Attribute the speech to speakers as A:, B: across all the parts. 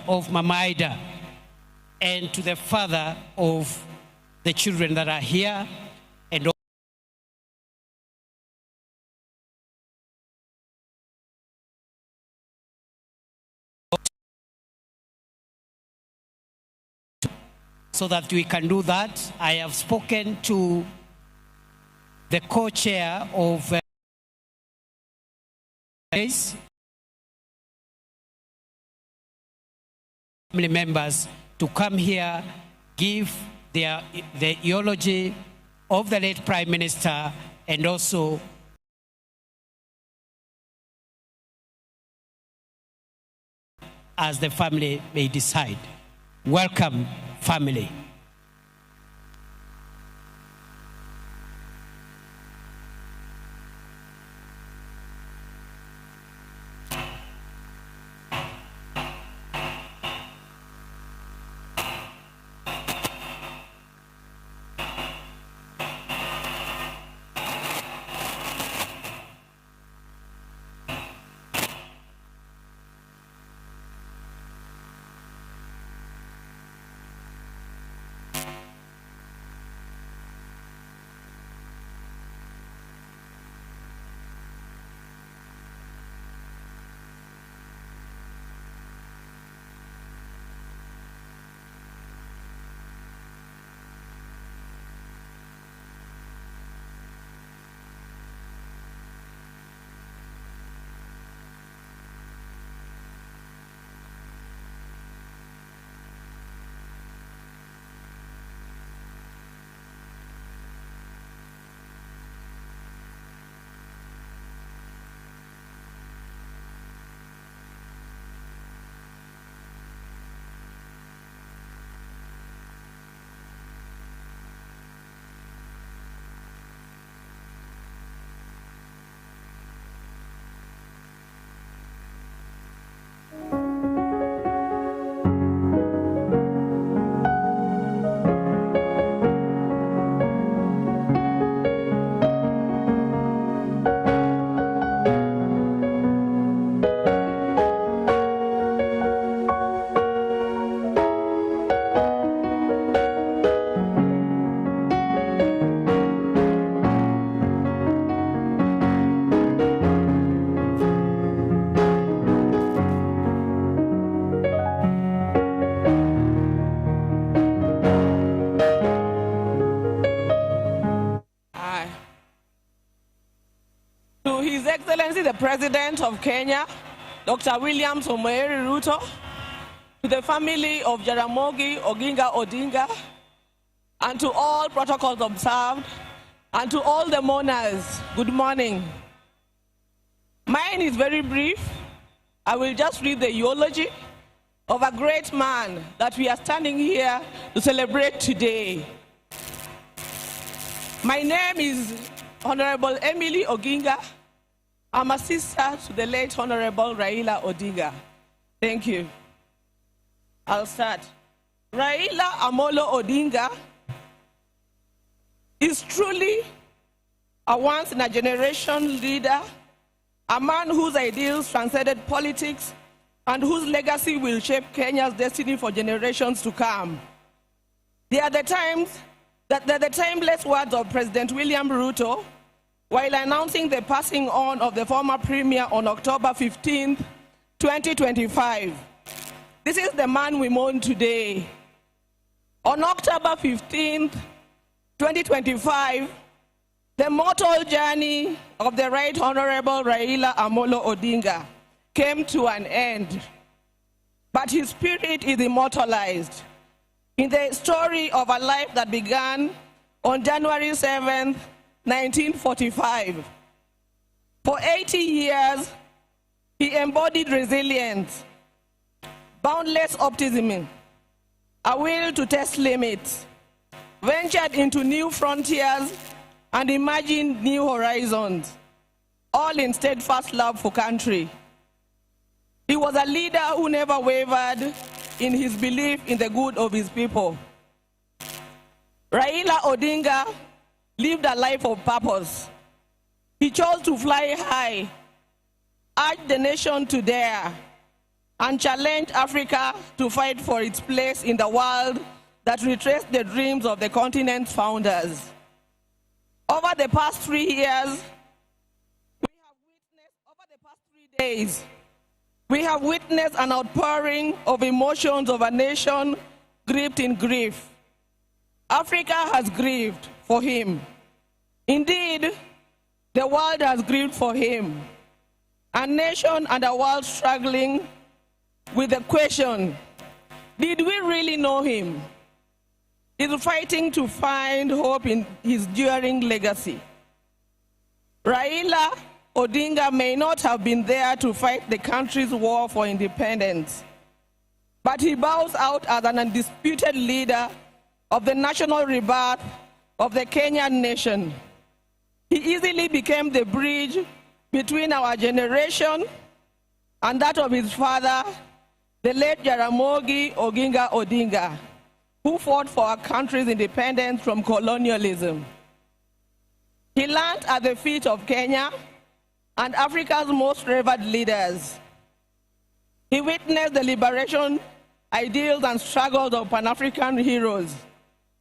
A: of Mama Ida, and to the father of the children that are here, and so that we can do that, I have spoken to the co-chair of family members to come here, give the eulogy of the late Prime Minister, and also as the family may decide. Welcome, family.
B: The President of Kenya, Dr. William Samoei Ruto, to the family of Jaramogi Oginga Odinga, and to all protocols observed, and to all the mourners, good morning. Mine is very brief. I will just read the eulogy of a great man that we are standing here to celebrate today. My name is Honorable Emily Oginga. I'm a sister to the late Honorable Raila Odinga. Thank you. I'll start. Raila Amolo Odinga is truly a once-in-a-generation leader, a man whose ideals transcended politics and whose legacy will shape Kenya's destiny for generations to come. They are the timeless words of President William Ruto while announcing the passing on of the former premier on October 15, 2025. This is the man we mourn today. On October 15, 2025, the mortal journey of the Right Honorable Raila Amolo Odinga came to an end, but his spirit is immortalized in the story of a life that began on January 7, 1945. For 80 years, he embodied resilience, boundless optimism, a will to test limits, ventured into new frontiers, and imagined new horizons, all in steadfast love for country. He was a leader who never wavered in his belief in the good of his people. Raila Odinga lived a life of purpose. He chose to fly high, urged the nation to dare, and challenged Africa to fight for its place in the world that retraced the dreams of the continent's founders. Over the past 3 years, over the past 3 days, we have witnessed an outpouring of emotions of a nation gripped in grief. Africa has grieved for him. Indeed, the world has grieved for him. A nation and a world struggling with the question, did we really know him? Is fighting to find hope in his enduring legacy. Raila Odinga may not have been there to fight the country's war for independence, but he bows out as an undisputed leader of the national rebirth of the Kenyan nation. He easily became the bridge between our generation and that of his father, the late Jaramogi Oginga Odinga, who fought for our country's independence from colonialism. He learned at the feet of Kenya and Africa's most revered leaders. He witnessed the liberation ideals and struggles of Pan-African heroes,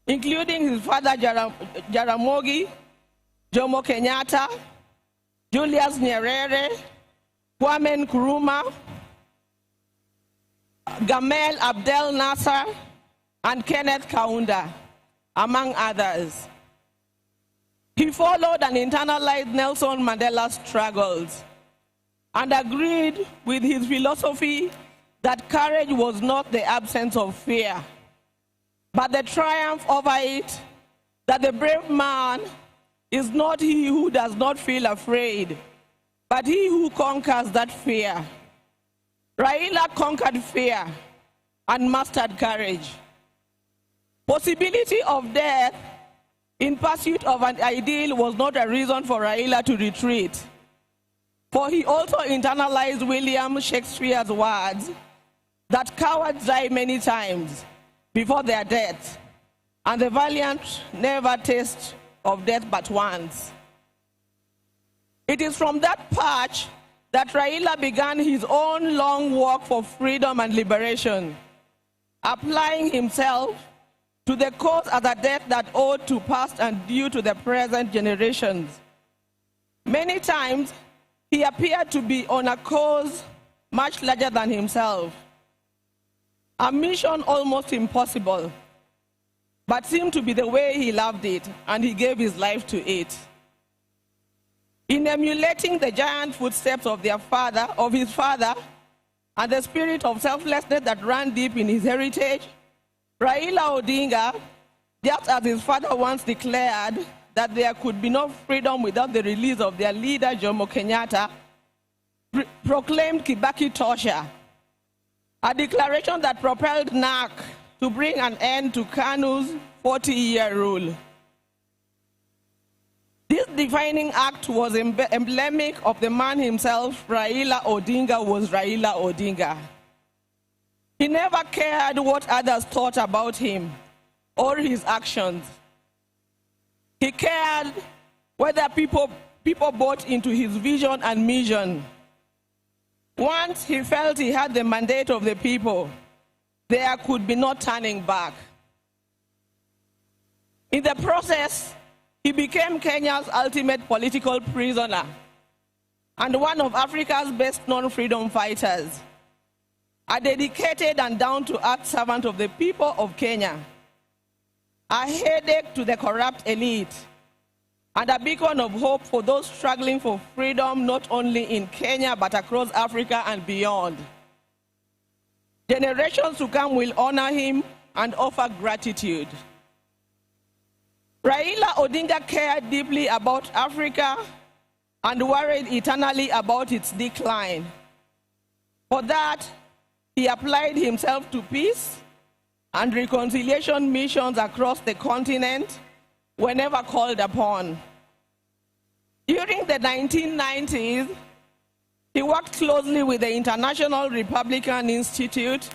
B: including his father Jaramogi, Jomo Kenyatta, Julius Nyerere, Kwame Nkrumah, Gamal Abdel Nasser, and Kenneth Kaunda, among others. He followed and internalized Nelson Mandela's struggles and agreed with his philosophy that courage was not the absence of fear, but the triumph over it, that the brave man is not he who does not feel afraid, but he who conquers that fear. Raila conquered fear and mastered courage. Possibility of death in pursuit of an ideal was not a reason for Raila to retreat, for he also internalized William Shakespeare's words that cowards die many times before their death, and the valiant never taste of death but once. It is from that patch that Raila began his own long walk for freedom and liberation, applying himself to the cause as a debt that owed to past and due to the present generations. Many times, he appeared to be on a cause much larger than himself, a mission almost impossible, but seemed to be the way he loved it, and he gave his life to it. In emulating the giant footsteps of his father, and the spirit of selflessness that ran deep in his heritage, Raila Odinga, just as his father once declared that there could be no freedom without the release of their leader, Jomo Kenyatta, proclaimed Kibaki Tosha, a declaration that propelled NARC to bring an end to KANU's 40-year rule. This defining act was emblematic of the man himself. Raila Odinga was Raila Odinga. He never cared what others thought about him or his actions. He cared whether people bought into his vision and mission. Once he felt he had the mandate of the people, there could be no turning back. In the process, he became Kenya's ultimate political prisoner and one of Africa's best-known freedom fighters, a dedicated and down-to-earth servant of the people of Kenya, a headache to the corrupt elite, and a beacon of hope for those struggling for freedom not only in Kenya but across Africa and beyond. Generations to come will honor him and offer gratitude. Raila Odinga cared deeply about Africa and worried eternally about its decline. For that, he applied himself to peace and reconciliation missions across the continent whenever called upon. During the 1990s, he worked closely with the International Republican Institute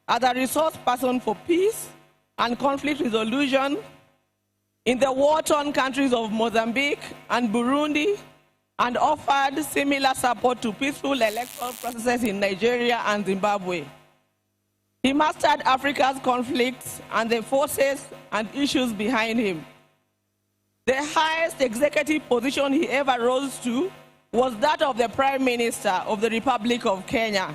B: as a resource person for peace and conflict resolution in the war-torn countries of Mozambique and Burundi, and offered similar support to peaceful electoral processes in Nigeria and Zimbabwe. He mastered Africa's conflicts and the forces and issues behind him. The highest executive position he ever rose to was that of the Prime Minister of the Republic of Kenya.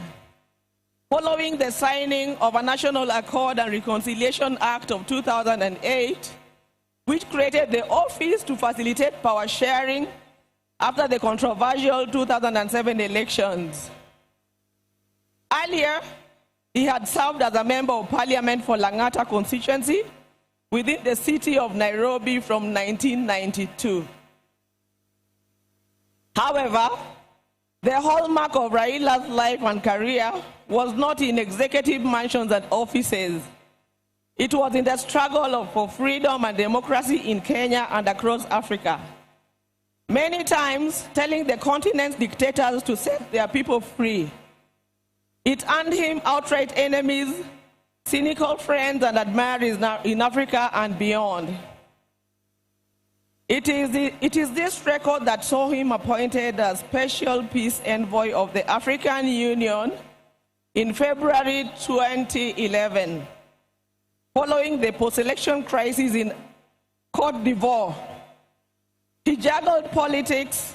B: Following the signing of a National Accord and Reconciliation Act of 2008, which created the office to facilitate power sharing after the controversial 2007 elections. Earlier, he had served as a member of Parliament for Lang'ata constituency within the city of Nairobi from 1992. However, the hallmark of Raila's life and career was not in executive mansions and offices. It was in the struggle for freedom and democracy in Kenya and across Africa. Many times telling the continent's dictators to set their people free. It earned him outright enemies, cynical friends and admirers in Africa and beyond. It is this record that saw him appointed as Special Peace Envoy of the African Union in February 2011, following the post-election crisis in Côte d'Ivoire. He juggled politics,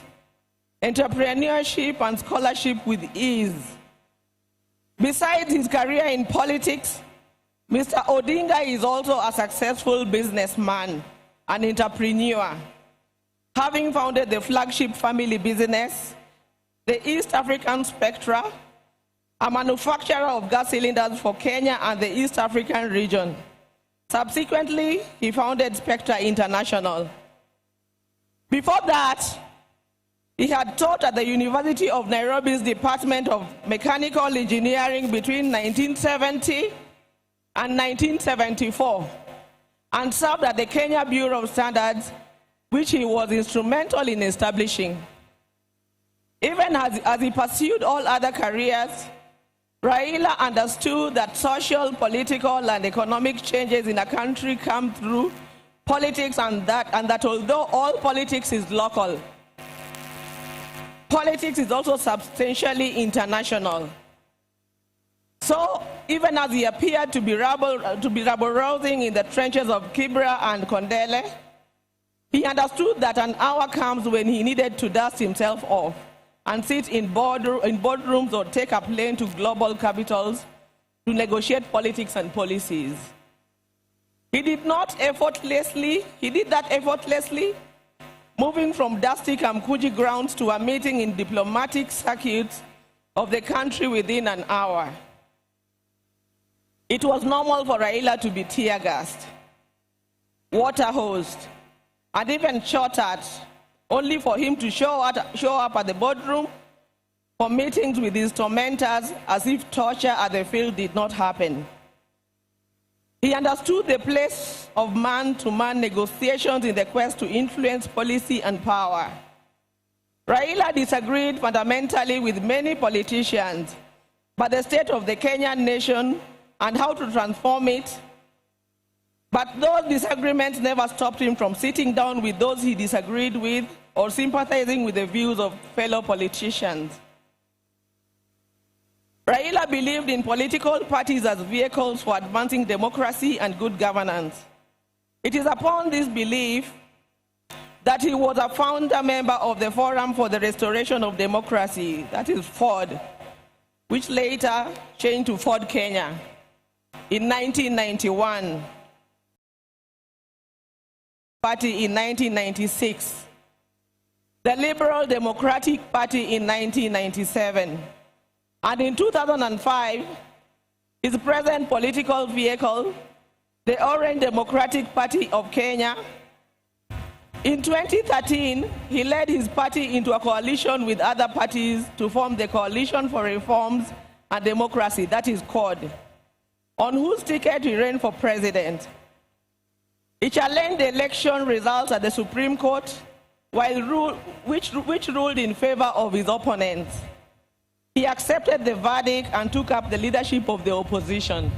B: entrepreneurship, and scholarship with ease. Besides his career in politics, Mr. Odinga is also a successful businessman and entrepreneur, having founded the flagship family business, the East African Spectra, a manufacturer of gas cylinders for Kenya and the East African region. Subsequently, he founded Spectra International. Before that, he had taught at the University of Nairobi's Department of Mechanical Engineering between 1970 and 1974, and served at the Kenya Bureau of Standards, which he was instrumental in establishing. Even as he pursued all other careers, Raila understood that social, political, and economic changes in a country come through politics, and that although all politics is local, politics is also substantially international. So, even as he appeared to be rabble-rousing in the trenches of Kibra and Kondele, he understood that an hour comes when he needed to dust himself off and sit in boardrooms or take a plane to global capitals to negotiate politics and policies. He did that effortlessly, moving from dusty Kamkuji grounds to a meeting in diplomatic circuits of the country within an hour. It was normal for Raila to be tear-gassed, water-hosed, and even shot at, only for him to show up at the boardroom for meetings with his tormentors as if torture at the field did not happen. He understood the place of man-to-man negotiations in the quest to influence policy and power. Raila disagreed fundamentally with many politicians, but the state of the Kenyan nation and how to transform it. But those disagreements never stopped him from sitting down with those he disagreed with or sympathizing with the views of fellow politicians. Raila believed in political parties as vehicles for advancing democracy and good governance. It is upon this belief that he was a founder member of the Forum for the Restoration of Democracy, that is FORD, which later changed to FORD Kenya in 1991, Party in 1996, the Liberal Democratic Party in 1997, and in 2005, his present political vehicle, the Orange Democratic Party of Kenya. In 2013, he led his party into a coalition with other parties to form the Coalition for Reforms and Democracy, that is CORD, on whose ticket he ran for president. He challenged the election results at the Supreme Court, which ruled in favor of his opponents. He accepted the verdict and took up the leadership of the opposition.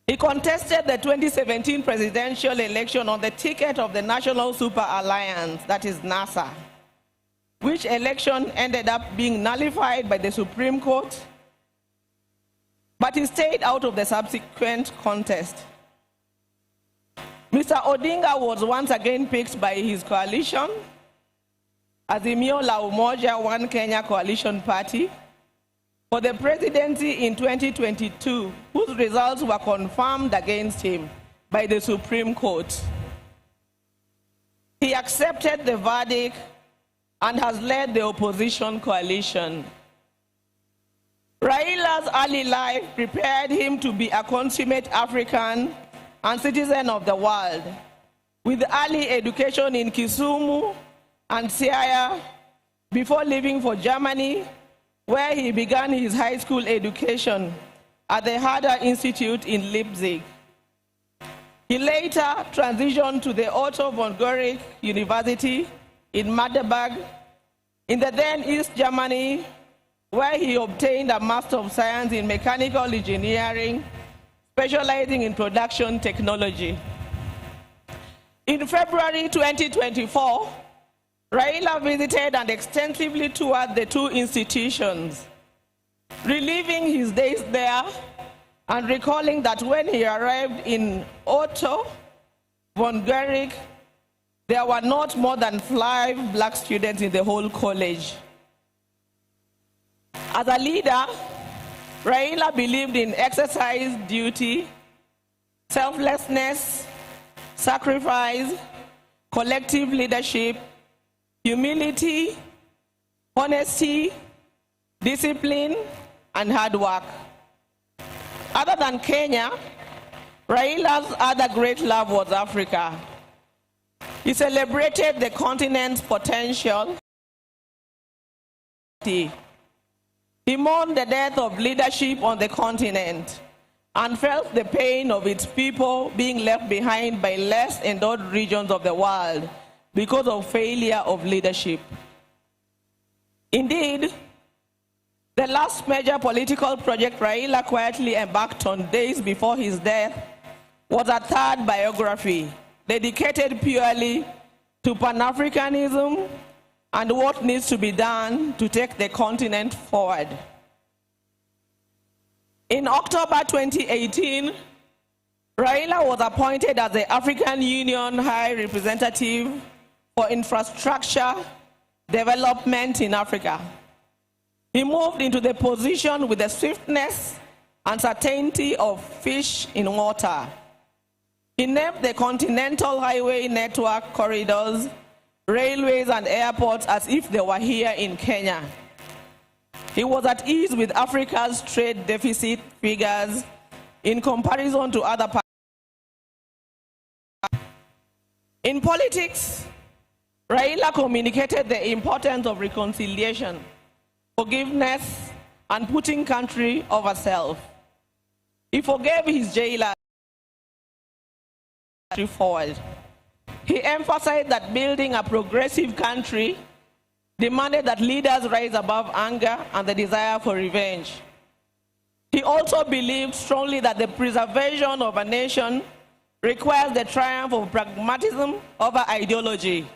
B: He contested the 2017 presidential election on the ticket of the National Super Alliance, that is NASA. which election ended up being nullified by the Supreme Court, but he stayed out of the subsequent contest. Mr. Odinga was once again picked by his coalition, Azimio la Umoja One Kenya Coalition Party, for the presidency in 2022, whose results were confirmed against him by the Supreme Court. He accepted the verdict and has led the opposition coalition. Raila's early life prepared him to be a consummate African and citizen of the world, with early education in Kisumu and Siaya before leaving for Germany, where he began his high school education at the Herder Institute in Leipzig. He later transitioned to the Otto von Guericke University in Magdeburg, in the then East Germany, where he obtained a Master of Science in Mechanical Engineering, specializing in production technology. In February 2024, Raila visited and extensively toured the two institutions, reliving his days there and recalling that when he arrived in Otto von Guericke, there were not more than 5 black students in the whole college. As a leader, Raila believed in exercise, duty, selflessness, sacrifice, collective leadership, humility, honesty, discipline, and hard work. Other than Kenya, Raila's other great love was Africa. He celebrated the continent's potential. He mourned the death of leadership on the continent and felt the pain of its people being left behind by less endowed regions of the world because of failure of leadership. Indeed, the last major political project Raila quietly embarked on days before his death was a third biography dedicated purely to Pan-Africanism and what needs to be done to take the continent forward. In October 2018, Raila was appointed as the African Union High Representative for Infrastructure Development in Africa. He moved into the position with the swiftness and certainty of fish in water. He named the continental highway network corridors, railways, and airports as if they were here in Kenya. He was at ease with Africa's trade deficit figures in comparison to other parts. In politics, Raila communicated the importance of reconciliation, forgiveness, and putting country over self. He forgave his jailer forward. He emphasized that building a progressive country demanded that leaders rise above anger and the desire for revenge. He also believed strongly that the preservation of a nation requires the triumph of pragmatism over ideology.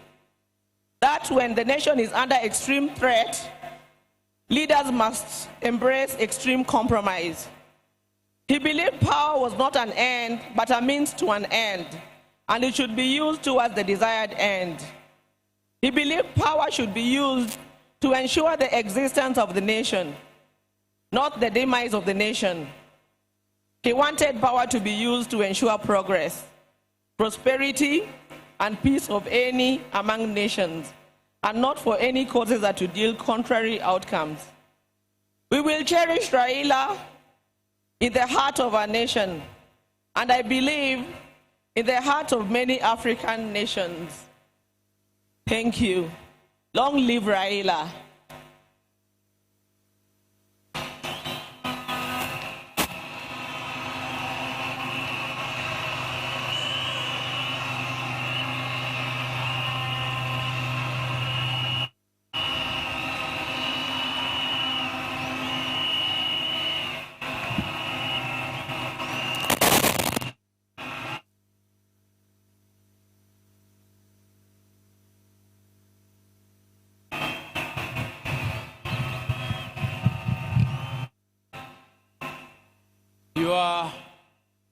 B: That when the nation is under extreme threat, leaders must embrace extreme compromise. He believed power was not an end, but a means to an end, and it should be used towards the desired end. He believed power should be used to ensure the existence of the nation, not the demise of the nation. He wanted power to be used to ensure progress, prosperity, and peace of any among nations, and not for any causes that would yield contrary outcomes. We will cherish Raila in the heart of our nation, and I believe in the heart of many African nations. Thank you. Long live Raila.
C: Your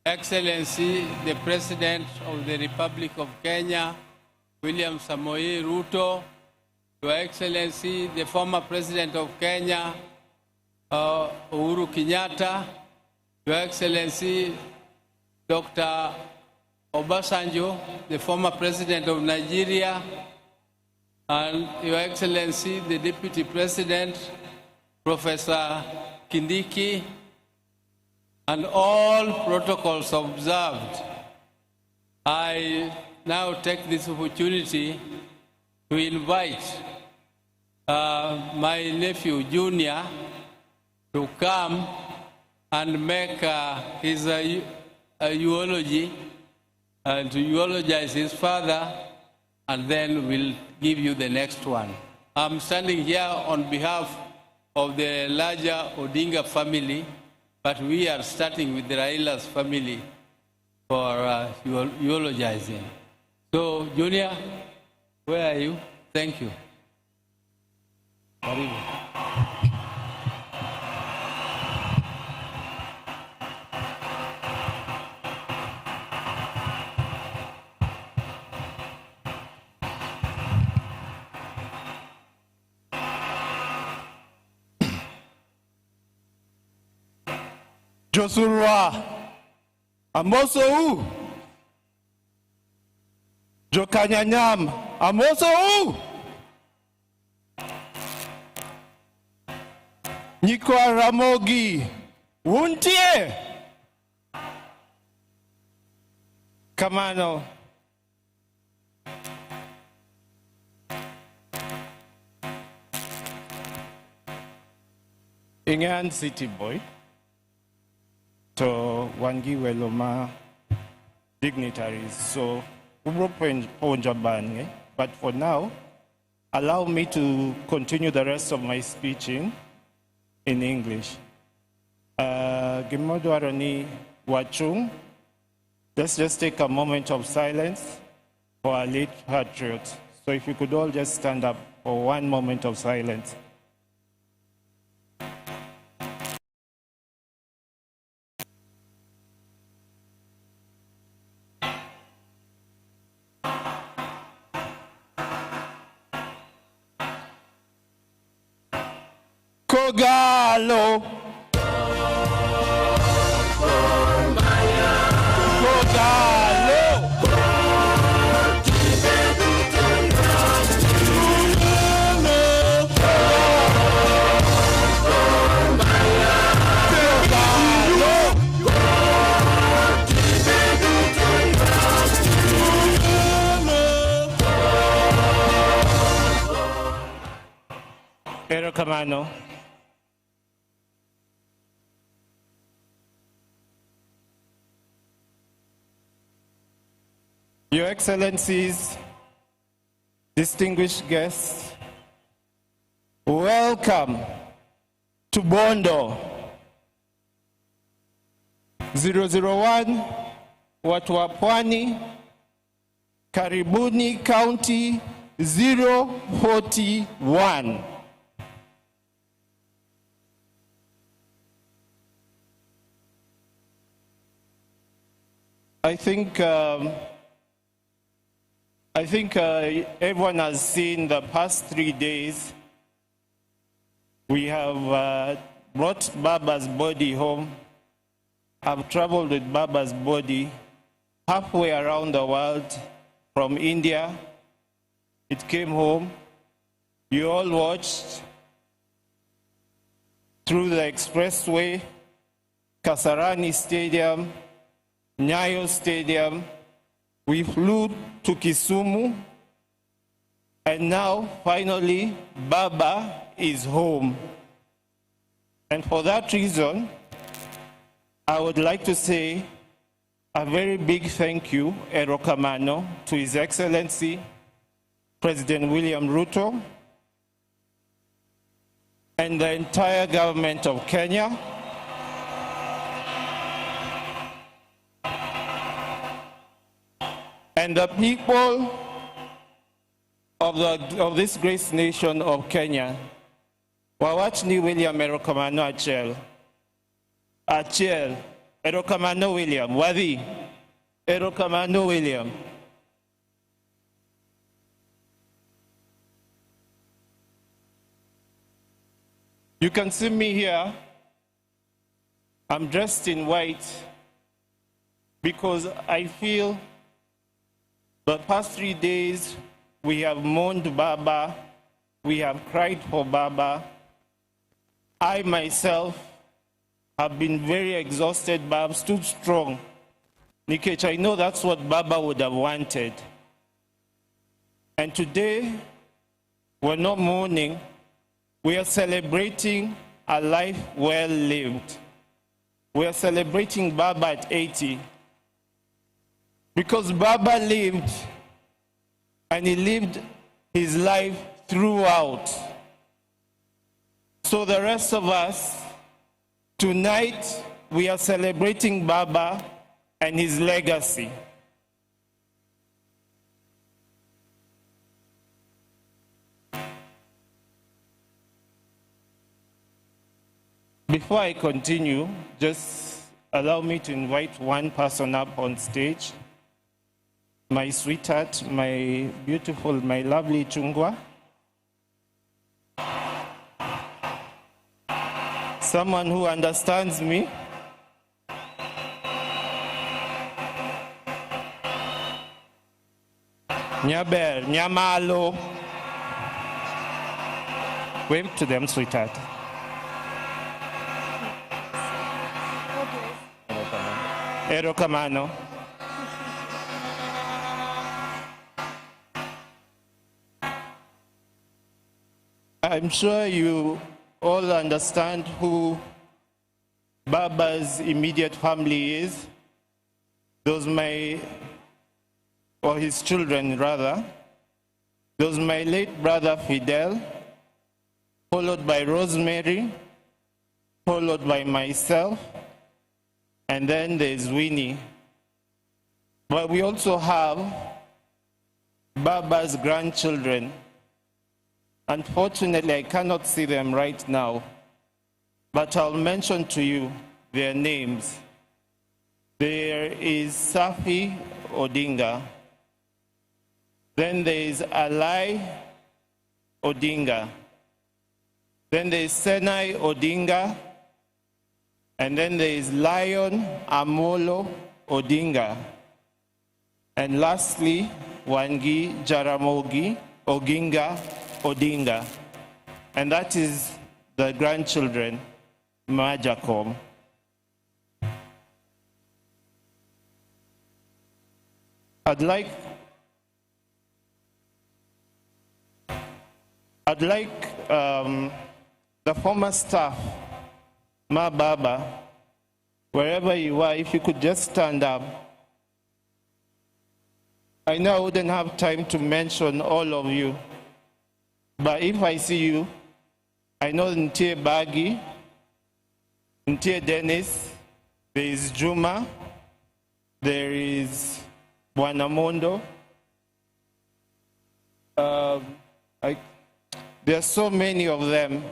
C: Excellency, the President of the Republic of Kenya, William Samoei Ruto, Your Excellency, the former President of Kenya, Uhuru Kenyatta, Your Excellency, Dr. Obasanjo, the former President of Nigeria, and Your Excellency, the Deputy President, Professor Kindiki, and all protocols observed. I now take this opportunity to invite my nephew Junior to come and make his eulogy and to eulogize his father, and then we'll give you the next one. I'm standing here on behalf of the larger Odinga family, but we are starting with the Raila's family for eulogizing. So, Junior, where are you? Thank you.
D: Josurwa Amoso Jokanyanyam Amoso Nikwa Ramogi Wuntie Kamano Ingan City Boy to Wangi Weloma dignitaries. So, but for now, allow me to continue the rest of my speech in English. Gimodwarani Wachung, let's just take a moment of silence for our late patriots. So if you could all just stand up for one moment of silence. Kogalo. Kogalo. Pero Kamano. Your Excellencies, distinguished guests, welcome to Bondo 001, watu wa Pwani, Karibuni County 041. I think everyone has seen the past 3 days. We have brought Baba's body home. I've traveled with Baba's body halfway around the world from India. It came home. You all watched through the expressway, Kasarani Stadium, Nyayo Stadium. We flew to Kisumu, and now, finally, Baba is home. And for that reason, I would like to say a very big thank you, Erokamano, to His Excellency, President William Ruto, and the entire government of Kenya, and the people of this great nation of Kenya. Wawachni William Erokamano Achel. Erokamano William. Wadi. Erokamano William. You can see me here. I'm dressed in white because I feel the past 3 days we have mourned Baba, we have cried for Baba. I myself have been very exhausted, but I've stood strong. Nikech, I know that's what Baba would have wanted. And today, we're not mourning, we are celebrating a life well lived. We are celebrating Baba at 80. Because Baba lived, and he lived his life throughout. So the rest of us, tonight, we are celebrating Baba and his legacy. Before I continue, just allow me to invite one person up on stage. My sweetheart, my beautiful, my lovely Chungwa. Someone who understands me. Nyaber, Nyamalo. Wave to them, sweetheart. Erokamano. I'm sure you all understand who Baba's immediate family is. Those or his children rather. Those my late brother Fidel, followed by Rosemary, followed by myself, and then there's Winnie. But we also have Baba's grandchildren. Unfortunately, I cannot see them right now, but I'll mention to you their names. There is Safi Odinga. Then there is Alai Odinga. Then there is Senai Odinga. And then there is Lion Amolo Odinga. And lastly, Wangi Jaramogi Oginga Odinga. And that is the grandchildren, Majakom. I'd like the former staff, Ma Baba, wherever you are, if you could just stand up. I know I wouldn't have time to mention all of you, but if I see you, I know Ntie Bagi, Ntie Dennis, there is Juma, there is Buanamondo. There are so many of them.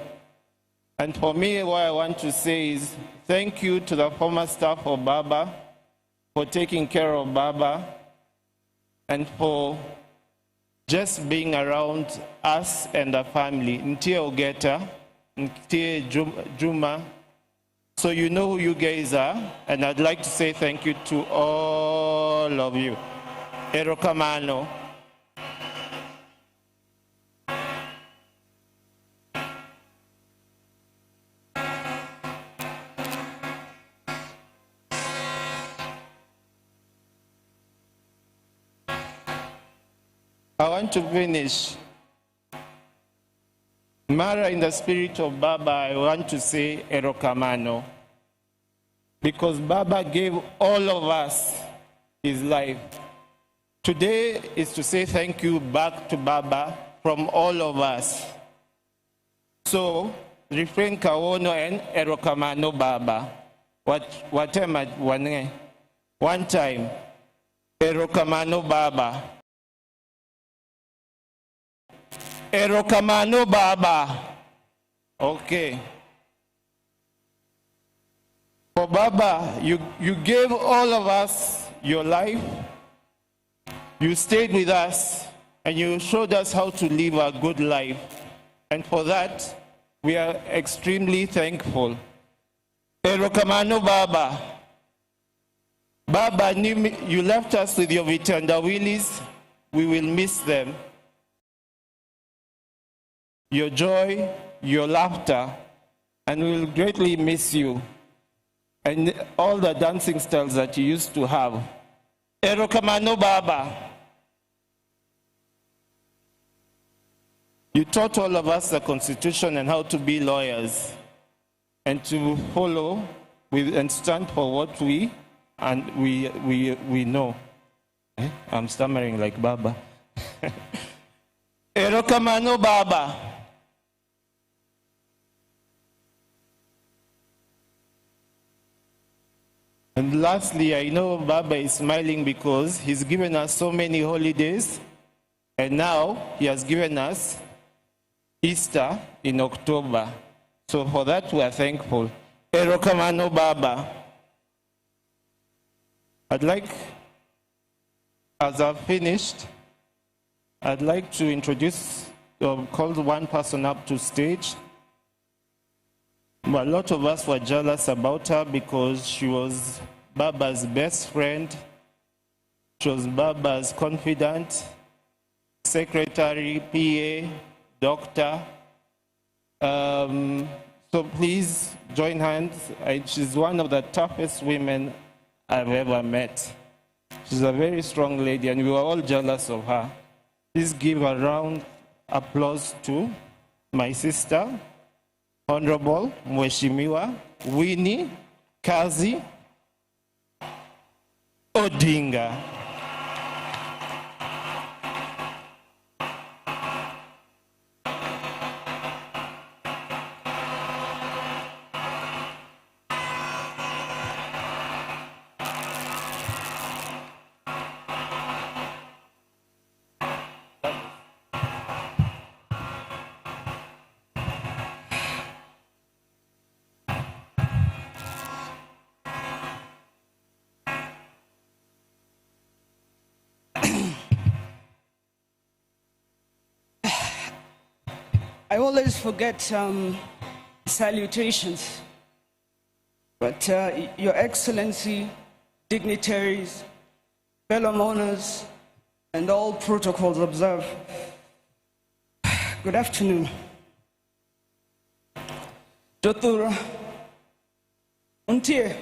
D: And for me, what I want to say is thank you to the former staff of Baba for taking care of Baba and for just being around us and the family. Ntie Ogeta, Ntie Juma. So you know who you guys are, and I'd like to say thank you to all of you. Erokamano. I want to finish. Mara, in the spirit of Baba, I want to say Erokamano. Because Baba gave all of us his life. Today is to say thank you back to Baba from all of us. So, refrain Kawono and Erokamano Baba. One time, Erokamano Baba. Erokamano Baba. Okay. For For Baba, you gave all of us your life. You stayed with us and you showed us how to live a good life. And for that, we are extremely thankful. Erokamano Baba. Baba, you left us with your vitandawilis. We will miss them. Your joy, your laughter, and we will greatly miss you. And all the dancing styles that you used to have. Erokamano Baba. You taught all of us the Constitution and how to be lawyers and to follow and stand for what we know. I'm stammering like Baba. Erokamano Baba. And lastly, I know Baba is smiling because he's given us so many holidays, and now he has given us Easter in October. So for that we are thankful. Erokamano Baba. I'd like, as I've finished, I'd like to introduce, call one person up to stage. But a lot of us were jealous about her because she was Baba's best friend. She was Baba's confidant, secretary, PA, doctor. So please join hands. She's one of the toughest women I've ever met. She's a very strong lady and we were all jealous of her. Please give a round applause to my sister, Honorable Mheshimiwa Winnie Kazi Odinga.
E: I always forget salutations, but Your Excellency, dignitaries, fellow mourners, and all protocols observed. Good afternoon. Jotura, untie,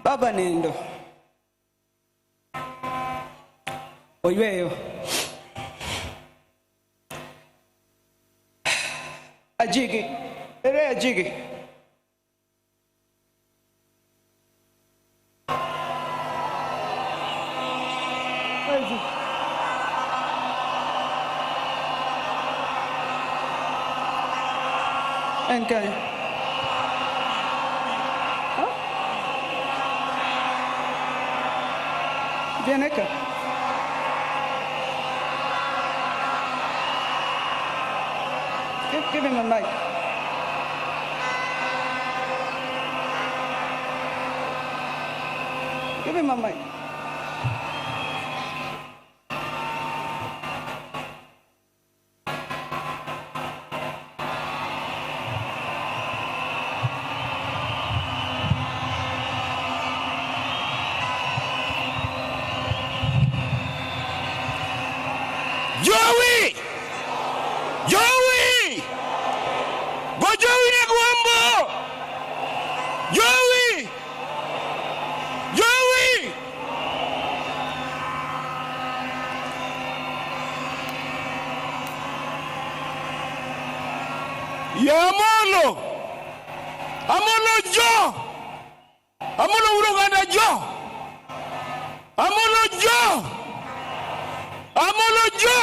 E: Baba Nendo. Oyweyo ajigi ere ajigi enkai vieneka. Give him a mic. Give him a mic.
F: Joey! Joey! Joey Negwambo! Joey! Joey! Yamolo! Amolo Jo! Amolo Uruganda Jo! Amolo Jo! Amolo Jo!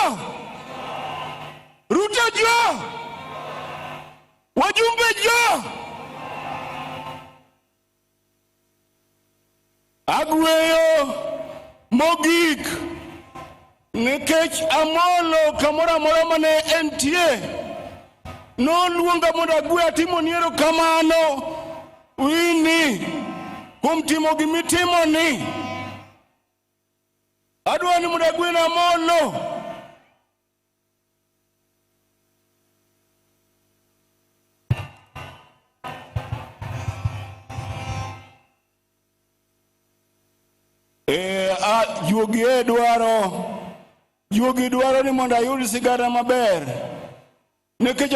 F: Ruto Jo! Wajumbe Jo! Agweyo mogik nikech Amolo kamora mora mane entie noluonga mondo agwe atimo niero kamano wini kuom timo gimitimo ni. Adwa ni mondo agwe na Amolo. Juogi dwaro ni mondo ayud sigara maber. Nikech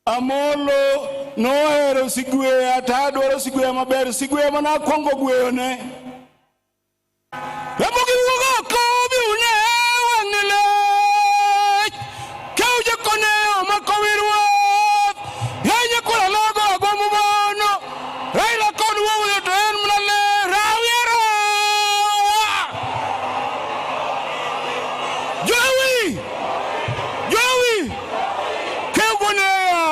F: Amolo nohero sigweya, to adwaro sigweya maber, sigweya mana akwongo gweyone. Ramogi wuogo oko biune wang'ele, kauje koneo makowirwa, yanye kula logo agomu bono, Raila kod wuoyo to en mnale, rawiero. Jowi, kegonea,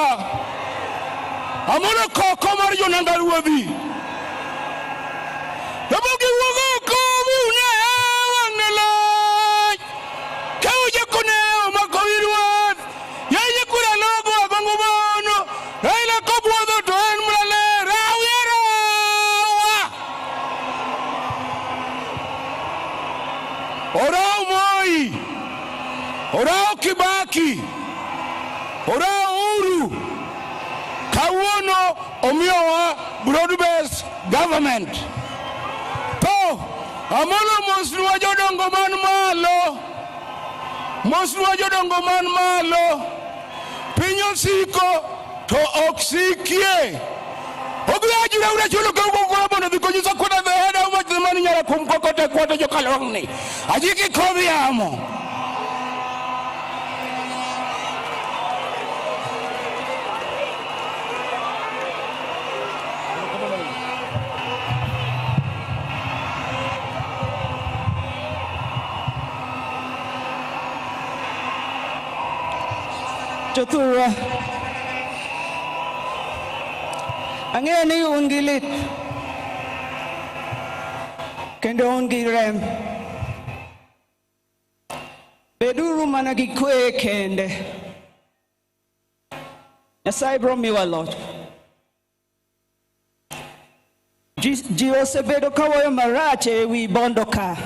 F: Amolo koko mar jonanga ruodhi. Ramogi wuogo oko biune wang'ele, kauje koneo makowirwa, yanye kula logo agomu bono, Raila kod wuoyo to en mnale, rawiero. Orao Moi, orao Kibaki, orao Uhuru, kawuono omiyowa broad-based government. To Amolo mosnwa jodongo man malo, piny osiko to ok sikie. Obiajira ura chulo kwa bono dhiko jusa kuna the head of the money nyara kumkokote kwa jokalongni. Ajiki kovi amo.
E: Jothurwa, ang'eyo ni un gi lit kendo un gi rem. Beduru mana gi kwe kende. Nyasaye biro miwa loch. Ji osebedo kawoyo marach ewi Bondo ka.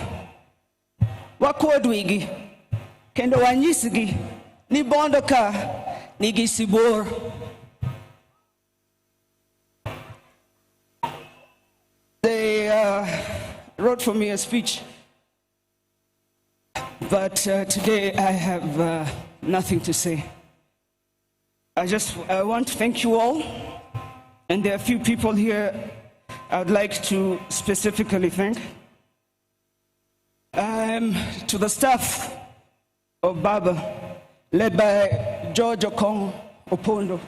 E: Wakuod wigi kendo wanyisgi ni Bondo ka nigi sibor. They wrote for me a speech, but today I have nothing to say. I want to thank you all, and there are a few people here I would like to specifically thank. To the staff of Baba, led by George Okong Opondo,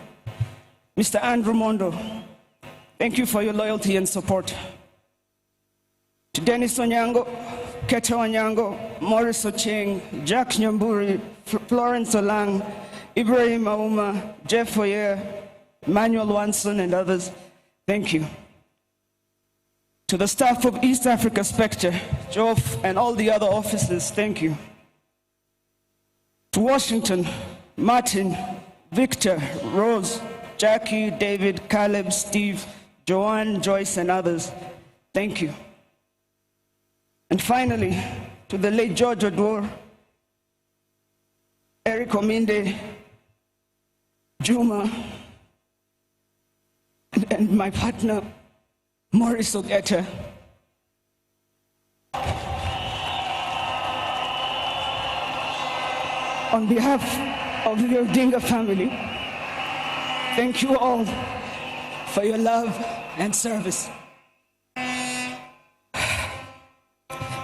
E: Mr. Andrew Mondo, thank you for your loyalty and support. To Dennis Onyango, Keta Onyango, Morris Ocheng, Jack Nyamburi, Florence Olang, Ibrahim Auma, Jeff Foyer, Emmanuel Wanson, and others, thank you. To the staff of East Africa Spectre, Joff, and all the other officers, thank you. To Washington, Martin, Victor, Rose, Jackie, David, Caleb, Steve, Joanne, Joyce, and others, thank you. And finally, to the late George Odwor, Eric Ominde, Juma, and my partner, Morris Ogeta. On behalf of the Odinga family, thank you all for your love and service.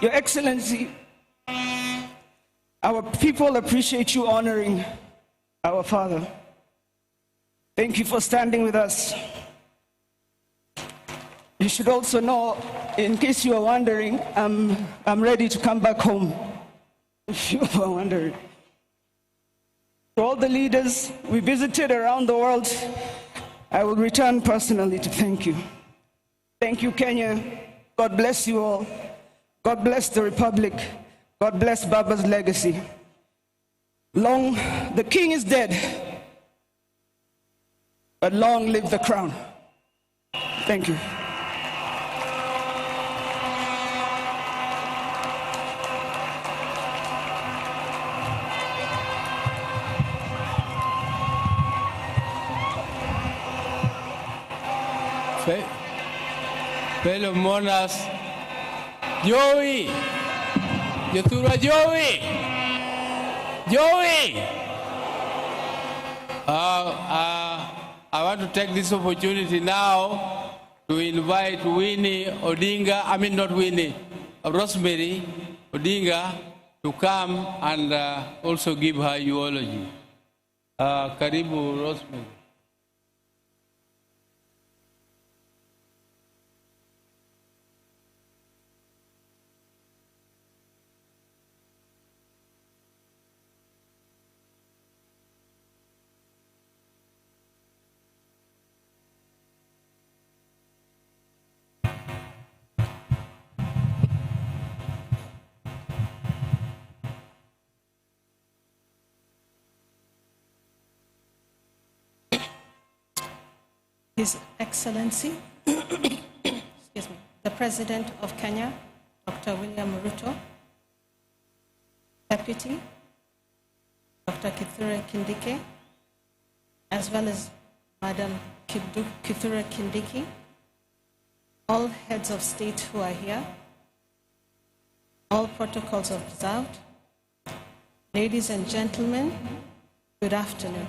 E: Your Excellency, our people appreciate you honoring our father. Thank you for standing with us. You should also know, in case you are wondering, I'm ready to come back home, if you are wondering. To all the leaders we visited around the world, I will return personally to thank you. Thank you, Kenya. God bless you all. God bless the Republic. God bless Baba's legacy. The king is dead, but long live the crown. Thank you.
C: Fellow monarchs, Joey, Yatura Joey, Joey. I want to take this opportunity now to invite Winnie Odinga, I mean not Winnie, Rosemary Odinga to come and also give her eulogy. Karibu Rosemary.
G: His Excellency, excuse me, the President of Kenya, Dr. William Ruto, Deputy, Dr. Kithure Kindiki, as well as Madam Kithure Kindiki, all heads of state who are here, all protocols observed, ladies and gentlemen, good afternoon.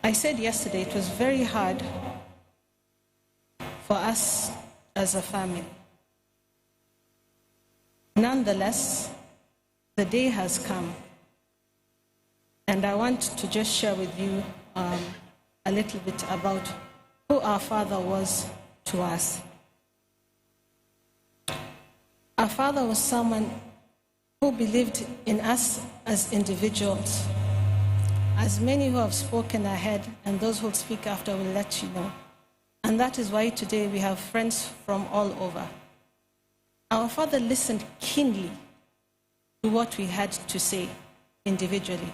G: I said yesterday it was very hard for us as a family. Nonetheless, the day has come, and I want to just share with you a little bit about who our father was to us. Our father was someone who believed in us as individuals. As many who have spoken ahead and those who will speak after will let you know. And that is why today we have friends from all over. Our father listened keenly to what we had to say individually,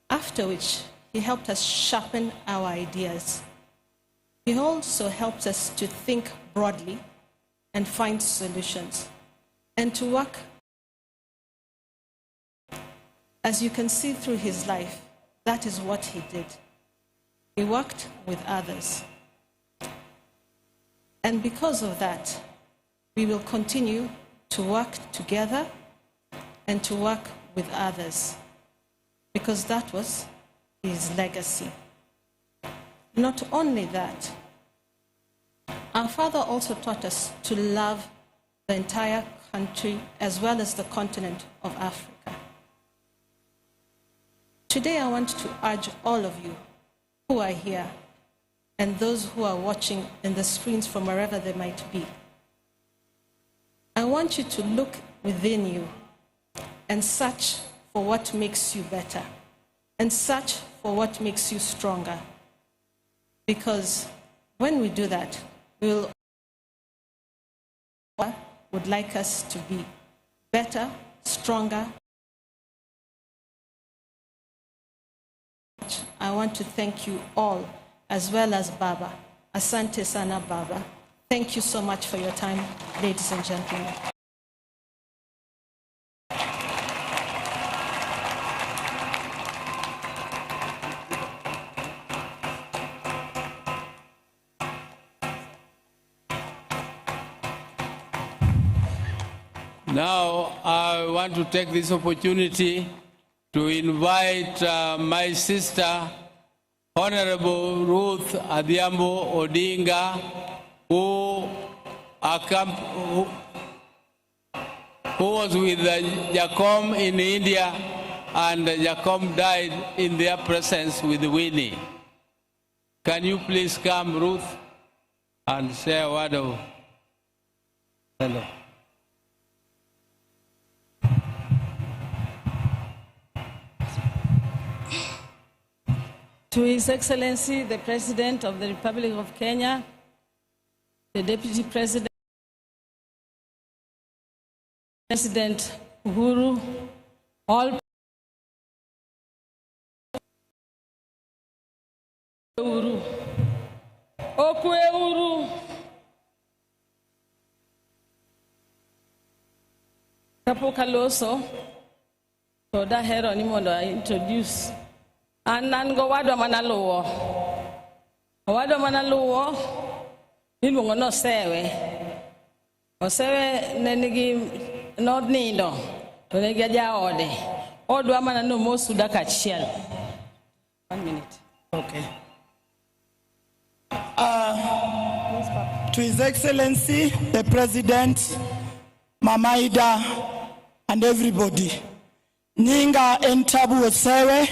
G: after which he helped us sharpen our ideas. He also helped us to think broadly and find solutions, and to work. As you can see through his life, that is what he did. He worked with others. And because of that, we will continue to work together and to work with others, because that was his legacy. Not only that, our father also taught us to love the entire country as well as the continent of Africa. Today, I want to urge all of you who are here and those who are watching in the screens from wherever they might be. I want you to look within you and search for what makes you better and search for what makes you stronger. Because when we do that, we would like us to be better, stronger. I want to thank you all, as well as Baba. Asante sana, Baba. Thank you so much for your time, ladies and gentlemen.
C: Now, I want to take this opportunity to invite my sister, Honorable Ruth Adhiambo Odinga, who was with Jacom in India, and Jacom died in their presence with Winnie. Can you please come, Ruth, and say a word of hello?
H: To His Excellency, the President of the Republic of Kenya, the Deputy President, President Uhuru, all Uhuru, Okwe Uhuru, Kapokaloso, so that hero ni mondo I introduce. Anan go wadwa manaluwo. Wadwa manaluwo, niluongo no sewe. Osewe nenigi nodnindo, to negi aja ode. Odwa mana no mosu daka achiel. 1 minute.
I: Okay. To His Excellency, the President, Mama Ida, and everybody. Ninga entabu wesewe,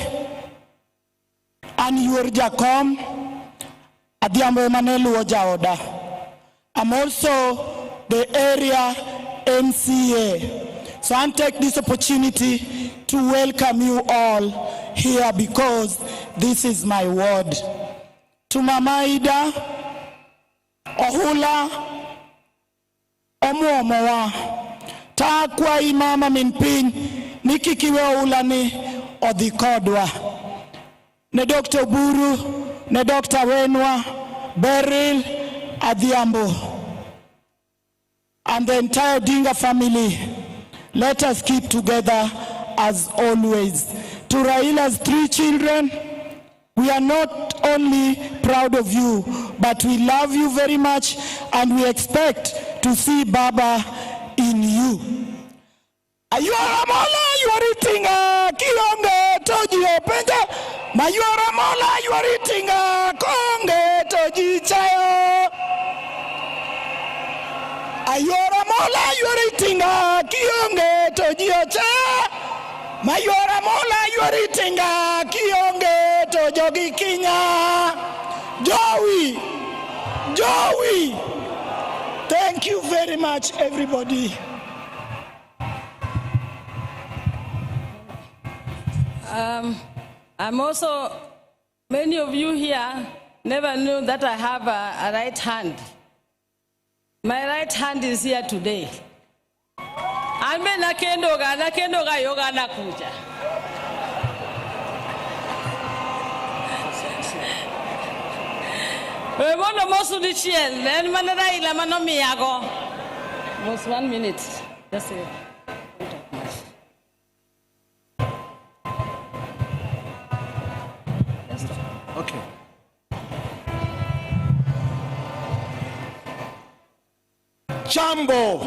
I: and Jakom, Adiambo Manelu Ojaoda. I'm also the area MCA. So I take this opportunity to welcome you all here because this is my ward. To Mama Ida, Ohula, Omuomowa, Takwa Imama Minpin, Nikikiwe Ulani, Odhikodwa. Ne Dr. Buru, ne Dr. Wenwa, Beryl, Adhiambo, and the entire Odinga family. Let us keep together as always. To Raila's 3 children, we are not only proud of you, but we love you very much and we expect to see Baba in you. Ayuara mola, you are eating kionge toji openja. Mayuara mola, you are eating konge toji chayo. Ayuara mola, you are eating kionge toji ocha. Mayuara mola, you are eating kionge tojogi kinya. Joey. Thank you very much, everybody.
H: I'm also, many of you here never knew that I have a right hand. My right hand is here today. Alme nakendoga yoga nakuja. We want to most of the chiel, then manada ilamano miyago. Most 1 minute. That's it.
F: Okay. Jambo.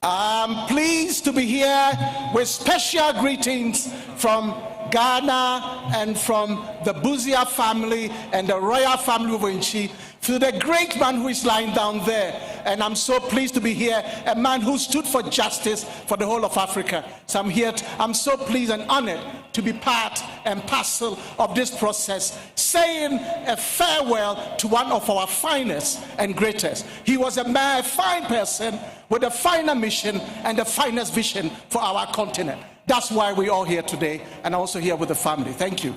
F: I'm pleased to be here with special greetings from Ghana and from the Buzia family and the royal family of Inchi to the great man who is lying down there. And I'm so pleased to be here, a man who stood for justice for the whole of Africa. So I'm so pleased and honored to be part and parcel of this process, saying a farewell to one of our finest and greatest. He was a fine person with a finer mission and the finest vision for our continent. That's why we're all here today, and also here with the family. Thank you.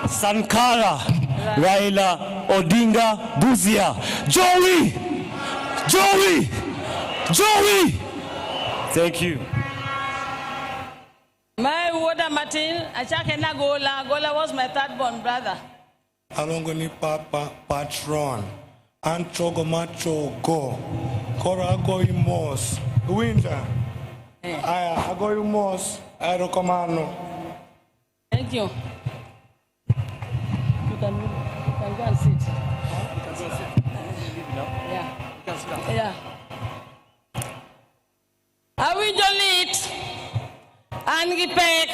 J: Sankara, Raila Odinga, Buzia. Joey! Thank you.
H: My water Martin, Achakena Gola was my third born brother.
K: Alongoni Papa Patron, Antrogo Macho Go, Korago Imos, Winter. I go Imos, Aerocommando.
H: Thank you. You can go and sit. Yeah. I will delete and gipek.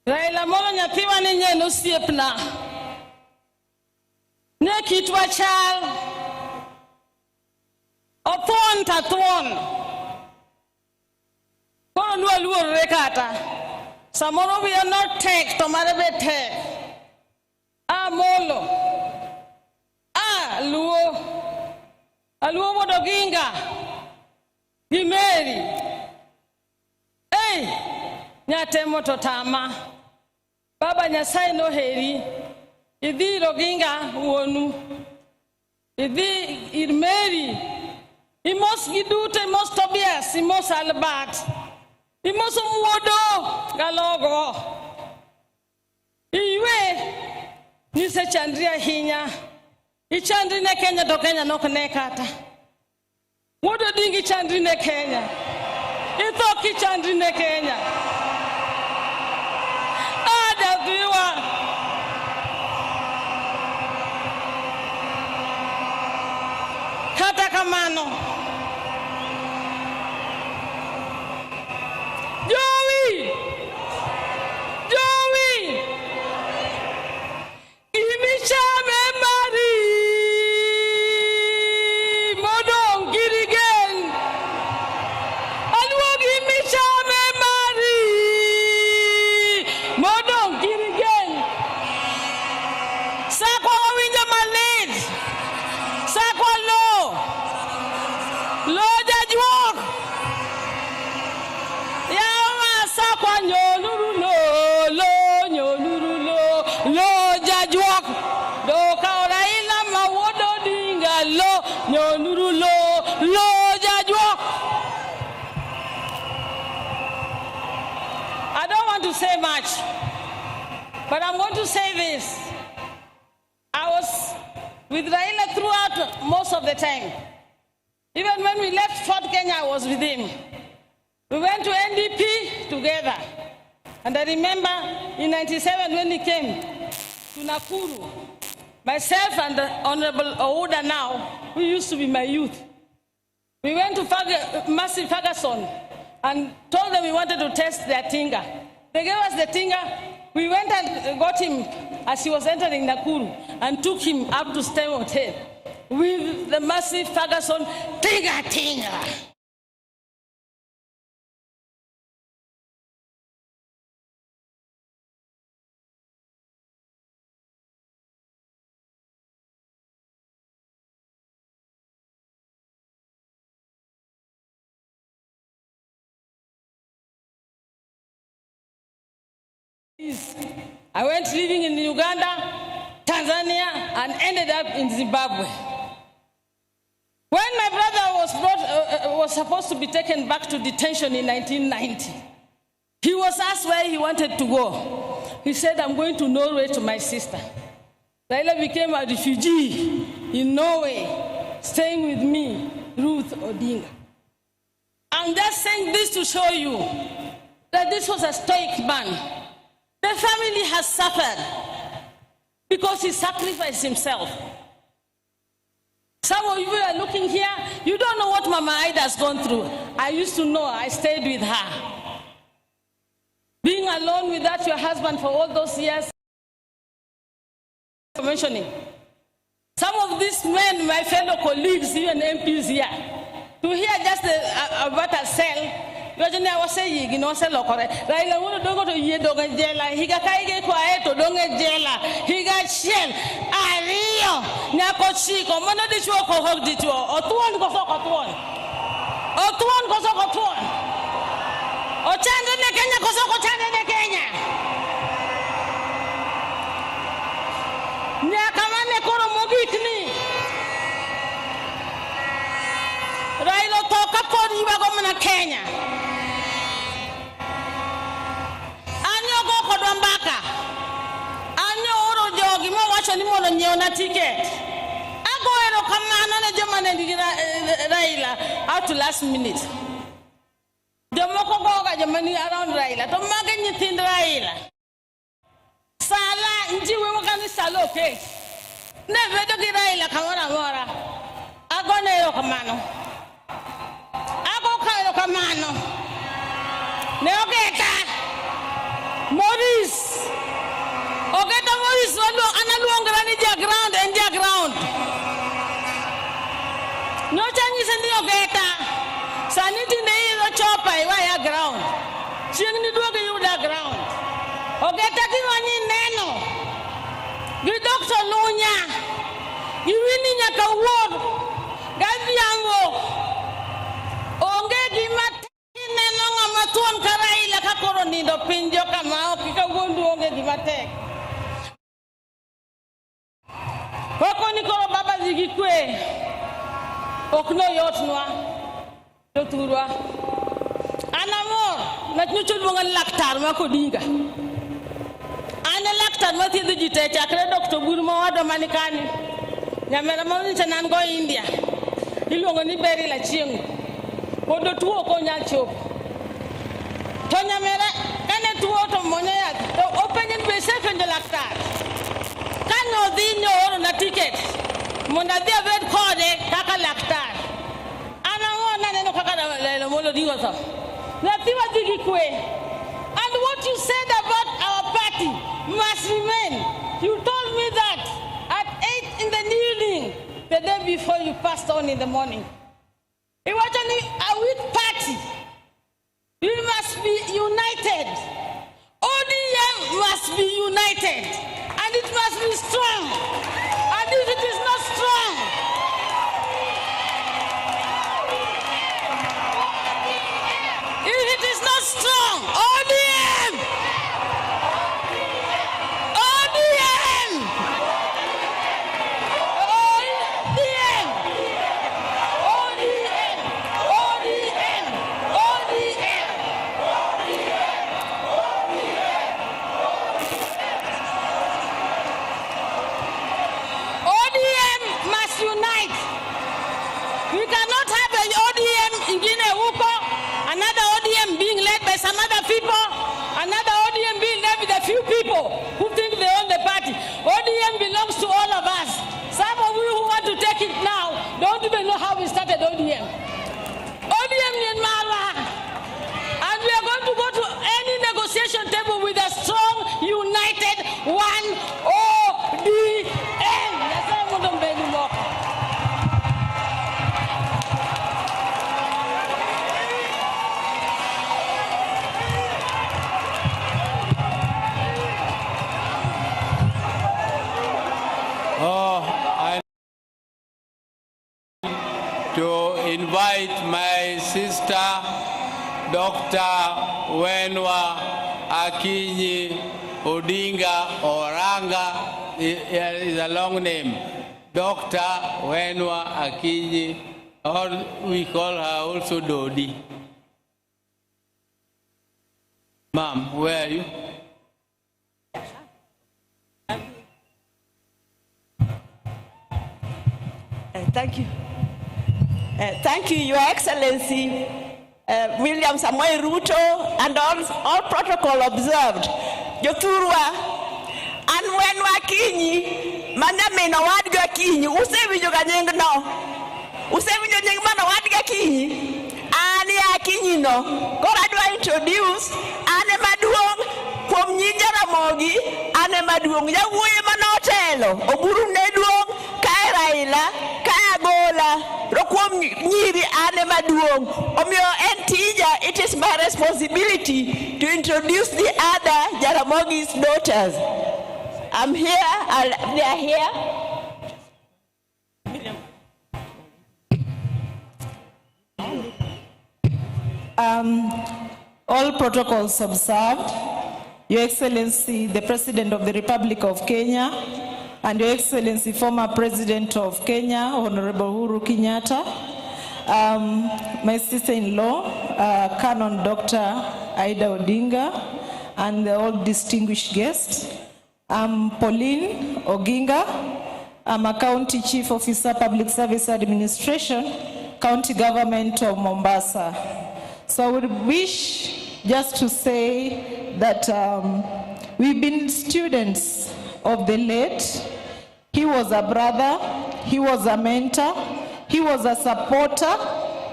H: Raila mola nyatiwa ni nyenu siepna. Ne kitwa chal. Opon tatuon. Kono nuwa luo rekata. Samoro we are not take tomarebe take. Molo. Luo. Luo modoginga. Gimeri. Hey, nyatemo totama. Baba Nyasai no heri. Idi roginga wonu. Idi irmeri. Imos gidute, imos Tobias, imos Albert. Imos Mwodo galogo. Iwe nise chandria hinya. Ichandri ne Kenya do Kenya no konekata. Wodo dingi chandri ne Kenya. Ithoki chandri ne Kenya. Ada viwa. Kata kamano. Joey. Imichame Mari. Modong Girigen. Alwag imichame Mari. Modong Girigen. Sakwa winja malid. Sakwa lo. Lo jajwok. Yawa sakwa nyonuru lo. Lo nyonuru lo. Lo jajwok. Do Raila Odinga lo. Nyonuru lo. Lo jajwok. I don't want to say much, but I'm going to say this. I was with Raila throughout most of the time. Even when we left Fort Kenya, I was with him. We went to NDP together. And I remember in 97 when he came to Nakuru, myself and the Honorable Opoda now, who used to be my youth, we went to Massive Ferguson and told them we wanted to test their tinga. They gave us the tinga. We went and got him as he was entering Nakuru and took him up to Stem Hotel with the Massive Ferguson tinga. I went living in Uganda, Tanzania, and ended up in Zimbabwe. When my brother was supposed to be taken back to detention in 1990, he was asked where he wanted to go. He said, I'm going to Norway to my sister. Raila became a refugee in Norway, staying with me, Ruth Odinga. I'm just saying this to show you that this was a stoic man. The family has suffered because he sacrificed himself. Some of you are looking here, you don't know what Mama Ida has gone through. I used to know, I stayed with her. Being alone without your husband for all those years, mentioning. Some of these men, my fellow colleagues, even MPs here, to hear just about a cell, I was saying, you know, Raila Odinga to ye donga jela. He got kaige kwa eto donga jela. He got shell. Ario nyako chiko. Mana dichwa ko hok dichwa. Otuan ko sok otuan. Otuan ko sok otuan. Ochande ne Kenya ko sok ochande ne Kenya. Nyakamane koro mogitni. Raila toka podi bago mana Kenya. Nyona ticket. Ago ero kamana na jamane Raila out to last minute. Jamoko goga jamani around Raila. To maga nyitin Raila. Sala njiwe wakani salo okay. Ne vedo ki Raila kamara mora. Ago ne ero kamano. Ago ka ero kamano. Ne ogeka. Maurice. Ogeta Maurice walo analuongera ni ground and ground. No changes in the ogeta. Saniti ne ilo chopa iwa ground. Ching ni duoge yuda ground. Ogeta kinwanyi neno. Gi Dr. Lunya. Giwini nyaka ward. Gavi yango. Onge tuon Raila ka koro nindo pinjo kama okika wondu onge gimatek. Koko ni koro baba zigi kwe okno yotnwa doturwa anamor na nyuchul bongal laktar ma Odinga ane laktar ma thiedho ji te chakre Dr. Burma wado manikani nyamera mo ni tanan go India iluongo ni Beri la chieng podo tuo ko nya chop to nyamera kane tuo to monya ya to open be safe in the laktar kano dino oro na ticket monda dia vet kode kaka laktar ana wona neno kaka Raila Odinga so na tiwa digi kwe. And what you said about our party must remain. You told me that at 8 in the evening, the day before you passed on in the morning. It was a weak party. We must be united. ODM must be united. And it must be strong. And if it is not strong, if it is not strong, ODM! ODM! ODM! ODM! ODM! ODM! ODM must unite. We cannot have an ODM in Guinea-Wuko, another ODM being led by some other people, another ODM being led with a few people who think they own the party. ODM belongs to all of us. Some of you who want to take it now don't even know how we started ODM. ODM in Mara. And we are going to go to any negotiation table with a strong, united one ODM. Yes, I want to beg you more.
C: To invite my sister, Dr. Wenwa Akinyi Odinga Oranga, is a long name. Dr. Wenwa Akinyi, or we call her also Dodi. Ma'am, where are you?
L: Thank you. Thank you, Your Excellency, William Samoei Ruto, and all protocol observed. Joturwa, and when Wakinyi, Manamino Wadga Kinyi, Usevijo Ganyang no, Usevijo Nyangmano Wadga Kinyi, Ani Akinyi no, Goradwa introduce, Ane Maduong, Kwom Nyinjara Mogi, Ane Maduong, Yawe Manotelo, Oburu Neduong, Kai Raila, Kai Agola, Rokwom Nyiri Ane Maduong. Omyo Entija, it is my responsibility to introduce the other Jaramogi's daughters. I'm here, they are here.
M: All protocols observed. Your Excellency, the President of the Republic of Kenya, and Your Excellency, former President of Kenya, Honorable Uhuru Kenyatta, my sister-in-law, Canon Dr. Raila Odinga, and all distinguished guests. I'm Pauline Oginga. I'm a County Chief Officer, Public Service Administration, County Government of Mombasa. So I would wish just to say that we've been students of the late. He was a brother, he was a mentor, he was a supporter.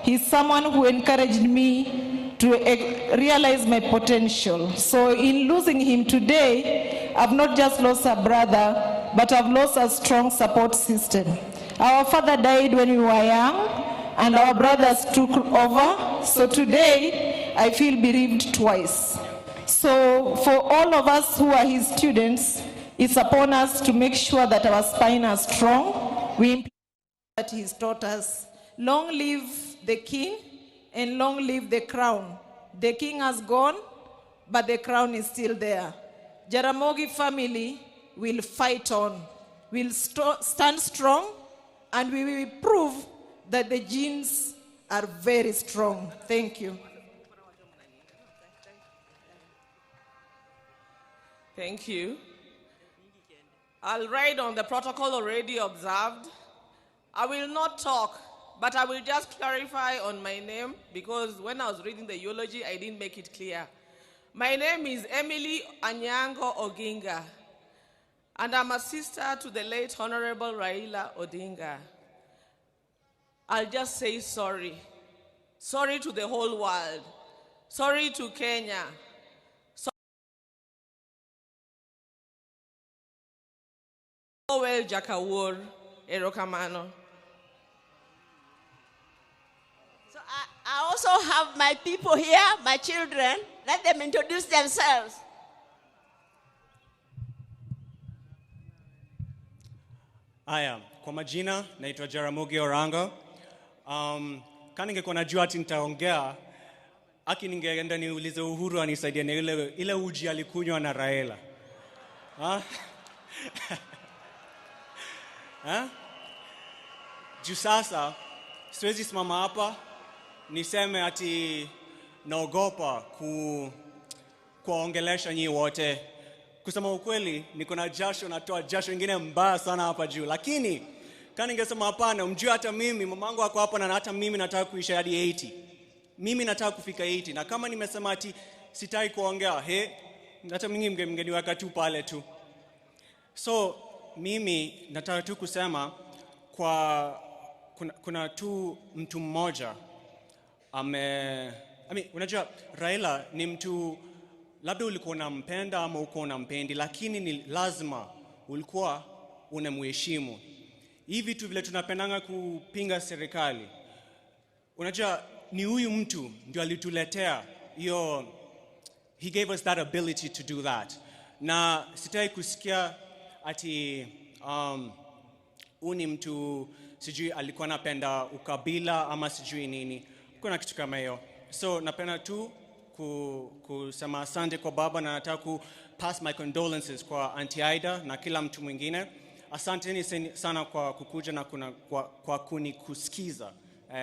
M: He's someone who encouraged me to realize my potential. So in losing him today, I've not just lost a brother, but I've lost a strong support system. Our father died when we were young, and our brothers took over. So today, I feel bereaved twice. So for all of us who are his students, it's upon us to make sure that our spine is strong. We implement that he's taught us. Long live the king and long live the crown. The king has gone, but the crown is still there. Jaramogi family will fight on, will stand strong, and we will prove that the genes are very strong. Thank you.
B: Thank you. I'll ride on the protocol already observed. I will not talk, but I will just clarify on my name because when I was reading the eulogy, I didn't make it clear. My name is Emily Anyango Oginga, and I'm a sister to the late Honorable Raila Odinga. I'll just say sorry. Sorry to the whole world. Sorry to Kenya. Well, Jakawur, Erokamano.
L: So I also have my people here, my children. Let them introduce themselves.
J: Aya, kwa majina naitwa Jaramogi Orango. Kama ningekuwa najua ati nitaongea, ningeenda niulize Uhuru anisaidie na ile uji alikunywa na Raila. Juu sasa siwezi simama hapa niseme ati naogopa kuongelesha nyinyi wote. Kusema ukweli niko na jasho, natoa jasho ingine mbaya sana hapa juu. Lakini kama ningesema hapana, mjue hata mimi mamangu wako hapa na hata mimi nataka kuishi hadi 80. Mimi nataka kufika 80 na kama nimesema ati sitaki kuongea, hata mimi mngeniweka tu pale tu. So mimi nataka tu kusema kuna tu mtu mmoja unajua Raila ni mtu labda ulikuwa unampenda ama uko unampendi, lakini ni lazima ulikuwa unamheshimu. Hivi vitu vile tunapendanga kupinga serikali, unajua ni huyu mtu ndio alituletea hiyo, he gave us that ability to do that. Na sitaki kusikia ati uni mtu sijui alikuwa anapenda ukabila ama sijui nini. Kuna kitu kama hiyo. So napenda tu kusema asante kwa baba na nataka ku pass my condolences kwa Auntie Aida na kila mtu mwingine. Asanteni sana kwa kukuja na kwa kunikusikiza.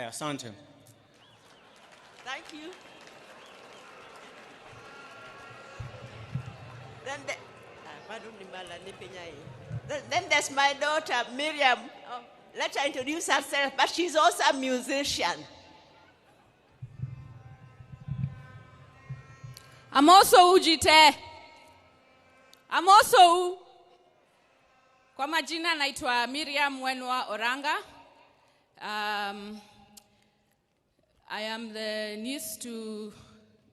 J: Asante.
L: Thank you. Then there's my daughter, Miriam. Let her introduce herself, but she's also a musician.
N: I'm also Ujite. I'm also kwa majina naitwa Miriam Wenwa Oranga. I am the niece to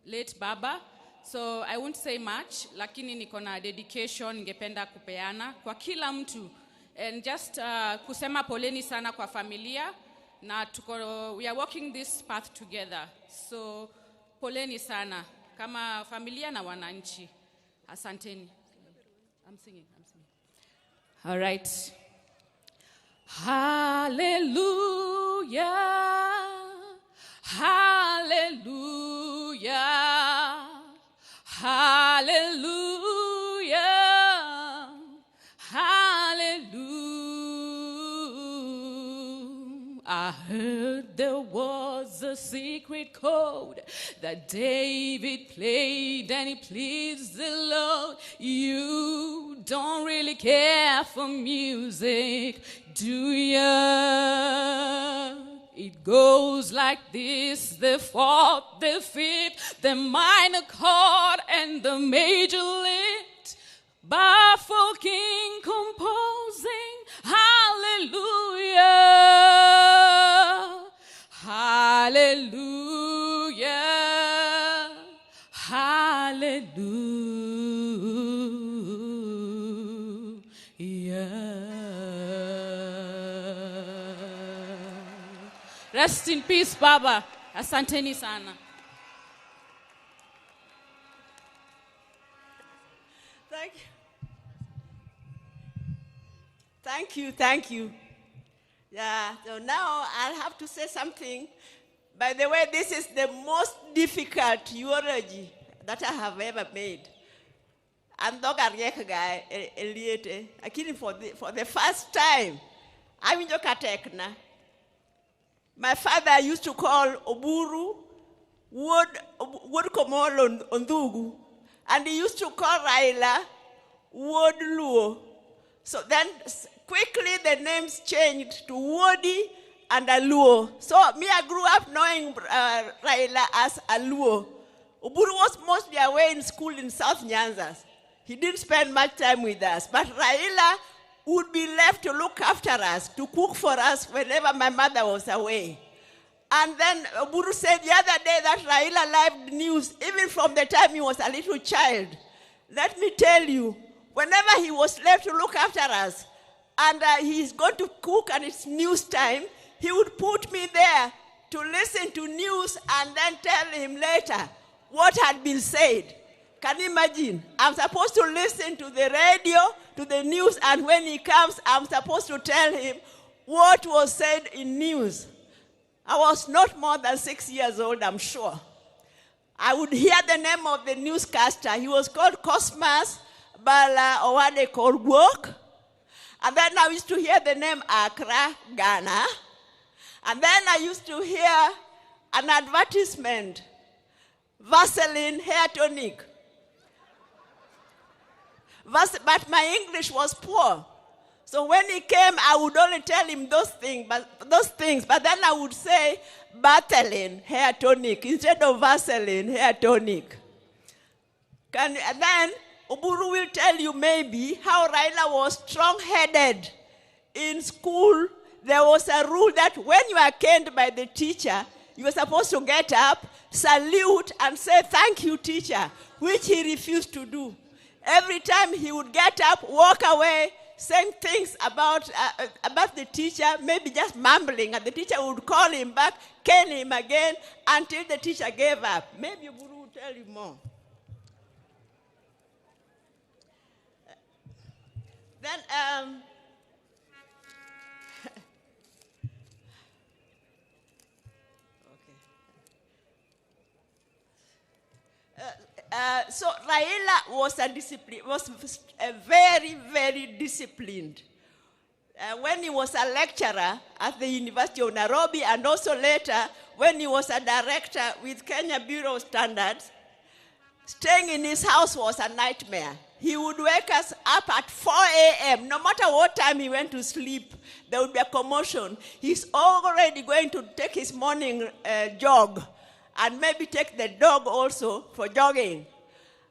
N: late Baba, so I won't say much, lakini niko na dedication ningependa kupeana kwa kila mtu. And just kusema poleni sana kwa familia na we are walking this path together. So poleni sana kama familia na wananchi. Asanteni. I'm singing. All right. Hallelujah. Hallelujah. Hallelujah. Hallelujah. I heard there was a secret chord that David played and it pleased the Lord. You don't really care for music, do ya? It goes like this: the fourth, the fifth, the minor chord, and the major lift. Baffled king composing, hallelujah, hallelujah, hallelujah. Rest in peace, Baba. Asanteni sana.
L: Thank you. Thank you, thank you. Yeah, so now I'll have to say something, By the way, this is the most difficult eulogy that I have ever made. And for the first time, I'm in Jokatekna. My father used to call Oburu Wod Komolo Ondugu, and he used to call Raila Wod Luo. So then quickly the names changed to Wodi and Aluo. So me, I grew up knowing Raila as Aluo. Oburu was mostly away in school in South Nyanza. He didn't spend much time with us, but Raila would be left to look after us, to cook for us whenever my mother was away. And then Oburu said the other day that Raila liked news, even from the time he was a little child. Let me tell you, whenever he was left to look after us, and he's going to cook and it's news time, he would put me there to listen to news and then tell him later what had been said. Can you imagine? I'm supposed to listen to the radio, to the news, and when he comes, I'm supposed to tell him what was said in news. I was not more than 6 years old, I'm sure. I would hear the name of the newscaster. He was called Cosmas Bala Owade Korgwok. And then I used to hear the name Accra, Ghana. And then I used to hear an advertisement, Vaseline hair tonic. But my English was poor. So when he came, I would only tell him those things, but then I would say Vaseline hair tonic instead of Vaseline hair tonic. And then Oburu will tell you maybe how Raila was strong-headed. In school, there was a rule that when you are caned by the teacher, you were supposed to get up, salute, and say, "Thank you, teacher," which he refused to do. Every time he would get up, walk away, saying things about the teacher, maybe just mumbling, and the teacher would call him back, cane him again, until the teacher gave up. Maybe Oburu will tell you more. Then, so Raila was very, very disciplined. When he was a lecturer at the University of Nairobi, and also later when he was a director with Kenya Bureau of Standards, staying in his house was a nightmare. He would wake us up at 4 a.m. No matter what time he went to sleep, there would be a commotion. He's already going to take his morning jog, and maybe take the dog also for jogging.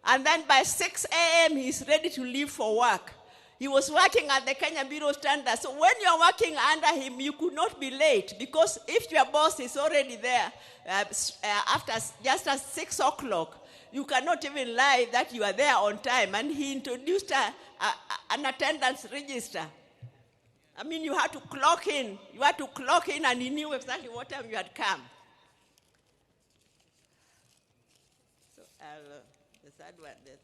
L: And then by 6 a.m., he's ready to leave for work. He was working at the Kenya Bureau of Standards. So when you're working under him, you could not be late, because if your boss is already there after just at 6 o'clock, you cannot even lie that you are there on time. And he introduced an attendance register. I mean, you had to clock in. You had to clock in, and he knew exactly what time you had come. So, the third one, the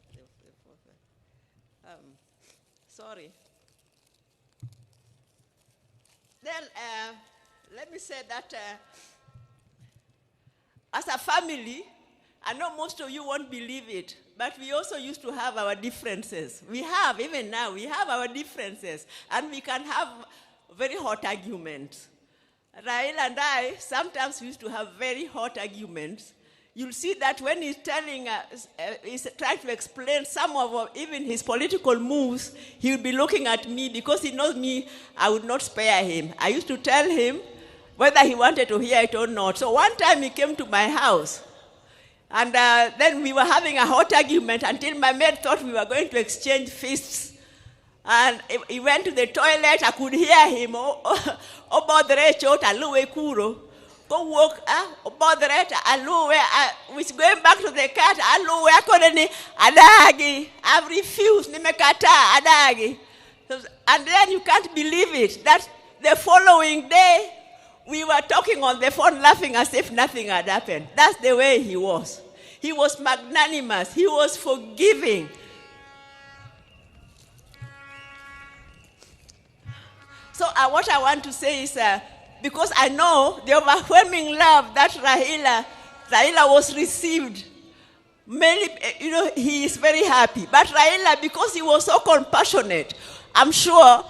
L: fourth one. Sorry. Then, let me say that as a family, I know most of you won't believe it, but we also used to have our differences. We have, even now, we have our differences, and we can have very hot arguments. Raila and I sometimes used to have very hot arguments. You'll see that when he's telling us, he's trying to explain some of even his political moves, he'll be looking at me, because he knows me, I would not spare him. I used to tell him whether he wanted to hear it or not. So one time he came to my house, and then we were having a hot argument until my maid thought we were going to exchange fists. And he went to the toilet. I could hear him. Go walk, which going back to the cat, adagi. I've refused, adagi. And then you can't believe it, that the following day, we were talking on the phone, laughing as if nothing had happened. That's the way he was. He was magnanimous. He was forgiving. So what I want to say is, because I know the overwhelming love that Raila was received. Many, he is very happy. But Raila, because he was so compassionate, I'm sure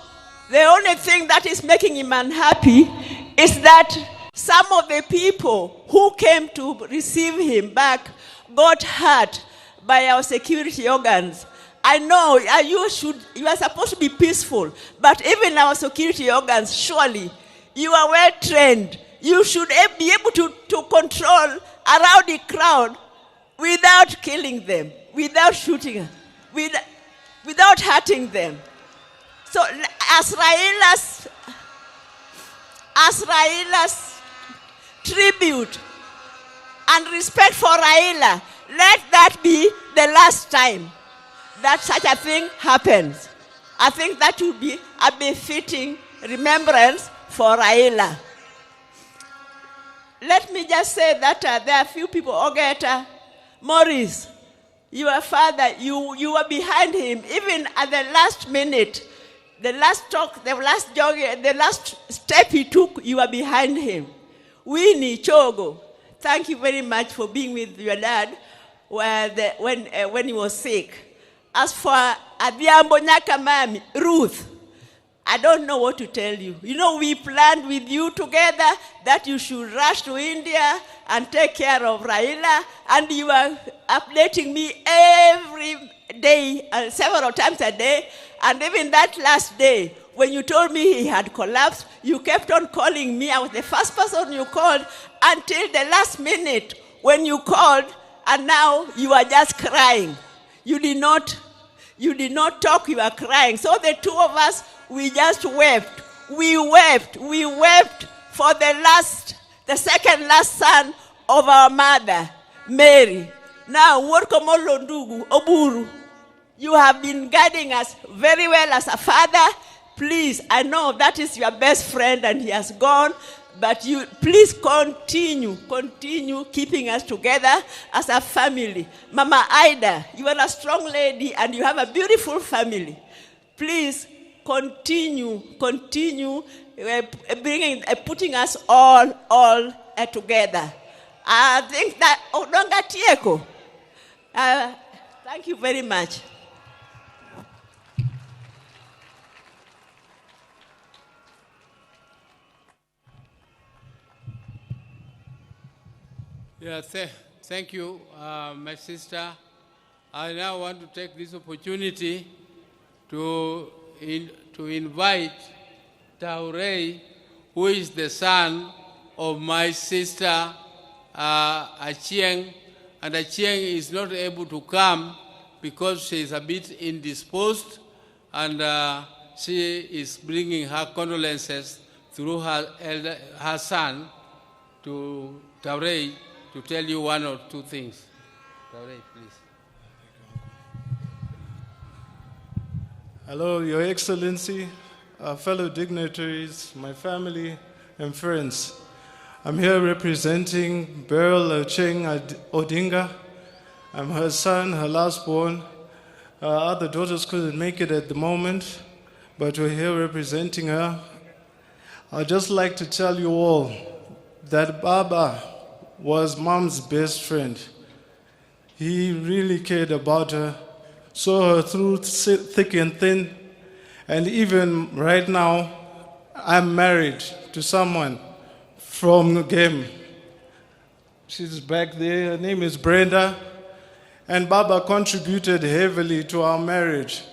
L: the only thing that is making him unhappy is that some of the people who came to receive him back got hurt by our security organs. I know you are supposed to be peaceful, but even our security organs, surely, you are well trained. You should be able to control a rowdy crowd without killing them, without shooting them, without hurting them. So as Raila's tribute and respect for Raila, let that be the last time that such a thing happens. I think that would be a befitting remembrance for Raila. Let me just say that there are a few people. Ogeta, Morris, your father, you were behind him. Even at the last minute, the last talk, the last jog, the last step he took, you were behind him. Winnie Chogo, thank you very much for being with your dad when he was sick. As for Adhiambo Nyakamami, Ruth, I don't know what to tell you. We planned with you together that you should rush to India and take care of Raila, and you are updating me every day, several times a day, and even that last day, when you told me he had collapsed, you kept on calling me. I was the first person you called until the last minute when you called, and now you are just crying. You did not talk, you are crying. So the two of us, we just wept. We wept for the second last son of our mother, Mary. Now, Workomolo Ndugu, Oburu, you have been guiding us very well as a father. Please, I know that is your best friend and he has gone, but you please continue keeping us together as a family. Mama Ida, you are a strong lady and you have a beautiful family. Please continue putting us all together. I think that Odonga Tieko. Thank you very much.
C: Yeah, thank you, my sister. I now want to take this opportunity to invite Taurei, who is the son of my sister Achieng, and Achieng is not able to come because she is a bit indisposed, and she is bringing her condolences through her son to Taurei to tell you one or two things. Taurei, please.
K: Hello, Your Excellency, fellow dignitaries, my family and friends. I'm here representing Beryl Odinga. I'm her son, her last born. Other daughters couldn't make it at the moment, but we're here representing her. I'd just like to tell you all that Baba was Mom's best friend. He really cared about her, saw her through thick and thin, and even right now, I'm married to someone from Game. She's back there, her name is Brenda, and Baba contributed heavily to our marriage.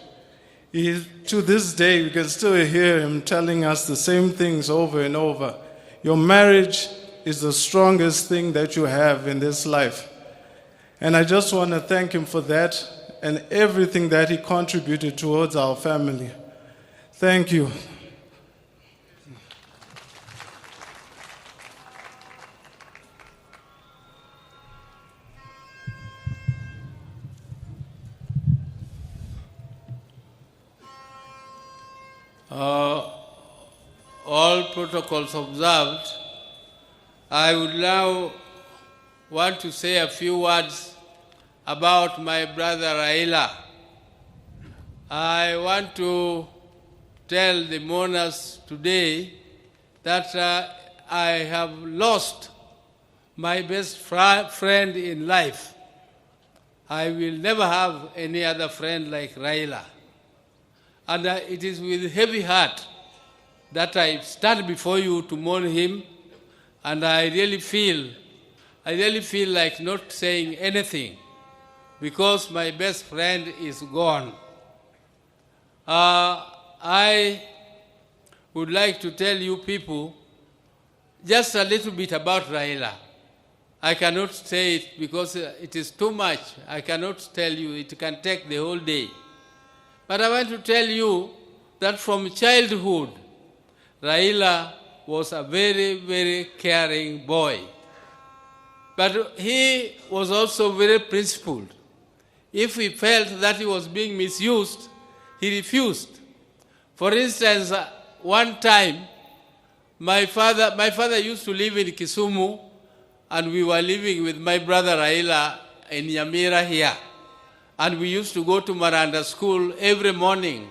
K: To this day, we can still hear him telling us the same things over and over. Your marriage is the strongest thing that you have in this life. And I just want to thank him for that and everything that he contributed towards our family. Thank you.
C: All protocols observed, I would now want to say a few words about my brother Raila. I want to tell the mourners today that I have lost my best friend in life. I will never have any other friend like Raila. And it is with heavy heart that I stand before you to mourn him, and I really feel like not saying anything because my best friend is gone. I would like to tell you people just a little bit about Raila. I cannot say it because it is too much. I cannot tell you. It can take the whole day. But I want to tell you that from childhood, Raila was a very, very caring boy. But he was also very principled. If he felt that he was being misused, he refused. For instance, one time, my father used to live in Kisumu, and we were living with my brother Raila in Nyamira here. And we used to go to Maranda school every morning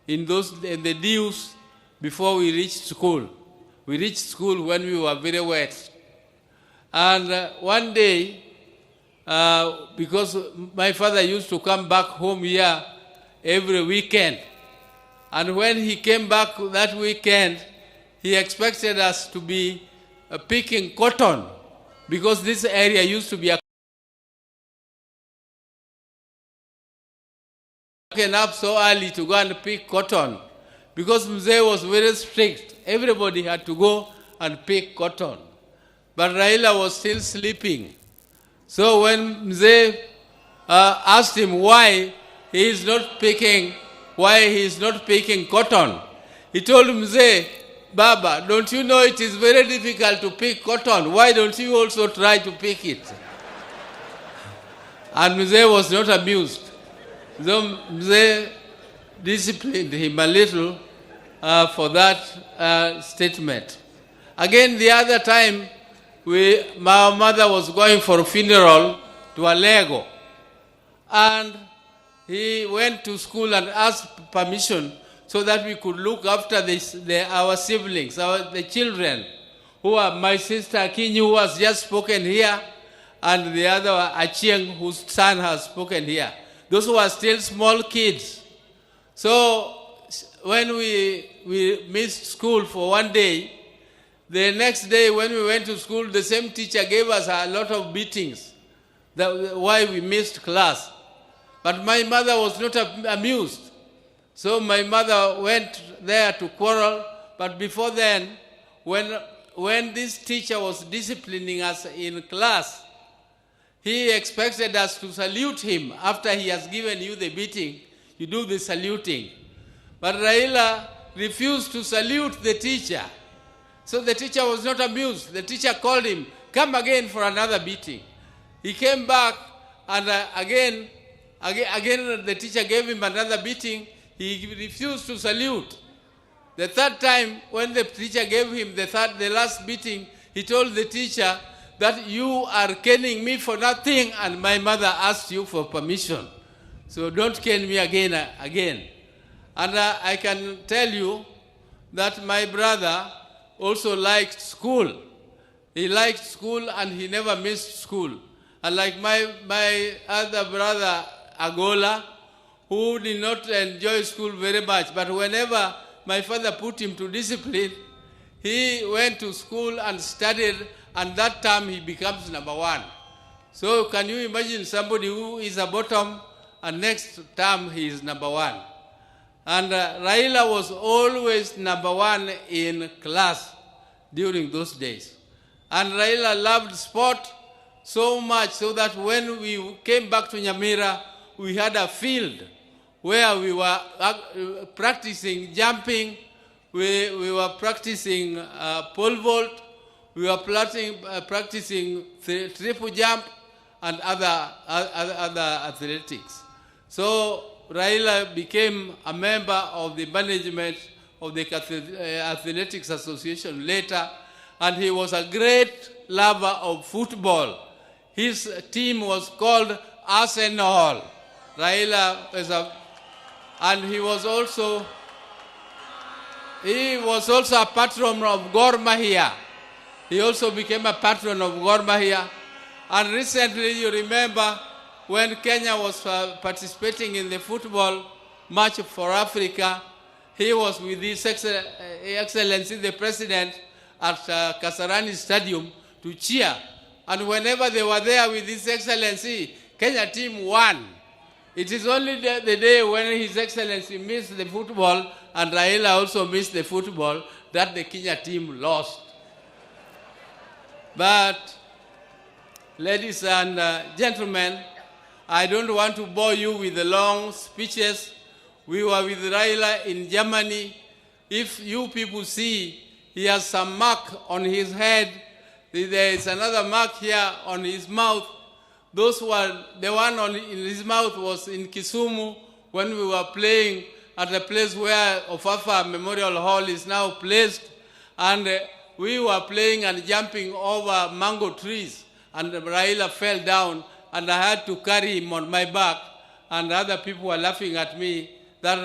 C: in the dews before we reached school. We reached school when we were very wet. And one day, because my father used to come back home here every weekend, and when he came back that weekend, he expected us to be picking cotton, because this area used to be waken up so early to go and pick cotton. Because Mzee was very strict, everybody had to go and pick cotton. But Raila was still sleeping. So when Mzee asked him why he is not picking cotton, he told Mzee, Baba, don't you know it is very difficult to pick cotton? Why don't you also try to pick it? And Mzee was not amused. So Mzee disciplined him a little for that statement. Again, the other time, my mother was going for a funeral to Orango, and he went to school and asked permission so that we could look after our siblings, the children, who are my sister Akinyi, who has just spoken here, and the other Achieng, whose son has spoken here. Those who are still small kids. So when we missed school for one day, the next day when we went to school, the same teacher gave us a lot of beatings, why we missed class. But my mother was not amused. So my mother went there to quarrel, but before then, when this teacher was disciplining us in class, he expected us to salute him. After he has given you the beating, you do the saluting. But Raila refused to salute the teacher. So the teacher was not amused. The teacher called him, come again for another beating. He came back, and again the teacher gave him another beating. He refused to salute. The third time, when the teacher gave him the last beating, he told the teacher that you are caning me for nothing, and my mother asked you for permission. So don't cane me again. And I can tell you that my brother also liked school. He liked school and he never missed school. Unlike my other brother, Agola, who did not enjoy school very much, but whenever my father put him to discipline, he went to school and studied, and that time he becomes number one. So can you imagine somebody who is a bottom and next term he is number one? And Raila was always number one in class during those days. And Raila loved sport so much so that when we came back to Nyamira, we had a field where we were practicing jumping, we were practicing pole vault, we were practicing triple jump and other athletics. So Raila became a member of the management of the Athletics Association later, and he was a great lover of football. His team was called Arsenal. Raila was and he was also He was also a patron of Gor Mahia. He also became a patron of Gor Mahia. And recently, you remember, when Kenya was participating in the football match for Africa, he was with His Excellency, the President, at Kasarani Stadium to cheer. And whenever they were there with His Excellency, Kenya team won. It is only the day when His Excellency missed the football and Raila also missed the football that the Kenya team lost. But, ladies and gentlemen, I don't want to bore you with the long speeches. We were with Raila in Germany. If you people see, he has some mark on his head. There is another mark here on his mouth. Those were, the one in his mouth was in Kisumu when we were playing at the place where Ofafa Memorial Hall is now placed. And we were playing and jumping over mango trees. And Raila fell down and I had to carry him on my back. And other people were laughing at me that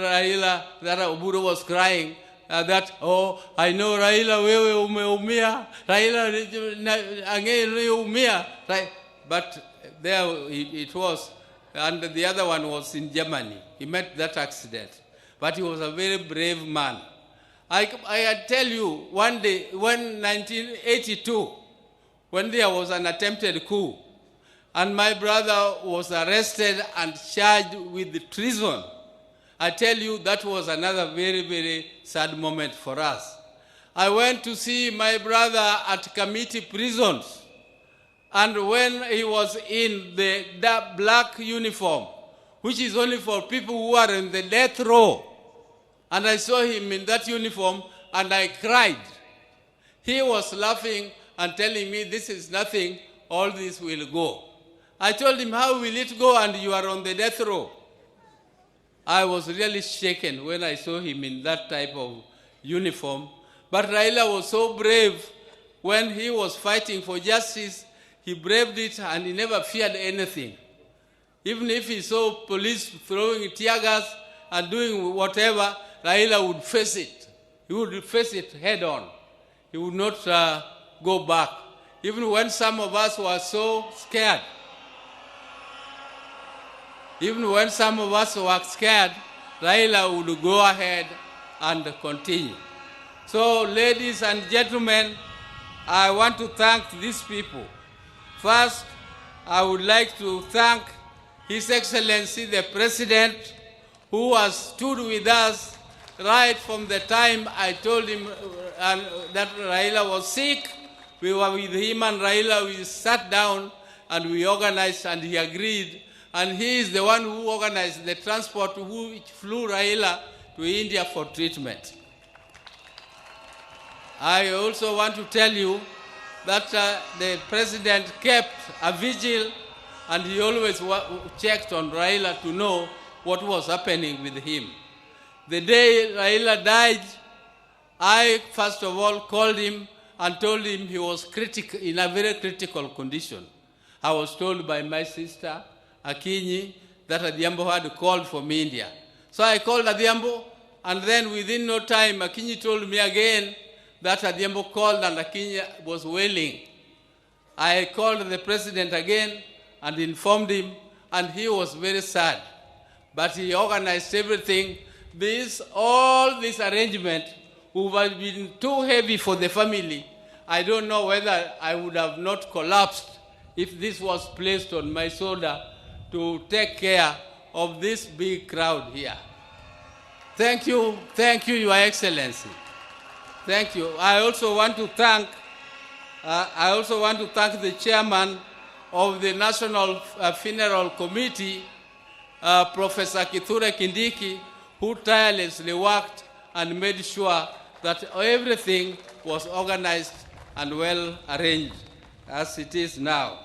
C: Oburu was crying. Oh, I know Raila, wewe umeumia. Raila, umia. But there it was, and the other one was in Germany. He met that accident. But he was a very brave man. I tell you, one day, when 1982, when there was an attempted coup, and my brother was arrested and charged with treason, I tell you, that was another very, very sad moment for us. I went to see my brother at committee prisons. And when he was in the black uniform, which is only for people who are in the death row, and I saw him in that uniform, and I cried. He was laughing and telling me, this is nothing, all this will go. I told him, how will it go, and you are on the death row? I was really shaken when I saw him in that type of uniform. But Raila was so brave when he was fighting for justice. He braved it and he never feared anything. Even if he saw police throwing tear gas and doing whatever, Raila would face it. He would face it head on. He would not go back. Even when some of us were so scared, Raila would go ahead and continue. So, ladies and gentlemen, I want to thank these people. First, I would like to thank His Excellency the President, who has stood with us right from the time I told him that Raila was sick. We were with him and Raila, we sat down and we organized and he agreed. And he is the one who organized the transport which flew Raila to India for treatment. I also want to tell you that the President kept a vigil and he always checked on Raila to know what was happening with him. The day Raila died, I first of all called him and told him he was in a very critical condition. I was told by my sister, Akinyi, that Adhiambo had called from India. So I called Adhiambo, and then within no time, Akinyi told me again that Adhiambo called and Akinyi was wailing. I called the President again and informed him, and he was very sad. But he organized everything. All this arrangement would have been too heavy for the family. I don't know whether I would have not collapsed if this was placed on my shoulder to take care of this big crowd here. Thank you, Your Excellency. Thank you. I also want to thank the chairman of the National Funeral Committee, Professor Kithure Kindiki, who tirelessly worked and made sure that everything was organized and well arranged as it is now.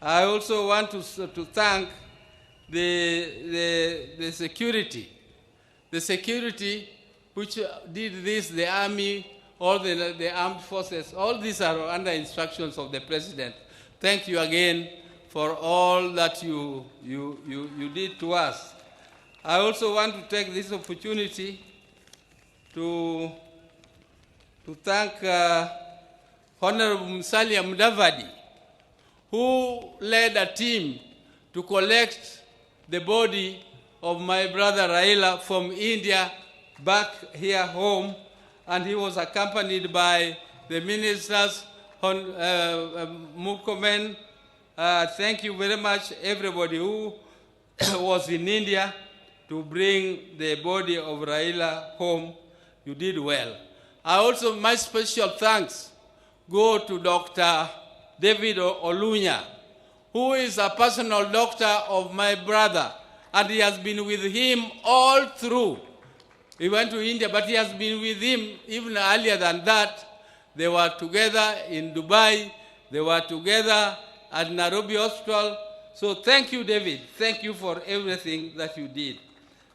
C: I also want to thank the security. The security which did this, the army, all the armed forces, all these are under instructions of the President. Thank you again for all that you did to us. I also want to take this opportunity to to thank Honorable Musalia Mudavadi, who led a team to collect the body of my brother Raila from India back here home, and he was accompanied by the ministers, Murkomen. Thank you very much, everybody who was in India to bring the body of Raila home. You did well. My special thanks go to Dr. David Olunya, who is a personal doctor of my brother, and he has been with him all through. He went to India, but he has been with him even earlier than that. They were together in Dubai. They were together at Nairobi Hospital. So thank you, David. Thank you for everything that you did.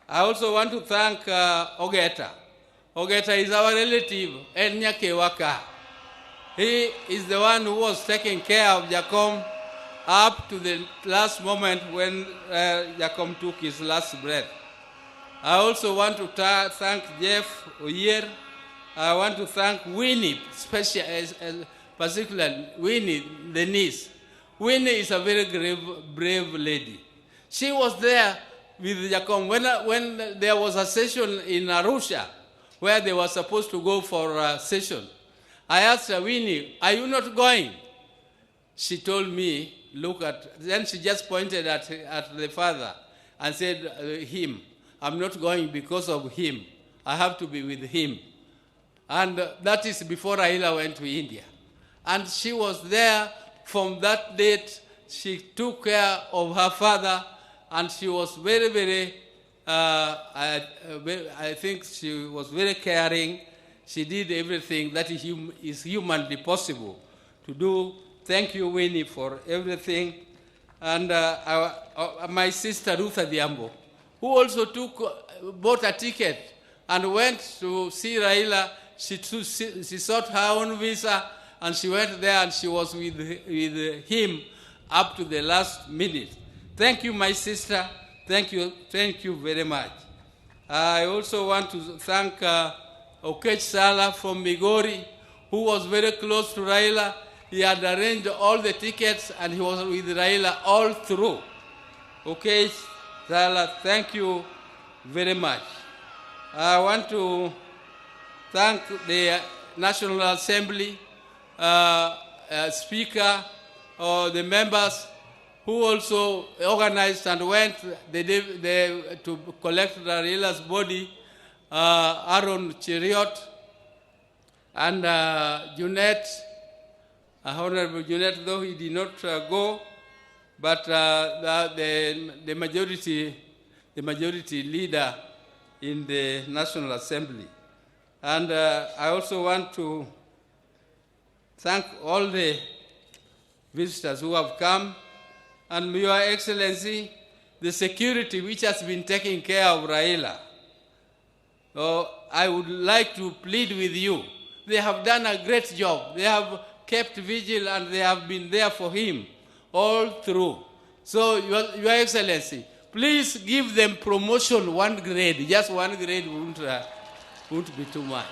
C: I also want to thank Ogeta. Ogeta is our relative, Enyake Waka. He is the one who was taking care of Jacom up to the last moment when Jacom took his last breath. I also want to thank Jeff Oyer. I want to thank Winnie, particularly Winnie, the niece. Winnie is a very brave lady. She was there with Jacom when there was a session in Arusha where they were supposed to go for a session. I asked her, Winnie, are you not going? She told me, then she just pointed at the father and said, him. I'm not going because of him. I have to be with him. And that is before Raila went to India. And she was there from that date. She took care of her father, and she was very, very, I think she was very caring. She did everything that is humanly possible to do. Thank you, Winnie, for everything. And my sister, Ruth Adhiambo, who also bought a ticket and went to see Raila. She sought her own visa, and she went there, and she was with him up to the last minute. Thank you, my sister. Thank you very much. I also want to thank Okech Sala from Migori, who was very close to Raila. He had arranged all the tickets, and he was with Raila all through. Okech Sala, thank you very much. I want to thank the National Assembly, Speaker, the members who also organized and went to collect Raila's body, Aaron Cheriot and Junet, Honorable Junet, though he did not go, but the majority leader in the National Assembly. And I also want to thank all the visitors who have come, and Your Excellency, the security which has been taking care of Raila. So I would like to plead with you. They have done a great job. They have kept vigil, and they have been there for him all through. So Your Excellency, please give them promotion 1 grade. Just 1 grade won't be too much.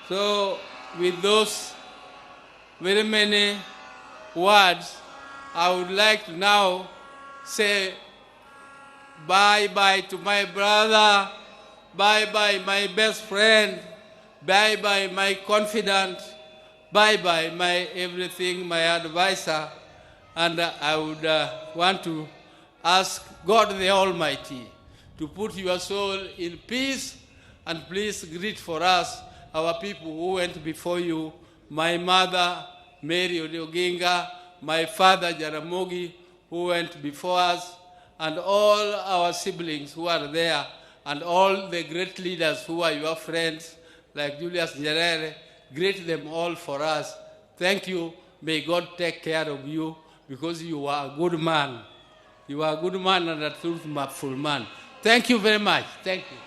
C: So with those very many words, I would like to now say bye-bye to my brother, bye-bye my best friend, bye-bye my confidant, bye-bye my everything, my advisor. And I would want to ask God the Almighty to put your soul in peace, and please greet for us our people who went before you, my mother, Mary Odinga, my father, Jaramogi, who went before us, and all our siblings who are there, and all the great leaders who are your friends, like Julius Nyerere. Greet them all for us. Thank you. May God take care of you, because you are a good man. You are a good man and a truthful man. Thank you very much. Thank you.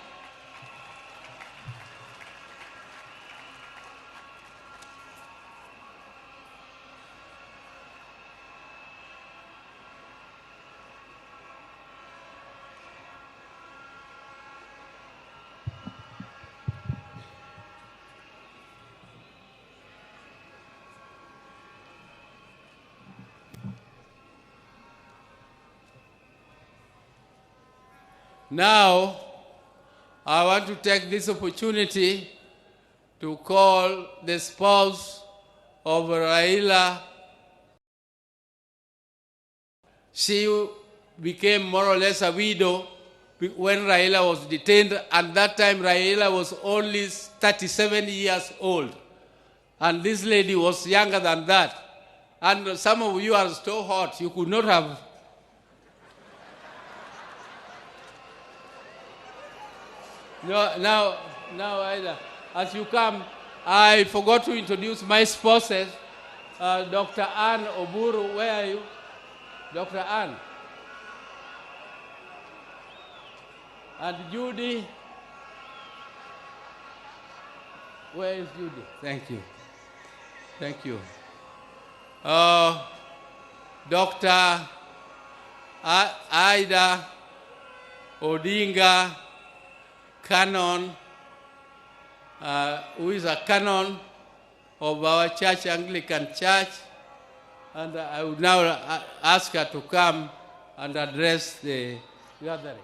C: Now, I want to take this opportunity to call the spouse of Raila. She became more or less a widow when Raila was detained, and that time Raila was only 37 years old. And this lady was younger than that. And some of you are so hot, you could not have. Now, as you come, I forgot to introduce my spouses. Dr. Ann Oburu, where are you? Dr. Ann. And Judy. Where is Judy? Thank you. Thank you. Dr. Raila Odinga, canon, who is a canon of our church, Anglican Church. And I would now ask her to come and address the gathering.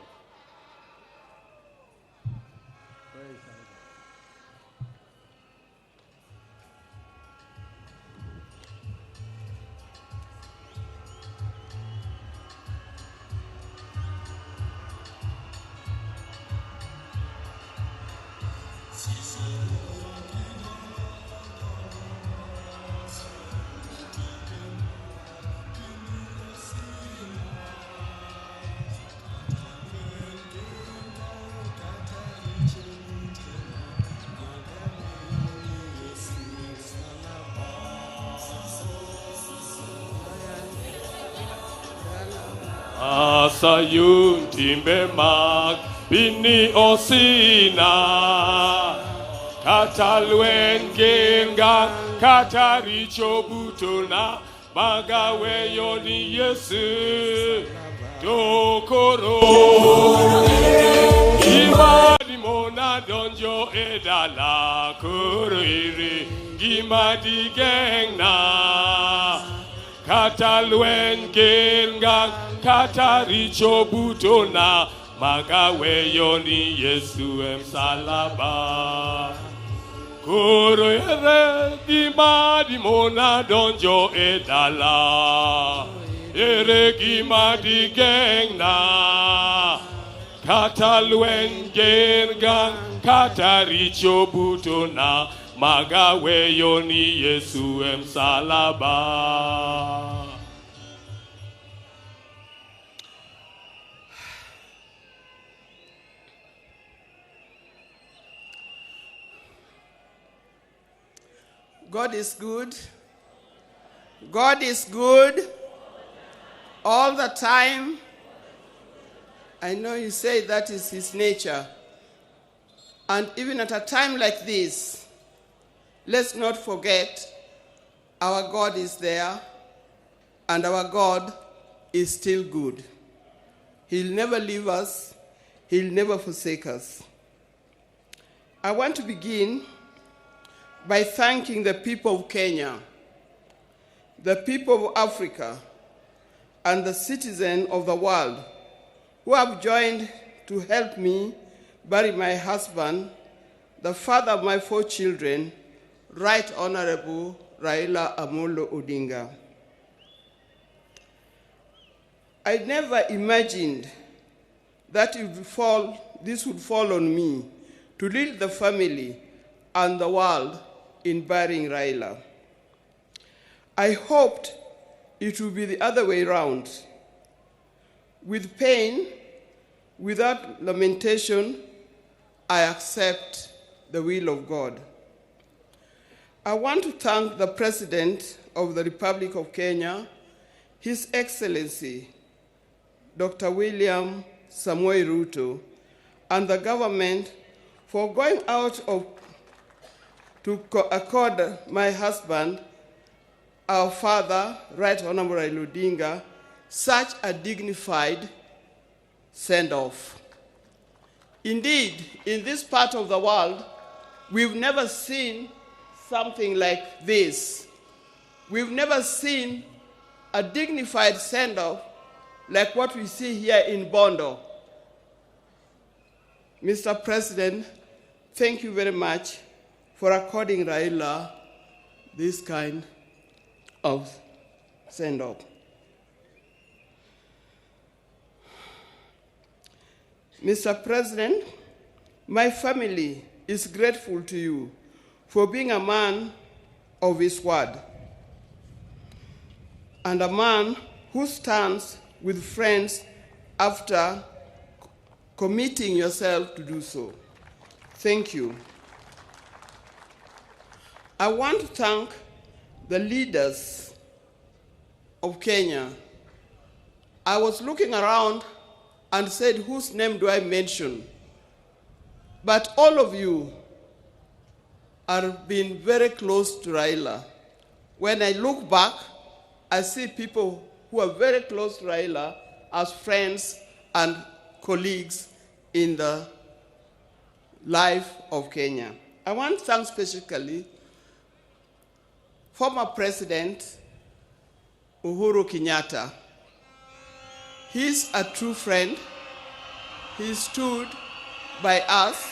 O: Asayun timbe mag bini osina katalwen genga kataricho butona magawe yoni yesu dokoro imadi mona donjo edala kuriri gimadi gengna katalwen genga kataricho butona magawe yoni yesu emsalaba koro ere gimadi mona donjo edala ere gimadi gengna katalwen genga kataricho butona magawe yoni yesu emsalaba.
P: God is good. God is good all the time. I know you say that is his nature. And even at a time like this, let's not forget our God is there and our God is still good. He'll never leave us. He'll never forsake us. I want to begin by thanking the people of Kenya, the people of Africa, and the citizens of the world who have joined to help me bury my husband, the father of my 4 children, Right Honorable Raila Odinga. I never imagined that this would fall on me to lead the family and the world in burying Raila. I hoped it would be the other way around. With pain, without lamentation, I accept the will of God. I want to thank the President of the Republic of Kenya, His Excellency, Dr. William Samoei Ruto, and the government for going out to accord my husband, our father, Right Honorable Raila Odinga, such a dignified send-off. Indeed, in this part of the world, we've never seen something like this. We've never seen a dignified send-off like what we see here in Bondo. Mr. President, thank you very much for according Raila this kind of send-off. Mr. President, my family is grateful to you for being a man of his word and a man who stands with friends after committing yourself to do so. Thank you. I want to thank the leaders of Kenya. I was looking around and said, whose name do I mention? But all of you are being very close to Raila. When I look back, I see people who are very close to Raila as friends and colleagues in the life of Kenya. I want to thank specifically former President Uhuru Kenyatta. He's a true friend. He stood by us.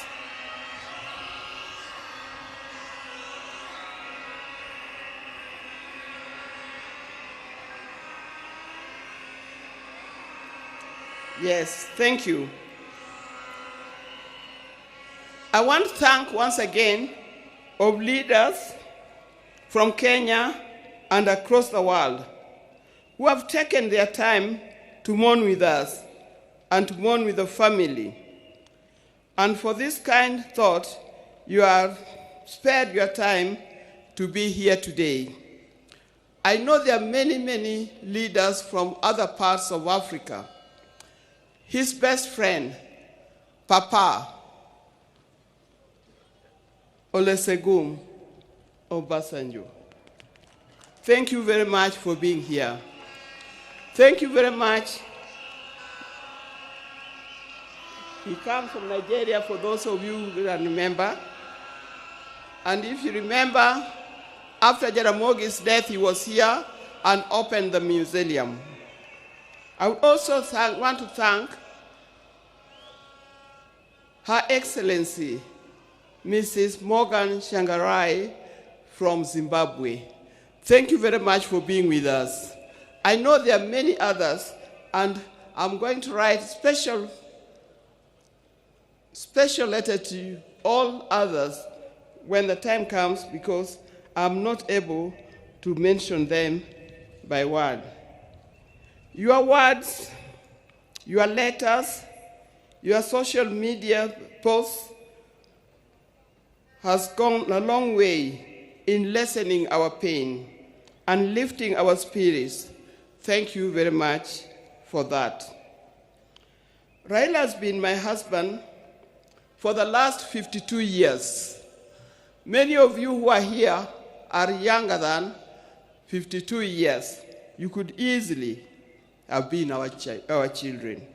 P: Yes, thank you. I want to thank once again of leaders from Kenya and across the world who have taken their time to mourn with us and to mourn with the family. And for this kind thought, you have spared your time to be here today. I know there are many, many leaders from other parts of Africa. His best friend, Papa Olusegun Obasanjo. Thank you very much for being here. Thank you very much. He comes from Nigeria, for those of you who can remember. And if you remember, after Jaramogi's death, he was here and opened the museum. I would also want to thank Her Excellency, Mrs. Morgan Shangarai from Zimbabwe. Thank you very much for being with us. I know there are many others, and I'm going to write special letter to all others when the time comes, because I'm not able to mention them by word. Your words, your letters, your social media posts has gone a long way in lessening our pain and lifting our spirits. Thank you very much for that. Raila has been my husband for the last 52 years. Many of you who are here are younger than 52 years. You could easily have been our children.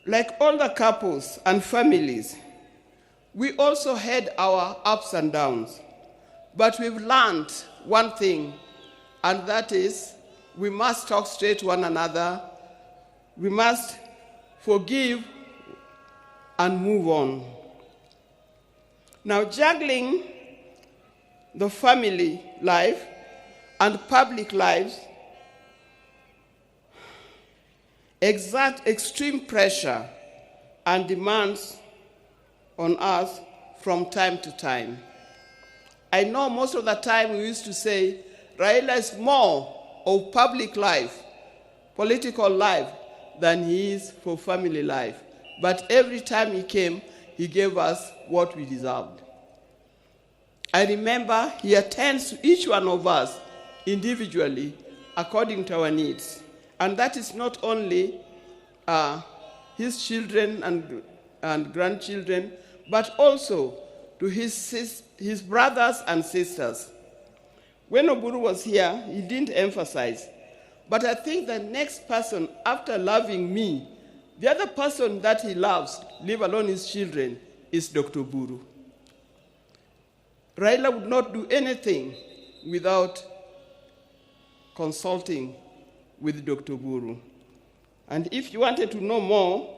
P: Like all the couples and families, we also had our ups and downs. But we've learned one thing, and that is we must talk straight to one another. We must forgive and move on. Now, juggling the family life and public lives exert extreme pressure and demands on us from time to time. I know most of the time we used to say Raila is more of public life, political life, than he is for family life. But every time he came, he gave us what we deserved. I remember he attends to each one of us individually according to our needs. And that is not only his children and grandchildren, but also to his brothers and sisters. When Oburu was here, he didn't emphasize. But I think the next person, after loving me, the other person that he loves, leave alone his children, is Dr. Buru. Raila would not do anything without consulting with Dr. Buru. And if you wanted to know more,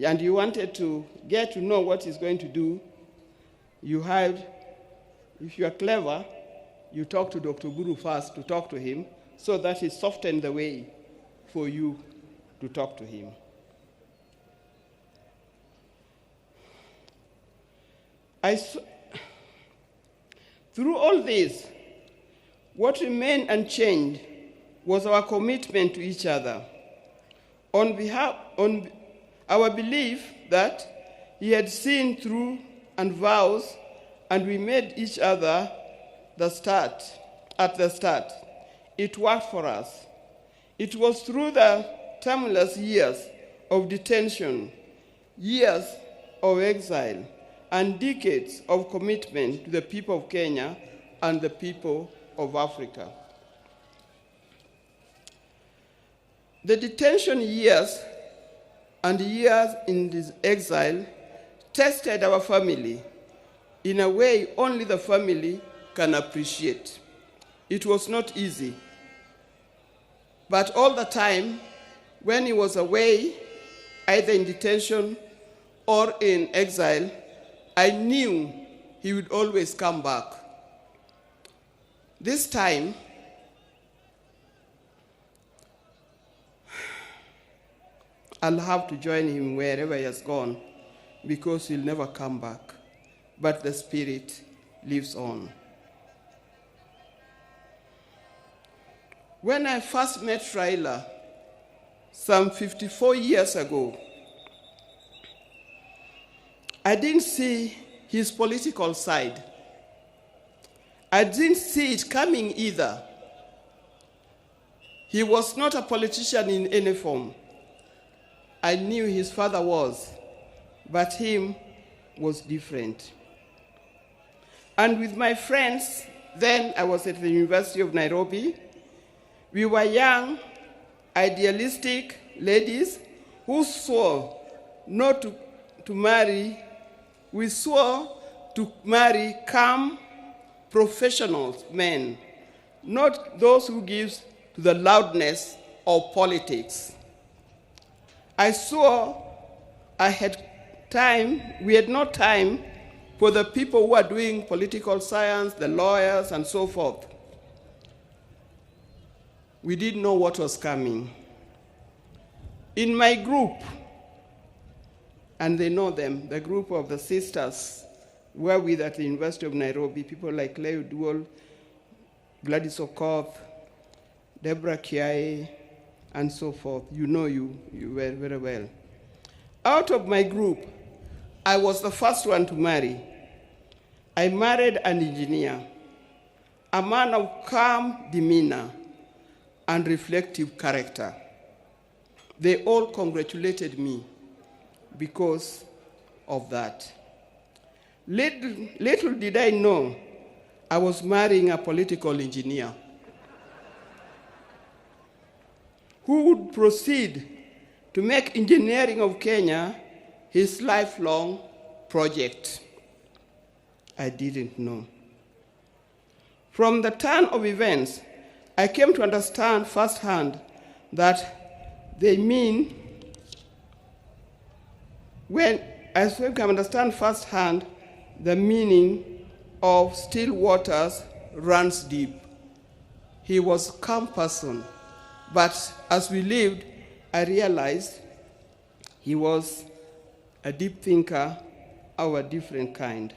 P: and you wanted to get to know what he's going to do, you had, if you are clever, you talk to Dr. Guru first to talk to him so that he softened the way for you to talk to him. Through all this, what remained unchanged was our commitment to each other. On our belief that he had seen through and vows, and we made each other at the start. It worked for us. It was through the tumultuous years of detention, years of exile, and decades of commitment to the people of Kenya and the people of Africa. The detention years and years in this exile tested our family in a way only the family can appreciate. It was not easy. But all the time, when he was away, either in detention or in exile, I knew he would always come back. This time, I'll have to join him wherever he has gone because he'll never come back. But the spirit lives on. When I first met Raila, some 54 years ago, I didn't see his political side. I didn't see it coming either. He was not a politician in any form. I knew his father was, but him was different. And with my friends, then I was at the University of Nairobi, we were young, idealistic ladies who swore not to marry. We swore to marry calm, professional men, not those who give to the loudness of politics. I swore we had no time for the people who are doing political science, the lawyers, and so forth. We didn't know what was coming. In my group, and they know them, the group of the sisters were with at the University of Nairobi, people like Leo Duol, Gladys Okoth, Deborah Kiai, and so forth. You know you very, very well. Out of my group, I was the first one to marry. I married an engineer, a man of calm demeanor and reflective character. They all congratulated me because of that. Little did I know I was marrying a political engineer who would proceed to make engineering of Kenya his lifelong project. I didn't know. From the turn of events, I came to understand firsthand that they mean the meaning of still waters runs deep. He was a calm person, but as we lived, I realized he was a deep thinker of a different kind.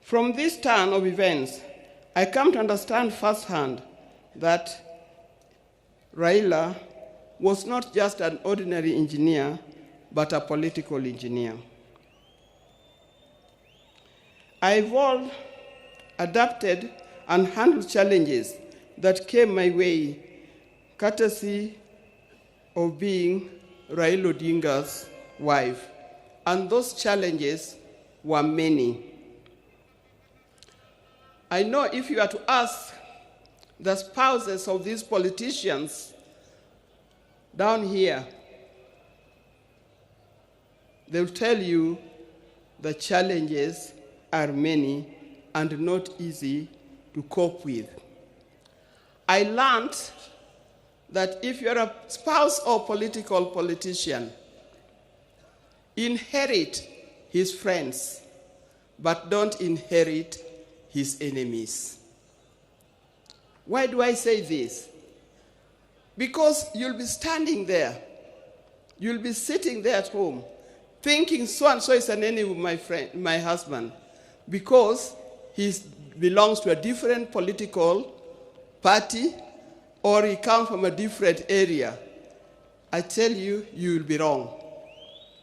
P: From this turn of events, I come to understand firsthand that Raila was not just an ordinary engineer, but a political engineer. I evolved, adapted, and handled challenges that came my way, courtesy of being Raila Odinga's wife. And those challenges were many. I know if you are to ask the spouses of these politicians down here, they'll tell you the challenges are many and not easy to cope with. I learned that if you're a spouse or politician, inherit his friends, but don't inherit his enemies. Why do I say this? Because you'll be standing there, you'll be sitting there at home, thinking so-and-so is an enemy of my husband, because he belongs to a different political party, or he comes from a different area. I tell you, you will be wrong.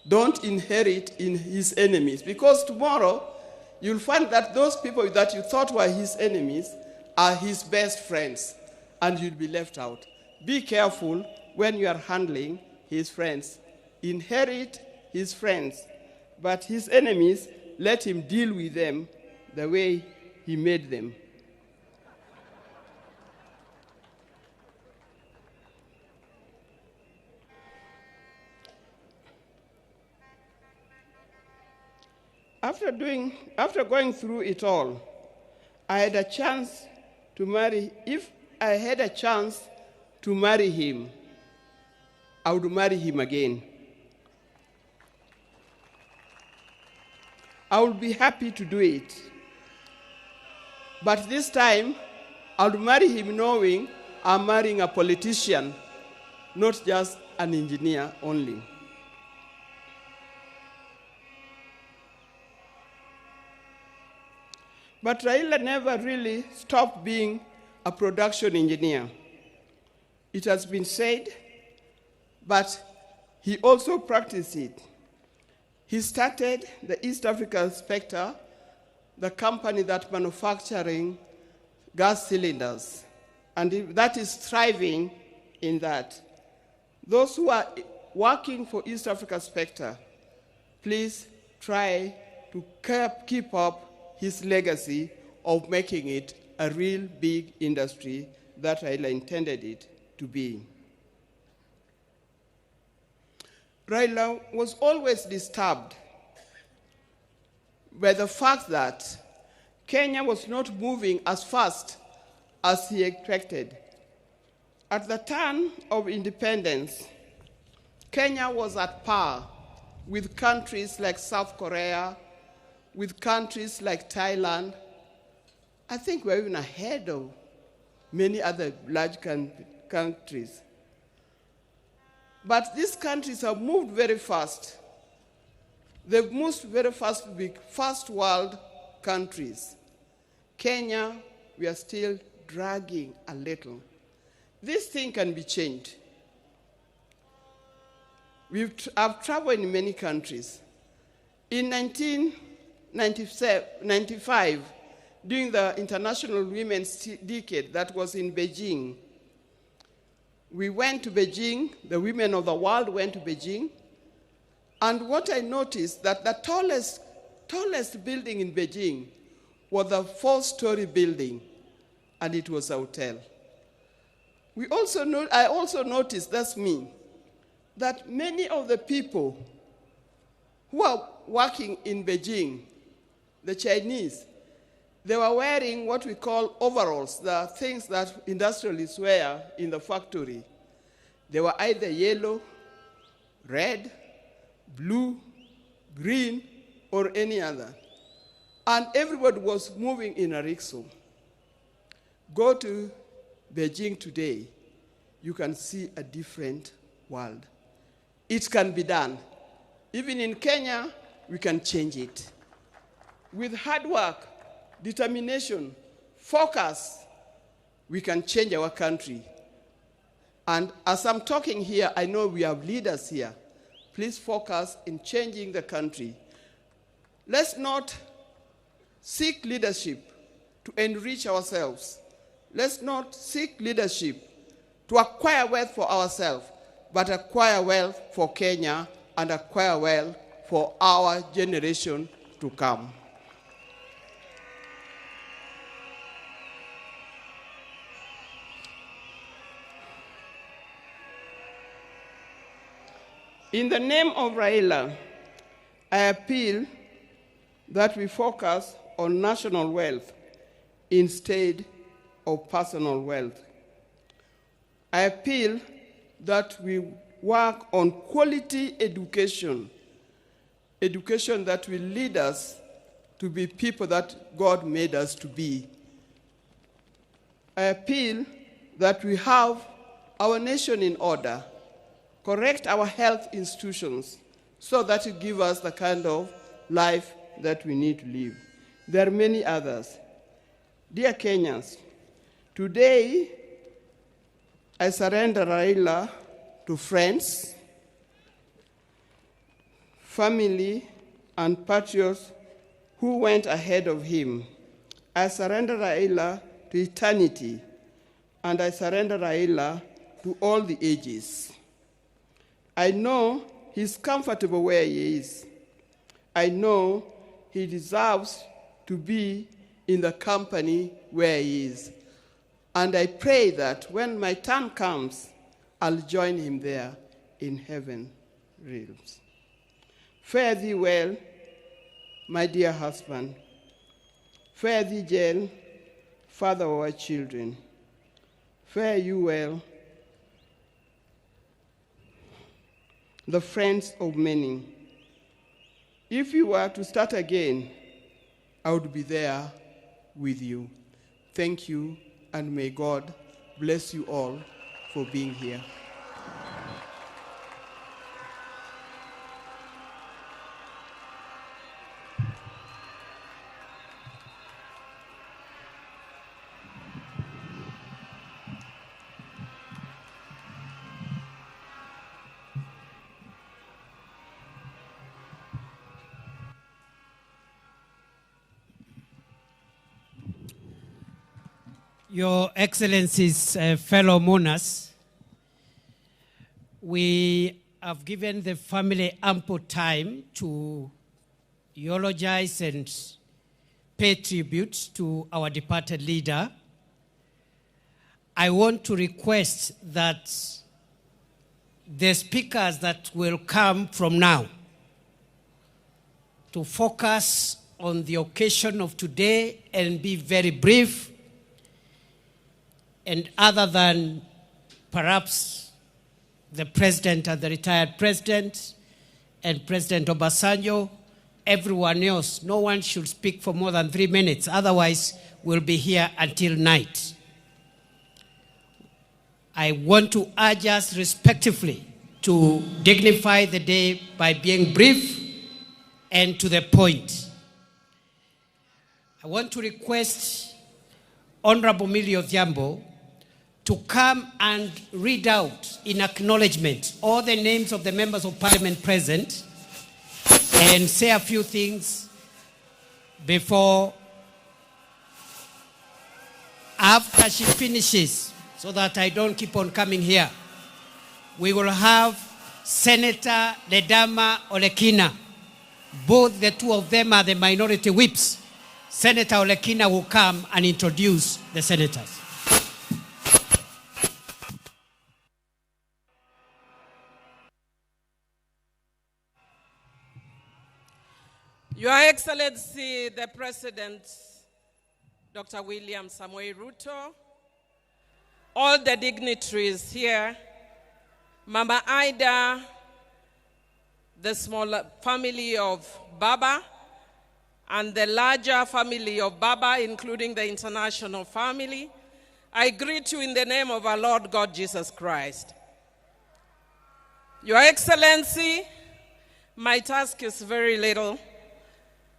P: Don't inherit in his enemies, because tomorrow you'll find that those people that you thought were his enemies are his best friends, and you'll be left out. Be careful when you are handling his friends. Inherit his friends, but his enemies, let him deal with them the way he made them. After going through it all, I had a chance to marry. If I had a chance to marry him, I would marry him again. I would be happy to do it. But this time, I would marry him knowing I'm marrying a politician, not just an engineer only. But Raila never really stopped being a production engineer. It has been said, but he also practiced it. He started the East African Spectre, the company that manufacturing gas cylinders, and that is thriving in that. Those who are working for East Africa Spectre, please try to keep up his legacy of making it a real big industry that Raila intended it to be. Raila was always disturbed by the fact that Kenya was not moving as fast as he expected. At the turn of independence, Kenya was at par with countries like South Korea, with countries like Thailand. I think we're even ahead of many other large countries. But these countries have moved very fast. They've moved very fast to be first world countries. Kenya, we are still dragging a little. This thing can be changed. I've traveled in many countries. In 1995, during the International Women's Decade that was in Beijing, we went to Beijing, the women of the world went to Beijing, and what I noticed that the tallest building in Beijing was a 4-story building, and it was a hotel. I also noticed, that's me, that many of the people who are working in Beijing, the Chinese, they were wearing what we call overalls, the things that industrialists wear in the factory. They were either yellow, red, blue, green, or any other. And everybody was moving in a rickshaw. Go to Beijing today, you can see a different world. It can be done. Even in Kenya, we can change it. With hard work, determination, focus, we can change our country. And as I'm talking here, I know we have leaders here. Please focus in changing the country. Let's not seek leadership to enrich ourselves. Let's not seek leadership to acquire wealth for ourselves, but acquire wealth for Kenya and acquire wealth for our generation to come. In the name of Raila, I appeal that we focus on national wealth instead of personal wealth. I appeal that we work on quality education, education that will lead us to be people that God made us to be. I appeal that we have our nation in order, correct our health institutions so that it gives us the kind of life that we need to live. There are many others. Dear Kenyans, today I surrender Raila to friends, family, and patriots who went ahead of him. I surrender Raila to eternity, and I surrender Raila to all the ages. I know he's comfortable where he is. I know he deserves to be in the company where he is. And I pray that when my time comes, I'll join him there in heaven realms. Fare thee well, my dear husband. Fare thee well, father of our children. Fare you well, the friends of many. If you were to start again, I would be there with you. Thank you, and may God bless you all for being here.
A: Your Excellencies, fellow mourners, we have given the family ample time to eulogize and pay tribute to our departed leader. I want to request that the speakers that will come from now to focus on the occasion of today and be very brief. And other than perhaps the president and the retired president and President Obasanjo, everyone else, no one should speak for more than 3 minutes. Otherwise, we'll be here until night. I want to urge us respectively to dignify the day by being brief and to the point. I want to request Honorable Millie Odhiambo to come and read out in acknowledgement all the names of the members of parliament present and say a few things before, after she finishes, so that I don't keep on coming here. We will have Senator Ledama Olekina. Both the two of them are the minority whips. Senator Olekina will come and introduce the senators.
B: Your Excellency, the President, Dr. William Samoei Ruto, all the dignitaries here, Mama Ida, the small family of Baba, and the larger family of Baba, including the international family, I greet you in the name of our Lord God Jesus Christ. Your Excellency, my task is very little.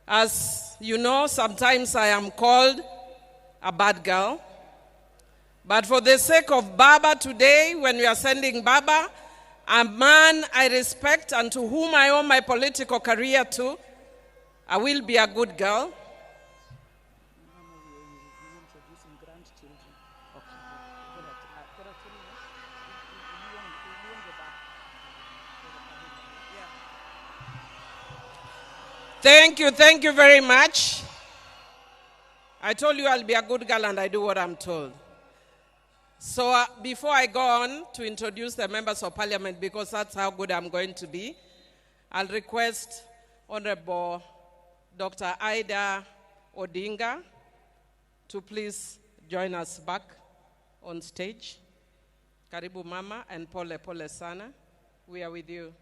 B: As you know, sometimes I am called a bad girl. But for the sake of Baba today, when we are sending Baba, a man I respect and to whom I owe my political career to, I will be a good girl. Thank you very much. I told you I'll be a good girl and I do what I'm told. So before I go on to introduce the members of parliament, because that's how good I'm going to be, I'll request Honorable Dr. Raila Odinga to please join us back on stage. Karibu mama, and pole pole sana. We are with you.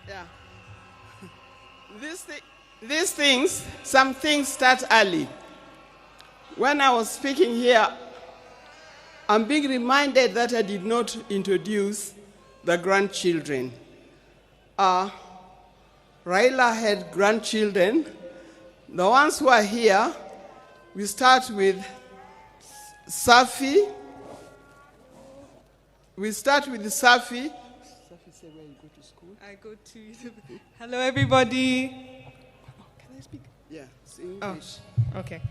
P: Yeah. These things, some things start early. When I was speaking here, I'm being reminded that I did not introduce the grandchildren. Raila had grandchildren. The ones who are here, we start with Safi. We start with Safi.
Q: I go to university. Hello, everybody.
P: Can I speak? Yeah, it's English.
Q: Oh, okay.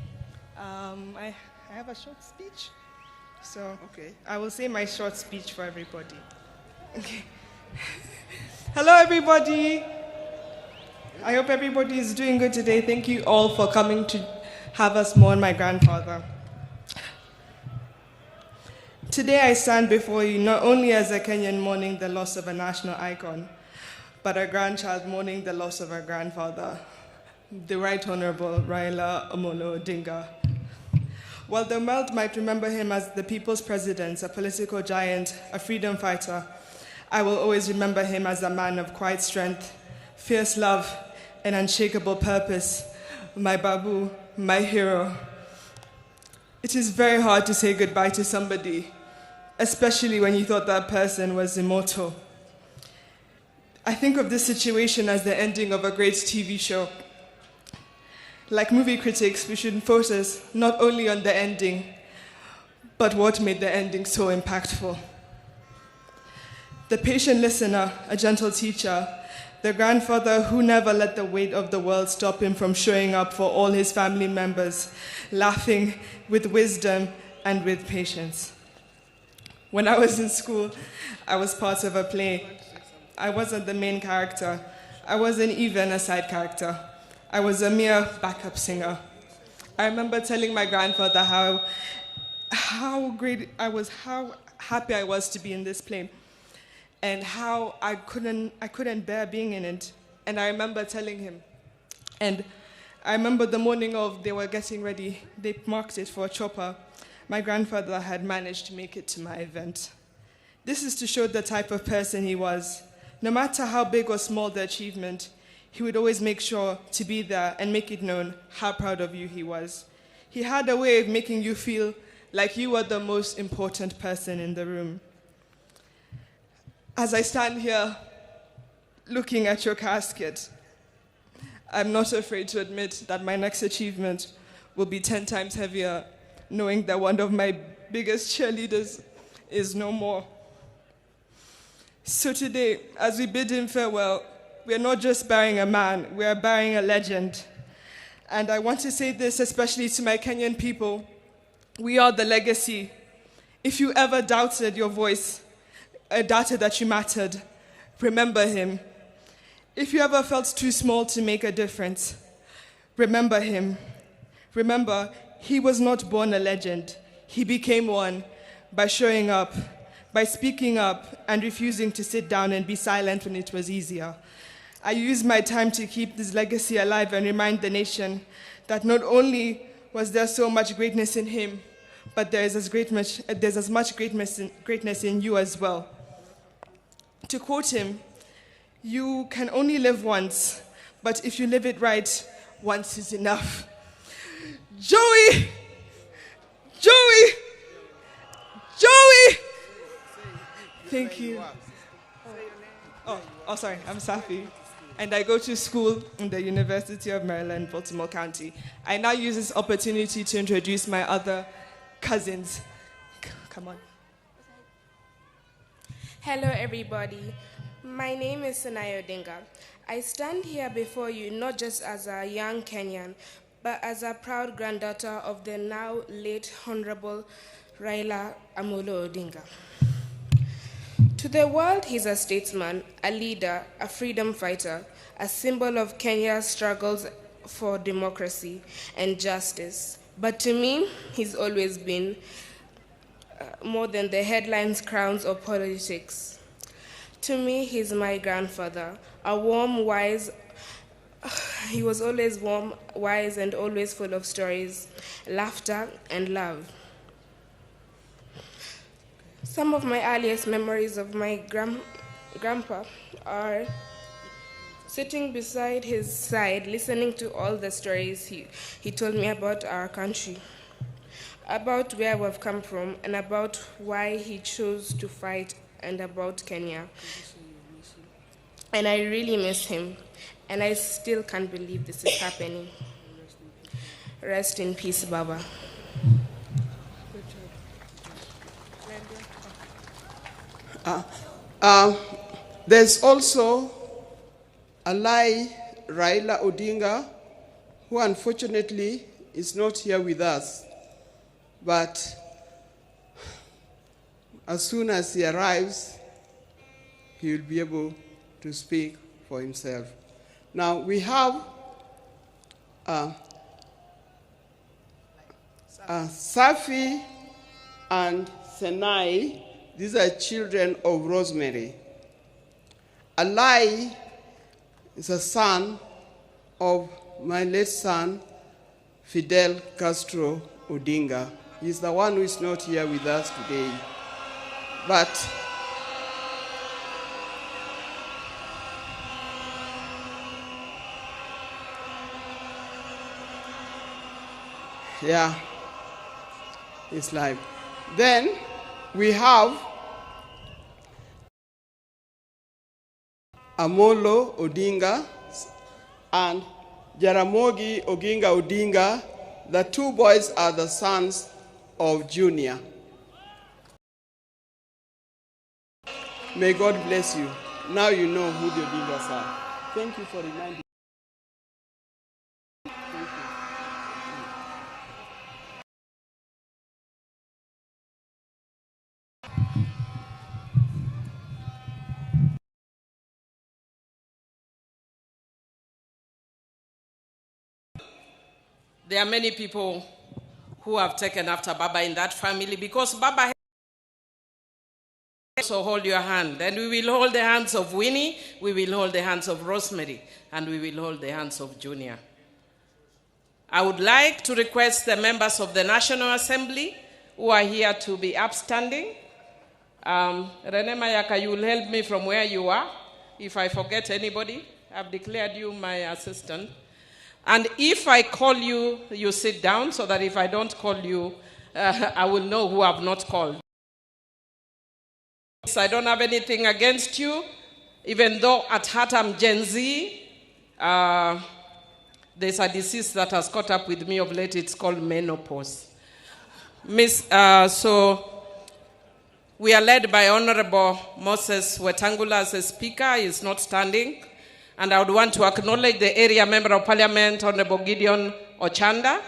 Q: I have a short speech, so okay. I will say my short speech for everybody. Okay. Hello, everybody. I hope everybody is doing good today. Thank you all for coming to have us mourn my grandfather. Today I stand before you not only as a Kenyan mourning the loss of a national icon, but a grandchild mourning the loss of our grandfather, the Right Honorable Raila Odinga. While the world might remember him as the people's president, a political giant, a freedom fighter, I will always remember him as a man of quiet strength, fierce love, and unshakable purpose, my babu, my hero. It is very hard to say goodbye to somebody, especially when you thought that person was immortal. I think of this situation as the ending of a great TV show. Like movie critics, we should focus not only on the ending, but what made the ending so impactful. The patient listener, a gentle teacher, the grandfather who never let the weight of the world stop him from showing up for all his family members, laughing with wisdom and with patience. When I was in school, I was part of a play. I wasn't the main character. I wasn't even a side character. I was a mere backup singer. I remember telling my grandfather how great I was, how happy I was to be in this play, and how I couldn't bear being in it. And I remember telling him. And I remember the morning of they were getting ready, they marked it for a chopper. My grandfather had managed to make it to my event. This is to show the type of person he was. No matter how big or small the achievement, he would always make sure to be there and make it known how proud of you he was. He had a way of making you feel like you were the most important person in the room. As I stand here looking at your casket, I'm not afraid to admit that my next achievement will be 10 times heavier, knowing that one of my biggest cheerleaders is no more. So today, as we bid him farewell, we are not just burying a man, we are burying a legend. And I want to say this especially to my Kenyan people. We are the legacy. If you ever doubted your voice, doubted that you mattered, remember him. If you ever felt too small to make a difference, remember him. Remember, he was not born a legend. He became one by showing up, by speaking up and refusing to sit down and be silent when it was easier. I used my time to keep this legacy alive and remind the nation that not only was there so much greatness in him, but there's as much greatness in you as well. To quote him, you can only live once, but if you live it right, once is enough. Joey! Joey! Joey! Thank you. Oh, sorry, I'm Safi. And I go to school in the University of Maryland, Baltimore County. I now use this opportunity to introduce my other cousins. Come on.
R: Hello, everybody. My name is Raila Odinga. I stand here before you not just as a young Kenyan, but as a proud granddaughter of the now late Honorable Raila Odinga. To the world, he's a statesman, a leader, a freedom fighter, a symbol of Kenya's struggles for democracy and justice. But to me, he's always been more than the headlines, crowns, or politics. To me, he's my grandfather, a warm, wise. He was always warm, wise, and always full of stories, laughter, and love. Some of my earliest memories of my grandpa are sitting beside his side, listening to all the stories he told me about our country, about where we've come from, and about why he chose to fight, and about Kenya. And I really miss him, and I still can't believe this is happening. Rest in peace, Baba.
P: There's also Alai Raila Odinga, who unfortunately is not here with us. But as soon as he arrives, he will be able to speak for himself. Now we have Safi and Senai. These are children of Rosemary. Alai is a son of my late son, Fidel Castro Odinga. He's the one who is not here with us today. But yeah, it's live. Then we have Amolo Odinga and Jaramogi Oginga Odinga. The two boys are the sons of Junior. May God bless you. Now you know who the Odingas are. Thank you for reminding me.
S: There are many people who have taken after Baba in that family because Baba. So hold your hand, and we will hold the hands of Winnie, we will hold the hands of Rosemary, and we will hold the hands of Junior. I would like to request the members of the National Assembly who are here to be upstanding. Rene Mayaka, you will help me from where you are. If I forget anybody, I've declared you my assistant. And if I call you, you sit down so that if I don't call you, I will know who I've not called. I don't have anything against you, even though at heart I'm Gen Z. There's a disease that has caught up with me of late. It's called menopause. So we are led by Honorable Moses Wetangula as a speaker. He is not standing. And I would want to acknowledge the area member of Parliament, Honorable Gideon Ochanda.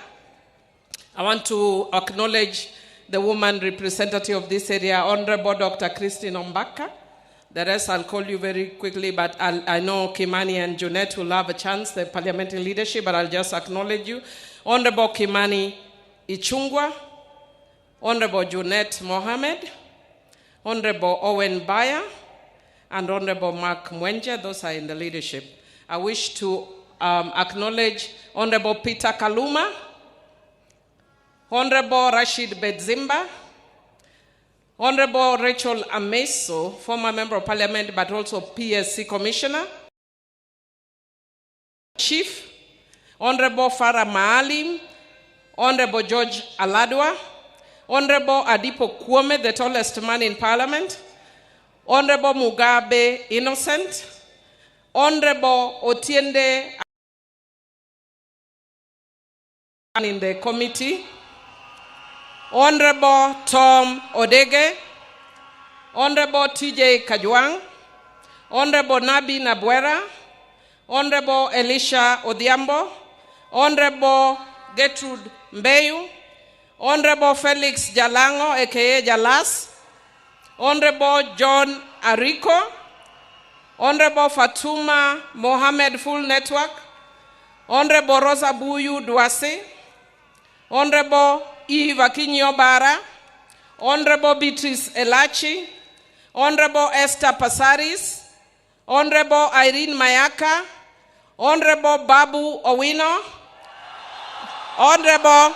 S: I want to acknowledge the woman representative of this area, Honorable Dr. Christine Ombaka. The rest I'll call you very quickly, but I know Kimani and Junet will have a chance, the parliamentary leadership, but I'll just acknowledge you. Honorable Kimani Ichungwa, Honorable Junet Mohammed, Honorable Owen Baya, and Honorable Mark Mwenje. Those are in the leadership. I wish to acknowledge Honorable Peter Kaluma, Honorable Rashid Bedzimba, Honorable Rachel Ameso, former Member of Parliament but also PSC Commissioner, Chief, Honorable Farah Maalim, Honorable George Aladwa, Honorable Adipo Kwame, the tallest man in Parliament, Honorable Mugabe Innocent, Honorable Otiende in the committee, Honorable Tom Odege, Honorable TJ Kajwang, Honorable Nabi Nabwera, Honorable Elisha Odhiambo, Honorable Gertrude Mbeyu, Honorable Felix Jalango, aka Jalas, Honorable John Ariko, Honorable Fatuma Mohammed Full Network, Honorable Rosa Buyu Dwasi, Honorable Eve Akinyo Bara, Honorable Beatrice Elachi, Honorable Esther Pasaris, Honorable Irene Mayaka, Honorable Babu Owino, Honorable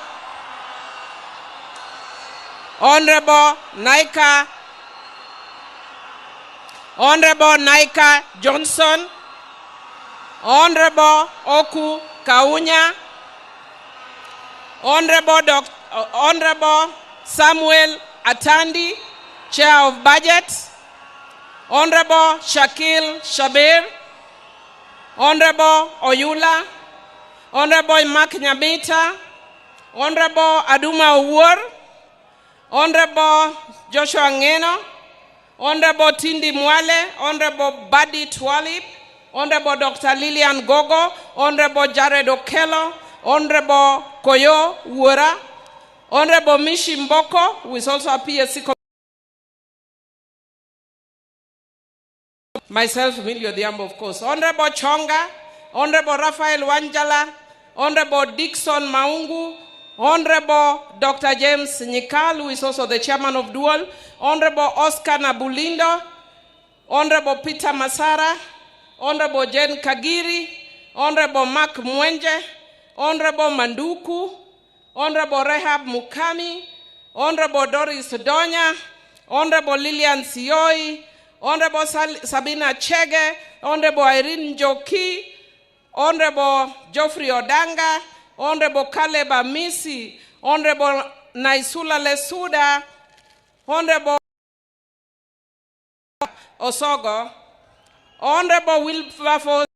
S: Naika Johnson, Honorable Oku Kaunya, Honorable Samuel Atandi, Chair of Budget, Honorable Shakil Shabir, Honorable Oyula, Honorable Mark Nyabita, Honorable Aduma Uwar, Honorable Joshua Ngeno, Honorable Tindi Mwale, Honorable Buddy Twalib, Honorable Dr. Lillian Gogo, Honorable Jared Okello, Honorable Koyo Uwara, Honorable Mishi Mboko, who is also a PSC. Myself, Emilio Diambo, of course. Honorable Chonga, Honorable Raphael Wanjala, Honorable Dixon Maungu, Honorable Dr. James Nyikal, who is also the chairman of Dual, Honorable Oscar Nabulindo, Honorable Peter Masara, Honorable Jen Kagiri, Honorable Mark Mwenje, Honorable Manduku, Honorable Rehab Mukami, Honorable Doris Donya, Honorable Lillian Sioi, Honorable Sabina Chege, Honorable Irene Njoki, Honorable Geoffrey Odanga, Honorable Caleb Amisi, Honorable Naisula Lesuda, Honorable Osogo, Honorable Wilberforce,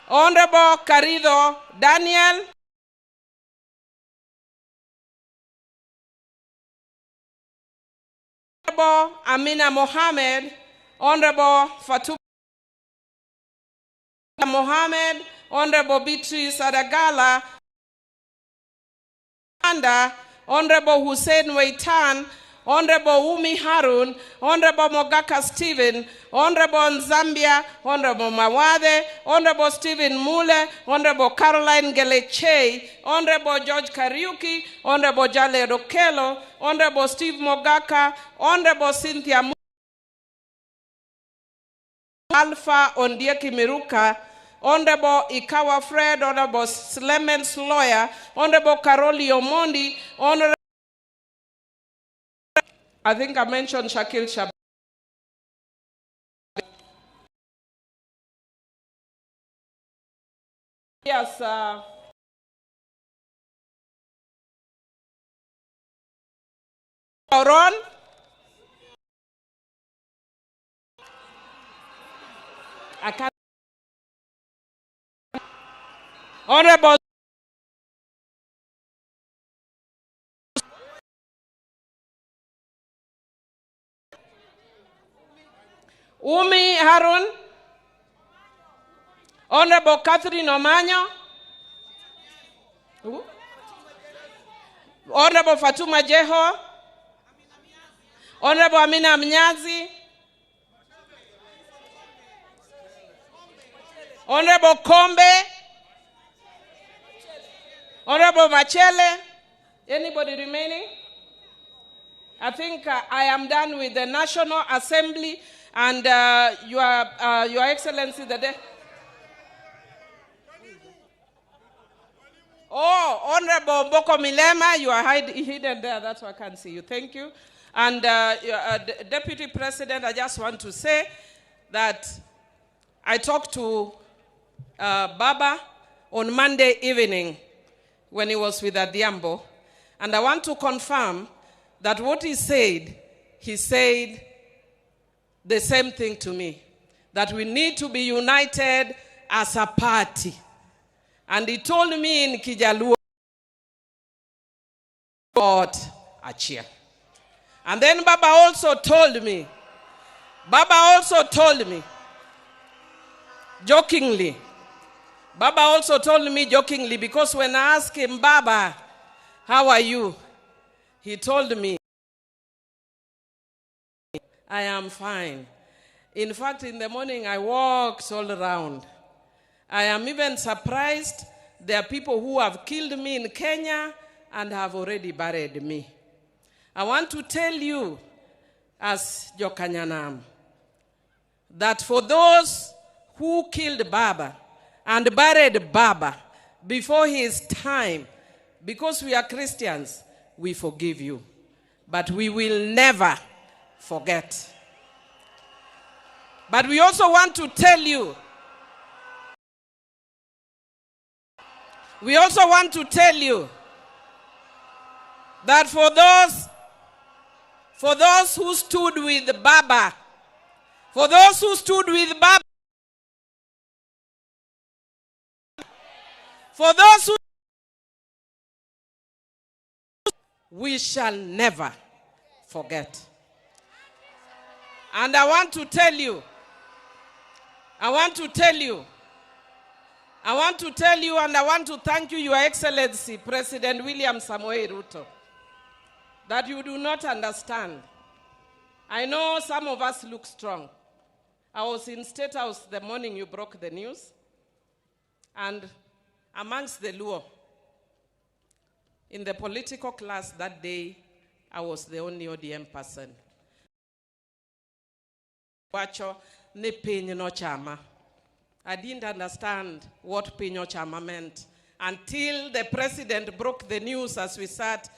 S: Honorable Carido Daniel, Honorable Amina Mohammed, Honorable Fatuma Mohammed, Honorable Beatrice Adagala, Honorable Hussein Waitan, Honorable Umi Harun, Honorable Mogaka Stephen, Honorable Zambia, Honorable Mawade, Honorable Stephen Mule, Honorable Caroline Geleche, Honorable George Kariuki, Honorable Jale Rokelo, Honorable Steve Mogaka, Honorable Cynthia Alpha Ondieki Miruka, Honorable Ikawa Fred, Honorable Clemens Lawyer, Honorable Karoli Omondi, Honorable, I think I mentioned Shakil Shab. Yes, Ron. I can't. Honorable Umi Harun, Honorable Catherine Omanyo, Honorable Fatuma Jeho, Honorable Amina Mnyazi, Honorable Kombe, Honorable Machele. Anybody remaining? I think I am done with the National Assembly and Your Excellency the day. Oh, Honorable Mboko Milema, you are hidden there. That's why I can't see you. Thank you. And Deputy President, I just want to say that I talked to Baba on Monday evening when he was with Adiambo, and I want to confirm that what he said the same thing to me, that we need to be united as a party. And he told me in Kijaluo, God, Achia. And then Baba also told me, jokingly, Baba also told me jokingly, because when I asked him, Baba, how are you? He told me, I am fine. In fact, in the morning, I walked all around. I am even surprised there are people who have killed me in Kenya and have already buried me. I want to tell you, as Jokanyanam, that for those who killed Baba and buried Baba before his time, because we are Christians, we forgive you. But we will never forget. But we also want to tell you, that for those who stood with Baba, we shall never forget. And I want to tell you, and I want to thank you, Your Excellency, President William Samoei Ruto, that you do not understand. I know some of us look strong. I was in State House the morning you broke the news, and amongst the Luo, in the political class that day, I was the only ODM person. I didn't understand what Pinyo Chama meant until the president broke the news as we sat.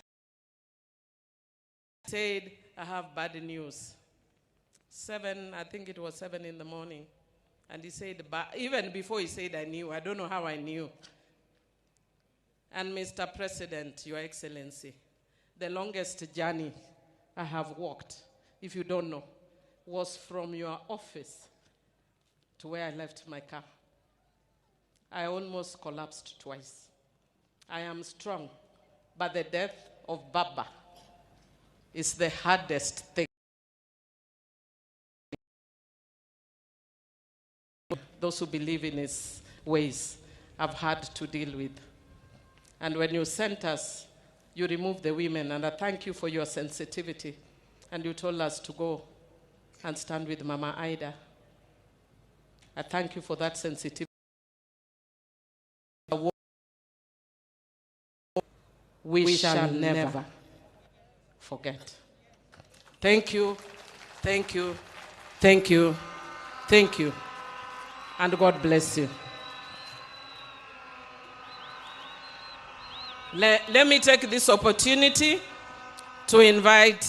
S: Said, I have bad news. I think it was 7 in the morning. And he said, even before he said I knew, I don't know how I knew. And Mr. President, Your Excellency, the longest journey I have walked, if you don't know, was from your office to where I left my car. I almost collapsed twice. I am strong, but the death of Baba is the hardest thing. Those who believe in his ways have had to deal with. And when you sent us, you removed the women, and I thank you for your sensitivity. And you told us to go and stand with Mama Ida. I thank you for that sensitivity. We shall never forget. Thank you, thank you, thank you, thank you, and God bless you. Let me take this opportunity to invite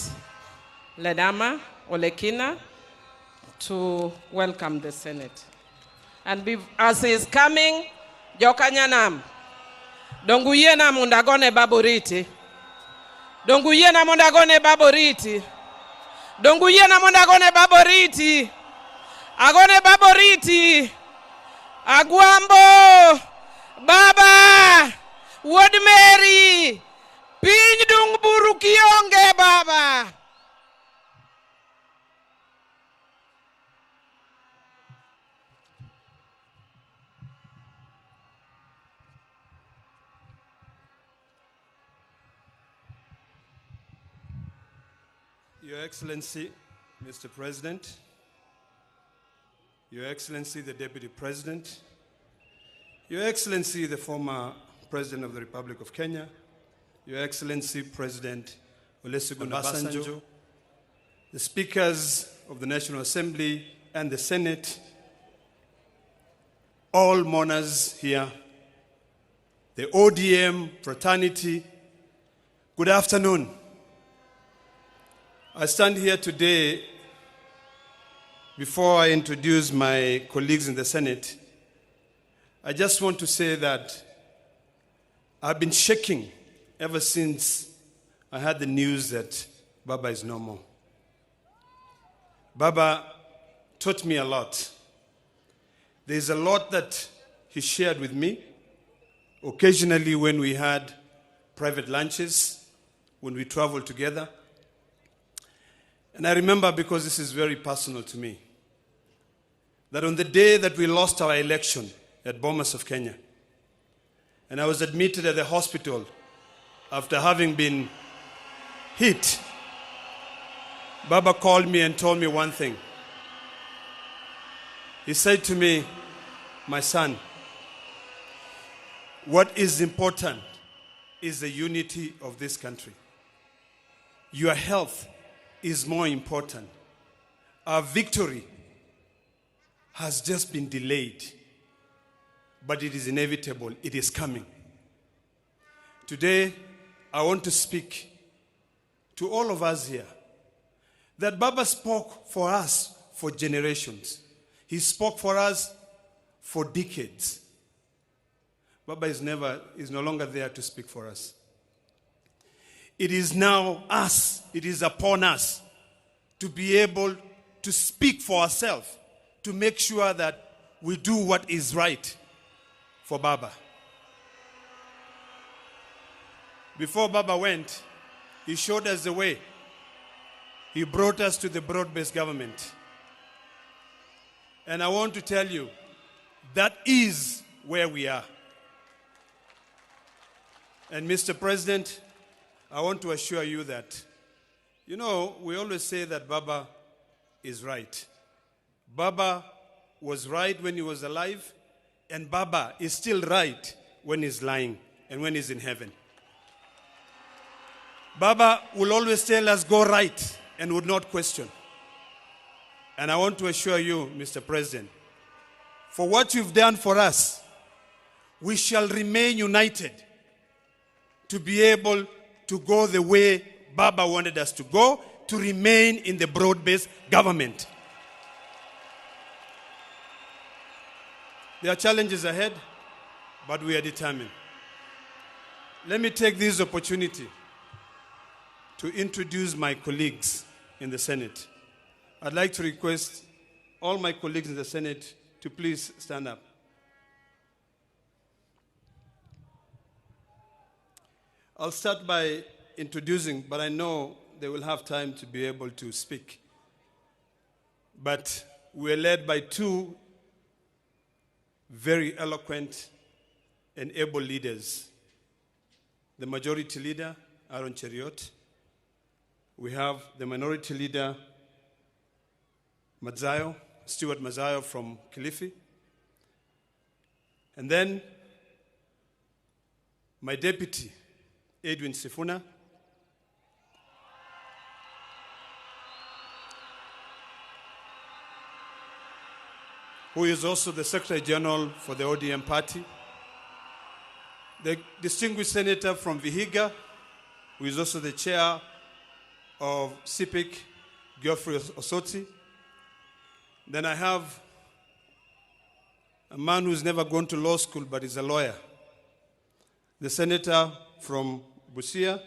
S: Ledama Olekina to welcome the Senate. And as he is coming, Jokanyanam, Donguyena mundagone baboriti. Donguyena mundagone baboriti. Donguyena mundagone baboriti. Agone baboriti. Agwambo. Baba. Wod Mary. Piny dung buru kionge Baba.
T: Your Excellency, Mr. President, Your Excellency, the Deputy President, Your Excellency, the former President of the Republic of Kenya, Your Excellency, President Olusegun Obasanjo, the Speakers of the National Assembly and the Senate, all mourners here, the ODM fraternity, good afternoon. I stand here today, before I introduce my colleagues in the Senate, I just want to say that I've been shaking ever since I had the news that Baba is no more. Baba taught me a lot. There's a lot that he shared with me, occasionally when we had private lunches, when we traveled together. And I remember, because this is very personal to me, that on the day that we lost our election at Bomas of Kenya. And I was admitted at the hospital after having been hit. Baba called me and told me one thing. He said to me, my son, what is important is the unity of this country. Your health is more important. Our victory has just been delayed, but it is inevitable. It is coming. Today, I want to speak to all of us here that Baba spoke for us for generations. He spoke for us for decades. Baba is no longer there to speak for us. It is now us, it is upon us to be able to speak for ourselves, to make sure that we do what is right for Baba. Before Baba went, he showed us the way. He brought us to the broad-based government. And I want to tell you, that is where we are. And Mr. President, I want to assure you that, we always say that Baba is right. Baba was right when he was alive, and Baba is still right when he's lying and when he's in heaven. Baba will always tell us, go right, and would not question. And I want to assure you, Mr. President, for what you've done for us, we shall remain united to be able to go the way Baba wanted us to go, to remain in the broad-based government. There are challenges ahead, but we are determined. Let me take this opportunity to introduce my colleagues in the Senate. I'd like to request all my colleagues in the Senate to please stand up. I'll start by introducing, but I know they will have time to be able to speak. But we're led by two very eloquent and able leaders. The majority leader, Aaron Cheriot. We have the minority leader, Stuart Mazayo from Kilifi. And then my deputy, Edwin Sifuna. Who is also the Secretary General for the ODM party. The distinguished senator from Vihiga, who is also the chair of CIPIC, Geoffrey Osoti. Then I have a man who's never gone to law school but is a lawyer. The senator from Busia,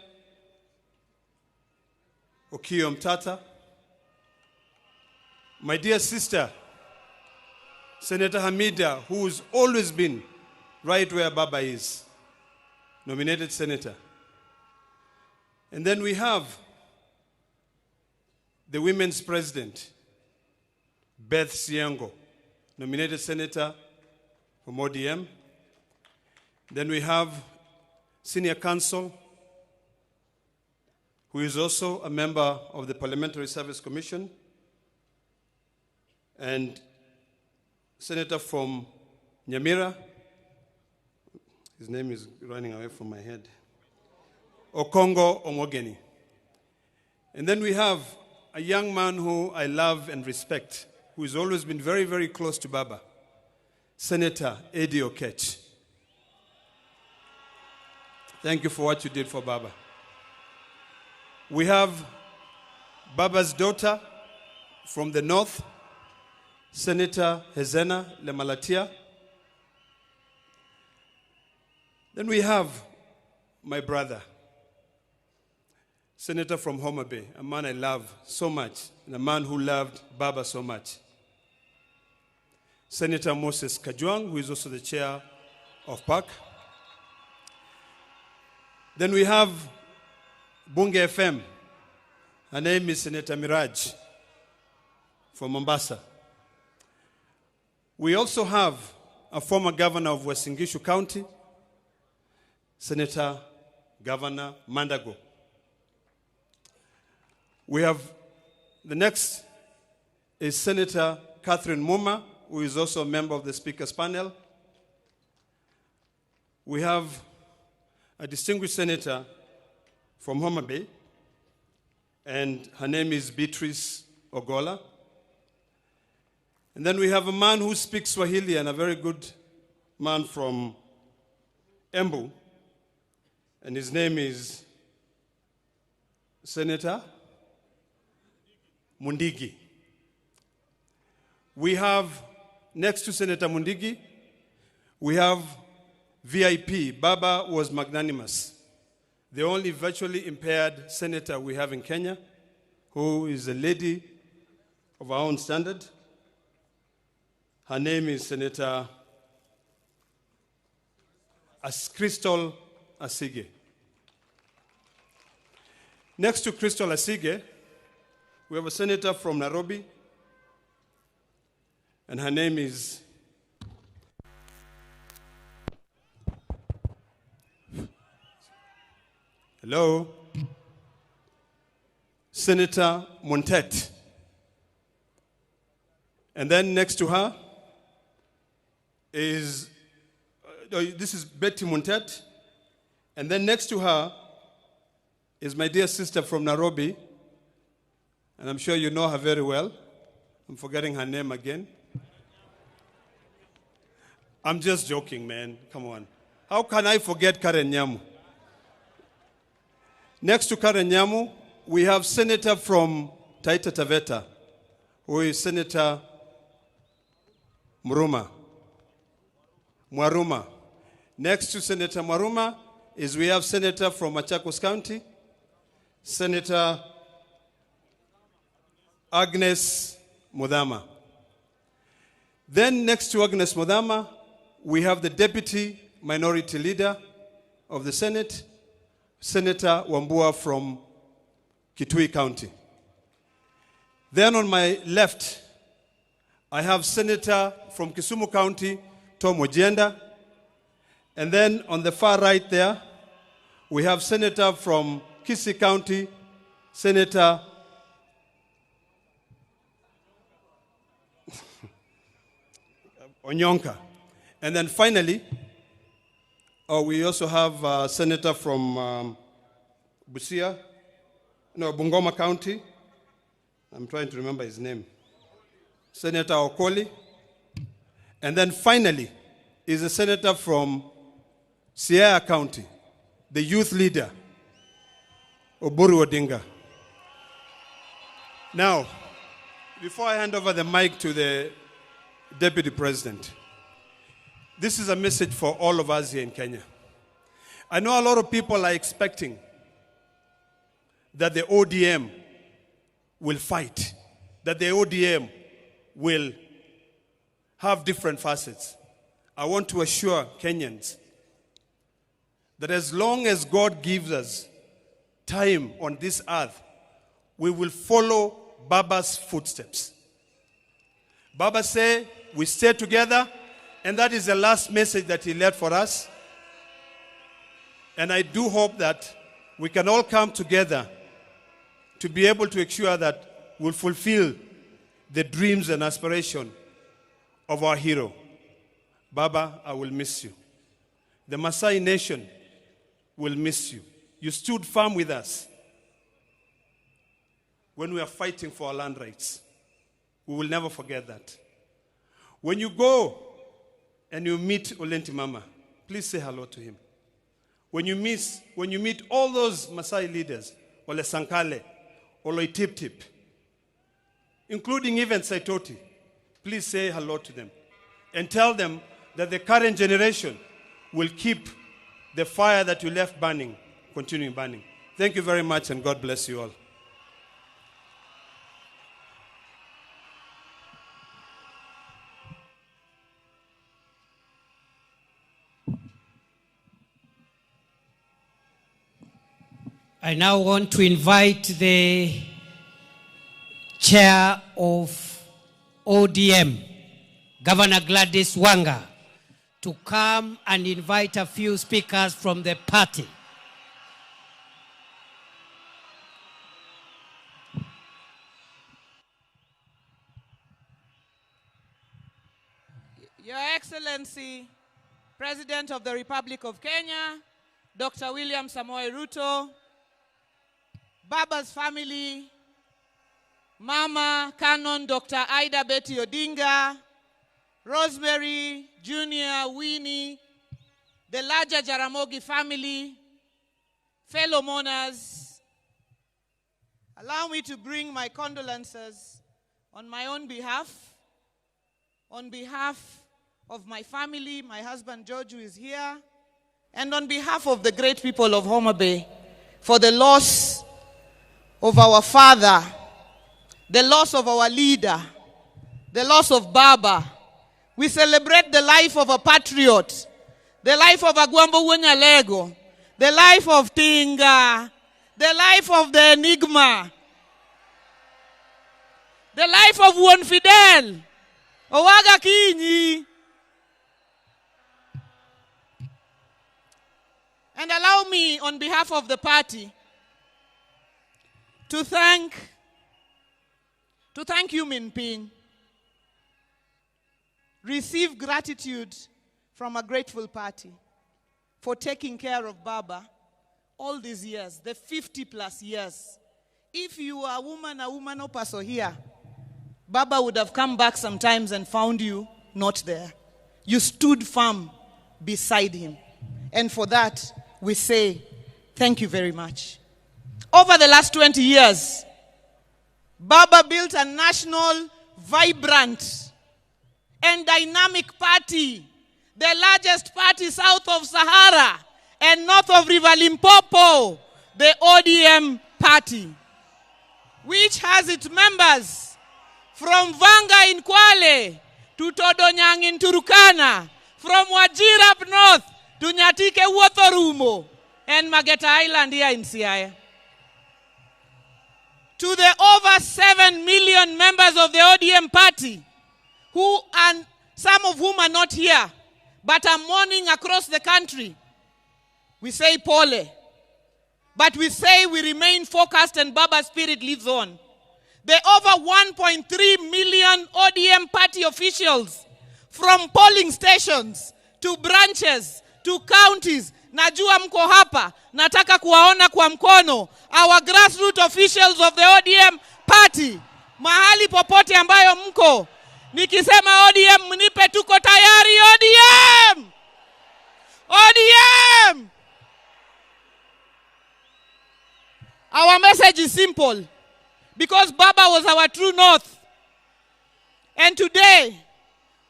T: Okiya Mtata. My dear sister, Senator Hamida, who has always been right where Baba is, nominated senator. And then we have the women's president, Beth Siango, nominated senator from ODM. Then we have senior counsel, who is also a member of the Parliamentary Service Commission, and senator from Nyamira, his name is running away from my head, Okongo Omogeni. And then we have a young man who I love and respect, who has always been very, very close to Baba, Senator Eddie Okech. Thank you for what you did for Baba. We have Baba's daughter from the north, Senator Hezena Lemalatia. Then we have my brother, Senator from Homa Bay, a man I love so much, and a man who loved Baba so much. Senator Moses Kajwang, who is also the chair of PAC. Then we have Bunge FM. Her name is Senator Miraj from Mombasa. We also have a former governor of Uasin Gishu County, Senator Governor Mandago. We have, the next is Senator Catherine Muma, who is also a member of the Speaker's panel. We have a distinguished senator from Homa Bay, and her name is Beatrice Ogola. And then we have a man who speaks Swahili, and a very good man from Embu, and his name is Senator Mundigi. We have, next to Senator Mundigi, we have VIP. Baba was magnanimous. The only virtually impaired senator we have in Kenya, who is a lady of our own standard. Her name is Senator Crystal Asige. Next to Crystal Asige, we have a senator from Nairobi, and her name is Senator Montet. And then next to her is, this is Betty Montet. And then next to her is my dear sister from Nairobi, and I'm sure you know her very well. I'm forgetting her name again. I'm just joking, man. Come on. How can I forget Karen Nyamu? Next to Karen Nyamu, we have Senator from Taita Taveta, who is Senator Mwaruma. Next to Senator Mwaruma is we have Senator from Machakos County, Senator Agnes Mudhama. Then next to Agnes Mudhama, we have the Deputy Minority Leader of the Senate, Senator Wambua from Kitui County. Then on my left, I have Senator from Kisumu County, Tom Ojenda. And then on the far right there, we have Senator from Kisii County, Senator Onyonka. And then finally, we also have a senator from Bungoma County. I'm trying to remember his name. Senator Okoli. And then finally is a senator from Siaya County, the youth leader, Raila Odinga. Now, before I hand over the mic to the Deputy President, this is a message for all of us here in Kenya. I know a lot of people are expecting that the ODM will fight, that the ODM will have different facets. I want to assure Kenyans that as long as God gives us time on this earth, we will follow Baba's footsteps. Baba said, we stay together, and that is the last message that he left for us. And I do hope that we can all come together to be able to ensure that we'll fulfill the dreams and aspirations of our hero. Baba, I will miss you. The Maasai nation will miss you. You stood firm with us when we are fighting for our land rights. We will never forget that. When you go and you meet Olenti Mama, please say hello to him. When you meet all those Maasai leaders, Ole Sankale, Ole Tip, including even Saitoti, please say hello to them and tell them that the current generation will keep the fire that you left burning, continuing burning. Thank you very much, and God bless you all.
A: I now want to invite the chair of ODM, Governor Gladys Wanga, to come and invite a few speakers from the party.
U: Your Excellency, President of the Republic of Kenya, Dr. William Samoei Ruto, Baba's family, Mama Canon Dr. Ida Betty Odinga, Rosemary, Junior, Winnie, the larger Jaramogi family, fellow mourners, allow me to bring my condolences on my own behalf, on behalf of my family, my husband George, who is here, and on behalf of the great people of Homa Bay, for the loss of our father, the loss of our leader, the loss of Baba. We celebrate the life of a patriot, the life of Agwambo Wunyalego, the life of Tinga, the life of the Enigma, the life of Juan Fidel, Owaga Kinyi. And allow me, on behalf of the party, to thank you, Min Ping. Receive gratitude from a grateful party for taking care of Baba all these years, the 50 plus years. If you are a woman or person here, Baba would have come back sometimes and found you not there. You stood firm beside him. And for that, we say, thank you very much. Over the last 20 years, Baba built a national, vibrant, and dynamic party, the largest party south of Sahara and north of River Limpopo, the ODM party, which has its members from Vanga in Kwale to Todonyang in Turkana, from Wajir up north to Nyatike Wotorumo and Mageta Island here in Siaya. To the over 7 million members of the ODM party, who and some of whom are not here, but are mourning across the country, we say pole. But we say we remain focused and Baba's spirit lives on. The over 1.3 million ODM party officials, from polling stations to branches to counties, najua mko hapa, nataka kuwaona kwa mkono, our grassroots officials of the ODM party, mahali popote ambayo mko, nikisema ODM mnipe tuko tayari. ODM! ODM! Our message is simple, because Baba was our true north. And today,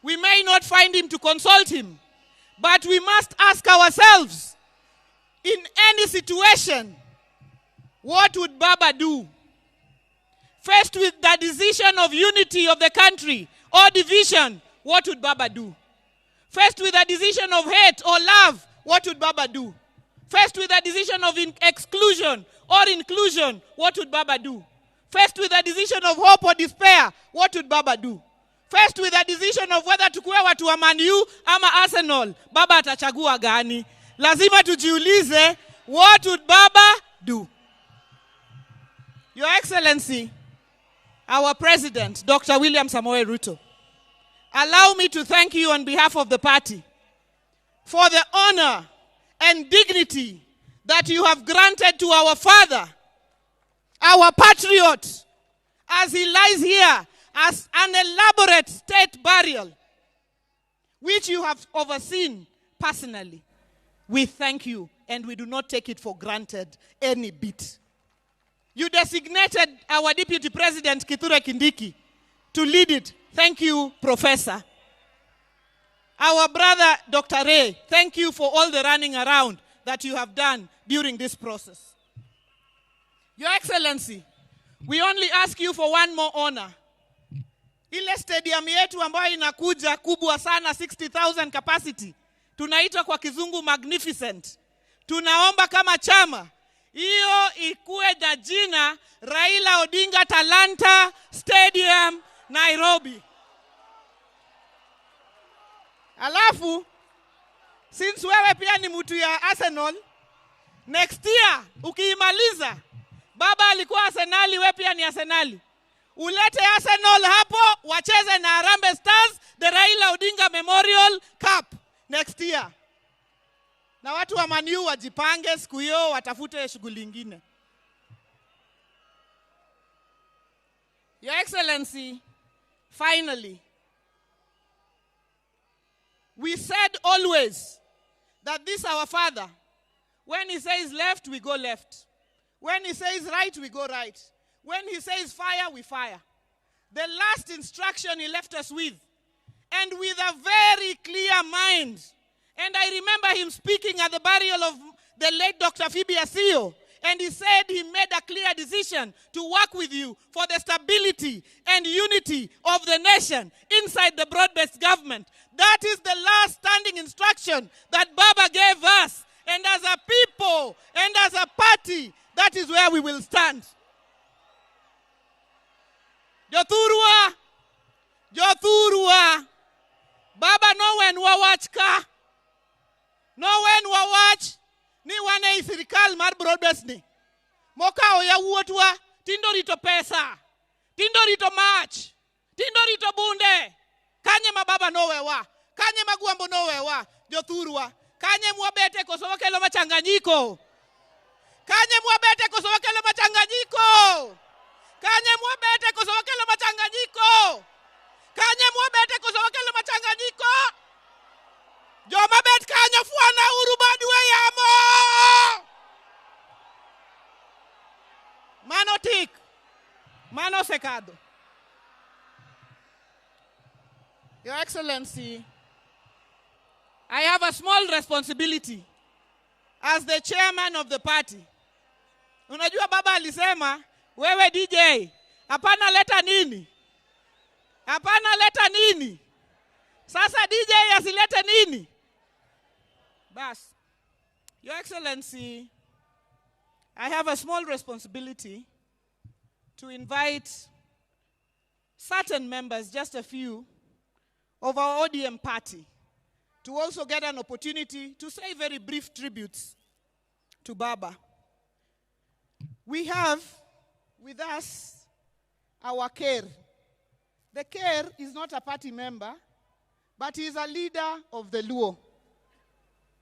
U: we may not find him to consult him, but we must ask ourselves, in any situation, what would Baba do? Faced with the decision of unity of the country or division, what would Baba do? Faced with a decision of hate or love, what would Baba do? Faced with a decision of exclusion or inclusion, what would Baba do? Faced with a decision of hope or despair, what would Baba do? Faced with a decision of whether tukue watu wa Man U ama Arsenal, Baba atachagua gani? Lazima tujiulize, what would Baba do? Your Excellency, our President, Dr. William Samoei Ruto, allow me to thank you on behalf of the party for the honor and dignity that you have granted to our father, our patriot, as he lies here as an elaborate state burial, which you have overseen personally. We thank you, and we do not take it for granted any bit. You designated our Deputy President, Kithure Kindiki, to lead it. Thank you, Professor. Our brother, Dr. Ray, thank you for all the running around that you have done during this process. Your Excellency, we only ask you for one more honor. Ile stadium yetu ambayo inakuja kubwa sana, 60,000 capacity, tunaita kwa kizungu magnificent. Tunaomba kama chama, hiyo ikuwe na jina Raila Odinga Talanta Stadium, Nairobi. Alafu, since wewe pia ni mtu ya Arsenal, next year ukiimaliza, baba alikuwa Arsenali, wewe pia ni Arsenali. Ulete Arsenal hapo wacheze na Harambee Stars the Raila Odinga Memorial Cup next year. Na watu wa Man U wajipange siku hiyo watafute shughuli nyingine. Your Excellency, finally, we said always that this our father, when he says left, we go left. When he says right, we go right. When he says fire, we fire. The last instruction he left us with, and with a very clear mind. And I remember him speaking at the burial of the late Dr. Phoebe Asio, and he said he made a clear decision to work with you for the stability and unity of the nation inside the broad-based government. That is the last standing instruction that Baba gave us. And as a people and as a party, that is where we will stand. Jothurwa, Jothurwa, Baba no when wawach ka, no when wawach, ni wane isirikal mar broadbased ni. Moka oya wuotwa, tindo rito pesa, tindo rito mach, tindo rito bunde. Kanye mababa no wewa, kanye magwambo no wewa, Jothurwa. Kanye mwabete koso wakelo machanganyiko. Kanye mwabete koso wakelo machanganyiko. Kanye mwabete koso wakelo machanganyiko. Kanye mwabete koso wakelo machanganyiko. Joma bet kanye fuana urubadwe yamo. Mano tik. Mano secado. Your Excellency, I have a small responsibility as the chairman of the party. Unajua baba alisema, wewe DJ, hapana leta nini? Hapana leta nini? Sasa DJ asilete nini? Bas. Your Excellency, I have a small responsibility to invite certain members, just a few, of our ODM party, to also get an opportunity to say very brief tributes to Baba. We have with us our Kerr. The Kerr is not a party member, but he is a leader of the Luo.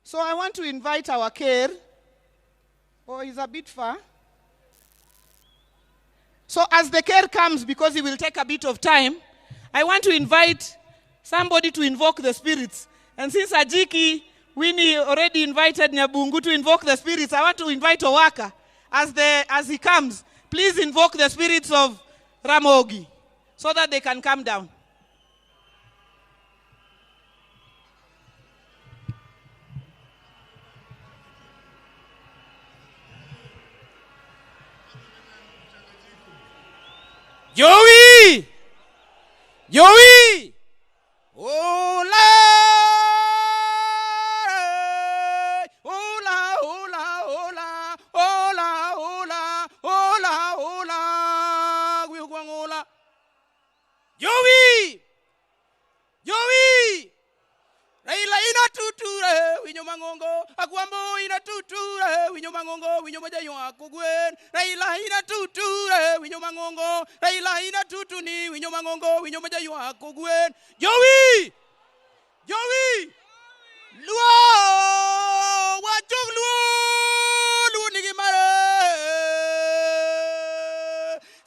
U: So I want to invite our Kerr, oh, he's a bit far. So as the Kerr comes, because he will take a bit of time, I want to invite somebody to invoke the spirits. And since Ajiki, Winnie already invited Nyabungu to invoke the spirits, I want to invite Owaka as he comes. Please invoke the spirits of Ramogi so that they can come down.
A: Joey! Joey! Hola! Hola, hola, hola, hola, hola, hola, hola, hola. Joey! Joey! Raila ina tuture, winyo mangongo, agwambo ina tuture, winyo mangongo, winyo majayo akugwen. Raila ina tuture, winyo mangongo, Raila ina tutuni, winyo mangongo, winyo majayo akugwen. Joey! Joey! Luo! Wachuk luo! Luo nigi mare!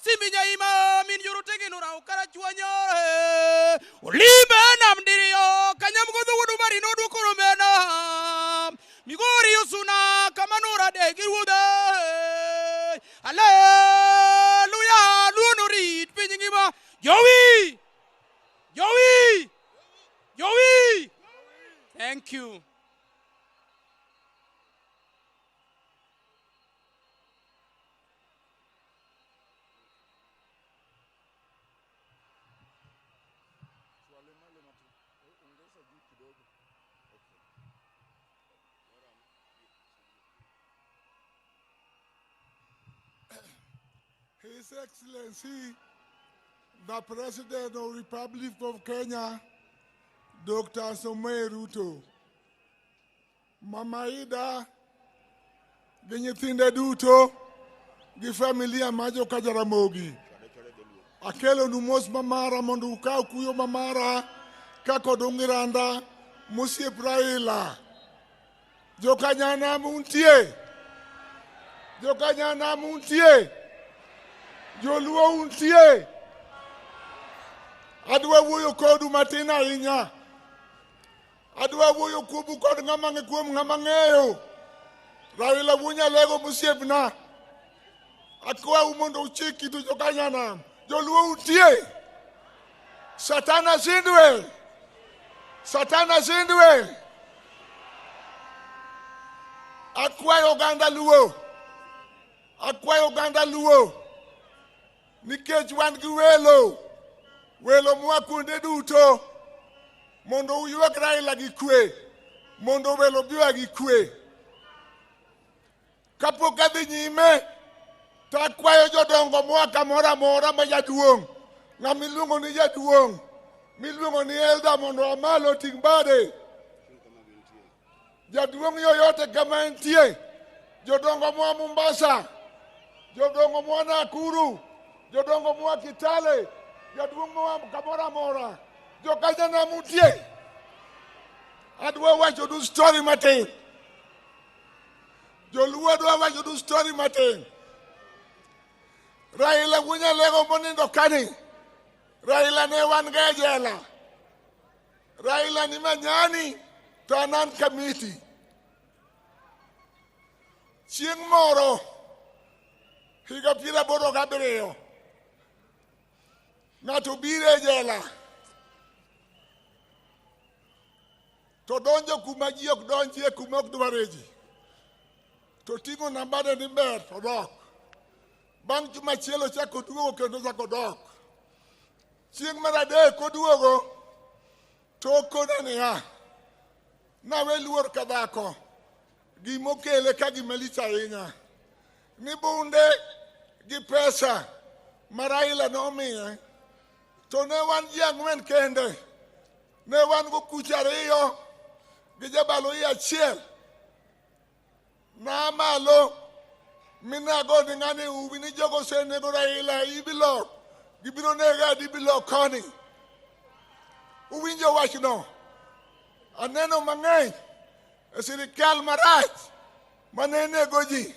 A: Siminya ima min yuru tegi nura ukara chuanyore. Ulibe namdirio kanyam kudu kudu mari nodu kurumena. Migori usuna kamanura degi wude. Hallelujah! Luo nurit pinyingima. Joey! Joey! Joey! Thank you.
D: His Excellency, the President of the Republic of Kenya, Dr. Samoei Ruto, Mama Ida, gi nyithinde duto, gi familia majo Kajaramogi. Akelo nu mos mamara mondo ukaw kuyo mamara kako dungiranda musiep Raila. Jokanyana muntie. Jokanyana muntie. Joluo untie. Adwa wuoyo kodu matin ahinya. Adwa wuoyo kuomu kod ng'ama kuom ng'ama ng'eyo. Raila wuonya lego musiepna. Akwa mondo uchiki tu jokanyana. Joluo untie. Satana zindwe. Satana zindwe. Akwayo ganda luo. Akwayo ganda luo. Nikech wan gi welo. Welo mwa kuonde duto. Mondo uyuak Raila gi kwe. Mondo welo biwa gi kwe. Kapok adhi nyime, to akwayo jodongo mwa kamora mora ma jaduong'. Ng'ama iluongo ni jaduong'. Miluongo ni elda mondo amalo ting' bade. Jaduong' yoyote kama entie. Jodongo mwa Mombasa. Jodongo mwa Nakuru. Jodongo mwa Kitale. Jaduong' mwa kamora mora. Jokanyana mutie. Adwa wacho du story matin. Joluo adwa wacho du story matin. Raila wuonya lego monindo kani. Raila ne wan ga jela. Raila ni manyani to anan kamiti. Chieng' moro higa 87 ng'ato biro e jela. To donjo kuma ji ok donjie, kuma ok dware ji. To ting'o nambane ni ber to dok. Bang' juma achiel ochako duogo kendo ochako dok. Chieng' mar adek oduogo to okona niya, nawe luor ka dhako. Gimokele ka gima lich ahinya. Ni bunde gi pesa ma Raila nomiye. To ne wan ji ang'wen kende. Ne wan go kucha ariyo gi jabalo achiel. Na malo minago ni ng'ani ubi ni jogo senego Raila ibilo. Gibiro nega dibilo koni. Uwinjo wachno. Aneno mang'eny e sirikal marach manenego ji.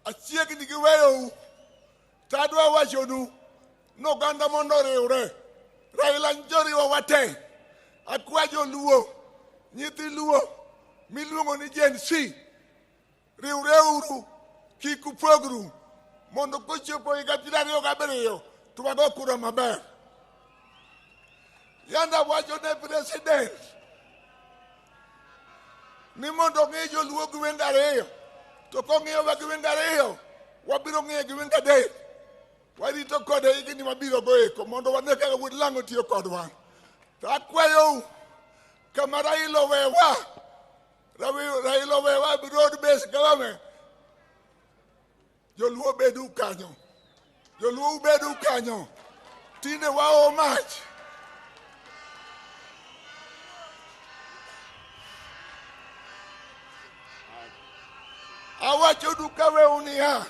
D: Achiegni gi weyo tadwa wachonu noganda mondo riwre. Raila njoriwa wate. Akwa joluo, nyithi luo, miluongo ni Gen Z. Riwre uru, kik upogru. Mondo kochopo higa 27 to wago kura maber. Yanda wacho ne president. Ni mondo ng'e joluo gi wenge ariyo. To kong'iyowa gi wenge ariyo, wabiro ng'e gi wenge adek. Warito kode higni mabiro goeko mondo wane kaka wuod lang'o tiyo kodwa. To akwayo kama Raila owewa. Raila owewa broad based government. Joluo bedu kanyo. Joluo bedu kanyo. Tinde wao mach. Awacho duka we unia.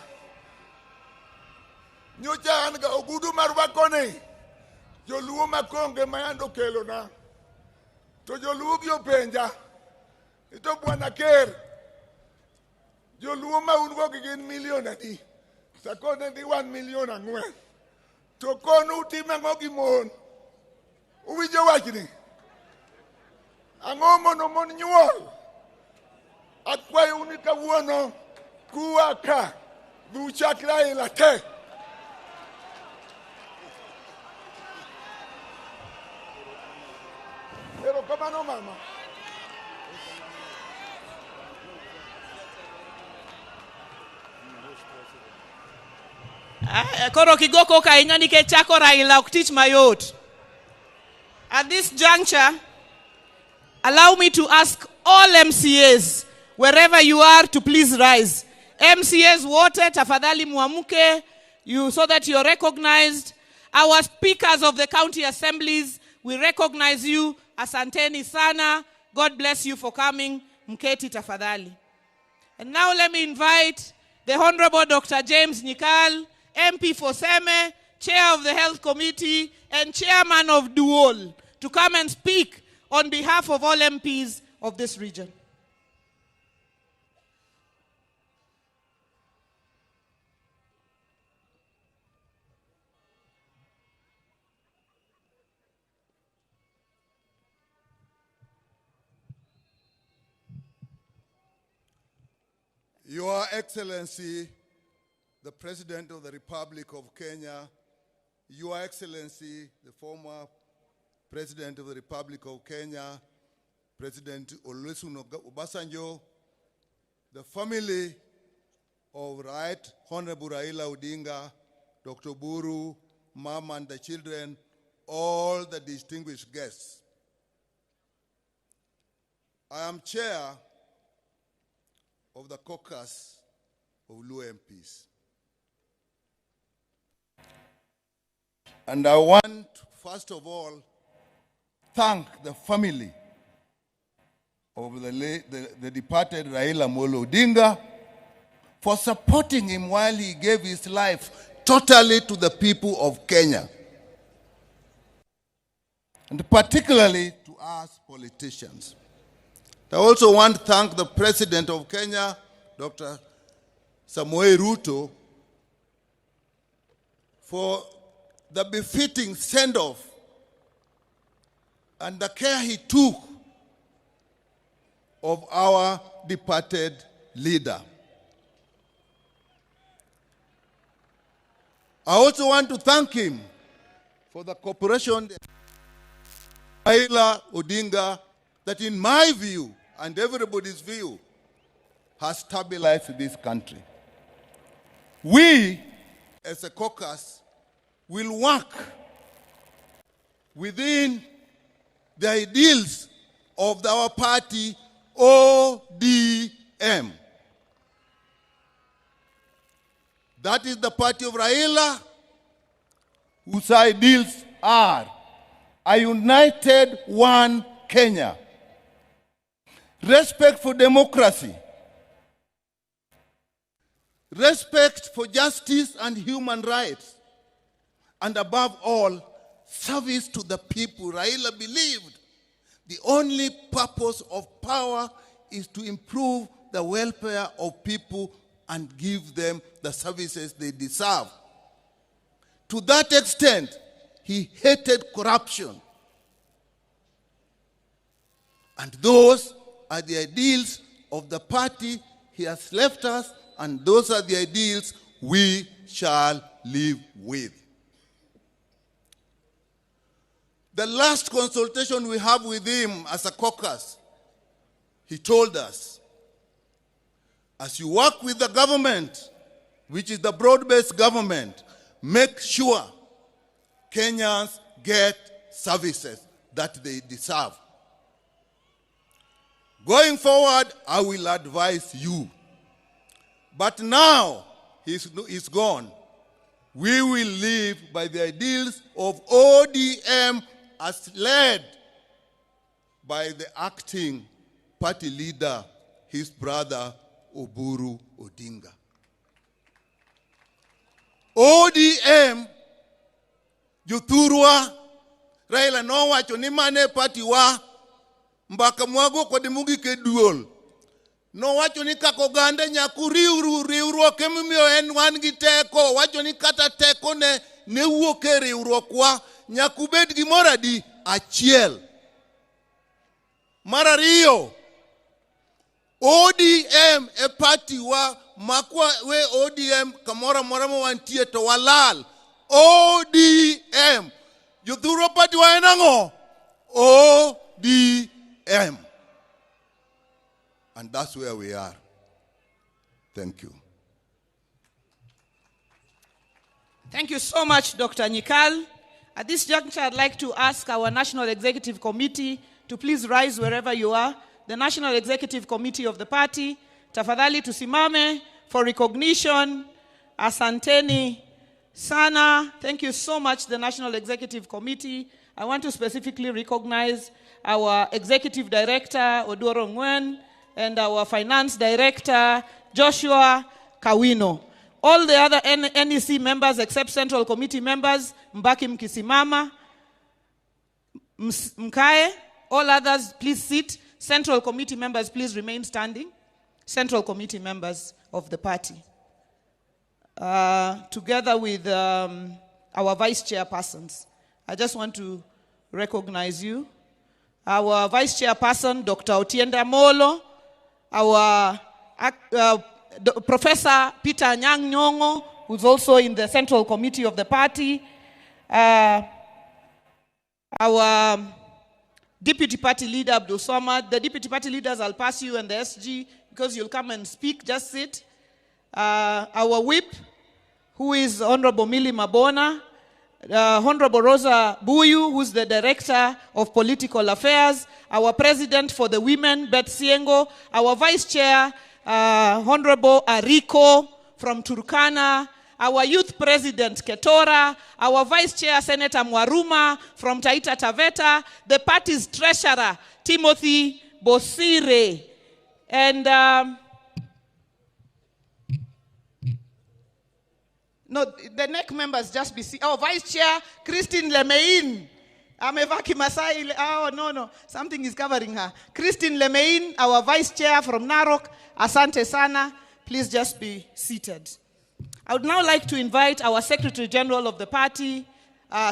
D: Nyocha an ga ogudu mar wakoni. Joluo makonge mayando kelo na. To joluo gi openja. Ito bwana ker. Joluo ma ungo gi gin milion adi. Sakone di 1 million ang'wen. To konu time ng'o gi mon. Uwinjo wachni. Ang'o mono mon nyuol. Akwayo uni kawuono kuwa ka buchak Raila te. Pero kamano mama.
U: Koro kigoko ka inya nikech chako Raila ok tich mayot. At this juncture, allow me to ask all MCAs, wherever you are, to please rise. MCAs wote, tafadhali muamuke, so that you're recognized. Our speakers of the county assemblies, we recognize you. Asanteni sana. God bless you for coming. Mketi tafadhali. And now let me invite the Honorable Dr. James Nyikal, MP for Seme, Chair of the Health Committee, and Chairman of Duol, to come and speak on behalf of all MPs of this region.
E: Your Excellency, the President of the Republic of Kenya, Your Excellency, the former President of the Republic of Kenya, President Olusegun Obasanjo, the family of Right Honorable Raila Odinga, Dr. Buru, Mom and the children, all the distinguished guests. I am chair of the caucus of Luo MPs. And I want, first of all, thank the family of the departed Raila Odinga for supporting him while he gave his life totally to the people of Kenya. And particularly to us politicians. I also want to thank the President of Kenya, Dr. Samoei Ruto, for the befitting send-off and the care he took of our departed leader. I also want to thank him for the cooperation Raila Odinga that, in my view and everybody's view, has stabilized this country. We, as a caucus, will work within the ideals of our party, ODM. That is the party of Raila, whose ideals are a united one Kenya, respect for democracy, respect for justice and human rights, and above all, service to the people. Raila believed the only purpose of power is to improve the welfare of people and give them the services they deserve. To that extent, he hated corruption. And those are the ideals of the party he has left us, and those are the ideals we shall live with. The last consultation we have with him as a caucus, he told us, as you work with the government, which is the broad-based government, make sure Kenyans get services that they deserve. Going forward, I will advise you. But now he's gone. We will live by the ideals of ODM as led by the acting party leader, his brother, Oburu Odinga. ODM, Juthurwa, Raila no wacho ni mane party wa, mbaka mwago kod mugi ke duol. No wacho ni kako gande nyaku riwruok emimiyo en wan gi teko. Wacho ni kata teko ne wuok e riwruok wa nyaku bed gi moradi achiel. Mar ariyo, ODM e party wa makwa we ODM kamora mora mo wantie to walal. ODM. Juthurwa party wa enango. ODM. And that's where we are. Thank you.
U: Thank you so much, Dr. Nyikal. At this juncture, I'd like to ask our National Executive Committee to please rise wherever you are. The National Executive Committee of the party, tafadhali tusimame for recognition. Asanteni sana. Thank you so much, the National Executive Committee. I want to specifically recognize our Executive Director, Oduro Ngwen, and our Finance Director, Joshua Kawino. All the other NEC members except Central Committee members, Mbaki Mkisimama, Mkae, all others please sit. Central Committee members please remain standing. Central Committee members of the party. Together with our Vice Chairpersons, I just want to recognize you. Our Vice Chairperson, Dr. Otienda Molo, our Professor Peter Anyang' Nyong'o, who's also in the Central Committee of the party, our Deputy Party Leader, Abdul Somad. The Deputy Party Leaders, I'll pass you and the SG because you'll come and speak, just sit. Our Whip, who is Honorable Millie Mabona, Honorable Rosa Buyu, who's the Director of Political Affairs, our President for the Women, Beth Siengo, our Vice Chair, Honorable Ariko from Turkana, our Youth President Ketora, our Vice Chair Senator Mwaruma from Taita Taveta, the party's Treasurer Timothy Bosire, and no, the NEC members just be our Vice Chair Christine Lemein. Amevaki Masai. Oh no, something is covering her. Christine Lemein, our Vice Chair from Narok. Asante sana. Please just be seated. I would now like to invite our Secretary General of the party,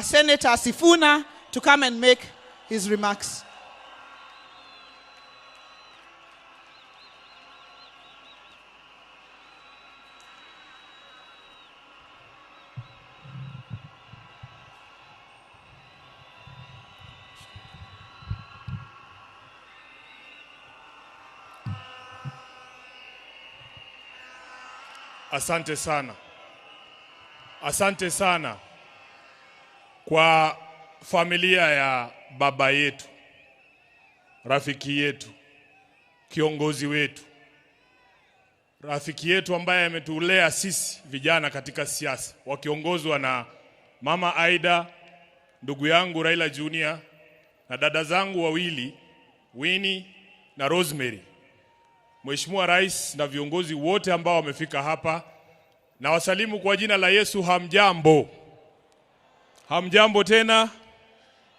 U: Senator Sifuna, to come and make his remarks.
G: Asante sana. Asante sana kwa familia ya baba yetu, rafiki yetu, kiongozi wetu, rafiki yetu ambaye ametulea sisi vijana katika siasa, wakiongozwa na Mama Aida, ndugu yangu Raila Junior, na dada zangu wawili Winnie na Rosemary. Mheshimiwa Rais na viongozi wote ambao wamefika hapa, na wasalimu kwa jina la Yesu. Hamjambo. Hamjambo tena.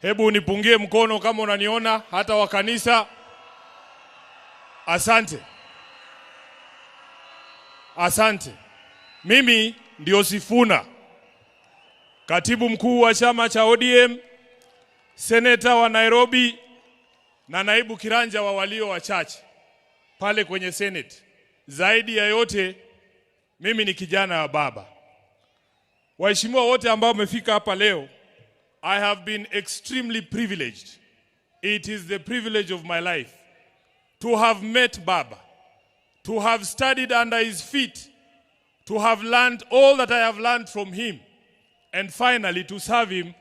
G: Hebu nipungie mkono kama unaniona, hata wa kanisa. Asante. Asante. Mimi ndio Sifuna, katibu mkuu wa chama cha ODM, seneta wa Nairobi na naibu kiranja wa walio wachache pale kwenye Senate. Zaidi ya yote, mimi ni kijana wa baba. Waheshimiwa wote ambao wamefika hapa leo, I have been extremely privileged. It is the privilege of my life to have met Baba, to have studied under his feet, to have learned all that I have learned from him, and finally to serve him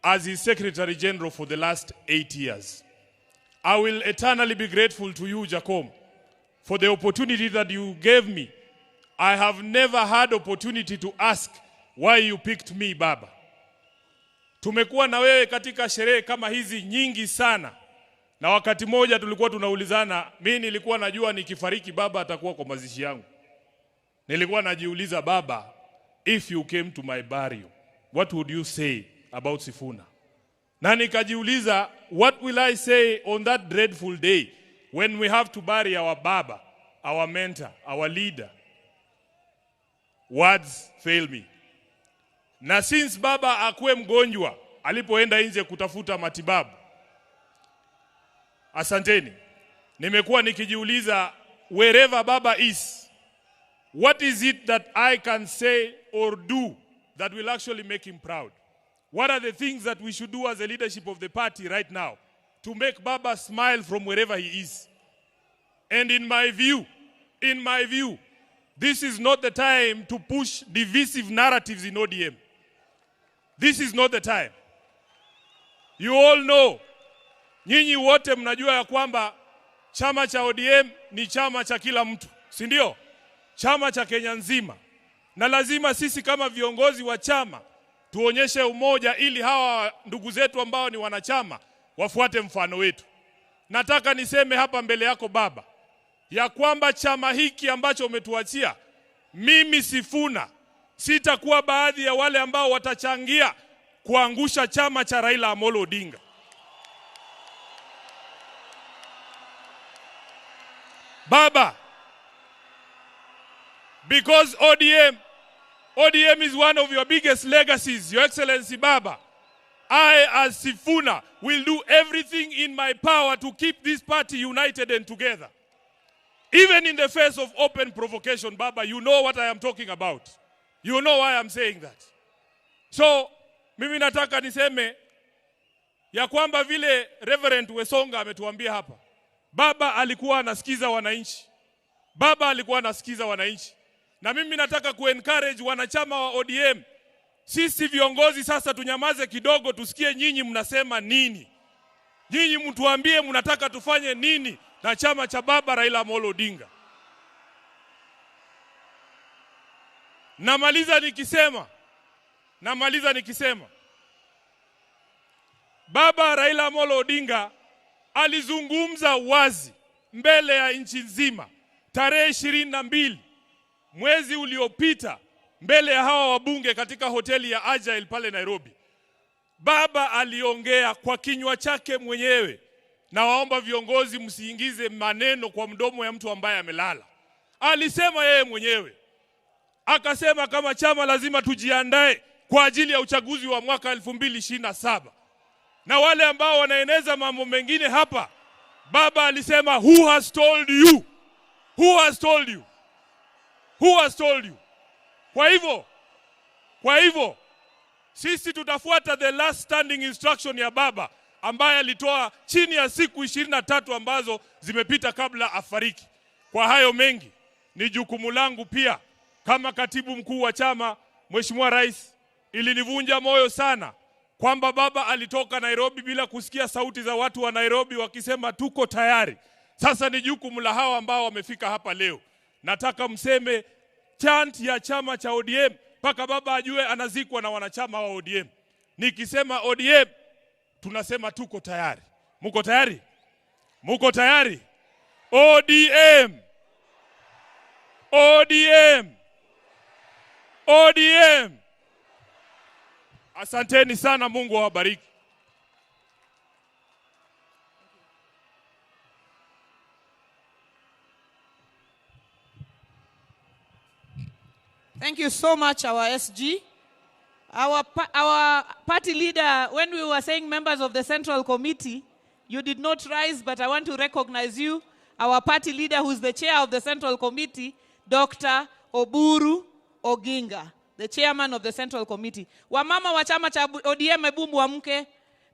G: as his Secretary General for the last 8 years. I will eternally be grateful to you, Jacob, for the opportunity that you gave me. I have never had opportunity to ask why you picked me, Baba. Tumekuwa na wewe katika sherehe kama hizi nyingi sana. Na wakati moja tulikuwa tunaulizana, mimi nilikuwa najua nikifariki Baba atakuwa kwa mazishi yangu. Nilikuwa najiuliza, Baba, if you came to my burial, what would you say about Sifuna? Na nikajiuliza, what will I say on that dreadful day when we have to bury our Baba, our mentor, our leader? Words fail me. Na since Baba akuwe mgonjwa, alipoenda nje kutafuta matibabu, asanteni, nimekuwa nikijiuliza, wherever Baba is, what is it that I can say or do that will actually make him proud? What are the things that we should do as a leadership of the party right now to make Baba smile from wherever he is? And in my view, this is not the time to push divisive narratives in ODM. This is not the time. You all know, nyinyi wote mnajua ya kwamba chama cha ODM ni chama cha kila mtu, si ndio? Chama cha Kenya nzima. Na lazima sisi kama viongozi wa chama tuonyeshe umoja ili hawa ndugu zetu ambao ni wanachama wafuate mfano wetu. Nataka niseme hapa mbele yako baba, ya kwamba chama hiki ambacho umetuachia, mimi Sifuna sitakuwa baadhi ya wale ambao watachangia kuangusha chama cha Raila Amolo Odinga. Baba, because ODM is one of your biggest legacies, Your Excellency Baba. I, as Sifuna, will do everything in my power to keep this party united and together. Even in the face of open provocation, Baba, you know what I am talking about. You know why I'm saying that. So, mimi nataka niseme ya kwamba vile Reverend Wesonga ametuambia hapa, Baba alikuwa anasikiza wananchi. Baba alikuwa anasikiza wananchi. Na mimi nataka kuencourage wanachama wa ODM. Sisi viongozi sasa tunyamaze kidogo, tusikie nyinyi mnasema nini. Nyinyi mtuambie mnataka tufanye nini na chama cha Baba Raila Amolo Odinga. Namaliza nikisema Baba Raila Amolo Odinga alizungumza wazi mbele ya nchi nzima tarehe 22 mwezi uliopita mbele ya hawa wabunge katika hoteli ya Agile pale Nairobi. Baba aliongea kwa kinywa chake mwenyewe, na waomba viongozi msiingize maneno kwa mdomo ya mtu ambaye amelala. Alisema yeye mwenyewe, akasema kama chama lazima tujiandae kwa ajili ya uchaguzi wa mwaka 2027. Na wale ambao wanaeneza mambo mengine hapa, Baba alisema, who has told you? Who has told you? Who has told you? Kwa hivyo sisi tutafuata the last standing instruction ya Baba ambaye alitoa chini ya siku 23 ambazo zimepita kabla afariki. Kwa hayo mengi, ni jukumu langu pia kama katibu mkuu wa chama, Mheshimiwa Rais, ilinivunja moyo sana kwamba Baba alitoka Nairobi bila kusikia sauti za watu wa Nairobi wakisema tuko tayari. Sasa ni jukumu la hao ambao wamefika hapa leo. Nataka mseme chant ya chama cha ODM mpaka Baba ajue anazikwa na wanachama wa ODM. Nikisema ODM, tunasema tuko tayari. Muko tayari? Muko tayari? ODM! ODM! ODM! Asanteni sana, Mungu awabariki.
U: Thank you so much, our SG. Our party leader, when we were saying members of the Central Committee, you did not rise, but I want to recognize you. Our party leader, who is the chair of the Central Committee, Dr. Oburu Oginga, the chairman of the Central Committee. Wamama wa chama cha ODM ebu muamke,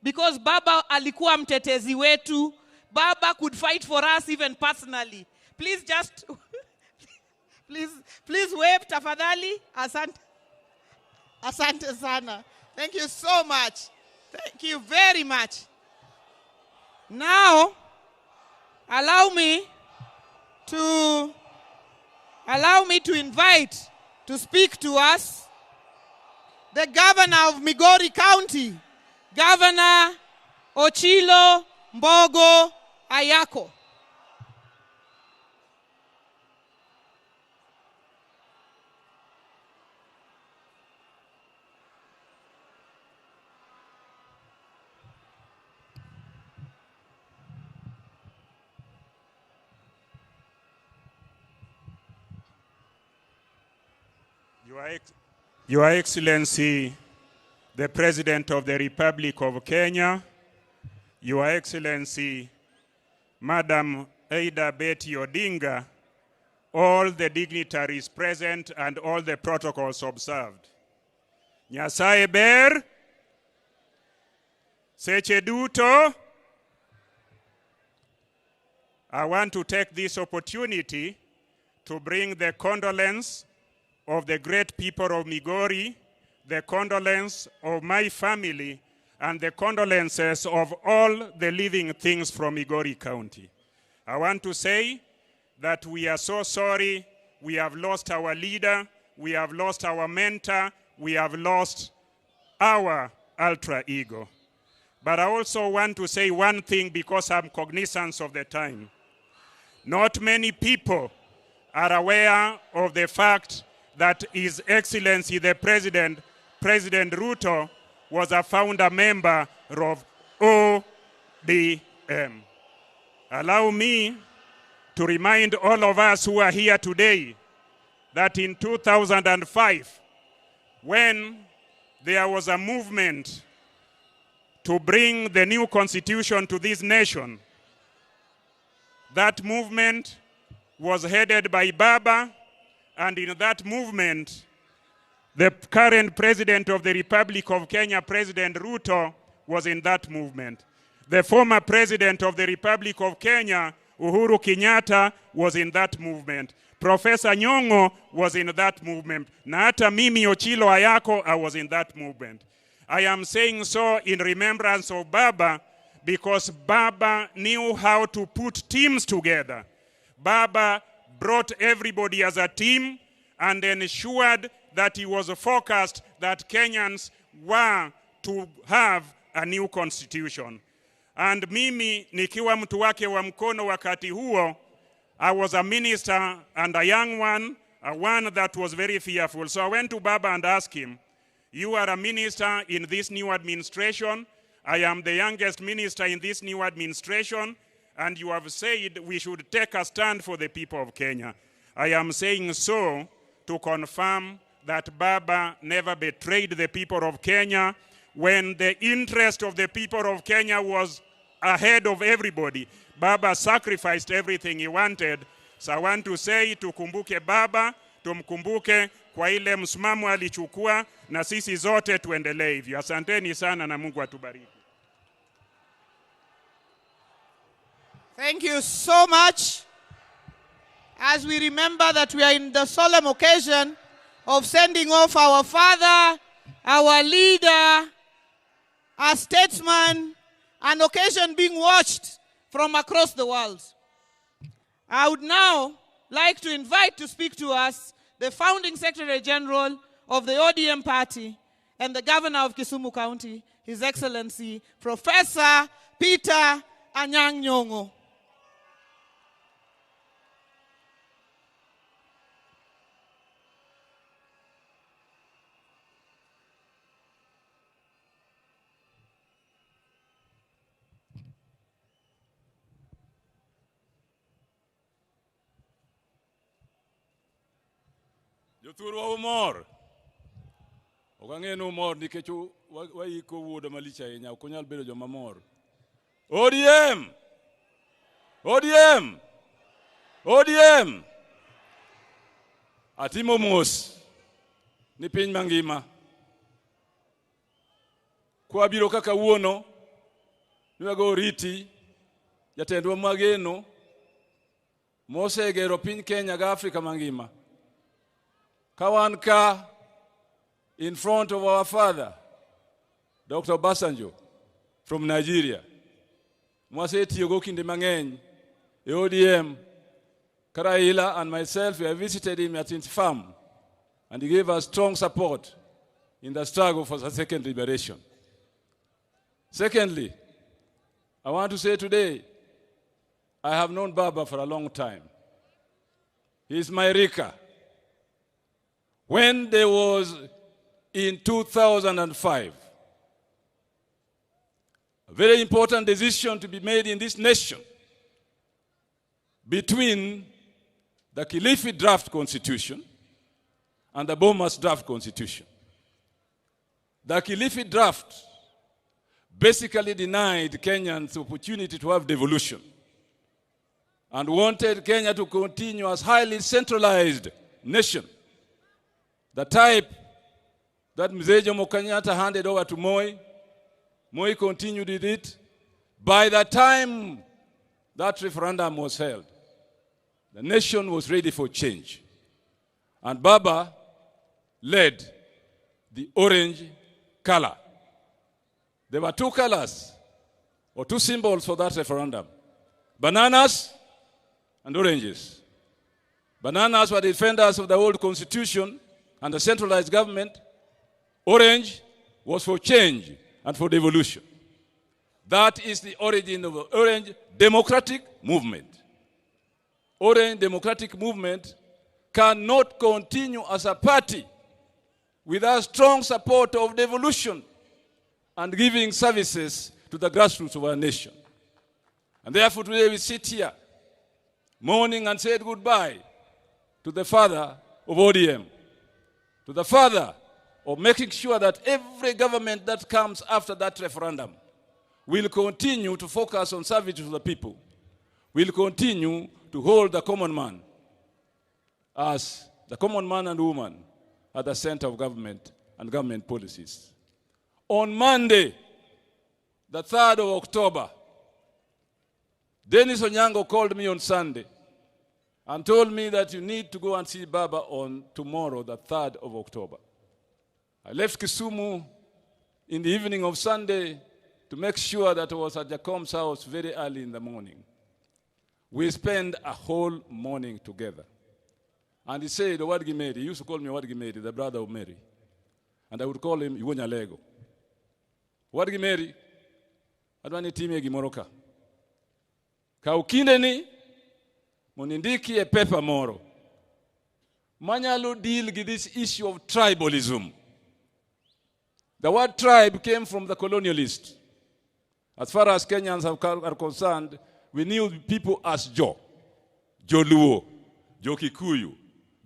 U: because Baba alikuwa mtetezi wetu. Baba could fight for us even personally. Please just... Please wave tafadhali. Asante sana. Thank you so much. Thank you very much. Now, allow me to invite to speak to us the governor of Migori County, Governor Ochilo Mbogo Ayako.
I: Your Excellency, the President of the Republic of Kenya, Your Excellency, Madam Aida Betty Odinga, all the dignitaries present and all the protocols observed. Nyasaye ber, seche duto. I want to take this opportunity to bring the condolence of the great people of Migori, the condolence of my family, and the condolences of all the living things from Migori County. I want to say that we are so sorry. We have lost our leader. We have lost our mentor. We have lost our alter ego. But I also want to say one thing because I'm cognizant of the time. Not many people are aware of the fact that His Excellency the President, President Ruto, was a founder member of ODM. Allow me to remind all of us who are here today that in 2005, when there was a movement to bring the new constitution to this nation, that movement was headed by Baba, and in that movement, the current President of the Republic of Kenya, President Ruto, was in that movement. The former President of the Republic of Kenya, Uhuru Kenyatta, was in that movement. Professor Nyong'o was in that movement. Na hata mimi Ochilo Ayako, I was in that movement. I am saying so in remembrance of Baba because Baba knew how to put teams together. Baba brought everybody as a team and ensured that he was focused that Kenyans were to have a new constitution. And mimi nikiwa mtu wake wa mkono wakati huo, I was a minister and a young one, a one that was very fearful. So I went to Baba and asked him, you are a minister in this new administration. I am the youngest minister in this new administration. And you have said we should take a stand for the people of Kenya. I am saying so to confirm that Baba never betrayed the people of Kenya when the interest of the people of Kenya was ahead of everybody. Baba sacrificed everything he wanted. So I want to say, tukumbuke Baba, tumkumbuke kwa ile msimamo alichukua, na sisi zote tuendelee hivyo. Asanteni sana na Mungu atubariki.
U: Thank you so much. As we remember that we are in the solemn occasion of sending off our father, our leader, our statesman, an occasion being watched from across the world. I would now like to invite to speak to us the founding Secretary General of the ODM party and the Governor of Kisumu County, His Excellency Professor Peter Anyang' Nyong'o.
F: Jothurwa umor. Okang'eno umor nikech waiko wuoda malich ahinya, ok onyal bedo joma mor. ODM! ODM! ODM! Atimo mos ni piny mangima. Kwa biro kaka wuono, niwago riti, jatendwa mageno, mosegero piny Kenya ga Afrika mangima. Kawanka in front of our father, Dr. Basanjo from Nigeria. Mwase tiyogo kinde mang'eny, ODM, Raila and myself, we have visited him at his farm, and he gave us strong support in the struggle for the second liberation. Secondly, I want to say today, I have known Baba for a long time. He is my Rika. When there was, in 2005, a very important decision to be made in this nation between the Kilifi draft constitution and the Bomas draft constitution. The Kilifi draft basically denied Kenyans the opportunity to have devolution and wanted Kenya to continue as highly centralized nation. The type that Mzee Jomo Kenyatta handed over to Moi, Moi continued with it. By the time that referendum was held, the nation was ready for change. And Baba led the orange color. There were two colors, or two symbols for that referendum: bananas and oranges. Bananas were defenders of the old constitution and the centralized government. Orange was for change and for devolution. That is the origin of the Orange Democratic Movement. Orange Democratic Movement cannot continue as a party without strong support of devolution and giving services to the grassroots of our nation. And therefore today we sit here mourning and said goodbye to the father of ODM, to the father of making sure that every government that comes after that referendum will continue to focus on service to the people, will continue to hold the common man as the common man and woman at the center of government and government policies. On Monday, the 3rd of October, Dennis Onyango called me on Sunday and told me that you need to go and see Baba on tomorrow, the 3rd of October. I left Kisumu in the evening of Sunday to make sure that I was at Jacom's house very early in the morning. We spent a whole morning together. And he said, Wadgi Mary, he used to call me Wadgi Mary, the brother of Mary. And I would call him Iwonya Lego. Wadgi Mary, adwani time gimoroka. Kaukindeni, monindiki e pepa moro. Manyalo deal with this issue of tribalism. The word tribe came from the colonialists. As far as Kenyans are concerned, we knew people as Jo, Joluo, Jokikuyu,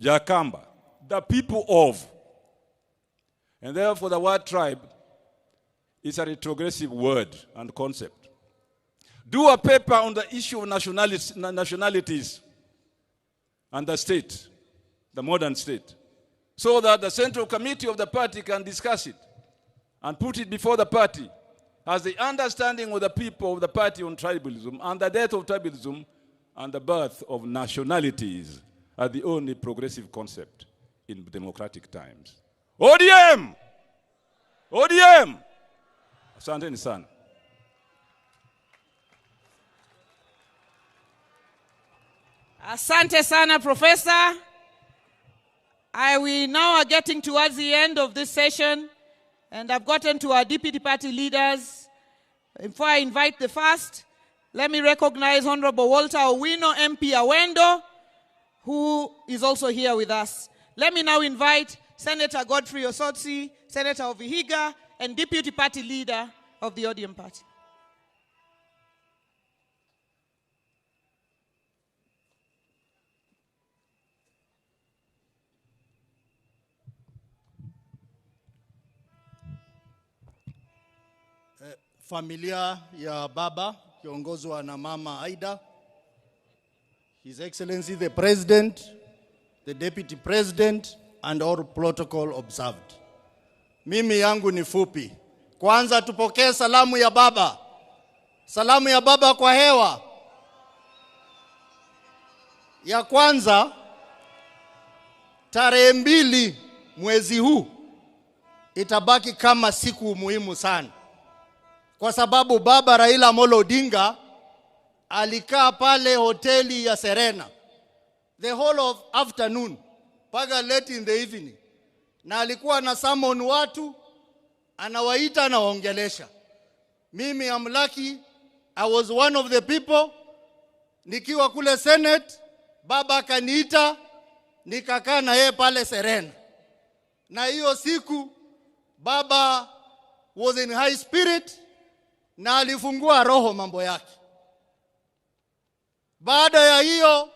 F: Jakamba, the people of. And therefore the word tribe is a retrogressive word and concept. Do a paper on the issue of nationalities and the state, the modern state, so that the central committee of the party can discuss it and put it before the party as the understanding of the people of the party on tribalism and the death of tribalism and the birth of nationalities are the only progressive concept in democratic times. ODM! ODM! Asanteni sana.
U: Asante sana, Professor. We now are getting towards the end of this session, and I've gotten to our deputy party leaders. Before I invite the first, let me recognize Honorable Walter Owino, MP Awendo, who is also here with us. Let me now invite Senator Godfrey Osotsi, Senator of Vihiga, and deputy party leader of the ODM party.
H: Familia ya baba kiongozwa na mama Aida, His Excellency the President, the Deputy President, and all protocol observed. Mimi yangu ni fupi. Kwanza tupokee salamu ya baba. Salamu ya baba kwa hewa. Ya kwanza, tarehe 2 mwezi huu itabaki kama siku muhimu sana. Kwa sababu baba Raila Odinga alikaa pale hoteli ya Serena the whole of afternoon mpaka late in the evening, na alikuwa na summon watu, anawaita na waongelesha. Mimi am lucky, I was one of the people. Nikiwa kule Senate, baba akaniita, nikakaa na yeye pale Serena. Na hiyo siku baba was in high spirit na alifungua roho mambo yake. Baada ya hiyo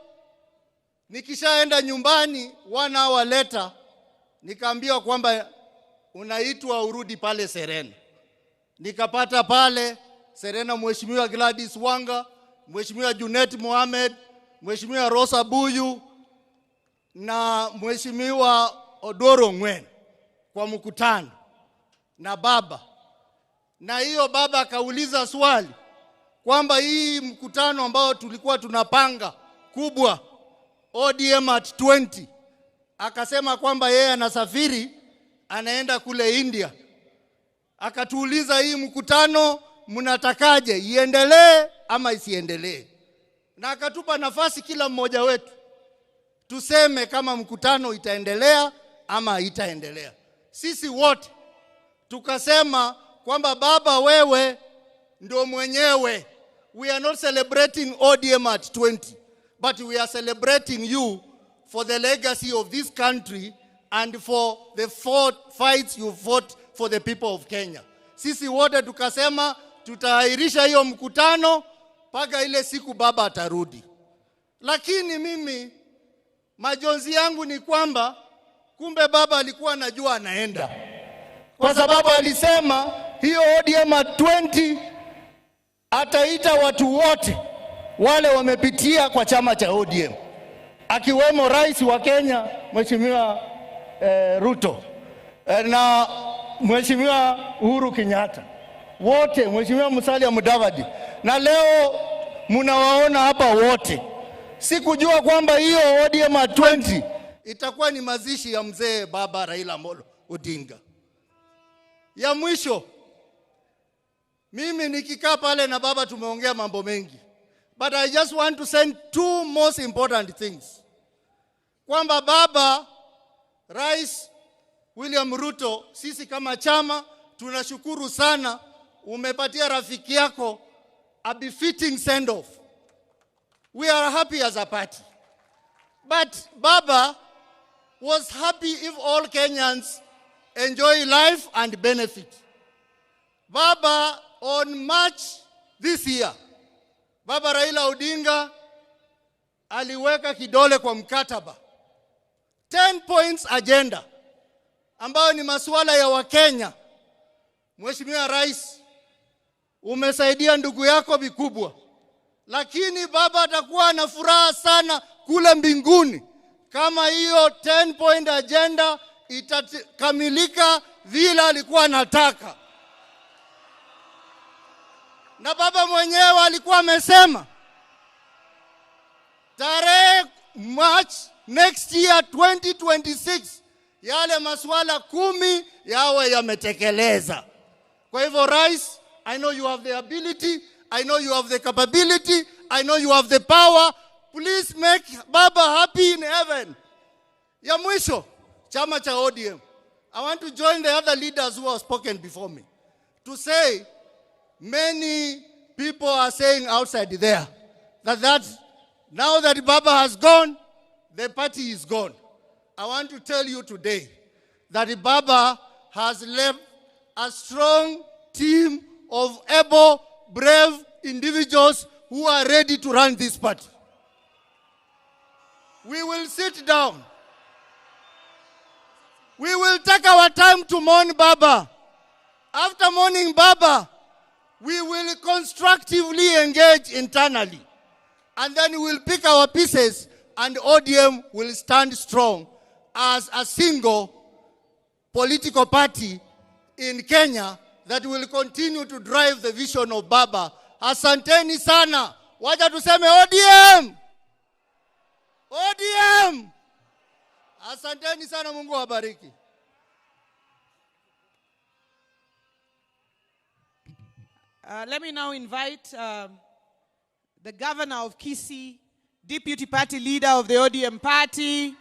H: nikishaenda nyumbani 1 hour later nikaambiwa kwamba unaitwa urudi pale Serena. Nikapata pale Serena Mheshimiwa Gladys Wanga, Mheshimiwa Junet Mohamed, Mheshimiwa Rosa Buyu na Mheshimiwa Odoro Ngwen kwa mkutano na baba. Na hiyo baba akauliza swali kwamba hii mkutano ambao tulikuwa tunapanga kubwa ODM at 20, akasema kwamba yeye anasafiri anaenda kule India. Akatuuliza hii mkutano mnatakaje, iendelee ama isiendelee? Na akatupa nafasi kila mmoja wetu tuseme kama mkutano itaendelea ama haitaendelea. Sisi wote tukasema kwamba baba wewe ndio mwenyewe. We are not celebrating ODM at 20, but we are celebrating you for the legacy of this country and for the fights you fought for the people of Kenya. Sisi wote tukasema tutaahirisha hiyo mkutano mpaka ile siku baba atarudi. Lakini mimi majonzi yangu ni kwamba kumbe baba alikuwa anajua anaenda. Kwa sababu alisema hiyo ODM at 20 ataita watu wote wale wamepitia kwa chama cha ODM, akiwemo rais wa Kenya Mheshimiwa Ruto na Mheshimiwa Uhuru Kenyatta, wote, Mheshimiwa Musalia Mudavadi, na leo mnawaona hapa wote. Sikujua kwamba hiyo ODM at 20 itakuwa ni mazishi ya mzee baba Raila Odinga. Ya mwisho, mimi nikikaa pale na baba tumeongea mambo mengi, but I just want to send two most important things. Kwamba baba Rais William Ruto, sisi kama chama tunashukuru sana umepatia rafiki yako a befitting send off. We are happy as a party. But baba was happy if all Kenyans enjoy life and benefit. Baba, on March this year, baba Raila Odinga aliweka kidole kwa mkataba 10 points agenda ambayo ni masuala ya Wakenya. Mheshimiwa Rais, umesaidia ndugu yako vikubwa, lakini baba atakuwa na furaha sana kule mbinguni kama hiyo 10 point agenda itakamilika vile alikuwa anataka. Na baba mwenyewe alikuwa amesema tarehe March next year 2026 yale masuala 10 yawe yametekeleza. Kwa hivyo Rais, I know you have the ability, I know you have the capability, I know you have the power. Please make baba happy in heaven. Ya mwisho, chama cha ODM. I want to join the other leaders who have spoken before me to say many people are saying outside there that now that baba has gone, the party is gone. I want to tell you today that baba has left a strong team of able, brave individuals who are ready to run this party. We will sit down. We will take our time to mourn baba. After mourning baba, we will constructively engage internally. And then we will pick our pieces and ODM will stand strong as a single political party in Kenya that will continue to drive the vision of baba. Asanteni sana. Wacha tuseme ODM. ODM. Asanteni sana, Mungu wabariki.
U: Let me now invite the governor of Kisii, deputy party leader of the ODM party,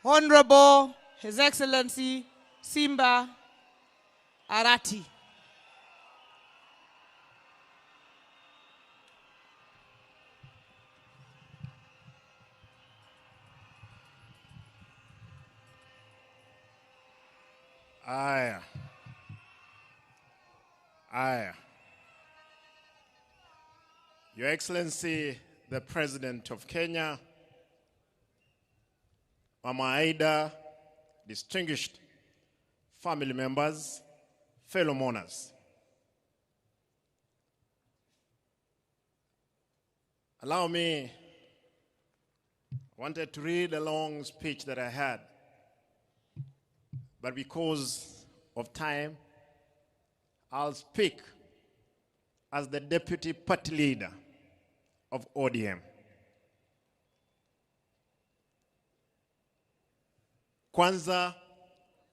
U: Honorable His Excellency Simba Arati.
M: Your Excellency, the President of Kenya, Mama Aida, distinguished family members, fellow mourners. Allow me, I wanted to read a long speech that I had, but because of time, I'll speak as the deputy party leader of ODM. Kwanza,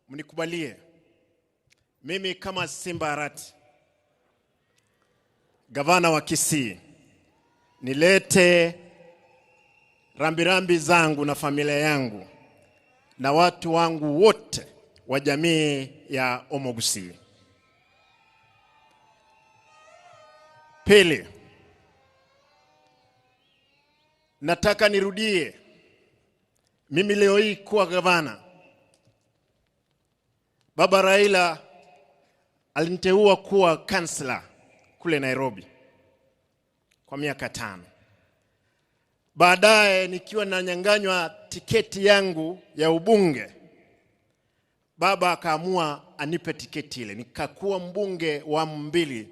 M: mnikubalie, mimi kama Simba Arati, gavana wa Kisii, nilete rambirambi zangu na familia yangu na watu wangu wote wa jamii ya Omogusi. Pili, nataka nirudie, mimi leo hii kuwa gavana, Baba Raila aliniteua kuwa kansela kule Nairobi kwa miaka 5. Baadaye nikiwa nanyang'anywa tiketi yangu ya ubunge, baba akaamua anipe tiketi ile. Nikakuwa mbunge wa 2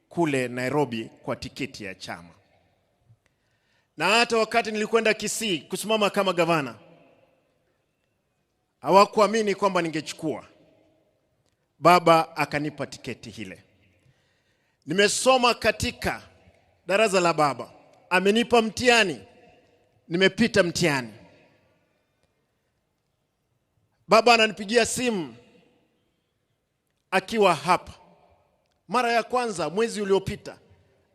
M: kule Nairobi kwa tiketi ya chama. Na hata wakati nilikwenda Kisii kusimama kama gavana, hawakuamini kwamba ningechukua. Baba akanipa tiketi ile. Nimesoma katika darasa la baba. Amenipa mtihani. Nimepita mtihani. Baba ananipigia simu akiwa hapa. Mara ya kwanza mwezi uliopita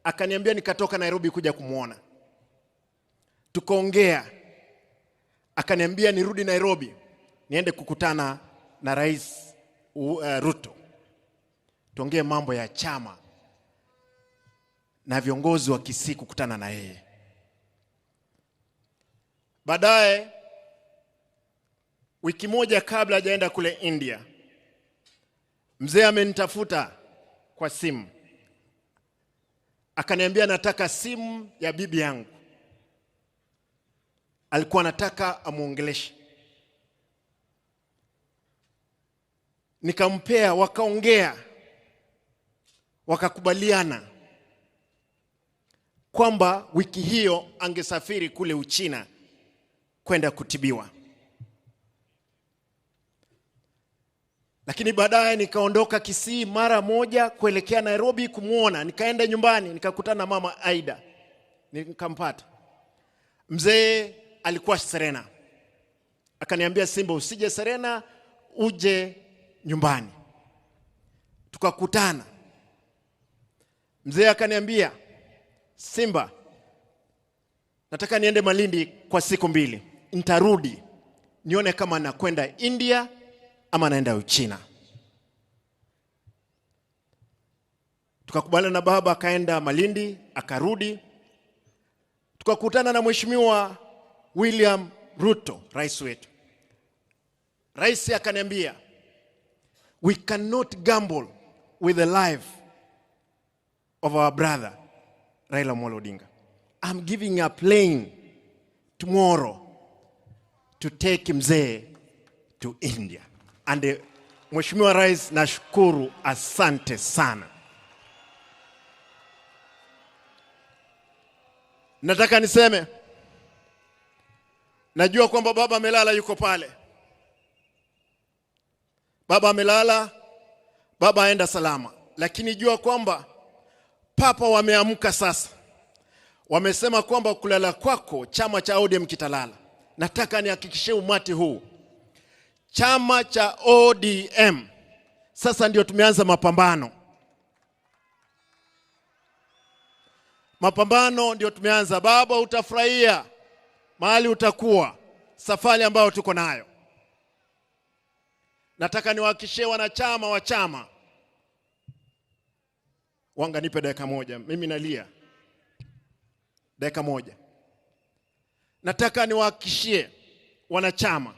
M: akaniambia nikatoka Nairobi kuja kumuona. Tukaongea. Akaniambia nirudi Nairobi niende kukutana na Rais Ruto. Tuongee mambo ya chama na viongozi wa Kisii kukutana na yeye. Baadaye wiki moja kabla hajaenda kule India, mzee amenitafuta kwa simu. Akaniambia nataka simu ya bibi yangu. Alikuwa anataka amuongeleshe. Nikampea, wakaongea. Wakakubaliana kwamba wiki hiyo angesafiri kule Uchina kwenda kutibiwa. Lakini baadaye nikaondoka Kisii mara moja kuelekea Nairobi kumuona. Nikaenda nyumbani, nikakutana na mama Aida. Nikampata. Mzee alikuwa Serena. Akaniambia, Simba, usije Serena, uje nyumbani. Tukakutana. Mzee akaniambia, Simba, nataka niende Malindi kwa siku 2. Nitarudi nione kama nakwenda India ama naenda Uchina. Tukakubaliana na baba, akaenda Malindi, akarudi. Tukakutana na Mheshimiwa William Ruto, rais wetu. Rais akaniambia, we cannot gamble with the life of our brother Raila Odinga. I'm giving a plane tomorrow to take mzee to India. And Mheshimiwa Rais, nashukuru, asante sana. Nataka niseme, najua kwamba baba amelala, yuko pale. Baba amelala, baba aenda salama. Lakini jua kwamba papa wameamka sasa. Wamesema kwamba kulala kwako chama cha ODM kitalala. Nataka nihakikishie umati huu, chama cha ODM sasa ndio tumeanza mapambano. Mapambano ndio tumeanza. Baba, utafurahia mahali utakuwa, safari ambayo tuko nayo. Nataka niwahakikishie wanachama wa chama. Wanga, nipe dakika moja, mimi nalia. Dakika moja. Nataka niwahakikishie wanachama,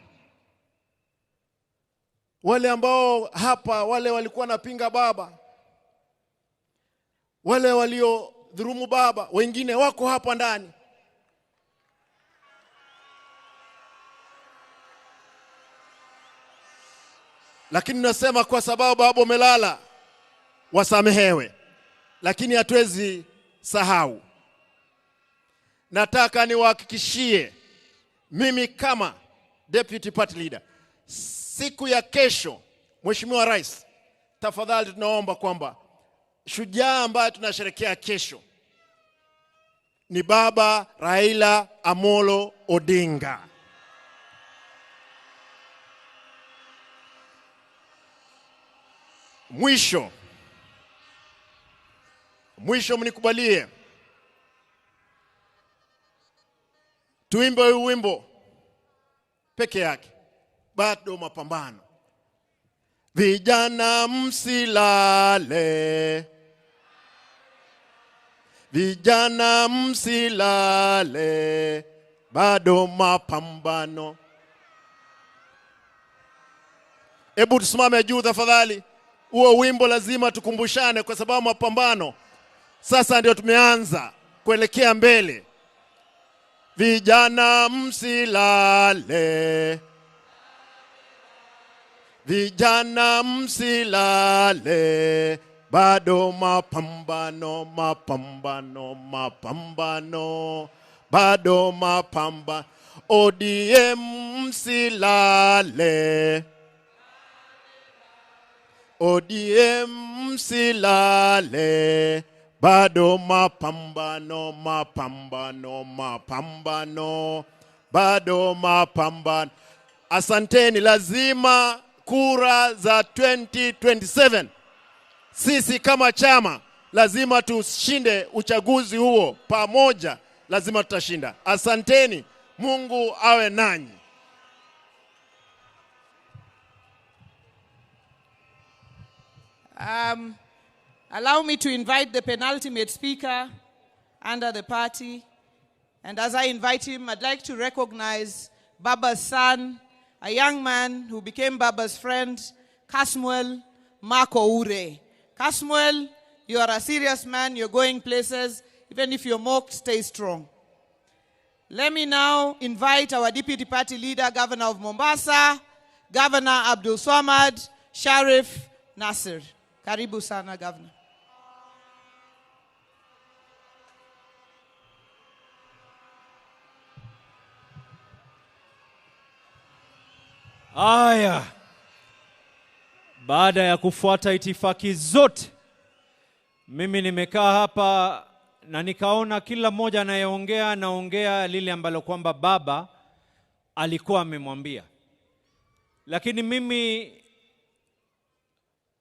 M: wale ambao hapa, wale walikuwa napinga baba, wale walio dhurumu baba, wengine wako hapa ndani. Lakini nasema kwa sababu baba umelala, wasamehewe. Lakini hatuwezi sahau. Nataka niwahakikishie, mimi kama deputy party leader, siku ya kesho, Mheshimiwa Rais, tafadhali tunaomba kwamba shujaa ambaye tunasherehekea kesho ni Baba Raila Amolo Odinga. Mwisho mnikubalie tuimbe wimbo peke yake, bado mapambano. Vijana msilale. Vijana msilale. Bado mapambano. Hebu tusimame juu tafadhali. Huo wimbo lazima tukumbushane kwa sababu mapambano sasa ndio tumeanza kuelekea mbele. Vijana msilale. Vijana msilale. Bado mapambano, mapambano, mapambano. Bado mapambano. ODM msilale. ODM msilale. Bado mapambano, mapambano, mapambano. Bado mapambano. Asanteni, lazima kura za 2027. Sisi kama chama lazima tushinde uchaguzi huo pamoja, lazima tutashinda. Asanteni, Mungu awe nanyi.
U: Allow me to invite the penultimate speaker under the party. And as I invite him, I'd like to recognize Baba's son, a young man who became Baba's friend, Kasmuel Marco Ure. Kasmuel, you are a serious man, you're going places. Even if you're mocked, stay strong. Let me now invite our deputy party leader, Governor of Mombasa, Governor Abdul Swamad Sharif Nasir. Karibu sana, Governor.
J: Aya, baada ya kufuata itifaki zote, mimi nimekaa hapa na nikaona kila mmoja anaongea lile ambalo kwamba baba alikuwa amemwambia. Lakini mimi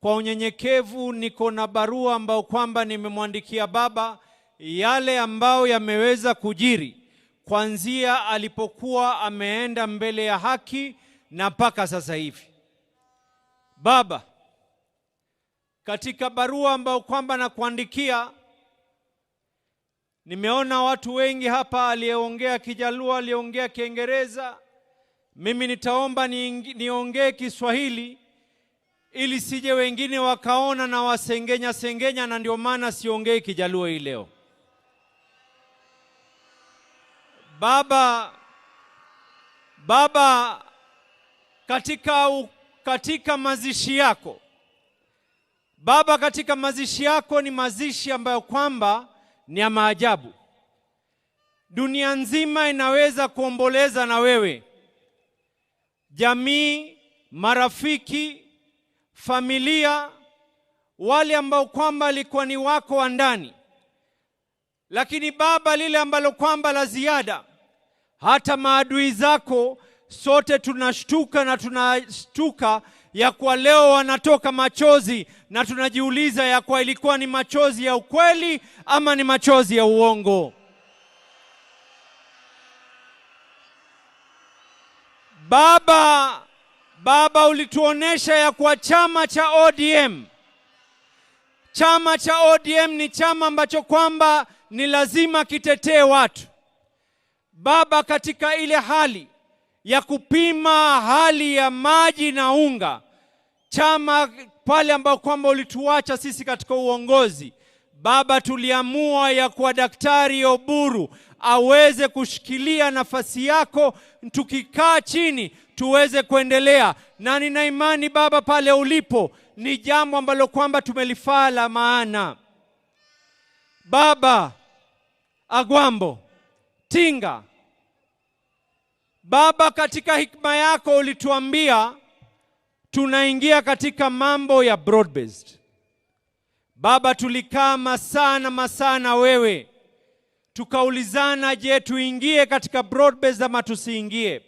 J: kwa unyenyekevu niko na barua ambao kwamba nimemwandikia baba, yale ambao yameweza kujiri kuanzia alipokuwa ameenda mbele ya haki na mpaka sasa hivi. Baba, katika barua ambao kwamba nakuandikia, nimeona watu wengi hapa, aliyeongea Kijaluo, aliyeongea Kiingereza. Mimi nitaomba niongee Kiswahili ili sije wengine wakaona na wasengenya, na ndio maana siongei Kijaluo hii leo. Baba, katika mazishi yako, baba, katika mazishi yako ni mazishi ambayo kwamba ni ya maajabu. Dunia nzima inaweza kuomboleza na wewe. Jamii, marafiki, familia, wale ambao kwamba alikuwa ni wako wa ndani. Lakini baba, lile ambalo kwamba la ziada, hata maadui zako, sote tunashtuka na tunashtuka ya kwa leo wanatoka machozi, na tunajiuliza ya kwa ilikuwa ni machozi ya ukweli ama ni machozi ya uongo. Baba, ulituonesha ya kwa chama cha ODM ni chama ambacho kwamba ni lazima kitetee watu. Baba, katika ile hali ya kupima hali ya maji na unga, chama pale ambao kwamba ulituacha sisi katika uongozi, baba, tuliamua ya kwa Daktari Oburu aweze kushikilia nafasi yako, tukikaa chini tuweze kuendelea. Na nina imani baba, pale ulipo ni jambo ambalo kwamba tumelifaa la maana. Baba Agwambo Tinga, baba, katika hikma yako ulituambia tunaingia katika mambo ya broad based. Baba, tulikaa masaa na wewe tukaulizana, je, tuingie katika broad based ama tusiingie?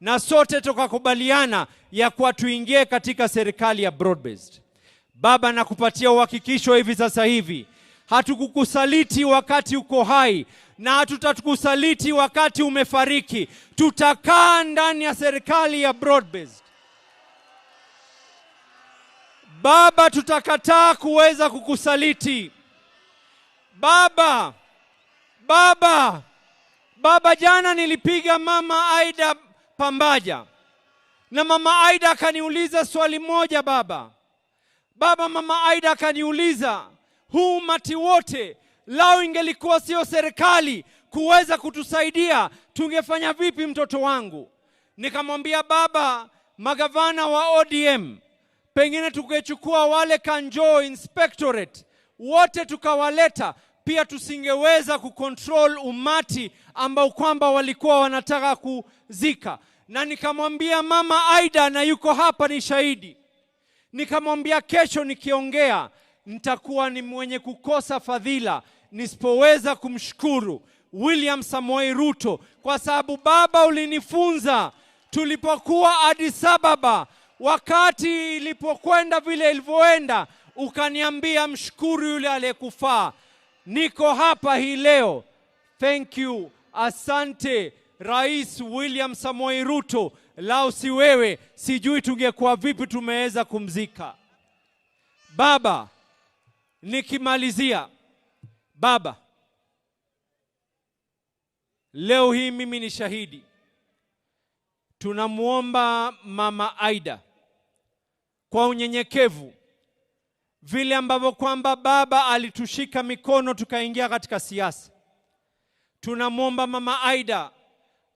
J: Na sote tukakubaliana ya kuwa tuingie katika serikali ya broad based. Baba, nakupatia uhakikisho hivi sasa hivi, hatukukusaliti wakati uko hai na hatutakusaliti wakati umefariki. Tutakaa ndani ya serikali ya broad based. Baba, tutakataa kuweza kukusaliti. Baba, jana nilipiga Mama Aida Pambaja. Na Mama Aida akaniuliza swali moja baba. Mama Aida akaniuliza, huu umati wote, lao ingelikuwa sio serikali kuweza kutusaidia, tungefanya vipi mtoto wangu? Nikamwambia baba, magavana wa ODM, pengine tukechukua wale Kanjo Inspectorate, wote tukawaleta, pia tusingeweza kucontrol umati ambao kwamba walikuwa wanataka kuzika. Na nikamwambia Mama Aida, na yuko hapa ni shahidi, nikamwambia kesho nikiongea, nitakuwa ni mwenye kukosa fadhila nisipoweza kumshukuru William Samoei Ruto, kwa sababu baba ulinifunza tulipokuwa Addis Ababa, wakati ilipokwenda vile ilivyoenda, ukaniambia mshukuru yule aliyekufaa. Niko hapa hii leo. Thank you. Asante Rais William Samoei Ruto. Lao si wewe, sijui tungekuwa vipi tumeweza kumzika. Baba, nikimalizia, baba, leo hii mimi ni shahidi. Tunamuomba Mama Aida kwa unyenyekevu, vile ambavyo kwamba baba alitushika mikono tukaingia katika siasa. Tunamuomba Mama Aida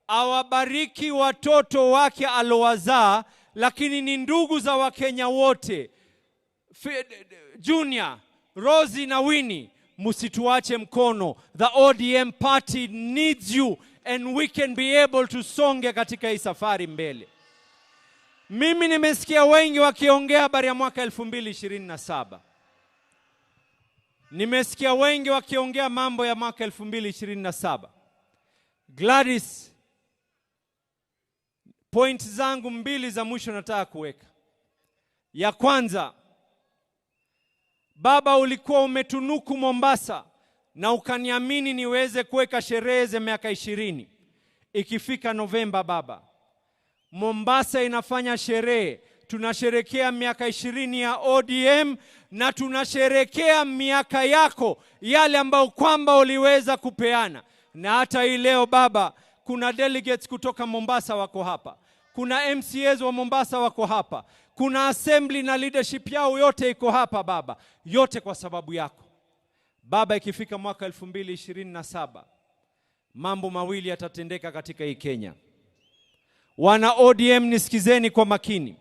J: awabariki watoto wake alowazaa, lakini ni ndugu za Wakenya wote. Junior, Rosie na Winnie, musituache mkono. The ODM party needs you and we can be able to songe katika hii safari mbele. Mimi nimesikia wengi wakiongea habari ya mwaka 2027. Nimesikia wengi wakiongea mambo ya mwaka 2027. Gladys, point zangu mbili za mwisho nataka kuweka. Ya kwanza, baba, ulikuwa umetunuku Mombasa na ukaniamini niweze kuweka sherehe za miaka 20. Ikifika Novemba baba, Mombasa inafanya sherehe. Tunasherekea miaka 20 ya ODM na tunasherekea miaka yako yale ambao kwamba uliweza kupeana. Na hata hii leo baba, kuna delegates kutoka Mombasa wako hapa. Kuna MCAs wa Mombasa wako hapa. Kuna assembly na leadership yao yote iko hapa baba. Yote kwa sababu yako. Baba, ikifika mwaka 2027, mambo mawili yatatendeka katika hii Kenya. Wana ODM nisikizeni kwa makini.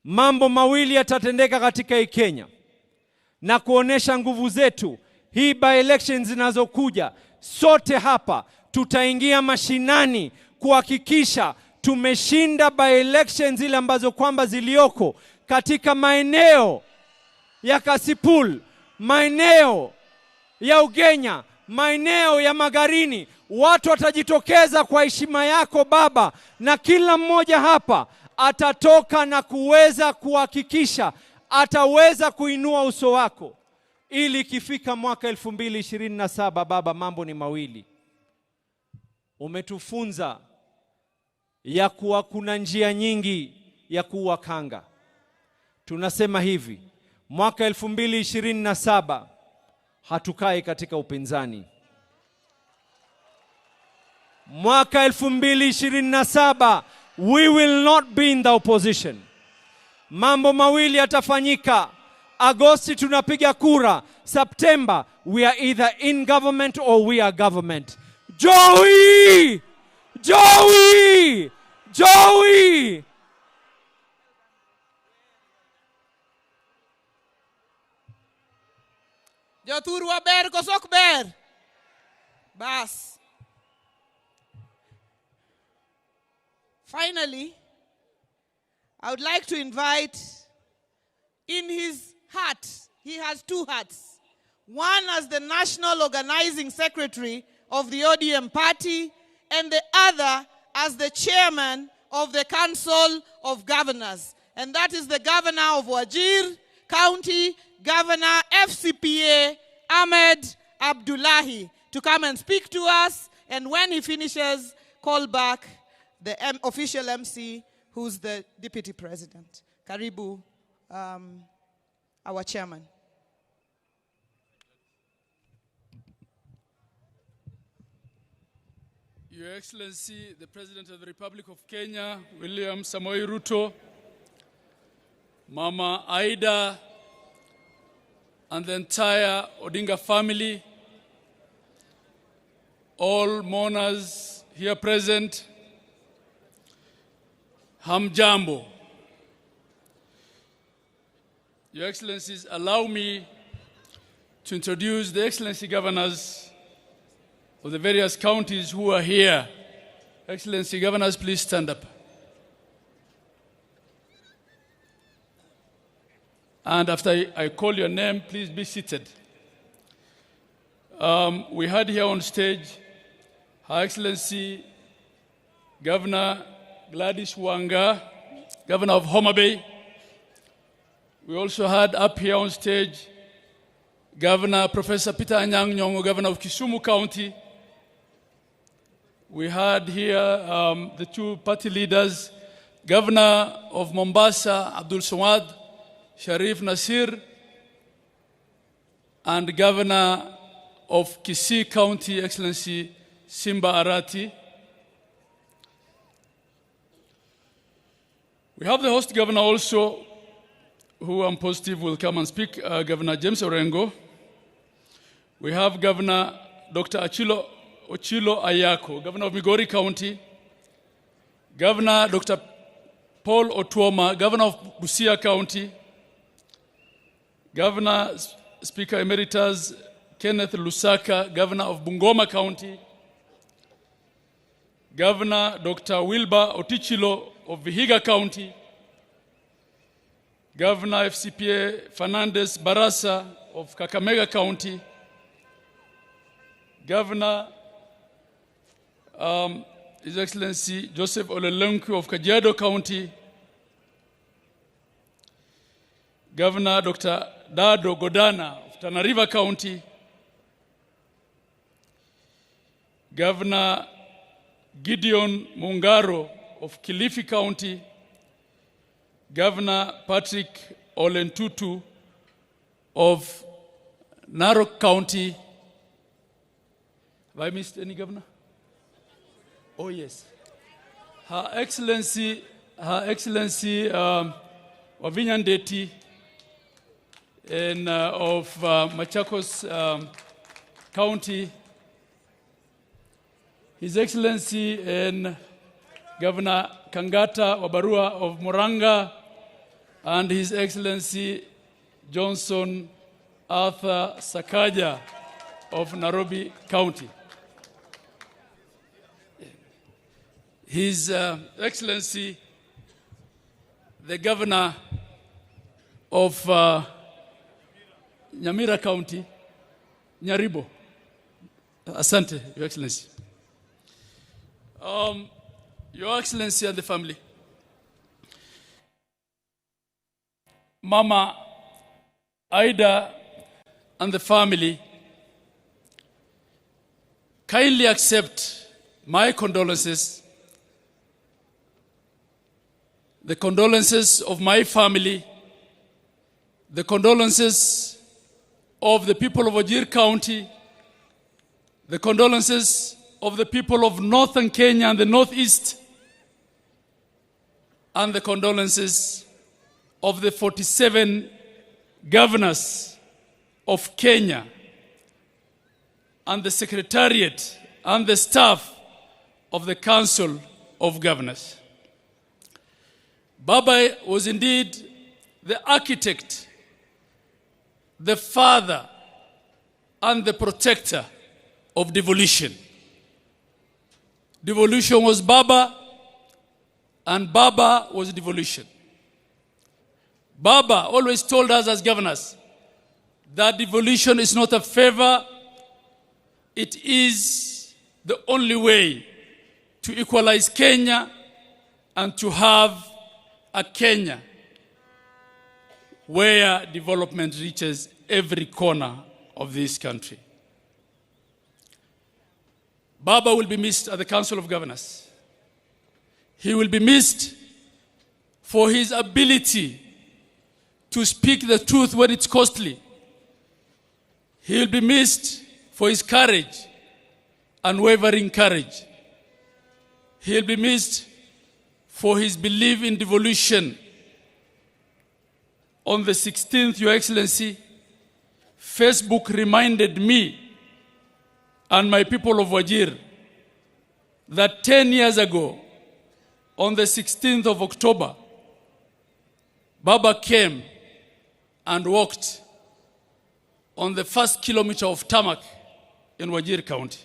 J: Mambo mawili yatatendeka katika hii Kenya na kuonesha nguvu zetu. Hii by elections zinazokuja, sote hapa tutaingia mashinani kuhakikisha tumeshinda by elections zile ambazo kwamba zilioko katika maeneo ya Kasipul, maeneo ya Ugenya, maeneo ya Magarini. Watu watajitokeza kwa heshima yako baba, na kila mmoja hapa atatoka na kuweza kuhakikisha ataweza kuinua uso wako, ili ikifika mwaka 2027 baba, mambo ni mawili. Umetufunza ya kuwa kuna njia nyingi ya kuwa kanga. Tunasema hivi, mwaka 2027 hatukai katika upinzani. Mwaka 2027 we will not be in the opposition. Mambo mawili yatafanyika. Agosti tunapiga kura. September we are either in government or we are government. Joey! Joey! Joey!
U: Joturwa ber kosok ber. Bas. Finally, I would like to invite, in his heart, he has two hearts. One as the National Organizing Secretary of the ODM party, and the other as the chairman of the Council of Governors. And that is the Governor of Wajir County, Governor FCPA Ahmed Abdullahi, to come and speak to us. And when he finishes, call back the official MC, who's the Deputy President. Karibu, our chairman.
N: Your Excellency, the President of the Republic of Kenya, William Samoei Ruto, Mama Aida, and the entire Odinga family, all mourners here present, Hamjambo. Your Excellencies, allow me to introduce the Excellency Governors of the various counties who are here. Excellency Governors, please stand up. And after I call your name, please be seated. We had here on stage Her Excellency Governor Gladys Wanga, Governor of Homa Bay. We also had up here on stage Governor Professor Peter Anyang' Nyong'o, Governor of Kisumu County. We had here the two party leaders, Governor of Mombasa, Abdul Samad Sharif Nasir, and Governor of Kisii County, Excellency Simba Arati. We have the host governor also, who I'm positive will come and speak, Governor James Orango. We have Governor Dr. Ochilo Ayako, Governor of Migori County. Governor Dr. Paul Otuoma, Governor of Busia County. Governor Speaker Emeritus Kenneth Lusaka, Governor of Bungoma County. Governor Dr. Wilbur Otichilo of Vihiga County. Governor FCPA Fernandez Barasa of Kakamega County. Governor His Excellency Joseph Olelenku of Kajiado County. Governor Dr. Dado Godana of Tana River County. Governor Gideon Mungaro of Kilifi County. Governor Patrick Olentutu of Narok County. Have I missed any governor? Oh yes. Her Excellency Wavinya Ndeti of Machakos County. His Excellency Governor Kangata Wabarua of Muranga, and His Excellency Johnson Arthur Sakaja of Nairobi County. His Excellency the Governor of Nyamira County, Nyaribo. Asante, Your Excellency. Your Excellency and the family. Mama Aida and the family, kindly accept my condolences, the condolences of my family, the condolences of the people of Wajir County, the condolences of the people of Northern Kenya and the Northeast, and the condolences of the 47 governors of Kenya and the Secretariat and the staff of the Council of Governors. Baba was indeed the architect, the father, and the protector of devolution. Devolution was Baba, and Baba was devolution. Baba always told us as governors that devolution is not a favor, it is the only way to equalize Kenya and to have a Kenya where development reaches every corner of this country. Baba will be missed at the Council of Governors. He will be missed for his ability to speak the truth when it's costly. He'll be missed for his courage, unwavering courage. He'll be missed for his belief in devolution. On the 16th, Your Excellency, Facebook reminded me and my people of Wajir that 10 years ago, on the 16th of October, Baba came and walked on the first kilometer of tarmac in Wajir County.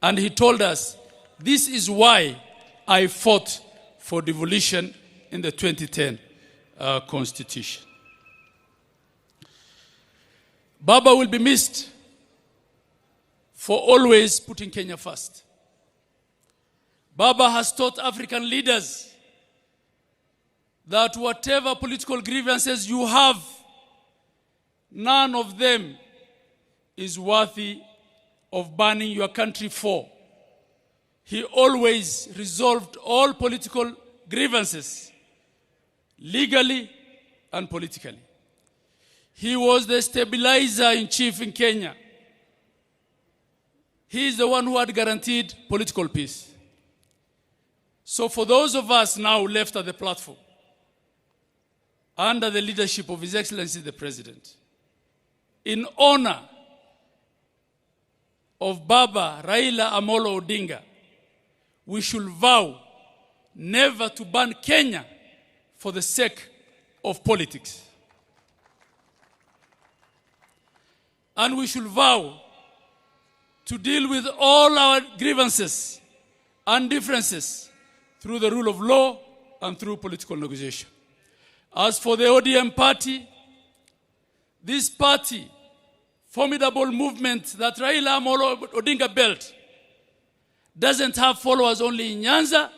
N: And he told us, this is why I fought for devolution in the 2010 Constitution. Baba will be missed for always putting Kenya first. Baba has taught African leaders that whatever political grievances you have, none of them is worthy of burning your country for. He always resolved all political grievances legally and politically. He was the stabilizer in chief in Kenya. He is the one who had guaranteed political peace. So for those of us now left at the platform, under the leadership of His Excellency the President, in honor of Baba Raila Amolo Odinga, we should vow never to burn Kenya for the sake of politics. And we should vow to deal with all our grievances and differences through the rule of law and through political negotiation. As for the ODM party, this party, formidable movement that Raila Amolo Odinga built, doesn't have followers only in Nyanza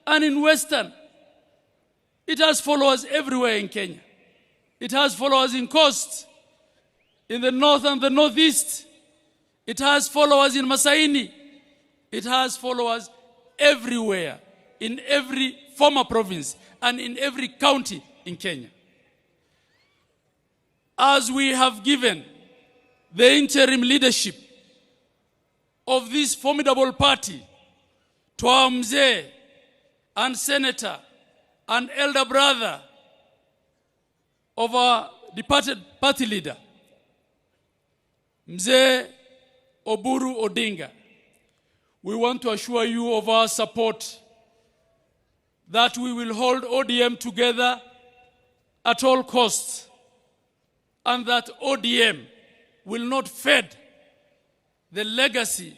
N: and in Western. It has followers everywhere in Kenya. It has followers in Coast, in the north and the northeast. It has followers in Masaini. It has followers everywhere, in every former province and in every county in Kenya. As we have given the interim leadership of this formidable party to our mzee and senator and elder brother of our departed party leader, Mzee Oburu Odinga, we want to assure you of our support, that we will hold ODM together at all costs, and that ODM will not fade. The legacy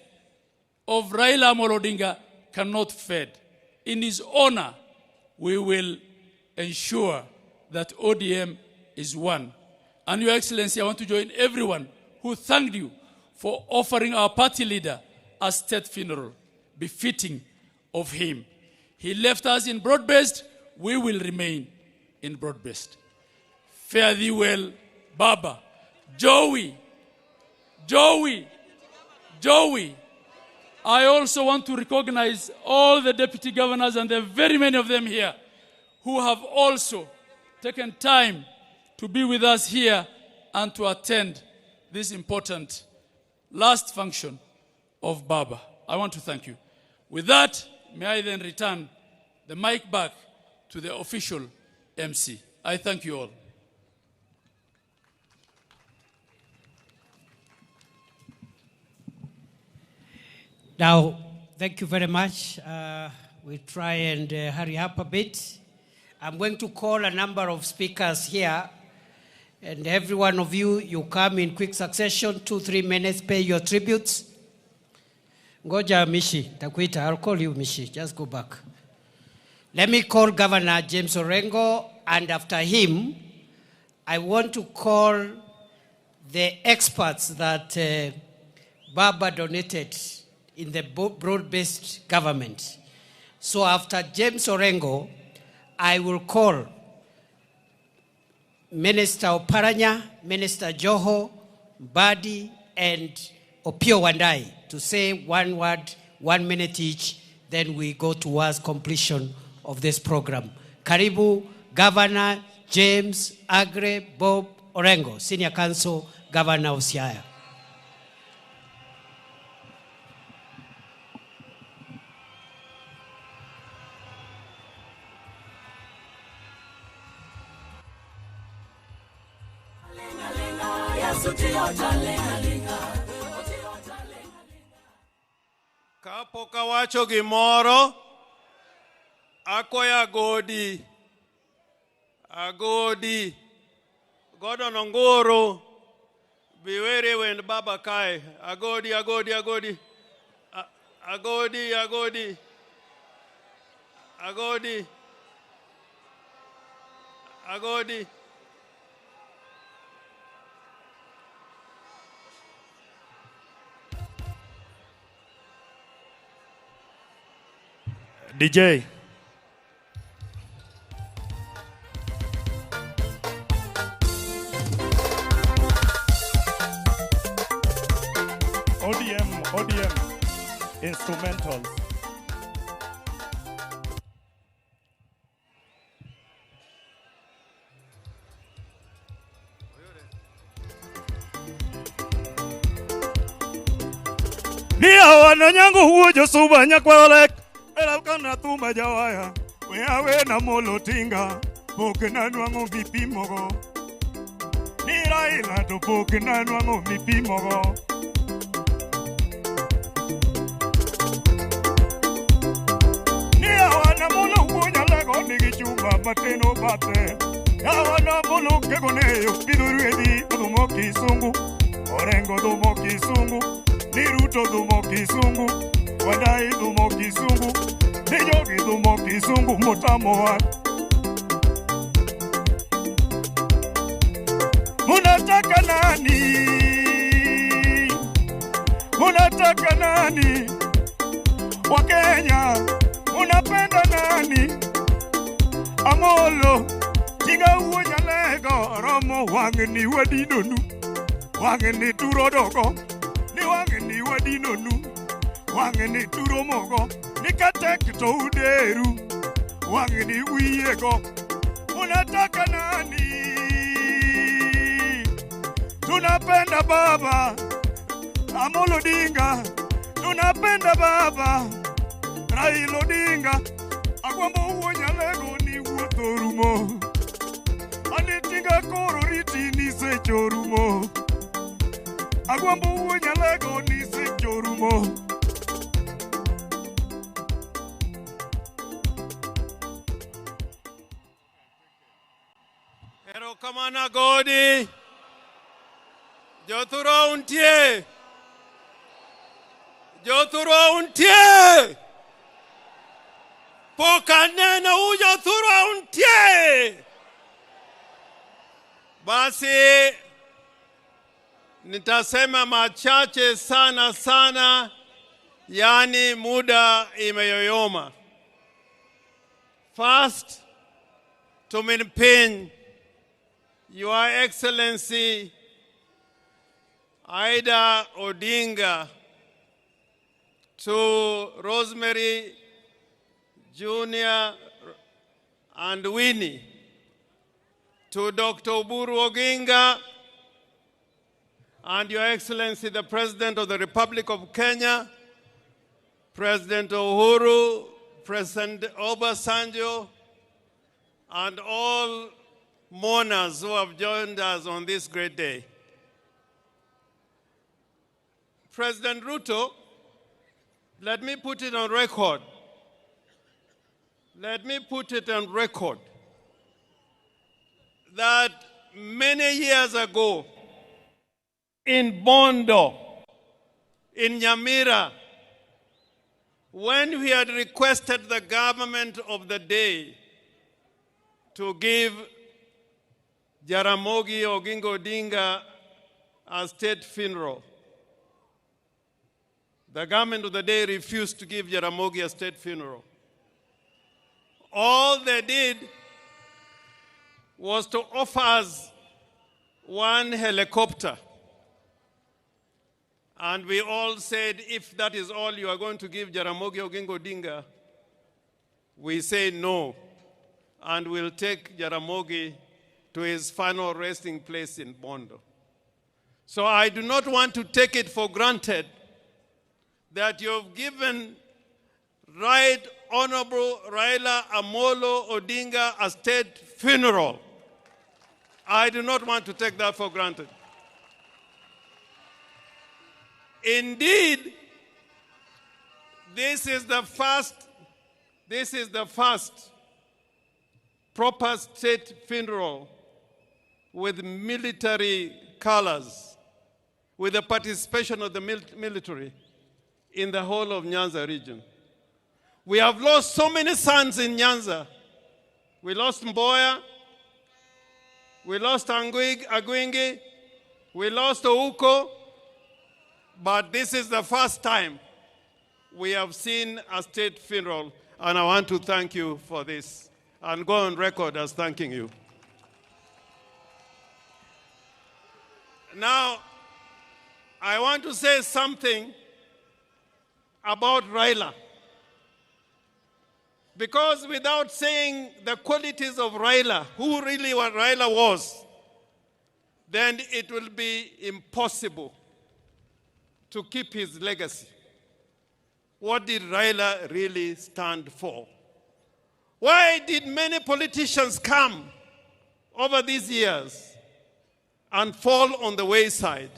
N: of Raila Amolo Odinga cannot fade. In his honor, we will ensure that ODM is one. And Your Excellency, I want to join everyone who thanked you for offering our party leader a state funeral befitting of him. He left us in broad-based, we will remain in broad-based. Fare thee well, Baba. Joey. I also want to recognize all the deputy governors, and there are very many of them here, who have also taken time to be with us here and to attend this important last function of Baba. I want to thank you. With that, may I then return the mic back to the official MC. I thank you all.
A: Now, thank you very much. We'll try and hurry up a bit. I'm going to call a number of speakers here, and every one of you, you come in quick succession, 2-3 minutes, pay your tributes. Ngoja Mishi, takuita, I'll call you Mishi, just go back. Let me call Governor James Orango, and after him, I want to call the experts that Baba donated in the broad-based government. So after James Orango, I will call Minister Oparanya, Minister Joho, Badi, and Opio Wandai to say one word, 1 minute each, then we go towards completion of this program. Karibu, Governor James Agre Bob Orango, Senior Counsel, Governor of Siaya.
O: Kapo kawacho gimoro, akoya agodi, godo nongoro, biwere wend baba kai, agodi,
G: DJ. ODM, instrumental. Nia wana nyango huo Josuba nyakwalek. Ela kana tumba jawaya. We awe na molotinga. Poke na nwango vipimogo. Ni Raila to poke na nwango vipimogo. Nia wana molo huo nyalego nigi chumba mateno bate. Ya wana molo kegoneyo piduruedi dumo kisungu. Orengo dumo kisungu. Niruto dumo kisungu. Wadai dumo kisungu. Nijogi dumo kisungu motamo wa. Munataka nani? Munataka nani? Wakenya, munapenda nani? Amolo, tiga uonya lego, romo wangeni wadinonu. Wangeni turodoko, ni wangeni wadinonu. Wangeni turomogo, ni katek to uderu. Wangeni wiyego, munataka nani? Tunapenda baba, Amolo Odinga. Tunapenda baba, Raila Odinga. Agwambo uonya lego ni uotorumo. Anitinga koro riti ni sechorumo. Agwambo uonya lego ni sechorumo.
O: Ero kamana godi. Joturo untie. Joturo untie. Poka nena ujoturo untie. Basi nitasema machache sana, yani muda imeyoyoma. First, to maintain Your Excellency Raila Odinga, to Rosemary Jr. and Winnie, to Dr. Oburu Oginga, and Your Excellency the President of the Republic of Kenya, President Uhuru, President Obasanjo, and all mourners who have joined us on this great day. President Ruto, let me put it on record. Let me put it on record that many years ago in Bondo, in Nyamira, when we had requested the government of the day to give Jaramogi Oginga Odinga a state funeral, the government of the day refused to give Jaramogi a state funeral. All they did was to offer us one helicopter. And we all said, if that is all you are going to give Jaramogi Oginga Odinga, we say no. And we'll take Jaramogi to his final resting place in Bondo. So I do not want to take it for granted that you've given Right Honorable Raila Amolo Odinga a state funeral. I do not want to take that for granted. Indeed, this is the first proper state funeral with military colors, with the participation of the military in the whole of Nyanza region. We have lost so many sons in Nyanza. We lost Mboya, we lost Agwingi, we lost Ouko, but this is the first time we have seen a state funeral, and I want to thank you for this and go on record as thanking you. Now, I want to say something about Raila. Because without saying the qualities of Raila, who really what Raila was, then it will be impossible to keep his legacy. What did Raila really stand for? Why did many politicians come over these years and fall on the wayside?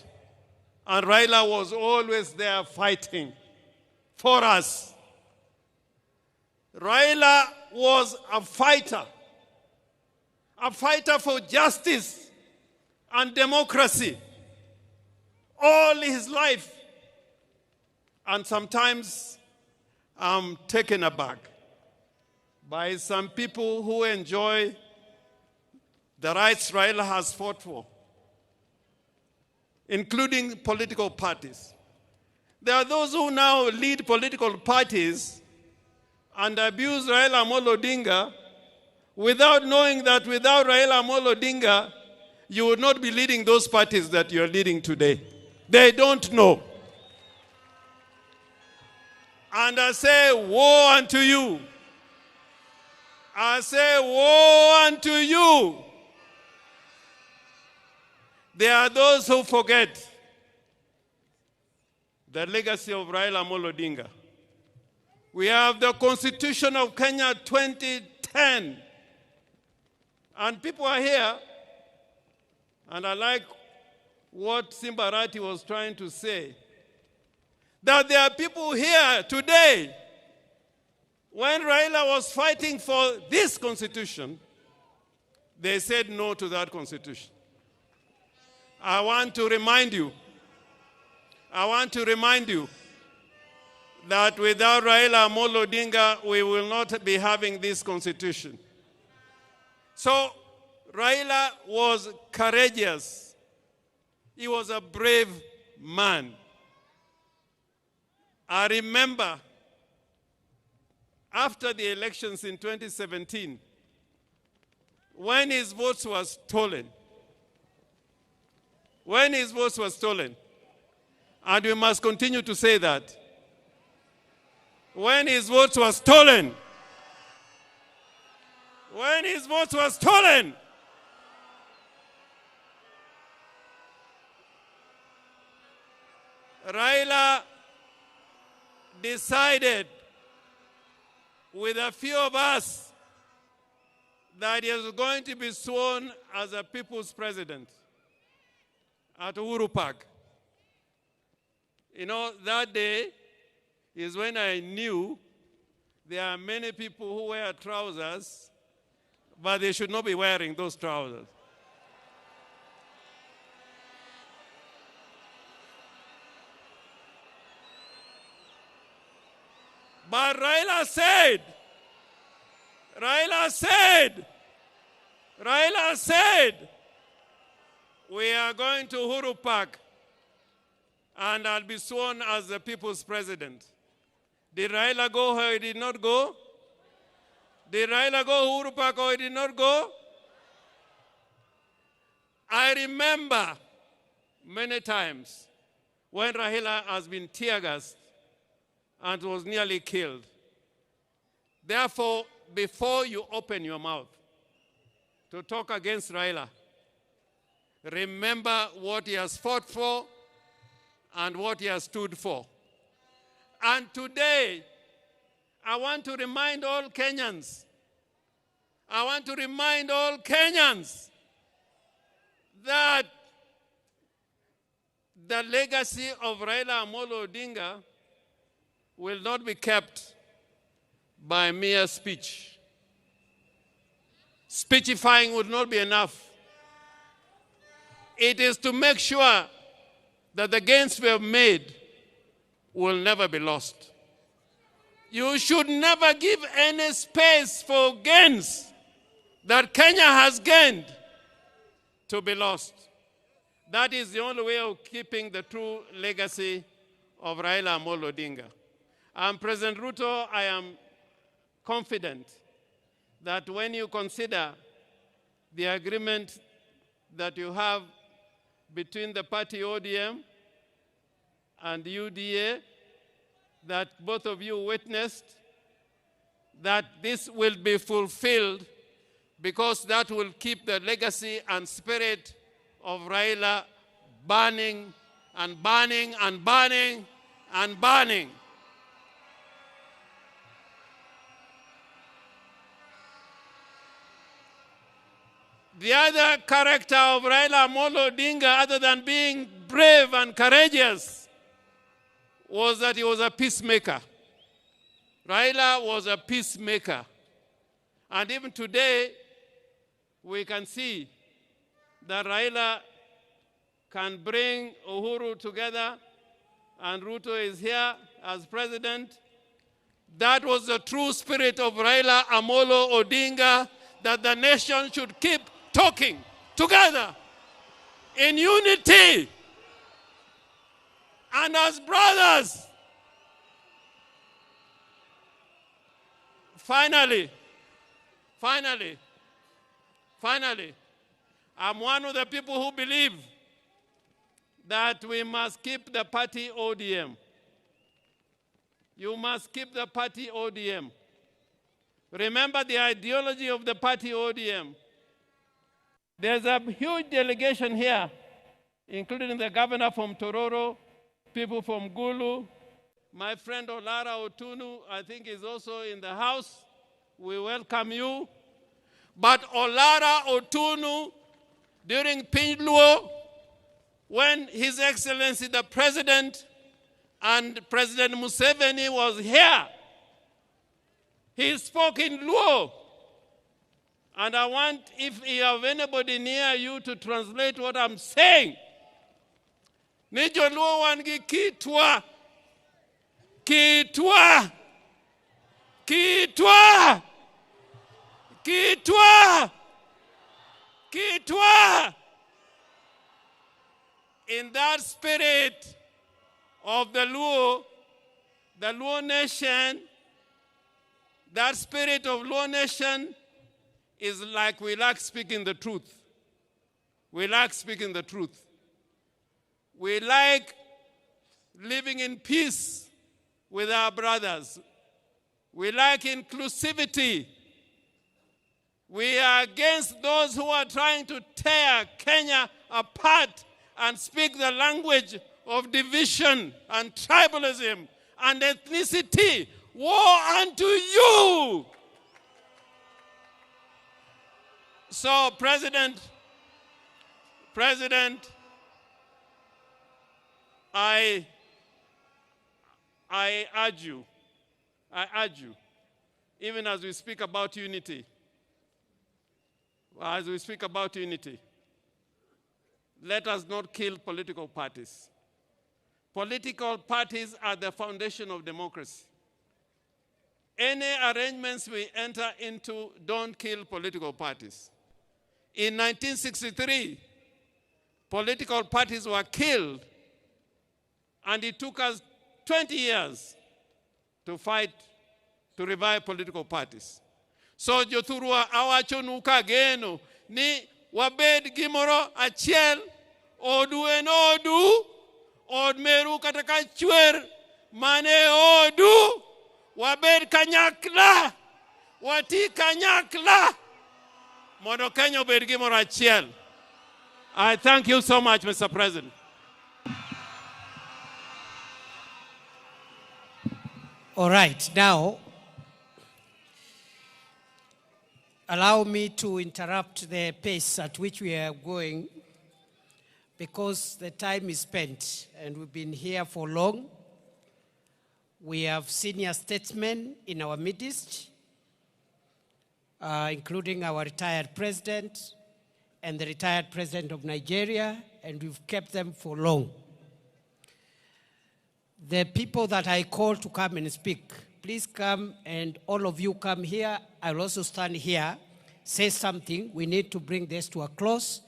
O: And Raila was always there fighting for us. Raila was a fighter for justice and democracy all his life. And sometimes I'm taken aback by some people who enjoy the rights Raila has fought for, including political parties. There are those who now lead political parties and abuse Raila Amolo Odinga without knowing that without Raila Amolo Odinga, you would not be leading those parties that you're leading today. They don't know. And I say, woe unto you. I say, woe unto you. There are those who forget the legacy of Raila Amolo Odinga. We have the Constitution of Kenya 2010. And people are here, and I like what Simbarati was trying to say, that there are people here today, when Raila was fighting for this Constitution, they said no to that Constitution. I want to remind you that without Raila Amolo Odinga, we will not be having this Constitution. So Raila was courageous. He was a brave man. I remember after the elections in 2017, when his votes were stolen, and we must continue to say that, when his votes were stolen, Raila decided with a few of us that he was going to be sworn as a people's president at Uhuru Park. You know, that day is when I knew there are many people who wear trousers, but they should not be wearing those trousers. But Raila said, we are going to Uhuru Park and I'll be sworn as the people's president. Did Raila go or he did not go? Did Raila go Uhuru Park or he did not go? I remember many times when Raila has been tear-gassed and was nearly killed. Therefore, before you open your mouth, to talk against Raila. Remember what he has fought for and what he has stood for. And today, I want to remind all Kenyans, that the legacy of Raila Amolo Odinga will not be kept by mere speech. Speechifying would not be enough. It is to make sure that the gains we have made will never be lost. You should never give any space for gains that Kenya has gained to be lost. That is the only way of keeping the true legacy of Raila Amolo Odinga. President Ruto, I am confident that when you consider the agreement that you have between the party ODM and UDA, that both of you witnessed, that this will be fulfilled, because that will keep the legacy and spirit of Raila burning and burning and burning and burning. The other character of Raila Amolo Odinga, other than being brave and courageous, was that he was a peacemaker. Raila was a peacemaker. And even today, we can see that Raila can bring Uhuru together, and Ruto is here as president. That was the true spirit of Raila Amolo Odinga, that the nation should keep talking together in unity and as brothers. Finally, I'm one of the people who believe that we must keep the party ODM. You must keep the party ODM. Remember the ideology of the party ODM. There's a huge delegation here, including the governor from Tororo, people from Gulu. My friend Olara Otunu, I think, is also in the house. We welcome you. But Olara Otunu, during Pinluo, when His Excellency the President and President Museveni was here, he spoke in Luo. And I want, if you have anybody near you, to translate what I'm saying. Nijo Luo wangi kitwa. Kitwa. Kitwa. Kitwa. Kitwa. In that spirit of the Luo nation, that spirit of Luo nation is like we like speaking the truth. We like speaking the truth. We like living in peace with our brothers. We like inclusivity. We are against those who are trying to tear Kenya apart and speak the language of division and tribalism and ethnicity. Woe unto you! So, President, I urge you, even as we speak about unity, let us not kill political parties. Political parties are the foundation of democracy. Any arrangements we enter into don't kill political parties. In 1963, political parties were killed, and it took us 20 years to fight to revive political parties. So jothurwa awachonuka geno ni wabed gimoro achiel odu en odu od meru kataka chwer mane odu wabed kanyakla wati kanyakla Mondo Kenya obed gimoro achiel. I thank you so much, Mr. President.
A: All right, now, allow me to interrupt the pace at which we are going because the time is spent and we've been here for long. We have senior statesmen in our midst, including our retired president and the retired president of Nigeria, and we've kept them for long. The people that I call to come and speak, please come, and all of you come here. I'll also stand here, say something. We need to bring this to a close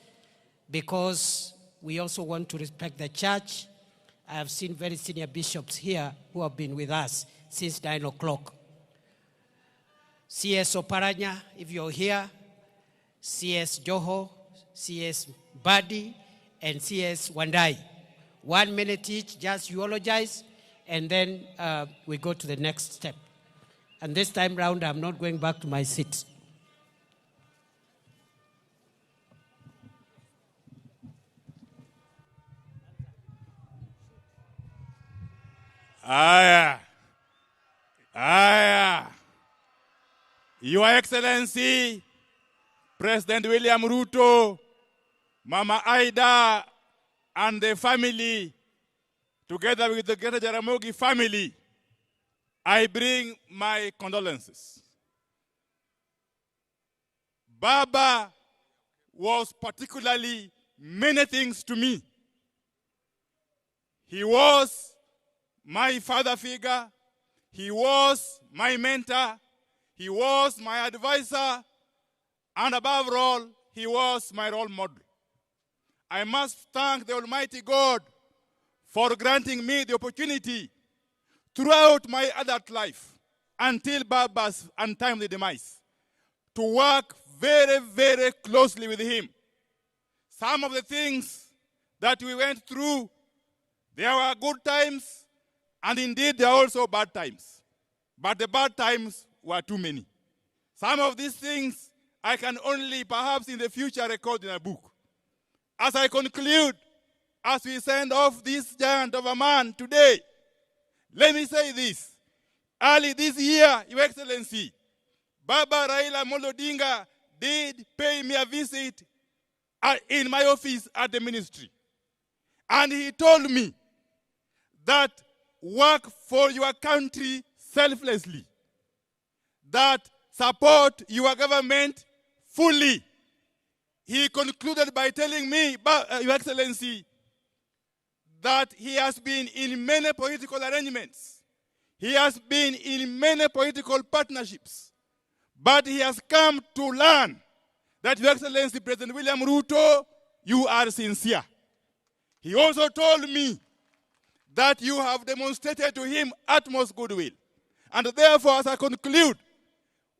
A: because we also want to respect the church. I have seen very senior bishops here who have been with us since 9 o'clock. CS Oparanya, if you're here, CS Joho, CS Badi, and CS Wandai. 1 minute each, just eulogize, and then we go to the next step. And this time round, I'm not going back to my seat.
F: Your Excellency, President William Ruto, Mama Aida, and the family, together with the Greater Jaramogi family, I bring my condolences. Baba was particularly many things to me. He was my father figure. He was my mentor. He was my advisor. And above all, he was my role model. I must thank the Almighty God for granting me the opportunity throughout my adult life until Baba's untimely demise to work very, very closely with him. Some of the things that we went through, there were good times, and indeed there are also bad times. But the bad times were too many. Some of these things I can only perhaps in the future record in a book. As I conclude, as we send off this giant of a man today, let me say this. Early this year, Your Excellency, Baba Raila Odinga did pay me a visit in my office at the ministry. And he told me that work for your country selflessly, that support your government fully. He concluded by telling me, Your Excellency, that he has been in many political arrangements. He has been in many political partnerships. But he has come to learn that, Your Excellency, President William Ruto, you are sincere. He also told me that you have demonstrated to him utmost goodwill. And therefore, as I conclude,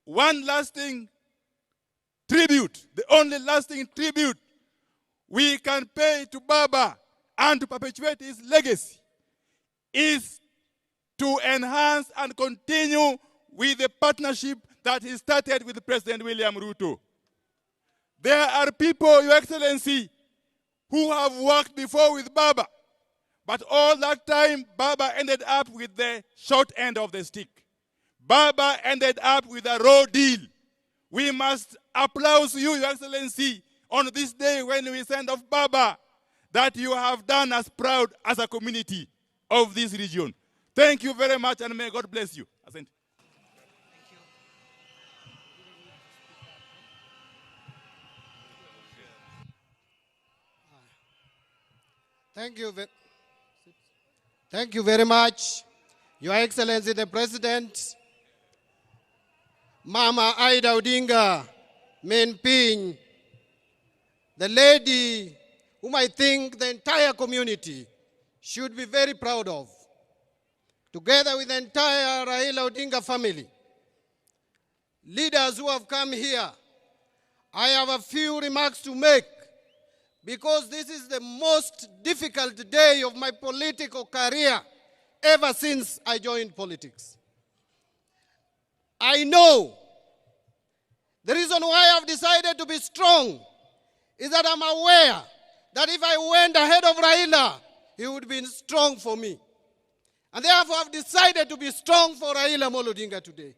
F: one lasting tribute, the only lasting tribute we can pay to Baba and to perpetuate his legacy is to enhance and continue with the partnership that he started with President William Ruto. There are people, Your Excellency, who have worked before with Baba, but all that time, Baba ended up with the short end of the stick. Baba ended up with a raw deal. We must applaud you, Your Excellency, on this day when we send off Baba, that you have done us proud as a community of this region. Thank you very much, and may God bless you.
H: Thank you very much, Your Excellency the President, Mama Aida Odinga, Menping, the lady whom I think the entire community should be very proud of, together with the entire Raila Odinga family. Leaders who have come here, I have a few remarks to make because this is the most difficult day of my political career ever since I joined politics. I know The reason why I've decided to be strong is that I'm aware that if I went ahead of Raila, he would be strong for me. And therefore, I've decided to be strong for Raila Odinga today.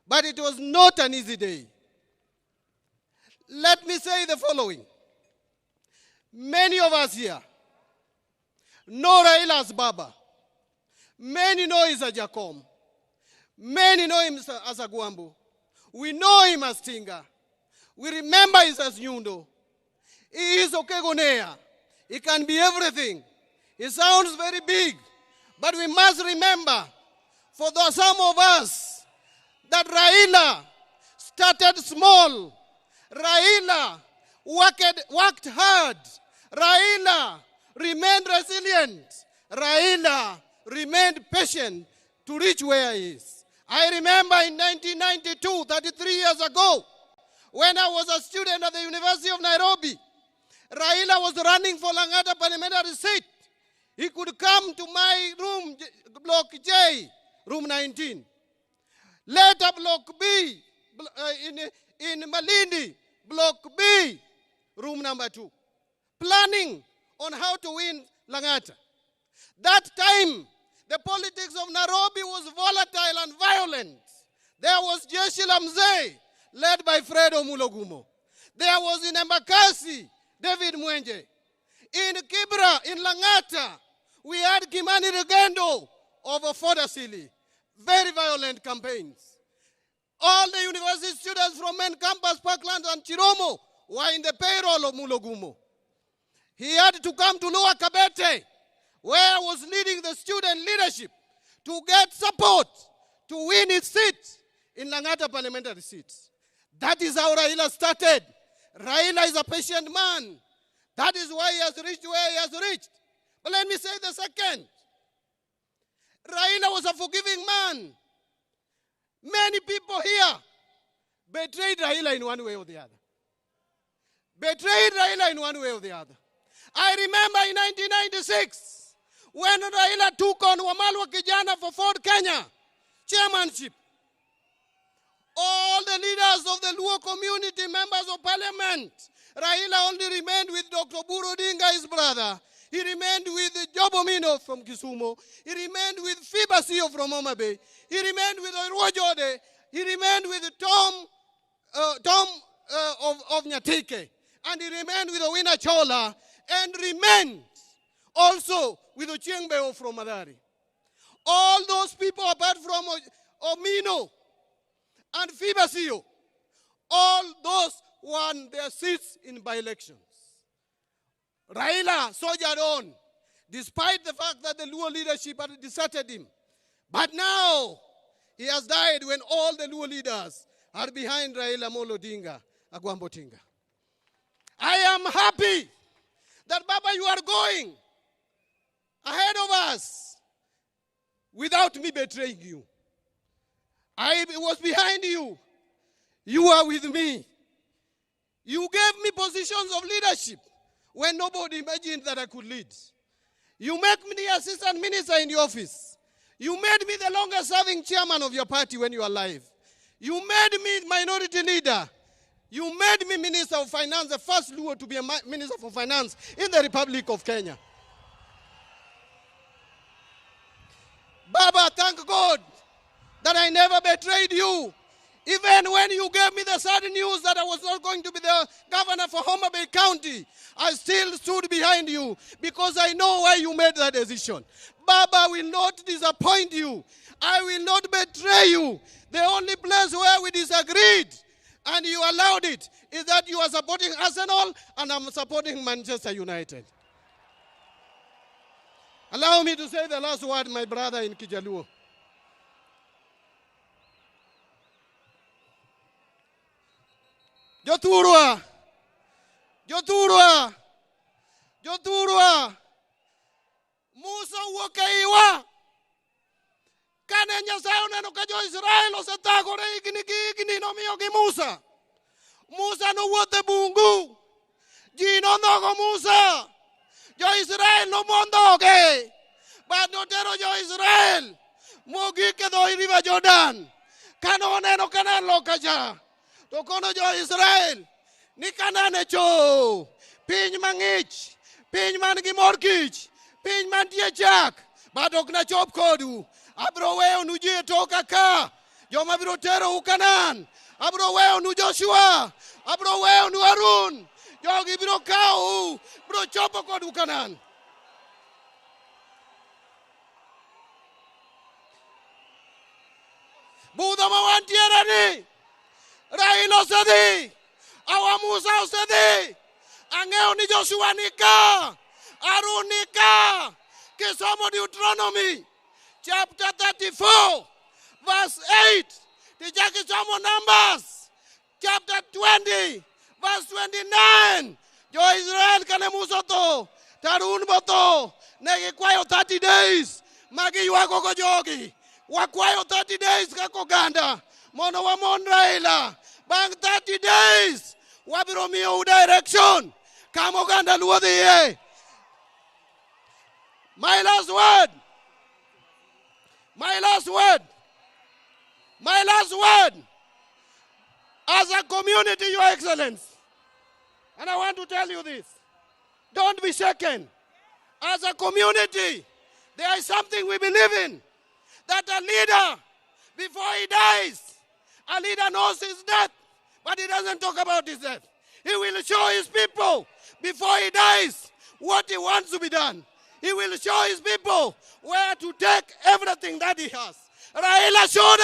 H: But it was not an easy day. Let me say the following. Many of us here know Raila as Baba. Many know him as Jacom. Many know him as Agwambo. We know him as Tinga. We remember him as Nyundo. He is Okegonea. He can be everything. He sounds very big. But we must remember, for some of us, that Raila started small. Raila worked hard. Raila remained resilient. Raila remained patient to reach where he is. I remember in 1992, 33 years ago, when I was a student at the University of Nairobi, Raila was running for Langata Parliamentary seat. He could come to my room, Block J, room 19. Later, Block B, in Malindi, Block B, room number 2. Planning on how to win Langata. That time, the politics of Nairobi was volatile and violent. There was Jeshi la Mzee, led by Fredo Mulogumo. There was in Embakasi, David Mwenje. In Kibra, in Langata, we had Kimani Rugendo of Opoda. Very violent campaigns. All the university students from main campus, Parkland and Chiromo, were in the payroll of Mulogumo. He had to come to Lower Kabete, where I was leading the student leadership, to get support to win his seat in Langata parliamentary seats. That is how Raila started. Raila is a patient man. That is why he has reached where he has reached. But let me say the second. Raila was a forgiving man. Many people here betrayed Raila in one way or the other. Betrayed Raila in one way or the other. I remember in 1996, when Raila took on Wamalwa Kijana for Ford Kenya chairmanship, all the leaders of the Luo community, members of parliament, Raila only remained with Dr. Buru Odinga, his brother. He remained with Jobomino from Kisumu. He remained with Fibasio from Homa Bay. He remained with Oruojode. He remained with Tom of Nyatike. And he remained with Owina Chola. And remained also with Ochiengbeo from Madari. All those people, apart from Omino and Fibasio, all those won their seats in by-elections. Raila soldiered on, despite the fact that the Luo leadership had deserted him. But now, he has died when all the Luo leaders are behind Raila Odinga, Agwambo Tinga. I am happy that, Baba, you are going ahead of us without me betraying you. I was behind you. You are with me. You gave me positions of leadership when nobody imagined that I could lead. You made me the assistant minister in the office. You made me the longest serving chairman of your party when you were alive. You made me minority leader. You made me Minister of Finance, the first Luo to be a Minister for Finance in the Republic of Kenya. Baba, thank God that I never betrayed you. Even when you gave me the sad news that I was not going to be the governor for Homa Bay County, I still stood behind you because I know why you made that decision. Baba, will not disappoint you. I will not betray you. The only place where we disagreed and you allowed it is that you are supporting Arsenal and I'm supporting Manchester United. Allow me to say the last word, my brother in Kijaluo. Joturwa, Joturwa, Joturwa, Musa wakaiwa. Kane Nyasaye oneno ka jo Israel osetagore igni nomiyogi Musa. Musa nowuotho e bungu. Ji nondhogo Musa. Jo Israel nomondhoge. Bad notero jo Israel mogik e dho River Jordan. Kane oneno kana loka cha.
L: to kono jo Israel ni kanane cho piny mang'ich, piny man gi mor kich, piny man tie chak, but ok na chop kodu. Abro weyo nu ji toka ka, joma biro tero u Kanan. Abro weyo nu Joshua, abro weyo nu Harun, jogi biro kao, biro chopo kodu Kanan. Buda mawan tiara ni, Raila osedhi, Awa Musa osedhi, ang'eyo ni Joshua nika, Harun nika. Kisomo Deuteronomy chapter 34 verse 8, tija kisomo Numbers chapter 20 verse 29. Jo Israel kane Musa to, Harun boto, negi kwayo 30 days, magi yuago go jogi. Wakwayo 30 days kako ganda, mono wa mon Raila. Bang 30 days, wabiro miyo direction, kamo ganda luodhi ye. My last word. My last word. My last word. As a community, Your Excellency, and I want to tell you this, don't be shaken. As a community, there is something we believe in, that a leader, before he dies, a leader knows his death, but he doesn't talk about his death. He will show his people, before he dies, what he wants to be done. He will show his people where to take everything that he has. Raila showed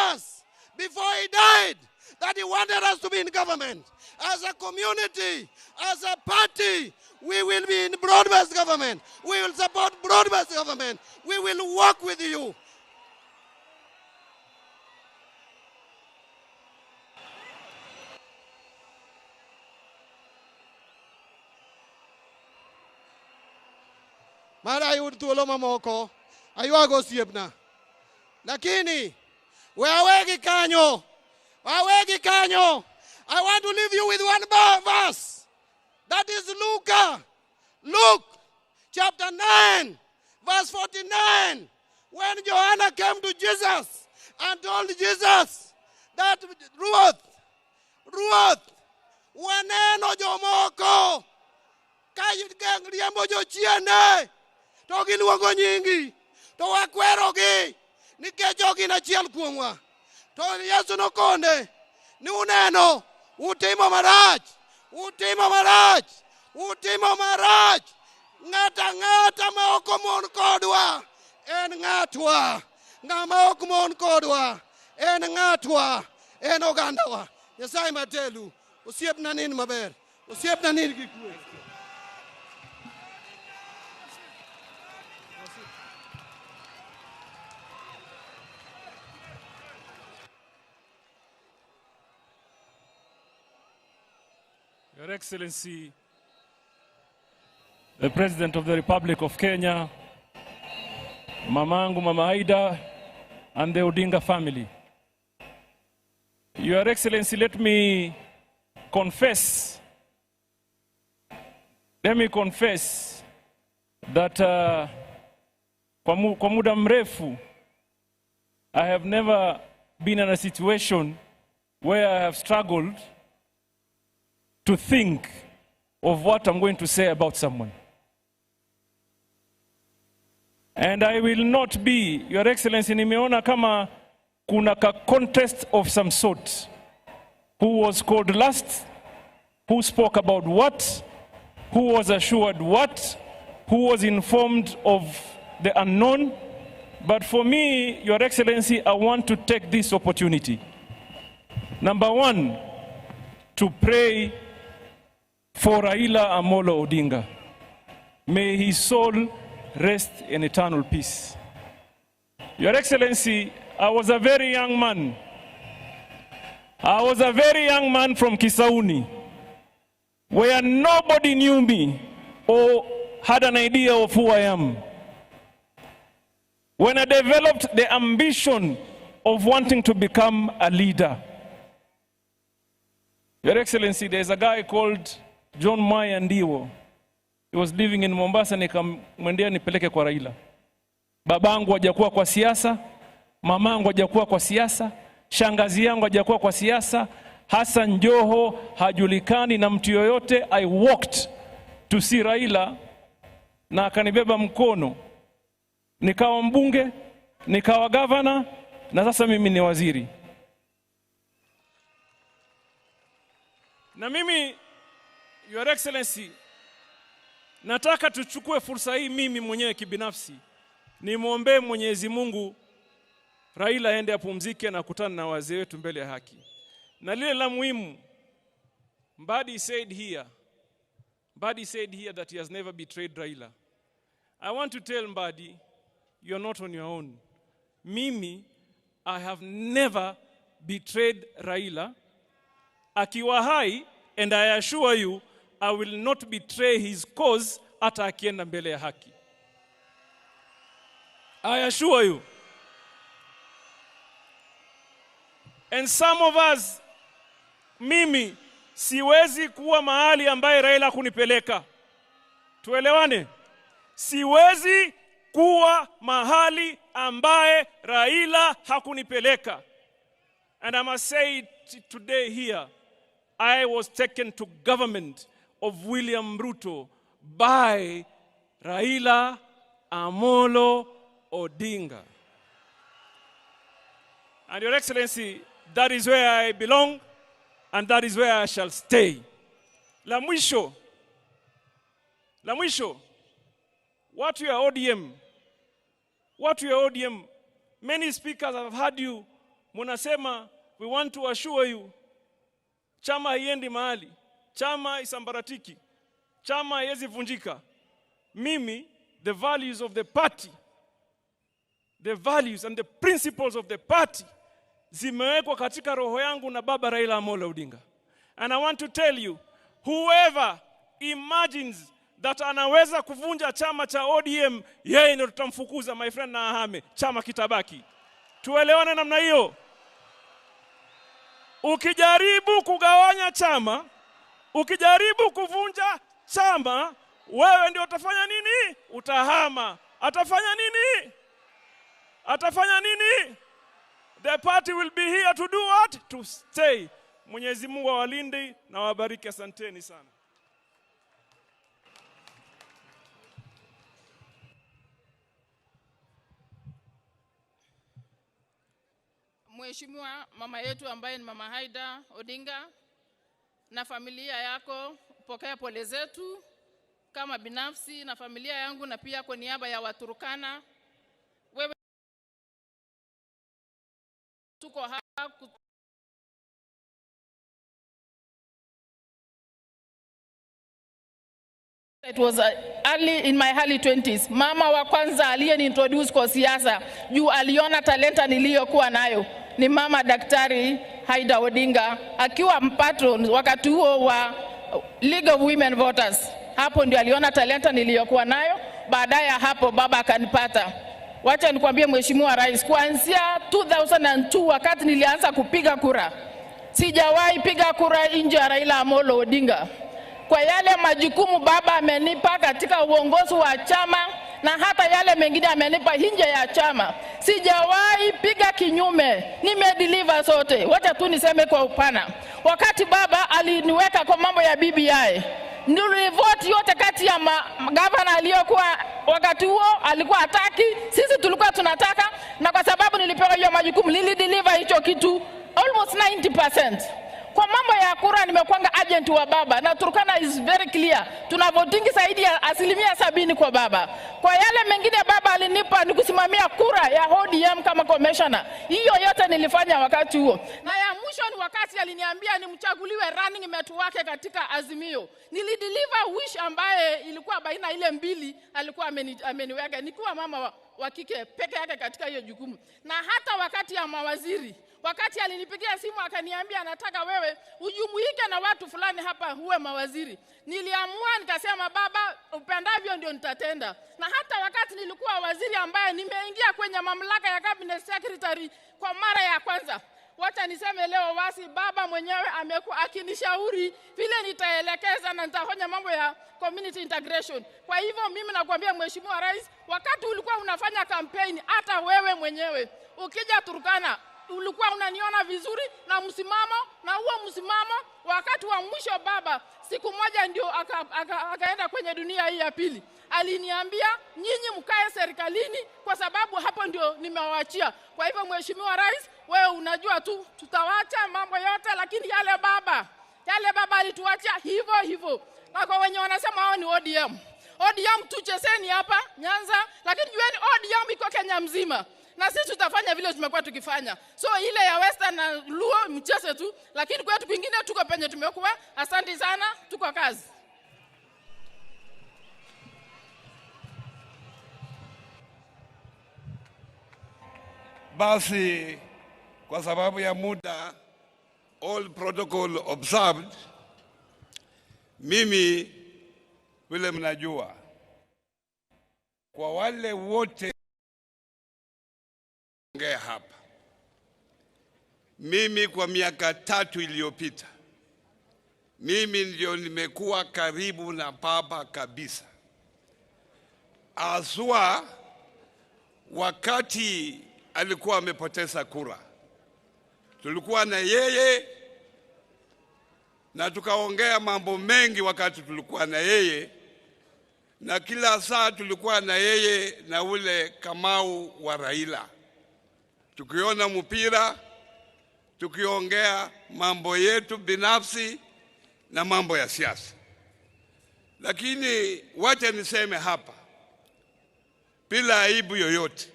L: us before he died that he wanted us to be in government. As a community, as a party, we will be in broad-based government. We will support broad-based government. We will work with you. Mara yud thuolo mamoko aywago osiepna, lakini wawegi kanyo. I want to leave you with one verse, that is Luke chapter 9 verse 49, when Joanna came to Jesus and told Jesus that Ruoth waneno jomoko ka riembo jochiende to giluongo nyingi, to wakwerogi nikech ok gin achiel kuomwa. To Yesu nokone ni uneno utimo marach. Ng'ata ma ok mon kodwa en ng'atwa. Ng'ama ok mon kodwa en ng'atwa, en ogandawa. Nyasaye matelu, osiepna nin maber, osiepna nin gi kwe.
V: Your Excellency, the President of the Republic of Kenya, Mamangu, Mama Aida, and the Odinga family. Your Excellency, let me confess that kwa muda mrefu, I have never been in a situation where I have struggled to think of what I'm going to say about someone. And I will not be, Your Excellency, nimeona kama kuna ka contest of some sort. Who was called last? Who spoke about what? Who was assured what? Who was informed of the unknown? But for me, Your Excellency, I want to take this opportunity. Number one, to pray for Raila Amolo Odinga. May his soul rest in eternal peace. Your Excellency, I was a very young man. From Kisauni, where nobody knew me or had an idea of who I am. When I developed the ambition of wanting to become a leader. Your Excellency, there's a guy called John Maya Ndiwo. He was living in Mombasa, nikamwendea nipeleke kwa Raila. Babangu hajakuwa kwa siasa, mamangu hajakuwa kwa siasa, Shangazi yangu hajakuwa kwa siasa. Hassan Joho hajulikani na mtu yoyote. I walked to see Raila na akanibeba mkono. Nikawa mbunge, nikawa governor, na sasa mimi ni waziri. Na mimi, Your Excellency, nataka tuchukue fursa hii mimi mwenyewe kibinafsi nimwombee Mwenyezi Mungu Raila aende apumzike na kutana na wazee wetu mbele ya haki. Na lile la muhimu, Mbadi said here that he has never betrayed Raila. I want to tell Mbadi, you're not on your own. Mimi, I have never betrayed Raila. Akiwa hai, and I assure you, I will not betray his cause hata akienda mbele ya haki. I assure you. And some of us, mimi, siwezi kuwa mahali ambaye Raila kunipeleka. Tuelewane? Siwezi kuwa mahali ambaye Raila hakunipeleka. And I must say it today here, I was taken to government of William Ruto by Raila Amolo Odinga. And Your Excellency, that is where I belong, and that is where I shall stay. La mwisho, what you are ODM, many speakers have heard you, munasema, we want to assure you, chama haiendi mahali, chama isambaratiki, chama haiwezi vunjika. Mimi, the values of the party, the values and the principles of the party, zimewekwa katika roho yangu na baba Raila Amolo Odinga. And I want to tell you, whoever imagines that anaweza kuvunja chama cha ODM, yeye ndio tutamfukuza, my friend, na ahame, chama kitabaki. Tuelewane namna hiyo. Ukijaribu kugawanya chama, ukijaribu kuvunja chama, wewe ndio utafanya nini? Utahama. Atafanya nini? Atafanya nini? The party will be here to do what? To stay. Mwenyezi Mungu awalinde na wabariki. Asanteni sana.
C: Mheshimiwa mama yetu ambaye ni Mama Raila Odinga na familia yako, pokea pole zetu kama binafsi na familia yangu na pia kwa niaba ya Waturkana. Wewe tuko hapa It was early in my early 20s. Mama wa kwanza aliyeniintroduce kwa siasa juu aliona talenta niliyokuwa nayo ni mama Daktari Raila Odinga, akiwa mpatron wakati huo wa League of Women Voters. Hapo ndio aliona talenta niliyokuwa nayo. Baadaye hapo baba akanipata. Wacha nikwambie Mheshimiwa Rais, kuanzia 2002 wakati nilianza kupiga kura, sijawahi piga kura nje ya Raila Amolo Odinga. Kwa yale majukumu baba amenipa katika uongozi wa chama na hata yale mengine amenipa nje ya chama, sijawahi piga kinyume, nimedeliver sote. Wacha tu niseme kwa upana, wakati baba aliniweka kwa mambo ya BBI, nilivote yote kati ya gavana aliyokuwa wakati huo alikuwa hataki, sisi tulikuwa tunataka, na kwa sababu nilipewa hiyo majukumu nilideliver hicho kitu almost 90%. Kwa mambo ya kura nimekuanga agent wa baba, na Turkana is very clear. Tuna voting zaidi ya 70% kwa baba. Kwa yale mengine baba alinipa ni kusimamia kura ya ODM kama commissioner. Hiyo yote nilifanya wakati huo. Na ya mwisho ni wakati aliniambia nimchaguliwe running mate wake katika Azimio. Nilideliver wish ambaye ilikuwa baina ile mbili alikuwa ameniweka. Nikuwa mama wa kike peke yake katika hiyo jukumu. Na hata wakati ya mawaziri, wakati alinipigia simu akaniambia anataka wewe ujumuike na watu fulani hapa huwe mawaziri, niliamua nikasema baba upendavyo ndio nitatenda. Na hata wakati nilikuwa waziri ambaye nimeingia kwenye mamlaka ya cabinet secretary kwa mara ya kwanza, wacha niseme leo wasi baba mwenyewe amekuwa akinishauri vile nitaelekeza na nitafanya mambo ya community integration. Kwa hivyo mimi nakwambia Mheshimiwa Rais, wakati ulikuwa unafanya campaign hata wewe mwenyewe ukija Turkana ulikuwa unaniona vizuri na msimamo, na huo msimamo wakati wa mwisho baba siku moja ndio akaenda kwenye dunia hii ya pili. Aliniambia nyinyi mkae serikalini kwa sababu hapo ndio nimewaachia. Kwa hivyo Mheshimiwa Rais, wewe unajua tu tutawacha mambo yote, lakini yale baba alituachia hivyo hivyo. Na kwa wenye wanasema hao ni ODM tucheseni hapa Nyanza, lakini jueni ODM iko Kenya mzima. Na sisi tutafanya vile tumekuwa tukifanya. So ile ya Western na Luo mcheze tu, lakini kwetu kwingine tuko penye tumekuwa. Asante sana, tuko kazi.
B: Basi kwa sababu ya muda, all protocol observed, mimi vile mnajua, kwa wale wote ongea hapa, mimi kwa miaka 3 iliyopita, mimi ndio nimekuwa karibu na baba kabisa. Aswa wakati alikuwa amepoteza kura, tulikuwa na yeye na tukaongea mambo mengi wakati tulikuwa na yeye, na kila saa tulikuwa na yeye na ule Kamau wa Raila, tukiona mpira, tukiongea mambo yetu binafsi na mambo ya siasa. Lakini wacha niseme hapa bila aibu yoyote,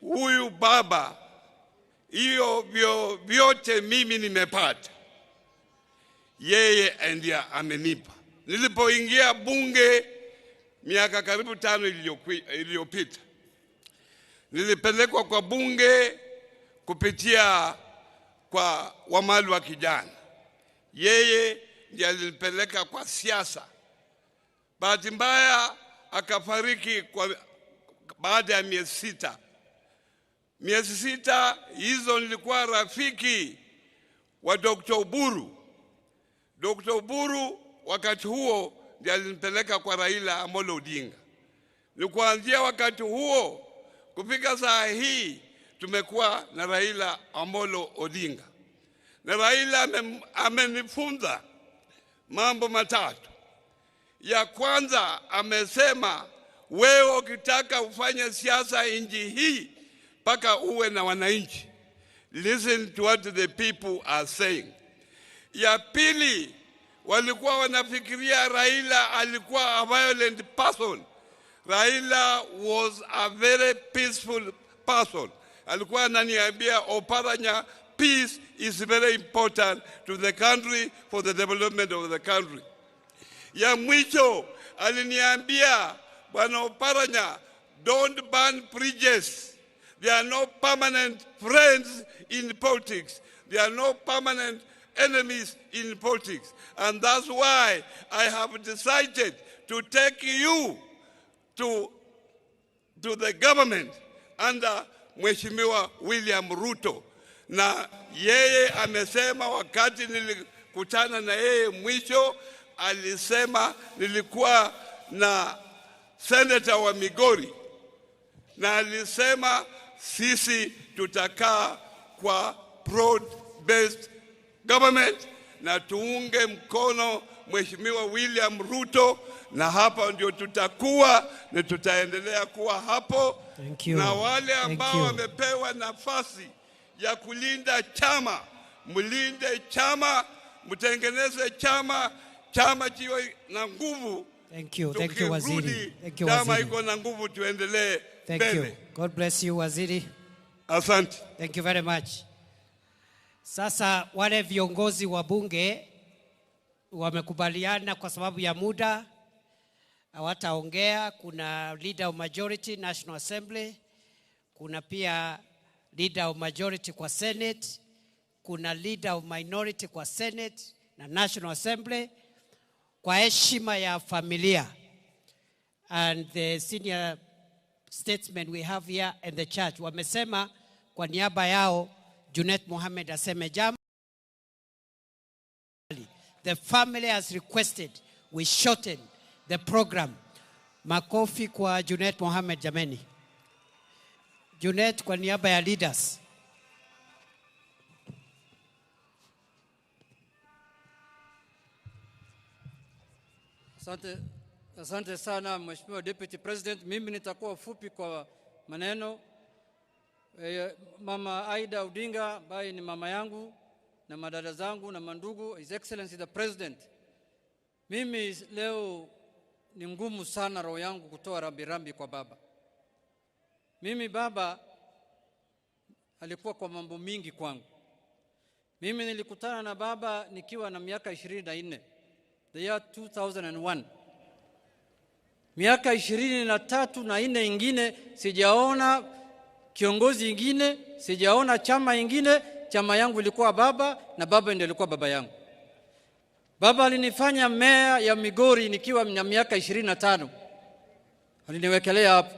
B: huyu baba, hiyo vyote mimi nimepata, yeye ndiye amenipa. Nilipoingia bunge miaka karibu 5 iliyopita, nilipelekwa kwa bunge kupitia kwa Wamali wa Kijana. Yeye ndiye alinipeleka kwa siasa. Bahati mbaya akafariki baada ya miezi 6. Miezi 6 hizo nilikuwa rafiki wa Dr. Oburu. Dr. Oburu wakati huo ndiye alinipeleka kwa Raila Amolo Odinga. Ni kuanzia wakati huo kufika saa hii tumekuwa na Raila Amolo Odinga. Na Raila amenifunza mambo matatu. Ya kwanza amesema, wewe ukitaka ufanye siasa nchi hii mpaka uwe na wananchi. Listen to what the people are saying. Ya pili, walikuwa wanafikiria Raila alikuwa a violent person. Raila was a very peaceful person. Alikuwa ananiambia, Oparanya, peace is very important to the country for the development of the country. Ya mwisho aliniambia, Bwana Oparanya, don't burn bridges. There are no permanent friends in politics. There are no permanent enemies in politics. And that's why I have decided to take you to the government under Mheshimiwa William Ruto. Na yeye amesema wakati nilikutana na yeye mwisho, alisema nilikuwa na senator wa Migori, na alisema sisi tutakaa kwa broad-based government na tuunge mkono Mheshimiwa William Ruto, na hapa ndio tutakuwa na tutaendelea kuwa hapo. Na wale ambao wamepewa nafasi ya kulinda chama, mlinde chama, mtengeneze chama kiwe na nguvu.
A: Thank you Waziri.
B: Chama iko na nguvu, tuendelee mbele.
A: God bless you Waziri.
B: Asante.
A: Thank you very much. Sasa wale viongozi wa bunge wamekubaliana kwa sababu ya muda hawataongea. Kuna leader of majority National Assembly, kuna pia leader of majority kwa Senate, kuna leader of minority kwa Senate na National Assembly, kwa heshima ya familia and the senior statesmen we have here and the church. Wamesema kwa niaba yao Junet Mohamed aseme jambo. The family has requested we shorten the program. Makofi kwa Junet Mohamed jameni. Junet kwa niaba ya leaders.
K: Asante sana Mheshimiwa Deputy President. Mimi nitakuwa fupi kwa maneno. Mama Raila Odinga ambaye ni mama yangu na madada zangu na mandugu, His Excellency the President. Mimi leo ni ngumu sana roho yangu kutoa rambirambi kwa baba. Mimi baba alikuwa kwa mambo mingi kwangu. Mimi nilikutana na baba nikiwa na miaka 24, the year 2001. Miaka 23 na 4 ingine sijaona kiongozi ingine, sijaona chama ingine. Chama yangu ilikuwa baba na baba ndiye alikuwa baba yangu. Baba alinifanya meya ya Migori nikiwa na miaka 25. Aliniwekelea hapo.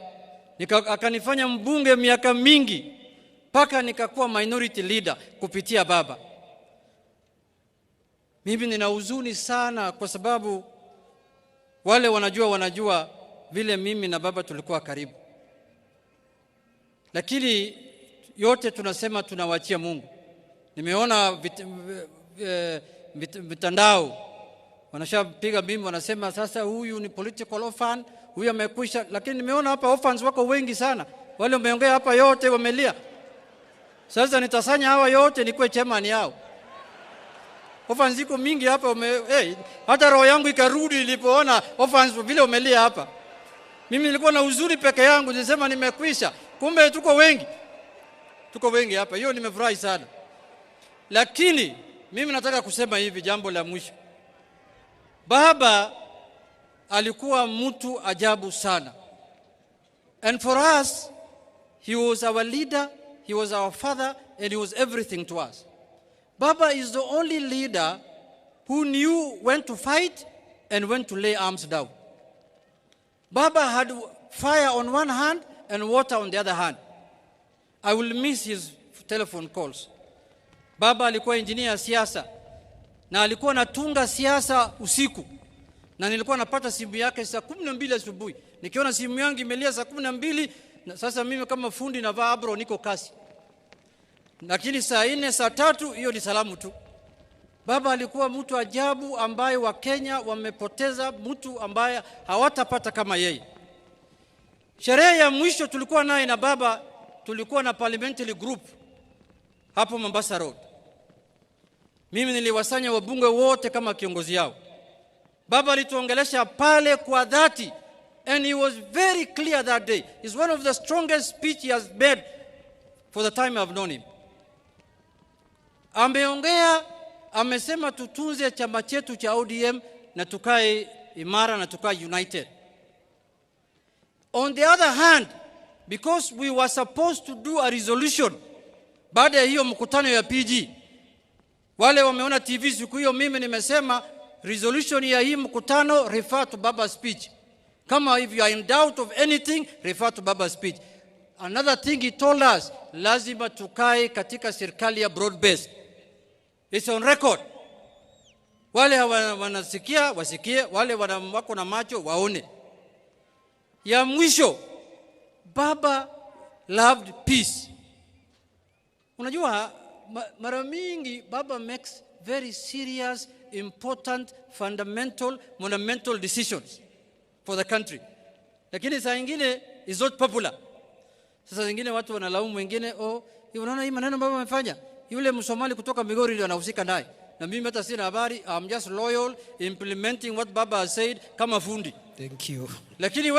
K: Akanifanya mbunge miaka mingi mpaka nikakuwa minority leader kupitia baba. Mimi nina huzuni sana kwa sababu wale wanajua vile mimi na baba tulikuwa karibu. Lakini yote tunasema tunawachia Mungu. Nimeona mitandao wanashapiga bimbo, wanasema sasa huyu ni political orphan, huyu amekwisha. Lakini nimeona hapa orphans wako wengi sana. Wale wameongea hapa yote wamelia. Sasa nitasanya hawa yote nikuwe chairman yao. Orphans ziko mingi hapa hata roho yangu ikarudi nilipoona orphans vile wamelia hapa. Mimi nilikuwa na uzuri peke yangu, nilisema nimekwisha. Kumbe tuko wengi. Tuko wengi hapa. Hiyo nimefurahi sana. Lakini mimi nataka kusema hivi, jambo la mwisho. Baba alikuwa mtu ajabu sana. And for us, he was our leader, he was our father, and he was everything to us. Baba is the only leader who knew when to fight and when to lay arms down. Baba had fire on one hand and water on the other hand. I will miss his telephone calls. Baba alikuwa engineer siasa na alikuwa anatunga siasa usiku. Na nilikuwa napata simu yake saa 12 asubuhi. Nikiona simu yangu imelia saa 12, na sasa mimi kama fundi navaa abro niko kasi. Lakini saa 4 saa 3 hiyo ni salamu tu. Baba alikuwa mtu ajabu ambaye wa Kenya wamepoteza mtu ambaye hawatapata kama yeye. Sherehe ya mwisho tulikuwa naye na baba, tulikuwa na Parliamentary group hapo Mombasa Road. Mimi niliwasanya wabunge wote kama kiongozi yao. Baba alituongelesha pale kwa dhati, and he was very clear that day. It's one of the strongest speech he has made for the time I've known him. Ameongea, amesema tutunze chama chetu cha ODM na tukae imara na tukae united. On the other hand, because we were supposed to do a resolution baada ya hiyo mkutano ya PG, wale wameona TV siku hiyo, mimi nimesema resolution ya hii mkutano refer to Baba's speech. Kama if you are in doubt of anything, refer to Baba's speech. Another thing he told us, lazima tukae katika serikali ya broad based. It's on record. Wale wanasikia wasikie, wale wako na macho waone. Ya mwisho, Baba loved peace. Unajua mara mingi Baba makes very serious, important, fundamental, monumental decisions for the country. Lakini saa nyingine is not popular. Sasa zingine watu wanalaumu wengine, unaona hii maneno Baba amefanya, yule Msomali kutoka Migori ndio anahusika naye. Na mimi hata sina habari. I'm just loyal, implementing what Baba has said kama fundi.
A: Thank you.
K: Lakini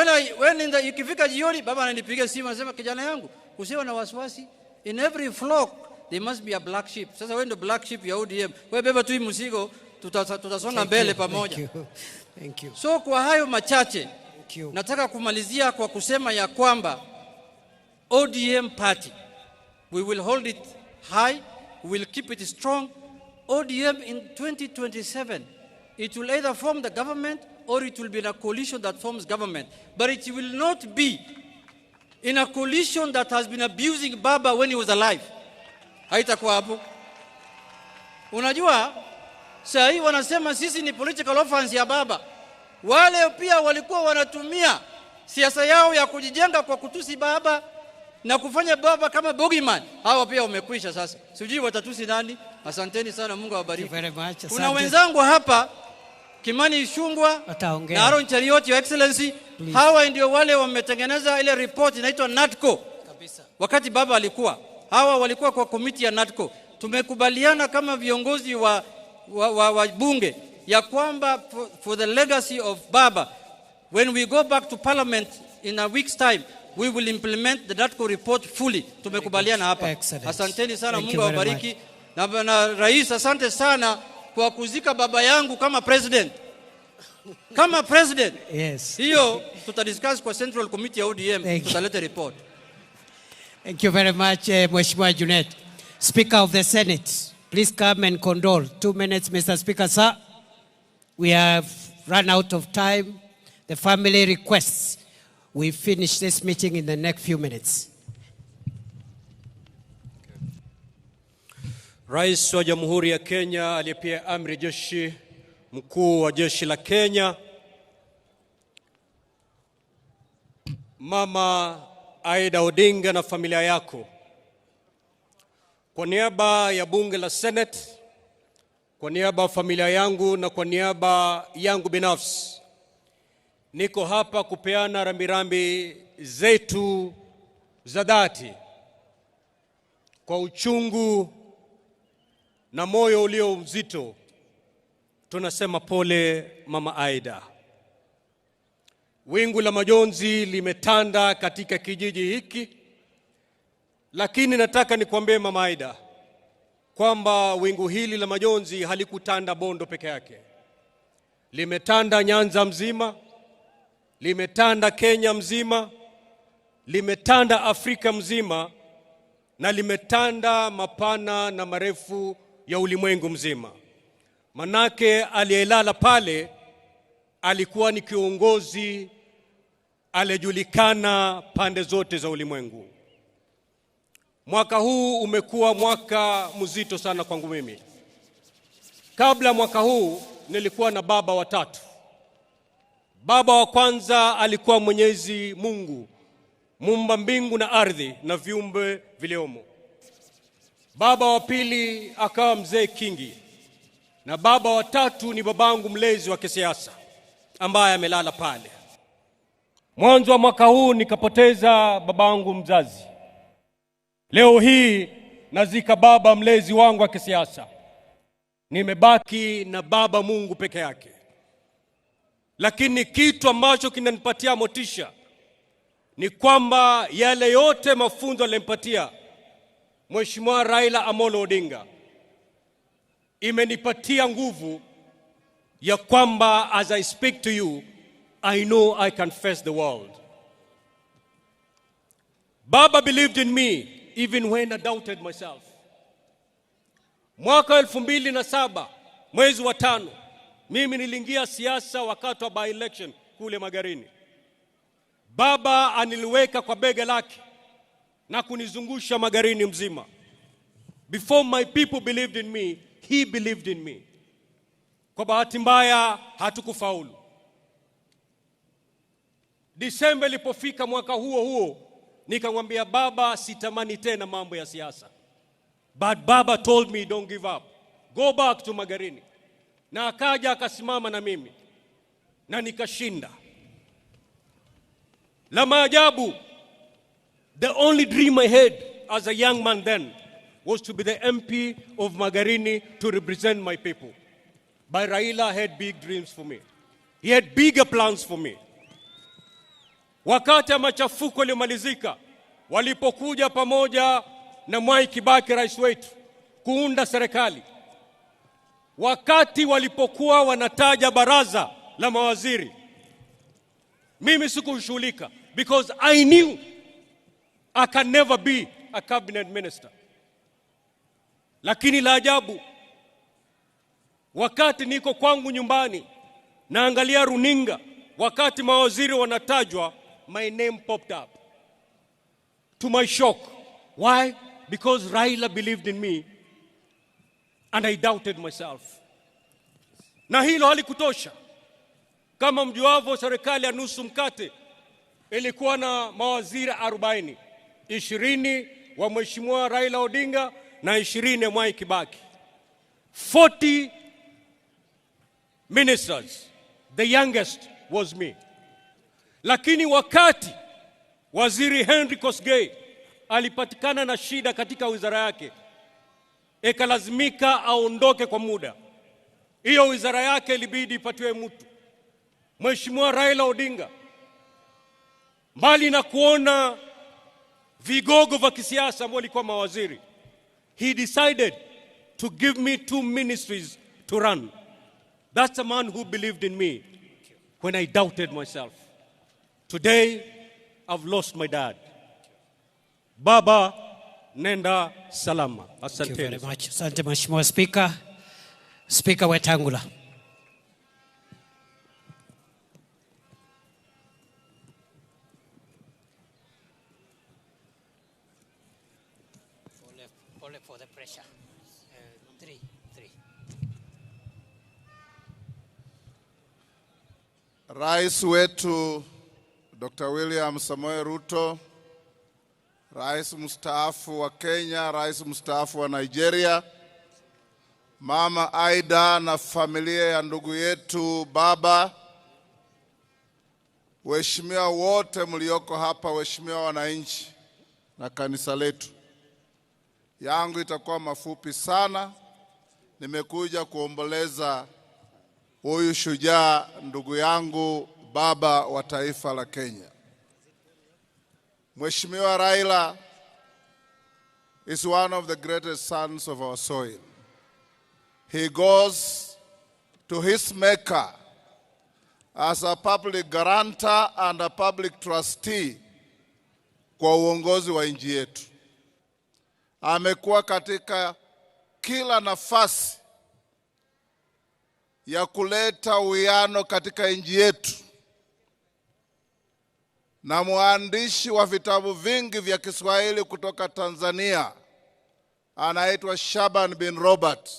K: ikifika jioni Baba ananipigia simu anasema, kijana yangu usiwe na wasiwasi, in every flock there must be a black sheep. Sasa wewe ndio black sheep ya ODM. Wewe beba tu hii mzigo, tutasonga mbele pamoja.
A: Thank you.
K: So kwa hayo machache nataka kumalizia kwa kusema ya kwamba ODM party, we will hold it high, we will keep it strong. ODM in 2027, it will either form the government or it will be in a coalition that forms government. But it will not be in a coalition that has been abusing Baba when he was alive. Haitakuwa hapo. Unajua, saa hii wanasema sisi ni political orphans ya Baba. Wale pia walikuwa wanatumia siasa yao ya kujijenga kwa kutusi Baba na kufanya Baba kama bogeyman. Hawa pia wamekwisha sasa. Sijui watatusi nani. Asanteni sana, Mungu awabariki. Kuna wenzangu hapa Kimani Ichung'wah
A: Wataongea.
K: na Aaron Cheriot, Your Excellency.
A: Please.
K: Hawa ndio wale wametengeneza ile report inaitwa NADCO.
A: Kabisa.
K: Wakati baba alikuwa, hawa walikuwa kwa komiti ya NADCO. Tumekubaliana kama viongozi wa bunge ya kwamba for the legacy of baba, when we go back to parliament in a week's time, we will implement the NADCO report fully. Tumekubaliana hapa.
A: Excellent.
K: Asanteni sana,
A: Thank
K: Mungu
A: you very
K: awabariki. Na rais, asante sana kwa kuzika baba yangu kama president. Kama president.
A: Yes.
K: Hiyo tutadiscuss kwa Central Committee ya ODM, tutaleta report.
A: Thank you very much, Mheshimiwa Junet. Speaker of the Senate, please come and condole. 2 minutes, Mr. Speaker, sir. We have run out of time. The family requests we finish this meeting in the next few minutes.
Q: Rais wa Jamhuri ya Kenya aliyepia amri jeshi mkuu wa jeshi la Kenya, Mama Raila Odinga na familia yako, kwa niaba ya bunge la Senate, kwa niaba ya familia yangu na kwa niaba yangu binafsi, niko hapa kupeana rambirambi zetu za dhati kwa uchungu na moyo ulio mzito. Tunasema pole Mama Aida. Wingu la majonzi limetanda katika kijiji hiki, lakini nataka nikwambie Mama Aida kwamba wingu hili la majonzi halikutanda Bondo peke yake. Limetanda Nyanza mzima, limetanda Kenya mzima, limetanda Afrika mzima, na limetanda mapana na marefu ya ulimwengu mzima. Manake aliyelala pale alikuwa ni kiongozi aliyejulikana pande zote za ulimwengu. Mwaka huu umekuwa mwaka mzito sana kwangu mimi. Kabla mwaka huu nilikuwa na baba watatu. Baba wa kwanza alikuwa Mwenyezi Mungu, muumba mbingu na ardhi na viumbe viliomo. Baba wa pili akawa mzee Kingi, na baba wa tatu ni babangu mlezi wa kisiasa ambaye amelala pale. Mwanzo wa mwaka huu nikapoteza babangu mzazi. Leo hii nazika baba mlezi wangu wa kisiasa. Nimebaki na baba Mungu peke yake. Lakini kitu ambacho kinanipatia motisha ni kwamba yale yote mafunzo alimpatia Mheshimiwa Raila Amolo Odinga imenipatia nguvu ya kwamba as I speak to you, I know I can face the world. Baba believed in me even when I doubted myself. Mwaka 2007 mwezi wa 5 mimi niliingia siasa wakati wa by-election kule Magarini. Baba aniliweka kwa bega lake na kunizungusha Magarini mzima. Before my people believed in me, he believed in me. Kwa bahati mbaya hatukufaulu. Disemba ilipofika mwaka huo nikamwambia baba sitamani tena mambo ya siasa. But baba told me don't give up. Go back to Magarini. Na akaja akasimama na mimi na nikashinda. La maajabu, the only dream I had as a young man then was to be the MP of Magarini to represent my people. But Raila had big dreams for me. He had bigger plans for me. Wakati machafuko yalipomalizika, walipokuja pamoja na Mwai Kibaki rais wetu kuunda serikali, wakati walipokuwa wanataja baraza la mawaziri, mimi sikushughulika because I knew I can never be a cabinet minister. Lakini la ajabu, wakati niko kwangu nyumbani naangalia runinga, wakati mawaziri wanatajwa, my name popped up. To my shock. Why? Because Raila believed in me and I doubted myself. Na hilo halikutosha. Kama mjuavyo, serikali ya nusu mkate ilikuwa na mawaziri 40. 20 wa Mheshimiwa Raila Odinga na 20 ya Mwai Kibaki. 40 ministers. The youngest was me. Lakini wakati Waziri Henry Kosgei alipatikana na shida katika wizara yake, ikalazimika aondoke kwa muda. Hiyo wizara yake ilibidi ipatiwe mtu. Mheshimiwa Raila Odinga, mbali na kuona vigogo vya kisiasa ambao walikuwa mawaziri, he decided to give me 2 ministries to run. That's a man who believed in me when I doubted myself. Today, I've lost my dad. Baba, nenda salama. Asante.
A: Thank you very much. Asante Mheshimiwa Speaker. Speaker Wetangula. Pole for the pressure. 3.
E: Rais wetu Dr. William Samoei Ruto, Rais mstaafu wa Kenya, Rais mstaafu wa Nigeria, Mama Aida na familia ya ndugu yetu baba, waheshimiwa wote mlioko hapa, waheshimiwa wananchi na kanisa letu. Yangu itakuwa mafupi sana. Nimekuja kuomboleza huyu shujaa ndugu yangu, baba wa taifa la Kenya. Mheshimiwa Raila is one of the greatest sons of our soil. He goes to his maker as a public guarantor and a public trustee kwa uongozi wa nchi yetu. Amekuwa katika kila nafasi ya kuleta uwiano katika nchi yetu, na mwandishi wa vitabu vingi vya Kiswahili kutoka Tanzania anaitwa Shaban bin Robert.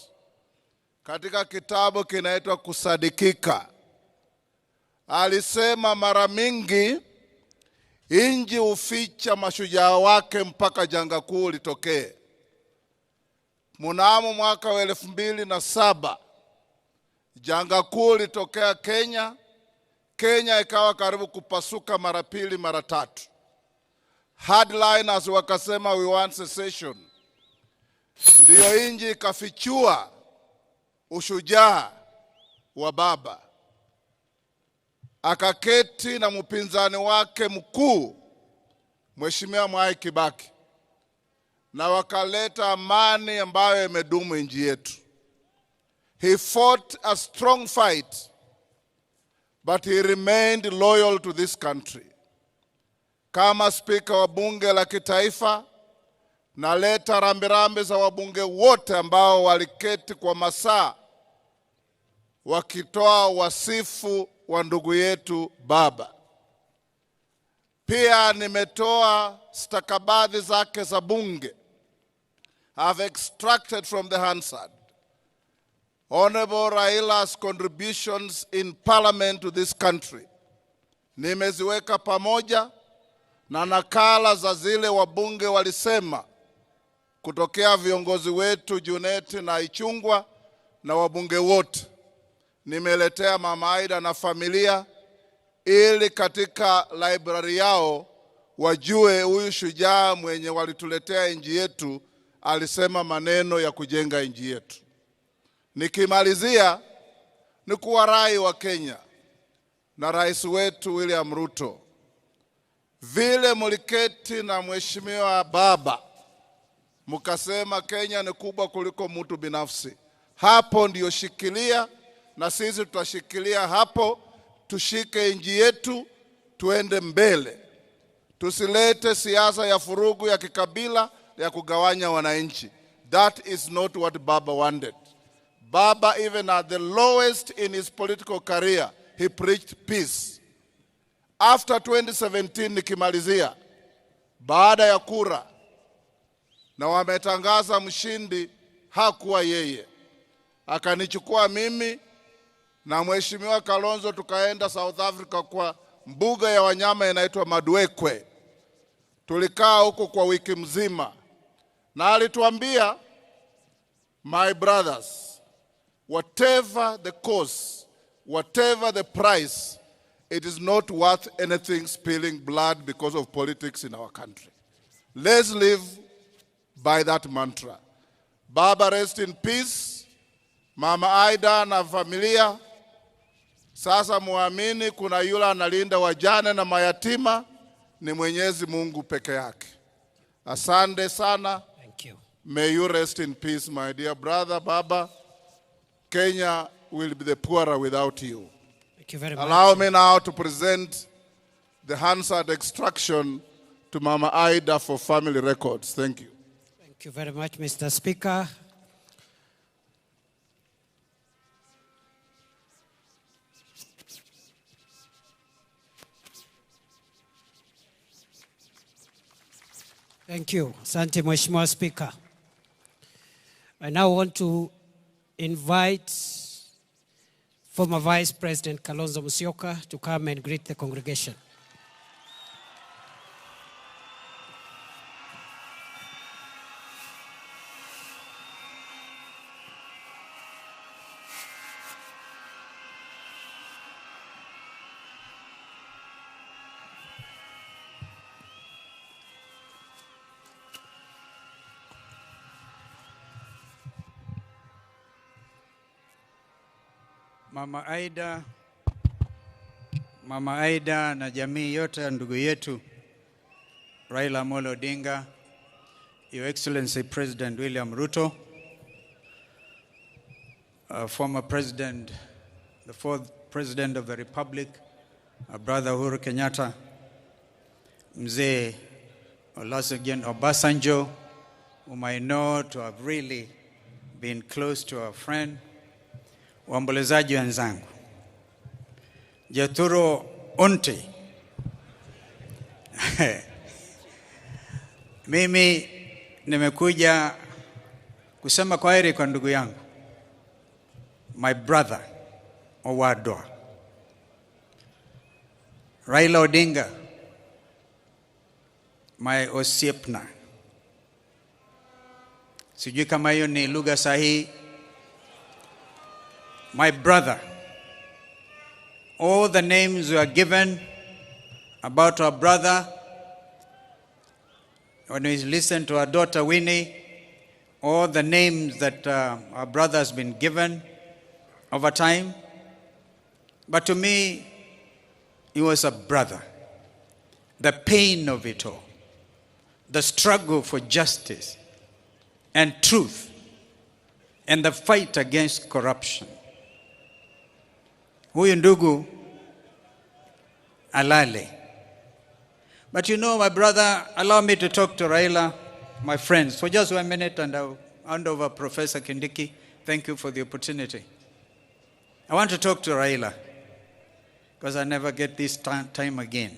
E: Katika kitabu kinaitwa Kusadikika, alisema mara mingi inji uficha mashujaa wake mpaka janga kuu litokee. Mnamo mwaka wa 2007 janga kuu litokea Kenya. Kenya ikawa karibu kupasuka mara pili mara tatu. Hardliners wakasema we want secession. Ndiyo inji ikafichua ushujaa wa baba. Akaketi na mpinzani wake mkuu Mheshimiwa Mwai Kibaki, na wakaleta amani ambayo imedumu nchi yetu. He fought a strong fight, but he remained loyal to this country. Kama spika wa bunge la kitaifa, naleta rambirambi za wabunge wote ambao waliketi kwa masaa wakitoa wasifu wa ndugu yetu baba. Pia nimetoa stakabadhi zake za bunge. I've extracted from the Hansard Honorable Raila's contributions in parliament to this country. Nimeziweka pamoja na nakala za zile wabunge walisema kutokea viongozi wetu Juneti na Ichungwa na wabunge wote. Nimeletea Mama Aida na familia ili katika library yao wajue huyu shujaa mwenye walituletea nchi yetu alisema maneno ya kujenga nchi yetu. Nikimalizia ni kuwarai wa Kenya na rais wetu William Ruto, vile muliketi na mheshimiwa baba mukasema Kenya ni kubwa kuliko mtu binafsi. Hapo ndiyo shikilia, na sisi tutashikilia hapo. Tushike nchi yetu, tuende mbele. Tusilete siasa ya furugu ya kikabila ya kugawanya wananchi. That is not what Baba wanted. Baba, even at the lowest in his political career, he preached peace. After 2017, nikimalizia, baada ya kura na wametangaza mshindi, hakuwa yeye. Akanichukua mimi na mheshimiwa Kalonzo tukaenda South Africa kwa mbuga ya wanyama inaitwa Madwekwe. Tulikaa huko kwa wiki mzima, na alituambia, my brothers, whatever the cause, whatever the price, it is not worth anything spilling blood because of politics in our country. Let's live by that mantra. Baba, rest in peace. Mama Aida na familia. Sasa muamini kuna yule analinda wajane na mayatima, ni Mwenyezi Mungu peke yake. Asante sana.
A: Thank you.
E: May you rest in peace, my dear brother, Baba. Kenya will be the poorer without you.
A: Thank you very much.
E: Allow me now to present the Hansard extraction to Mama Aida for family records. Thank you.
A: Thank you very much, Mr. Speaker. Thank you. Asante Mheshimiwa Speaker. I now want to invite former Vice President Kalonzo Musyoka to come and greet the congregation.
P: Mama Aida na jamii yote ya ndugu yetu Raila Odinga, Your Excellency President William Ruto, former President, the fourth President of the Republic, Brother Uhuru Kenyatta, Mzee Olusegun Obasanjo, whom I know to have really been close to our friend, waombolezaji wenzangu, Jaturo Onti, mimi nimekuja kusema kwaheri kwa ndugu yangu, my brother Owadwa Raila Odinga, my osiepna. Sijui kama hiyo ni lugha sahihi. My brother. All the names were given about our brother. When we listen to our daughter Winnie, all the names that our brother has been given over time. But to me, he was a brother. The pain of it all, the struggle for justice and truth, and the fight against corruption. Huyu ndugu alale. But you know, my brother, allow me to talk to Raila, my friends, for just 1 minute, and I'll hand over Professor Kindiki. Thank you for the opportunity. I want to talk to Raila, because I never get this time again.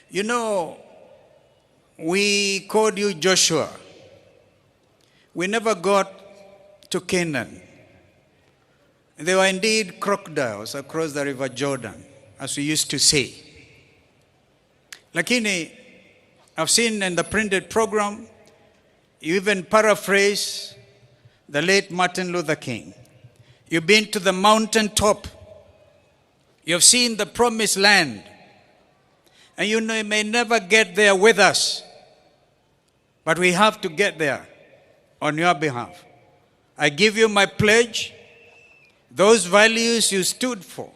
P: You know, we called you Joshua. We never got to Canaan. There were indeed crocodiles across the river Jordan, as we used to say. Lakini, I've seen in the printed program, you even paraphrase the late Martin Luther King. You've been to the mountaintop. You've seen the promised land. And you know you may never get there with us. But we have to get there on your behalf. I give you my pledge. Those values you stood for,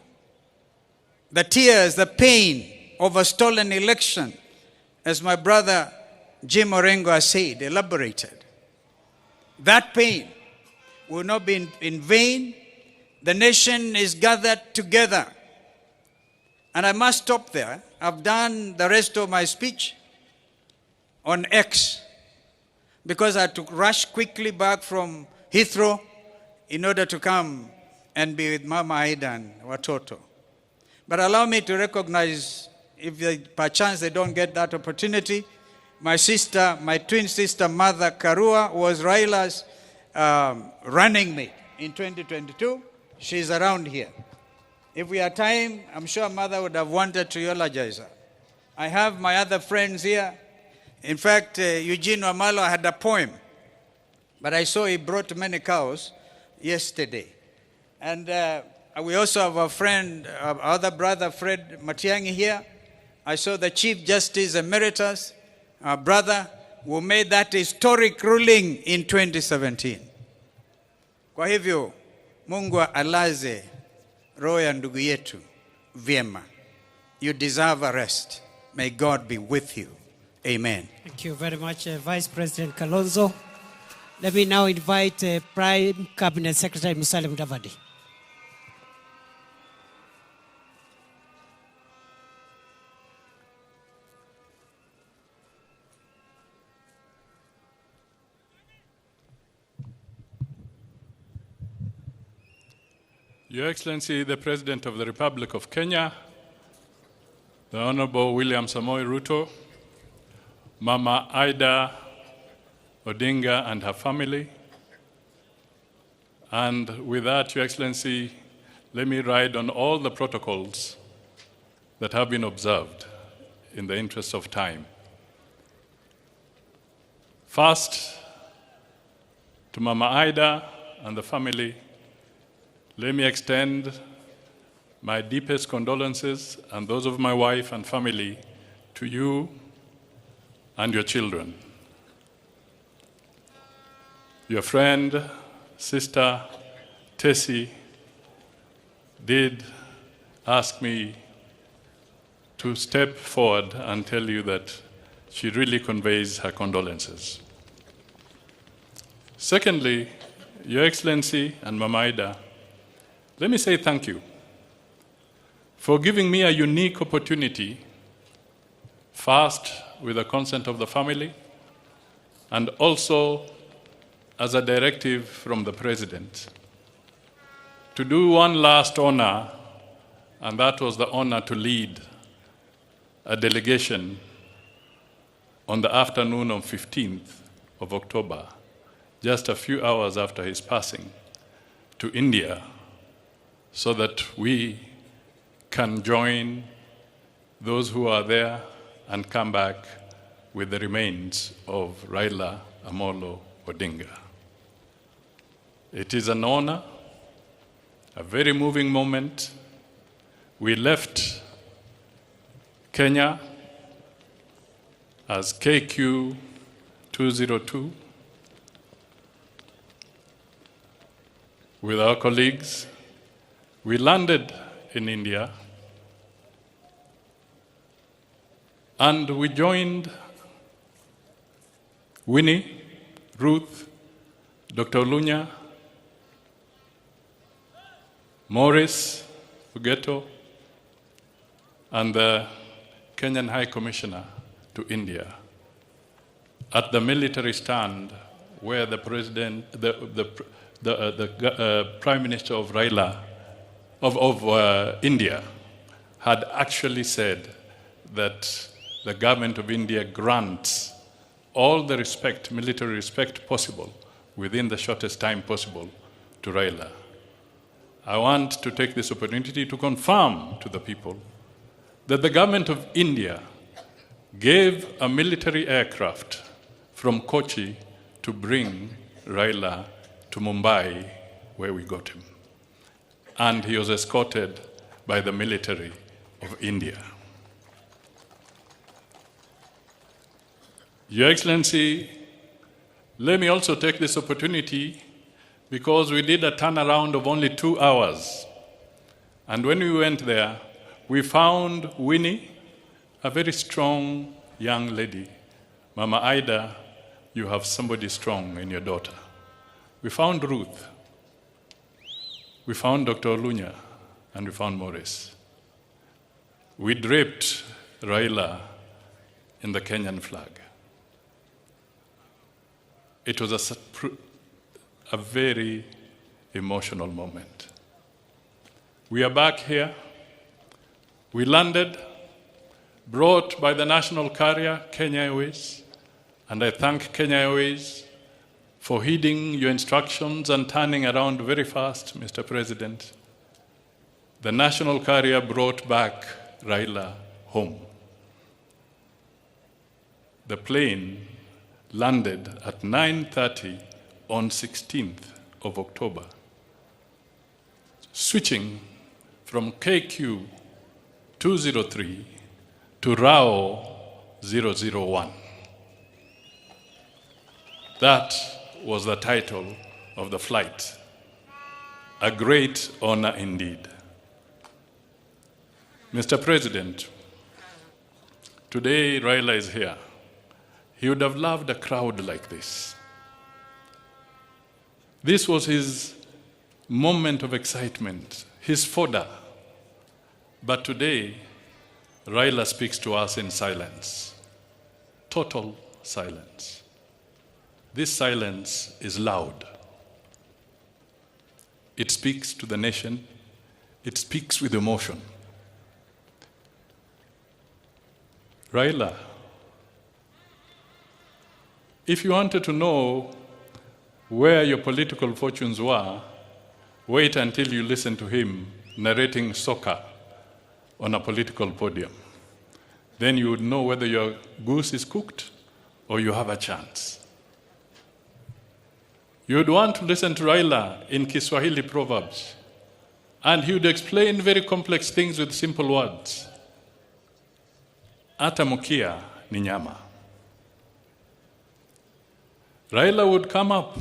P: the tears, the pain of a stolen election, as my brother Jim Orango has said, elaborated. That pain will not be in vain. The nation is gathered together. And I must stop there. I've done the rest of my speech on X because I had to rush quickly back from Heathrow in order to come and be with Mama Aida and Watoto. But allow me to recognize, if perchance they don't get that opportunity, my sister, my twin sister, Mother Karua, was Raila's running mate in 2022. She's around here. If we had time, I'm sure Mother would have wanted to eulogize her. I have my other friends here. In fact, Eugene Wamalo had a poem, but I saw he brought many cows yesterday. And We also have our friend, our other brother, Fred Matiang'i here. I saw the Chief Justice Emeritus, our brother, who made that historic ruling in 2017. Kwa hivyo, Mungu alaze roho ya ndugu yetu vyema. You deserve a rest. May God be with you. Amen.
A: Thank you very much, Vice President Kalonzo. Let me now invite Prime Cabinet Secretary Musalia Mudavadi.
F: Your Excellency, the President of the Republic of Kenya, the Honorable William Samoei Ruto, Mama Raila Odinga and her family, and with that, Your Excellency, let me ride on all the protocols that have been observed in the interest of time. First, to Mama Raila and the family, let me extend my deepest condolences and those of my wife and family to you and your children. Your friend, sister, Tessie, did ask me to step forward and tell you that she really conveys her condolences. Secondly, Your Excellency and Mama Raila, let me say thank you for giving me a unique opportunity, first with the consent of the family, and also as a directive from the President, to do one last honor, and that was the honor to lead a delegation on the afternoon of 15th of October, just a few hours after his passing, to India, so that we can join those who are there and come back with the remains of Raila Amolo Odinga. It is an honor, a very moving moment. We left Kenya as KQ 202 with our colleagues. We landed in India and we joined Winnie, Ruth, Dr. Lunya, Morris, Fugeto, and the Kenyan High Commissioner to India at the military stand where the President, the Prime Minister of India had actually said that the government of India grants all the respect, military respect possible within the shortest time possible to Raila. I want to take this opportunity to confirm to the people that the government of India gave a military aircraft from Kochi to bring Raila to Mumbai, where we got him. And he was escorted by the military of India. Your Excellency, let me also take this opportunity because we did a turnaround of only 2 hours. And when we went there, we found Winnie, a very strong young lady. Mama Raila, you have somebody strong in your daughter. We found Ruth. We found Dr. Lunya, and we found Morris. We draped Raila in the Kenyan flag. It was a very emotional moment. We are back here. We landed, brought by the national carrier, Kenya Airways, and I thank Kenya Airways for heeding your instructions and turning around very fast, Mr. President. The national carrier brought back Raila home. The plane landed at 9:30 on 16th of October.
N: switching from KQ 203 to RAO 001. That was the title of the flight. A great honor indeed. Mr. President, today Raila is here. He would have loved a crowd like this. This was his moment of excitement, his fodder. But today, Raila speaks to us in silence. Total silence. This silence is loud. It speaks to the nation. It speaks with emotion. Raila, if you wanted to know where your political fortunes were, wait until you listen to him narrating soccer on a political podium. Then you would know whether your goose is cooked or you have a chance. You would want to listen to Raila in Kiswahili proverbs, and he would explain very complex things with simple words. Ata mukia ni nyama. Raila would come up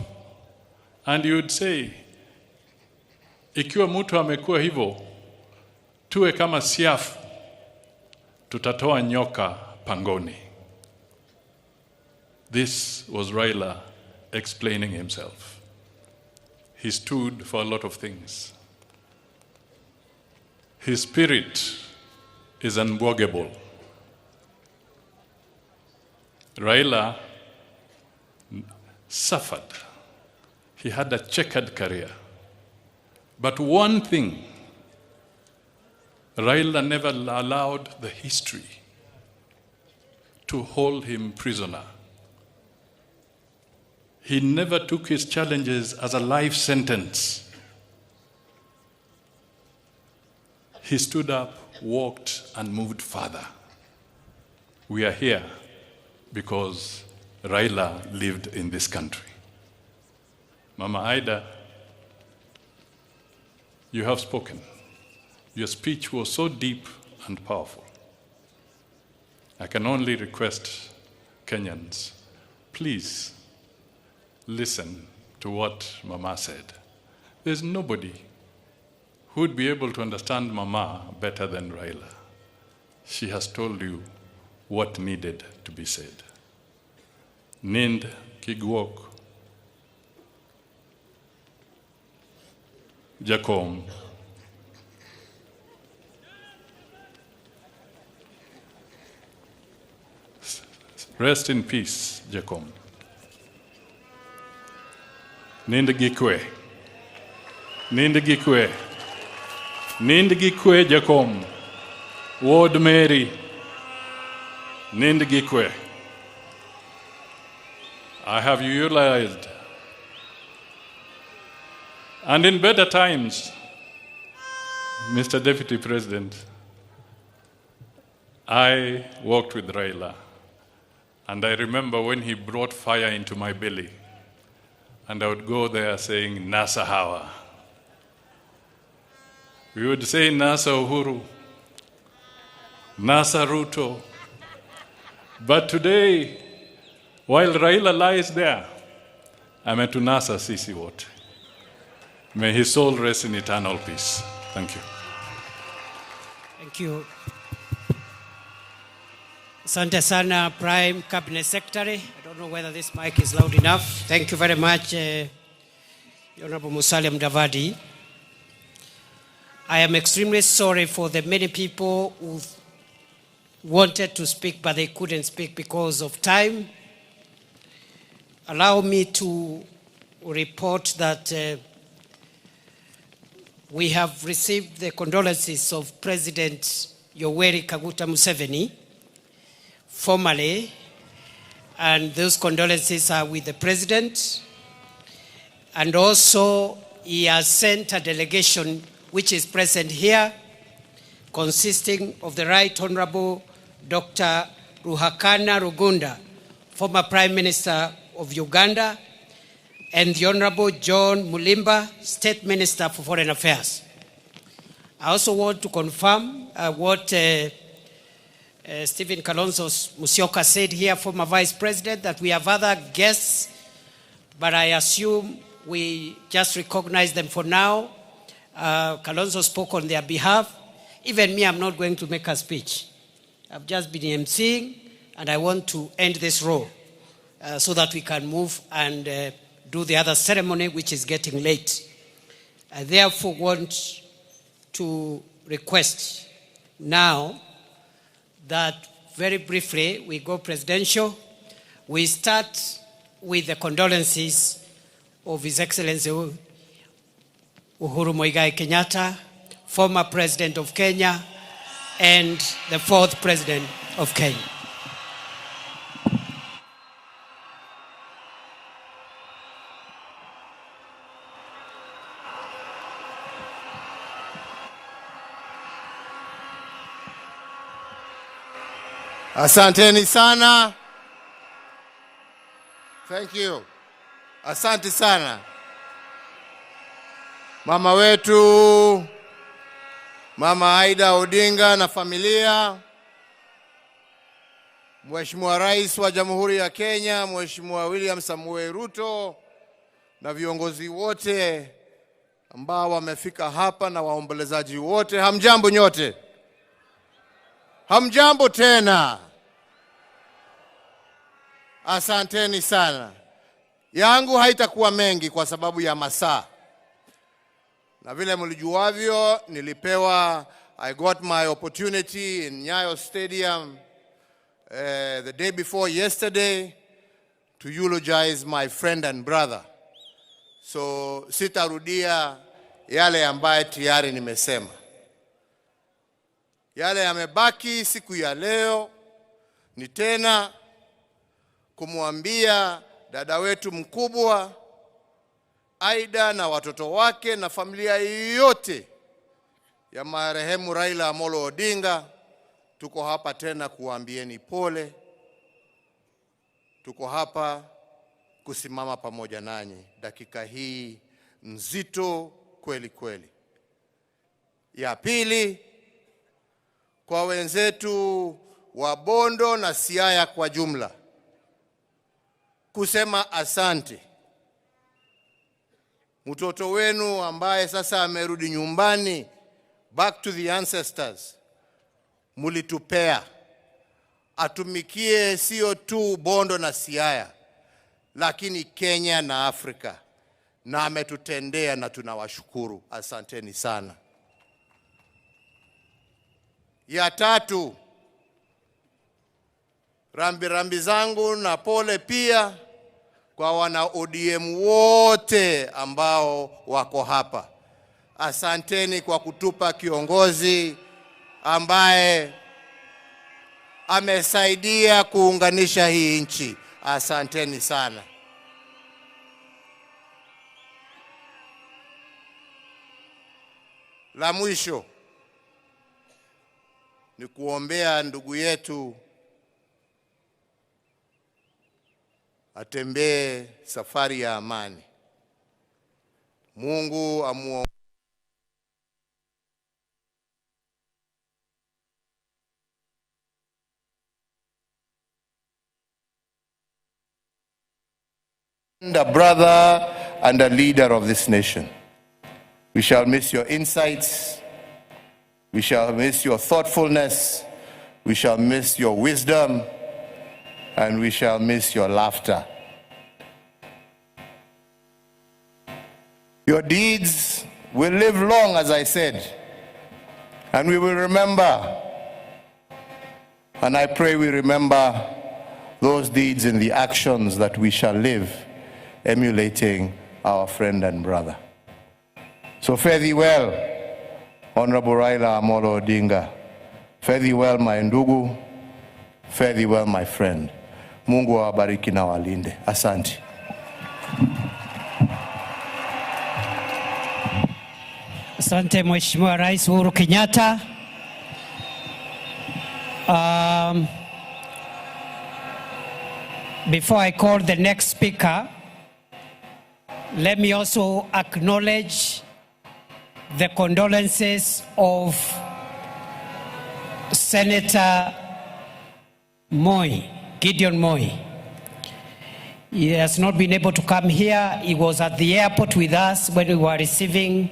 N: and he would say, ikiwa mtu amekuwa hivyo, tuwe kama siafu, tutatoa nyoka pangoni. This was Raila explaining himself. He stood for a lot of things. His spirit is unbogable. Raila suffered. He had a checkered career. But one thing, Raila never allowed the history to hold him prisoner. He never took his challenges as a life sentence. He stood up, walked, and moved further. We are here because Raila lived in this country. Mama Ida, you have spoken. Your speech was so deep and powerful. I can only request Kenyans, please listen to what Mama said. There's nobody who would be able to understand Mama better than Raila. She has told you what needed to be said. Nind kigwok Jakom. Rest in peace, Jakom. Nind gikwe. Nind gikwe. Nind gikwe, Jakom. Ward Mary. Nind gikwe. I have utilized. And in better times, Mr. Deputy President, I worked with Raila. And I remember when he brought fire into my belly, and I would go there saying, Nasa Hawa. We would say, Nasa Uhuru, Nasa Ruto. But today, while Raila lies there, I'm at Nasa Sisi Wote. May his soul rest in eternal peace. Thank you.
A: Thank you. Asante sana, Prime Cabinet Secretary. I don't know whether this mic is loud enough. Thank you very much, Honorable Musalia Mudavadi. I am extremely sorry for the many people who wanted to speak, but they couldn't speak because of time. Allow me to report that we have received the condolences of President Yoweri Kaguta Museveni formally, and those condolences are with the President. And also, he has sent a delegation which is present here, consisting of the Right Honorable Dr. Ruhakana Rugunda, former Prime Minister of Uganda, and the Honorable John Mulimba, State Minister for Foreign Affairs. I also want to confirm what Stephen Kalonzo Musyoka said here, former Vice President, that we have other guests, but I assume we just recognize them for now. Kalonzo spoke on their behalf. Even me, I'm not going to make a speech. I've just been emceeing, and I want to end this role so that we can move and do the other ceremony, which is getting late. I therefore want to request now that very briefly we go presidential. We start with the condolences of His Excellency Uhuru Muigai Kenyatta, former President of Kenya, and the fourth President of Kenya.
R: Asanteni sana. Thank you. Asante sana. Mama wetu, Mama Raila Odinga na familia, Mheshimiwa Rais wa Jamhuri ya Kenya, Mheshimiwa William Samoei Ruto, na viongozi wote ambao wamefika hapa na waombolezaji wote, hamjambo nyote. Hamjambo tena. Asanteni sana. Yangu haitakuwa mengi kwa sababu ya masaa. Na vile mlijuavyo, I got my opportunity in Nyayo Stadium the day before yesterday to eulogize my friend and brother. So sitarudia yale ambaye tayari nimesema. Yale yamebaki siku ya leo ni tena kumwambia dada wetu mkubwa Aida na watoto wake na familia yote ya marehemu Raila Amolo Odinga, tuko hapa tena kuambieni pole. Tuko hapa kusimama pamoja nanyi dakika hii nzito kweli kweli. Ya pili, kwa wenzetu wa Bondo na Siaya kwa jumla, kusema asante. Mtoto wenu ambaye sasa amerudi nyumbani, back to the ancestors, mulitupea atumikie sio tu Bondo na Siaya, lakini Kenya na Afrika, na ametutendea na tunawashukuru. Asanteni sana. Ya tatu, rambi zangu na pole pia kwa wana ODM wote ambao wako hapa. Asanteni kwa kutupa kiongozi ambaye amesaidia kuunganisha hii nchi. Asanteni sana. La mwisho ni kuombea ndugu yetu atembee safari ya amani. Mungu amuongoze. A brother and a leader of this nation. We shall miss your insights. We shall miss your thoughtfulness. We shall miss your wisdom. And we shall miss your laughter. Your deeds will live long, as I said, and we will remember. And I pray we remember those deeds in the actions that we shall live, emulating our friend and brother. So fare thee well, Honorable Raila Amolo Odinga. Fare thee well, my ndugu. Fare thee well, my friend. Mungu awabariki na walinde. Asante.
A: Asante Mheshimiwa Rais Uhuru Kenyatta. Before I call the next speaker, let me also acknowledge the condolences of Senator Gideon Moi. He has not been able to come here. He was at the airport with us when we were receiving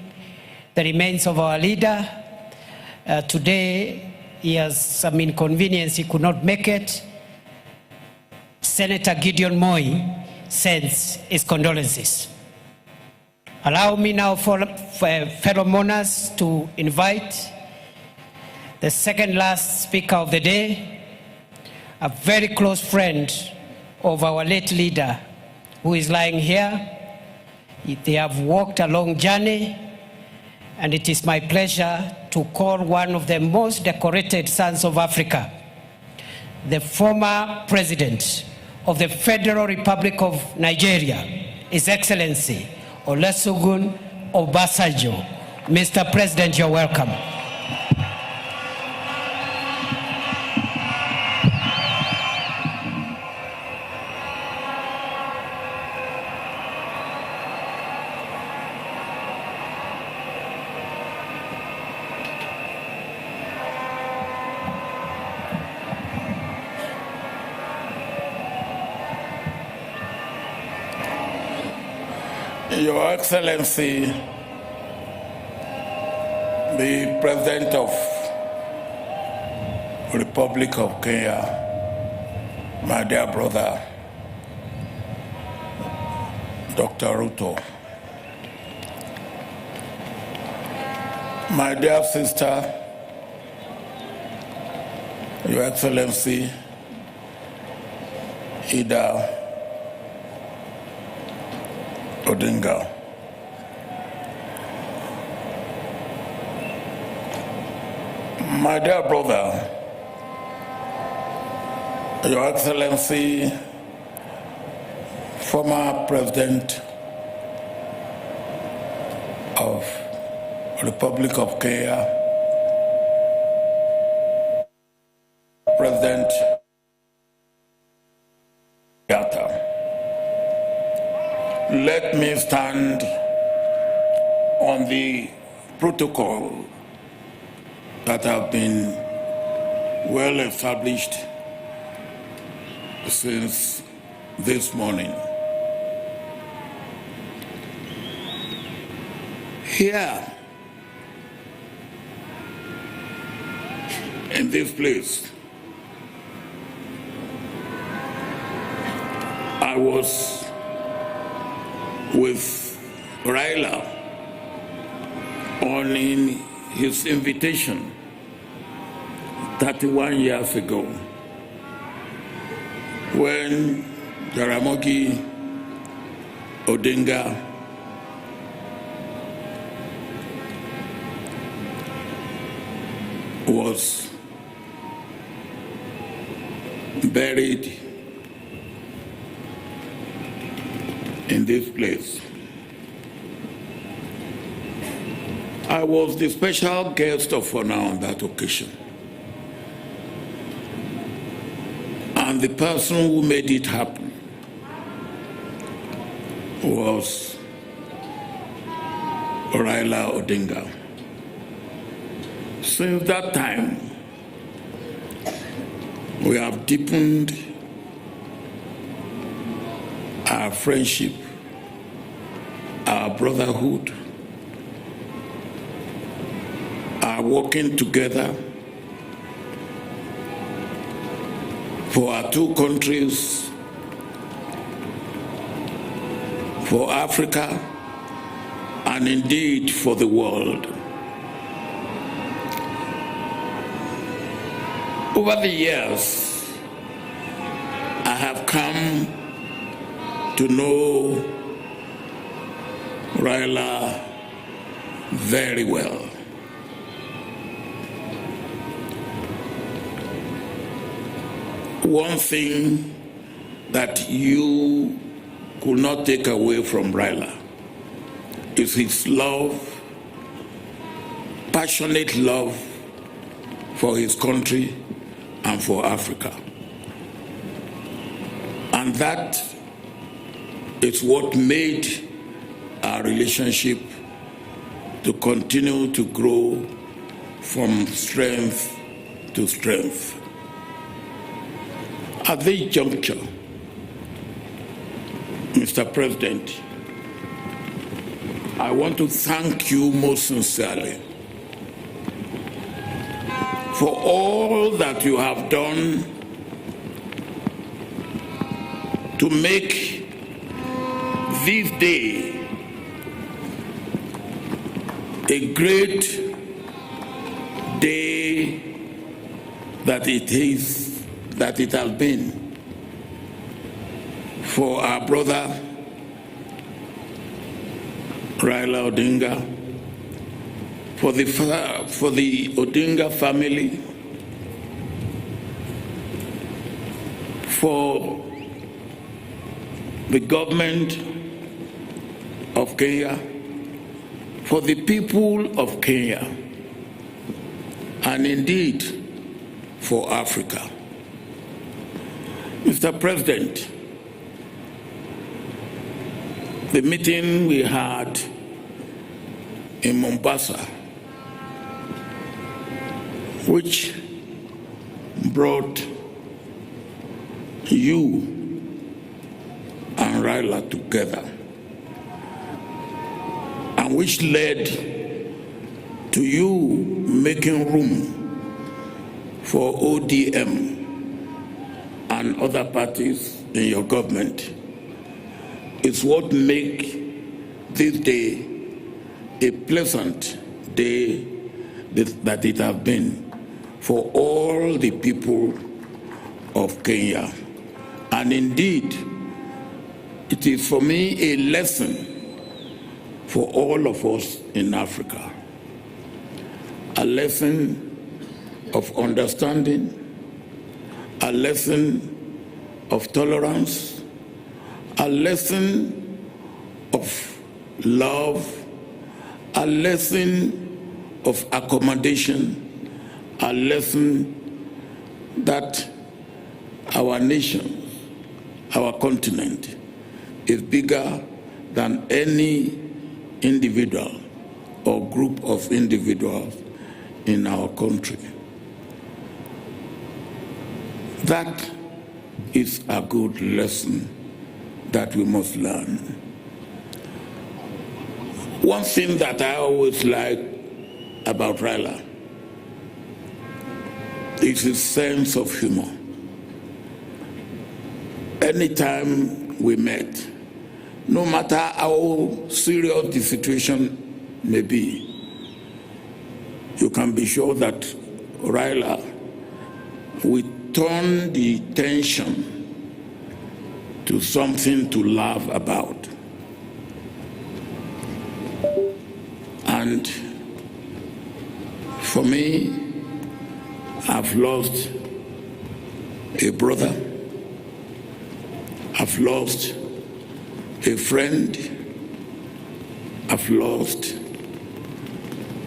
A: the remains of our leader. Today, he has some inconvenience. He could not make it. Senator Gideon Moi sends his condolences. Allow me now for fellow mourners to invite the second last speaker of the day, a very close friend of our late leader who is lying here. They have walked a long journey, and it is my pleasure to call one of the most decorated sons of Africa, the former president of the Federal Republic of Nigeria, His Excellency Olusegun Obasanjo. Mr. President, you're welcome.
S: Your Excellency, the President of the Republic of Kenya, my dear brother, Dr. Ruto, my dear sister, Your Excellency, Raila Odinga, my dear brother, Your Excellency, former President of the Republic of Kenya, President Yatta. Let me stand on the protocol that have been well established since this morning. Here, in this place, I was with Raila on his invitation 31 years ago when Jaramogi Odinga was buried in this place. I was the special guest of honor on that occasion. And the person who made it happen was Raila Odinga. Since that time, we have deepened our friendship, our brotherhood, our working together for our two countries, for Africa, and indeed for the world. Over the years, I have come to know Raila very well. One thing that you could not take away from Raila is his love, passionate love for his country and for Africa. And that is what made our relationship to continue to grow from strength to strength. At this juncture, Mr. President, I want to thank you most sincerely for all that you have done to make this day a great day that it has been for our brother Raila Odinga, for the Odinga family, for the government of Kenya, for the people of Kenya, and indeed for Africa. Mr. President, the meeting we had in Mombasa, which brought you and Raila together, and which led to you making room for ODM and other parties in your government, is what makes this day a pleasant day that it has been for all the people of Kenya. And indeed, it is for me a lesson for all of us in Africa, a lesson of understanding, a lesson of tolerance, a lesson of love, a lesson of accommodation, a lesson that our nation, our continent, is bigger than any individual or group of individuals in our country. That is a good lesson that we must learn. One thing that I always like about Raila is his sense of humor. Anytime we met, no matter how serious the situation may be, you can be sure that Raila will turn the tension to something to laugh about. And for me, I've lost a brother, I've lost a friend, I've lost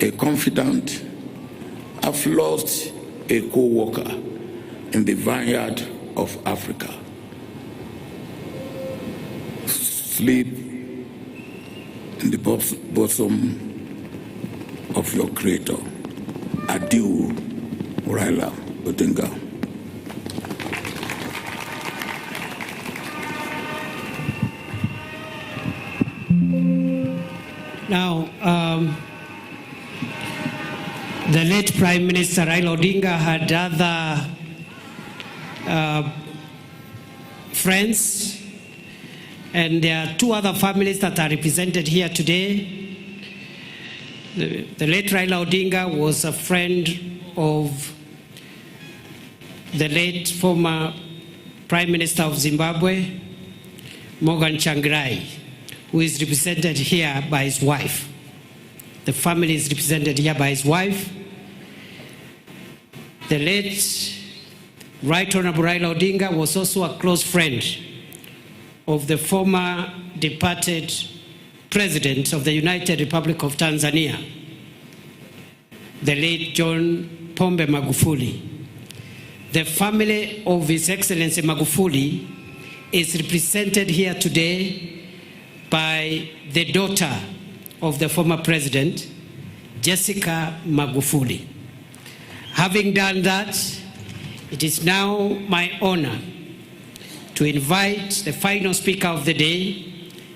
S: a confidant, I've lost a co-worker in the vineyard of Africa. Sleep in the bosom of your Creator. Adieu, Raila Odinga.
A: Now, the late Prime Minister Raila Odinga had other friends, and there are two other families that are represented here today. The late Raila Odinga was a friend of the late former Prime Minister of Zimbabwe, Morgan Tsvangirai, who is represented here by his wife. The family is represented here by his wife. The late Right Honorable Raila Odinga was also a close friend of the former departed President of the United Republic of Tanzania, the late John Pombe Magufuli. The family of His Excellency Magufuli is represented here today by the daughter of the former president, Jessica Magufuli. Having done that, it is now my honor to invite the final speaker of the day,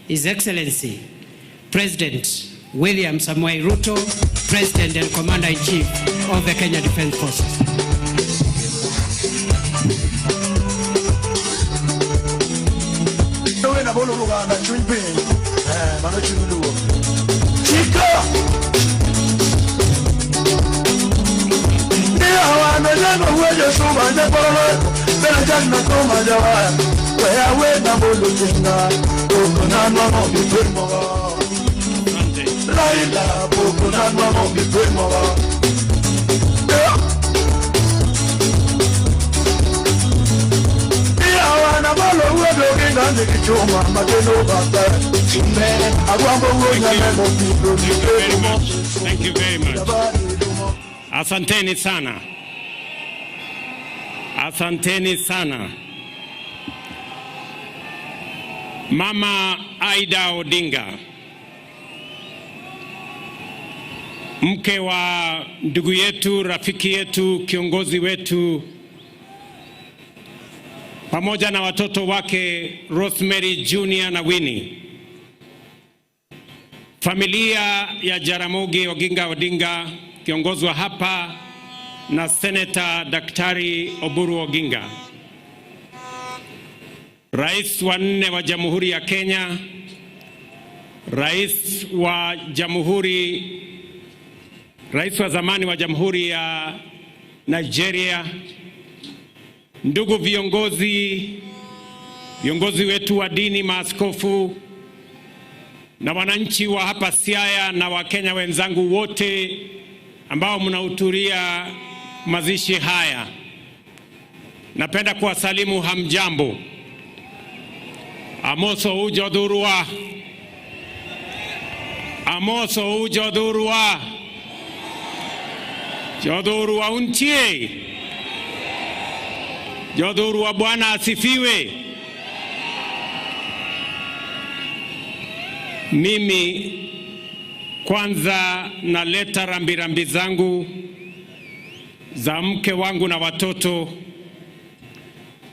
A: His Excellency, President William Samoei Ruto, President and Commander-in-Chief of the Kenya Defence Forces.
D: Thank you very much. Asanteni sana. Asanteni sana. Mama Raila Odinga, mke wa ndugu yetu, rafiki yetu, kiongozi wetu, pamoja na watoto wake Rosemary Junior na Winnie. Familia ya Jaramogi Oginga Odinga kiongozwa hapa na Senator Daktari Oburu Oginga. Rais wa 4 wa Jamhuri ya Kenya, Rais wa zamani wa Jamhuri ya Nigeria, ndugu viongozi wetu wa dini, maaskofu na wananchi wa hapa Siaya na Wakenya wenzangu wote ambao mnahudhuria mazishi haya. Napenda kuwasalimu hamjambo. Amoso ujodurua. Amoso ujodurua. Jodurua unchie. Jodurua Bwana asifiwe. Mimi kwanza naleta rambirambi zangu za mke wangu na watoto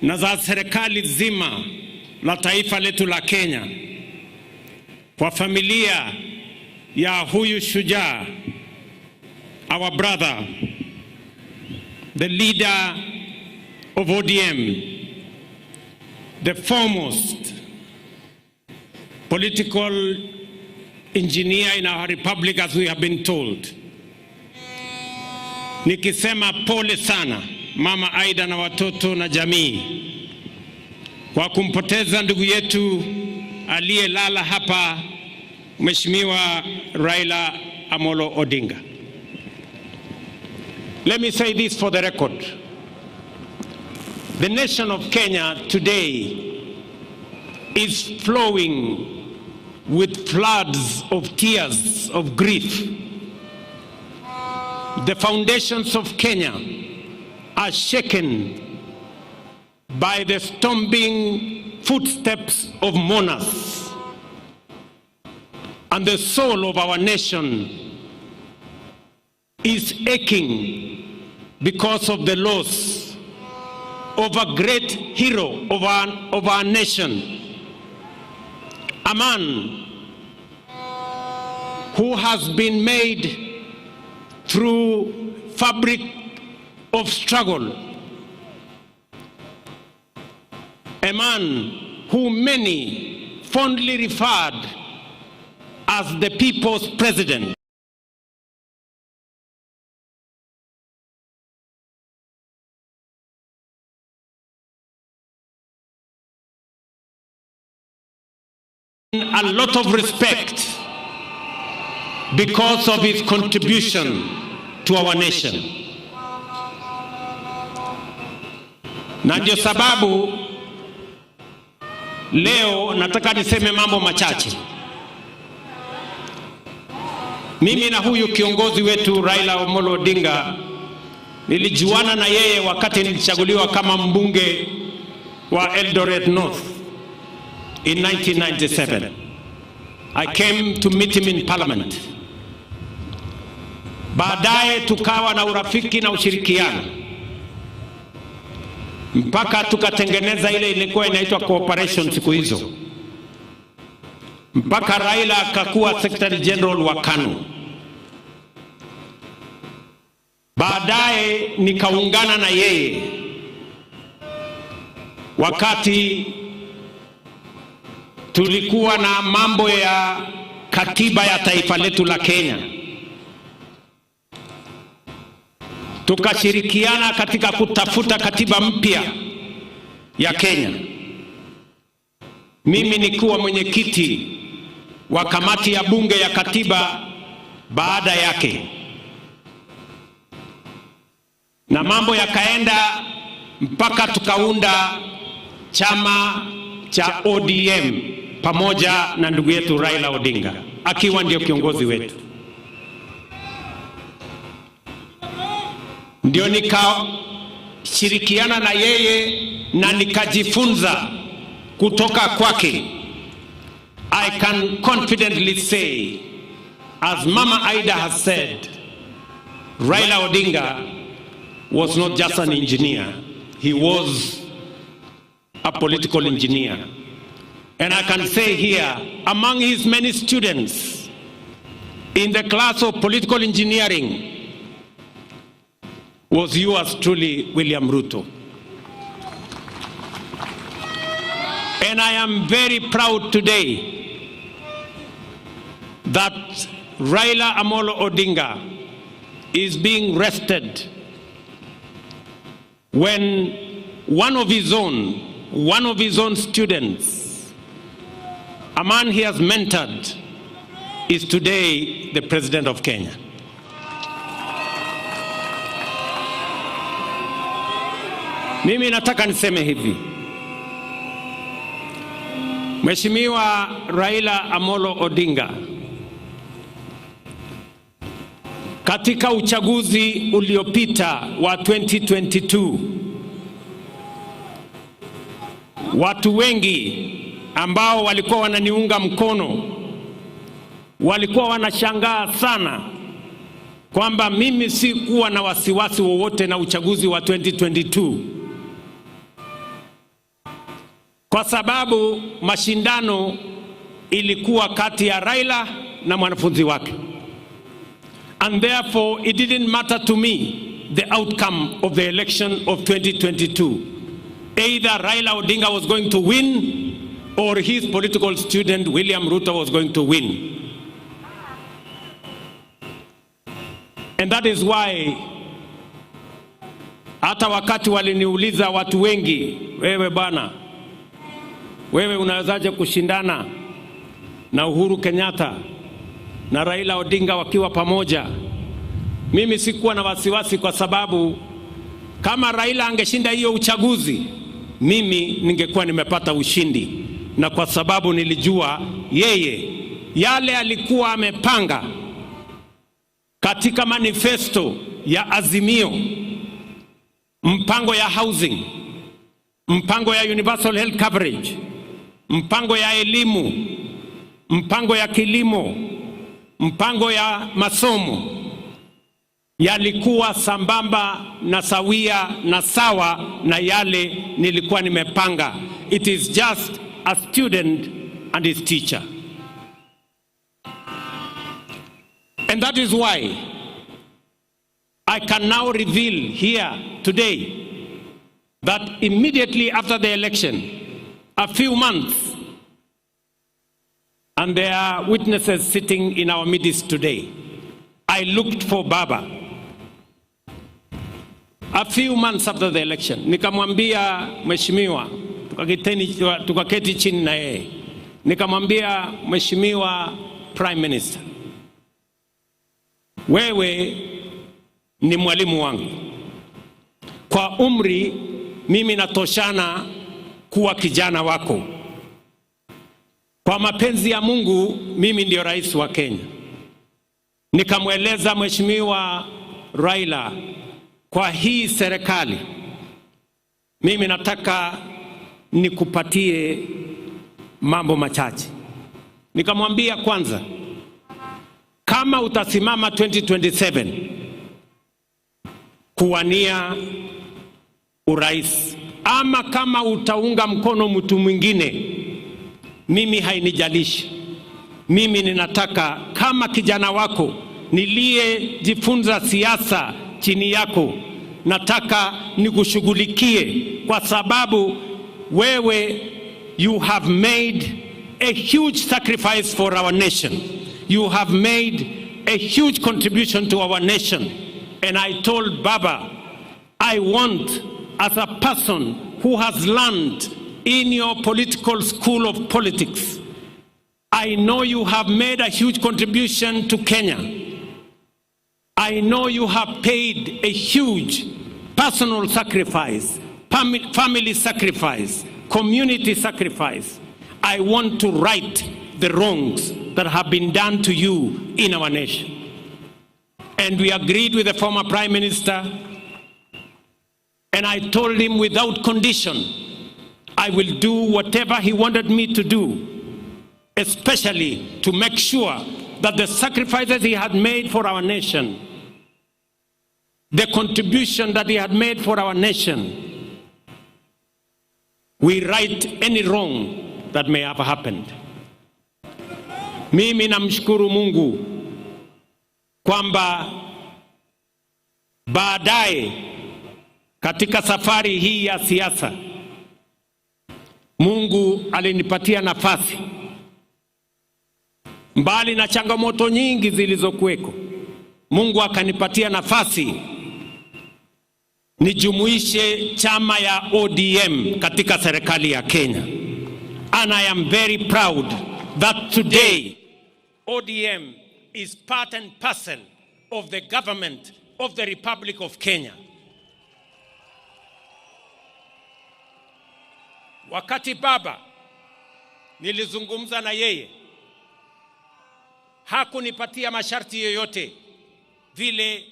D: na za serikali zima la taifa letu la Kenya kwa familia ya huyu shujaa, our brother, the leader of ODM, the foremost political engineer in our republic, as we have been told. Nikisema pole sana Mama Aida na watoto na jamii kwa kumpoteza ndugu yetu aliyelala hapa, Mheshimiwa Raila Amolo Odinga. Let me say this for the record. The nation of Kenya today is flowing with floods of tears of grief. The foundations of Kenya are shaken by the stomping footsteps of mourners, and the soul of our nation is aching because of the loss of a great hero of our nation, a man who has been made through fabric of struggle, a man who many fondly referred as the people's president. A lot of respect because of his contribution to our nation. Na ndio sababu leo nataka niseme mambo machache. Mimi na huyu kiongozi wetu Raila Amolo Odinga nilijuana na yeye wakati nilichaguliwa kama mbunge wa Eldoret North in 1997. I came to meet him in Parliament. Baadaye tukawa na urafiki na ushirikiano mpaka tukatengeneza ile ilikuwa inaitwa cooperation siku hizo, mpaka Raila akakuwa Secretary General wa KANU. Baadaye nikaungana na yeye wakati tulikuwa na mambo ya katiba ya taifa letu la Kenya. Tukashirikiana katika kutafuta katiba mpya ya Kenya. Mimi nikuwa mwenyekiti wa kamati ya bunge ya katiba baada yake, na mambo yakaenda mpaka tukaunda chama cha ODM pamoja na ndugu yetu Raila Odinga akiwa ndio kiongozi wetu. Ndio nikashirikiana na yeye na nikajifunza kutoka kwake. I can confidently say, as Mama Aida has said, Raila Odinga was not just an engineer, he was a political engineer. And I can say here, among his many students in the class of political engineering was yours truly, William Ruto. And I am very proud today that Raila Amolo Odinga is being rested when one of his own students, a man he has mentored, is today the President of Kenya. Mimi nataka niseme hivi. Mheshimiwa Raila Amolo Odinga, katika uchaguzi uliopita wa 2022, watu wengi ambao walikuwa wananiunga mkono walikuwa wanashangaa sana kwamba mimi sikuwa na wasiwasi wowote na uchaguzi wa 2022, kwa sababu mashindano ilikuwa kati ya Raila na mwanafunzi wake. And therefore it didn't matter to me the outcome of the election of 2022. Either Raila Odinga was going to win or his political student William Ruto was going to win. And that is why hata wakati waliniuliza watu wengi, wewe bana, wewe unawezaje kushindana na Uhuru Kenyatta na Raila Odinga wakiwa pamoja? Mimi sikuwa na wasiwasi, kwa sababu kama Raila angeshinda hiyo uchaguzi, mimi ningekuwa nimepata ushindi, na kwa sababu nilijua yeye yale alikuwa amepanga katika manifesto ya Azimio, mpango ya housing, mpango ya universal health coverage, mpango ya elimu, mpango ya kilimo, mpango ya masomo, yalikuwa sambamba na sawia na sawa na yale nilikuwa nimepanga. It is just a student and his teacher. And that is why I can now reveal here today that immediately after the election, a few months, and there are witnesses sitting in our midst today, I looked for Baba. A few months after the election, nikamwambia mheshimiwa, tukaketi chini na yeye, nikamwambia mheshimiwa Prime Minister, wewe ni mwalimu wangu. Kwa umri mimi natoshana kuwa kijana wako. Kwa mapenzi ya Mungu mimi ndio rais wa Kenya. Nikamweleza mheshimiwa Raila, kwa hii serikali mimi nataka nikupatie mambo machache. Nikamwambia kwanza, kama utasimama 2027 kuwania urais, ama kama utaunga mkono mtu mwingine, mimi hainijalishi. Mimi ninataka kama kijana wako niliyejifunza siasa chini yako, nataka nikushughulikie, kwa sababu wewe, you have made a huge sacrifice for our nation. You have made a huge contribution to our nation. And I told Baba, I want, as a person who has learned in your political school of politics, I know you have made a huge contribution to Kenya. I know you have paid a huge personal sacrifice, family sacrifice, community sacrifice. I want to right the wrongs that have been done to you in our nation. And we agreed with the former Prime Minister, and I told him without condition, I will do whatever he wanted me to do, especially to make sure that the sacrifices he had made for our nation, the contribution that he had made for our nation, we right any wrong that may have happened. Mimi namshukuru Mungu kwamba baadaye katika safari hii ya siasa, Mungu alinipatia nafasi, mbali na changamoto nyingi zilizokuweko, Mungu akanipatia nafasi nijumuishe chama ya ODM katika serikali ya Kenya. And I am very proud that today ODM is part and parcel of the government of the Republic of Kenya. Wakati baba nilizungumza na yeye, hakunipatia masharti yoyote vile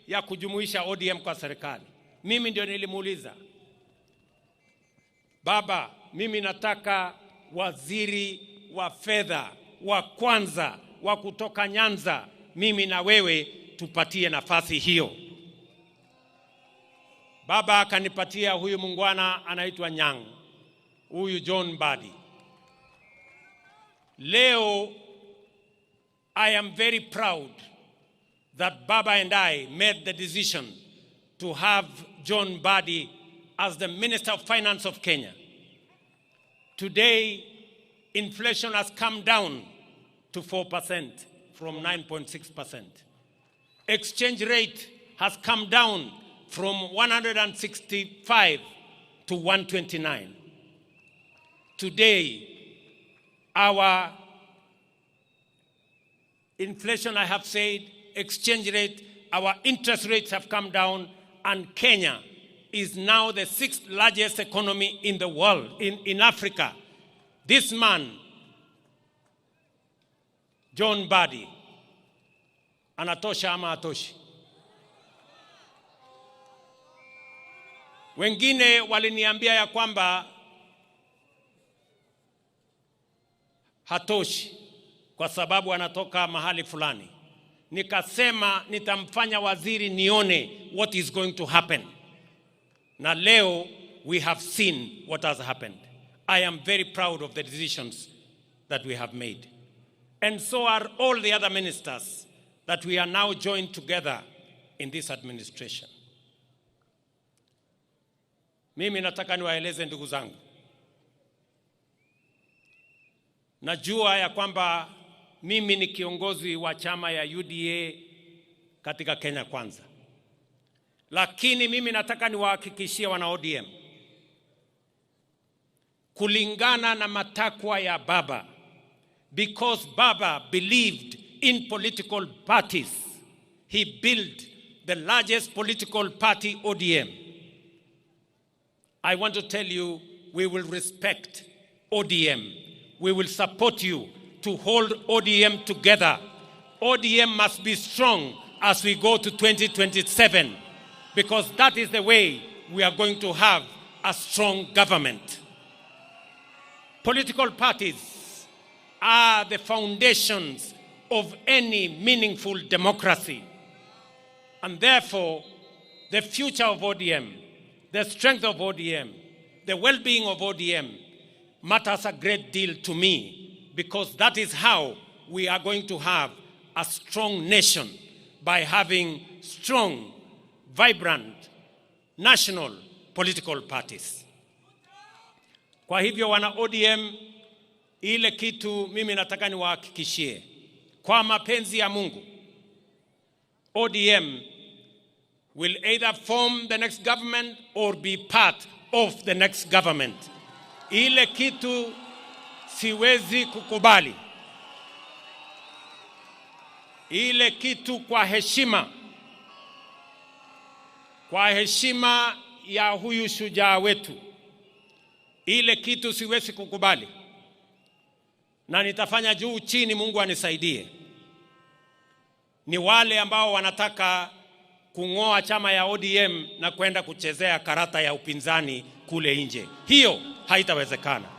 D: ya kujumuisha ODM kwa serikali. Mimi ndio nilimuuliza, baba, mimi nataka waziri wa fedha wa kwanza wa kutoka Nyanza, mimi na wewe tupatie nafasi hiyo. Baba akanipatia huyu mungwana anaitwa Nyang, huyu John Mbadi. Leo I am very proud that Baba and I made the decision to have John Mbadi as the Minister of Finance of Kenya. Today, inflation has come down to 4% from 9.6%. Exchange rate has come down from 165 to 129. Today, our inflation, I have said, exchange rate, our interest rates have come down, and Kenya is now the 6th largest economy in the world, in Africa. This man, John Mbadi, anatosha ama atoshi? Wengine waliniambia ya kwamba hatoshi kwa sababu anatoka mahali fulani. Nikasema nitamfanya waziri nione what is going to happen. Na leo we have seen what has happened. I am very proud of the decisions that we have made. And so are all the other ministers that we are now joined together in this administration. Mimi nataka niwaeleze ndugu zangu. Najua ya kwamba mimi ni kiongozi wa chama ya UDA katika Kenya Kwanza. Lakini mimi nataka niwahakikishie wana ODM, kulingana na matakwa ya Baba, because Baba believed in political parties, he built the largest political party, ODM. I want to tell you, we will respect ODM. We will support you to hold ODM together. ODM must be strong as we go to 2027, because that is the way we are going to have a strong government. Political parties are the foundations of any meaningful democracy. And therefore, the future of ODM, the strength of ODM, the well-being of ODM matters a great deal to me, because that is how we are going to have a strong nation, by having strong, vibrant, national political parties. Kwa hivyo wana ODM, ile kitu mimi nataka niwahakikishie, kwa mapenzi ya Mungu, ODM will either form the next government or be part of the next government. Ile kitu siwezi kukubali. Ile kitu kwa heshima ya huyu shujaa wetu, ile kitu siwezi kukubali, na nitafanya juu chini, Mungu anisaidie. Ni wale ambao wanataka kung'oa chama ya ODM na kwenda kuchezea karata ya upinzani kule nje. Hiyo haitawezekana.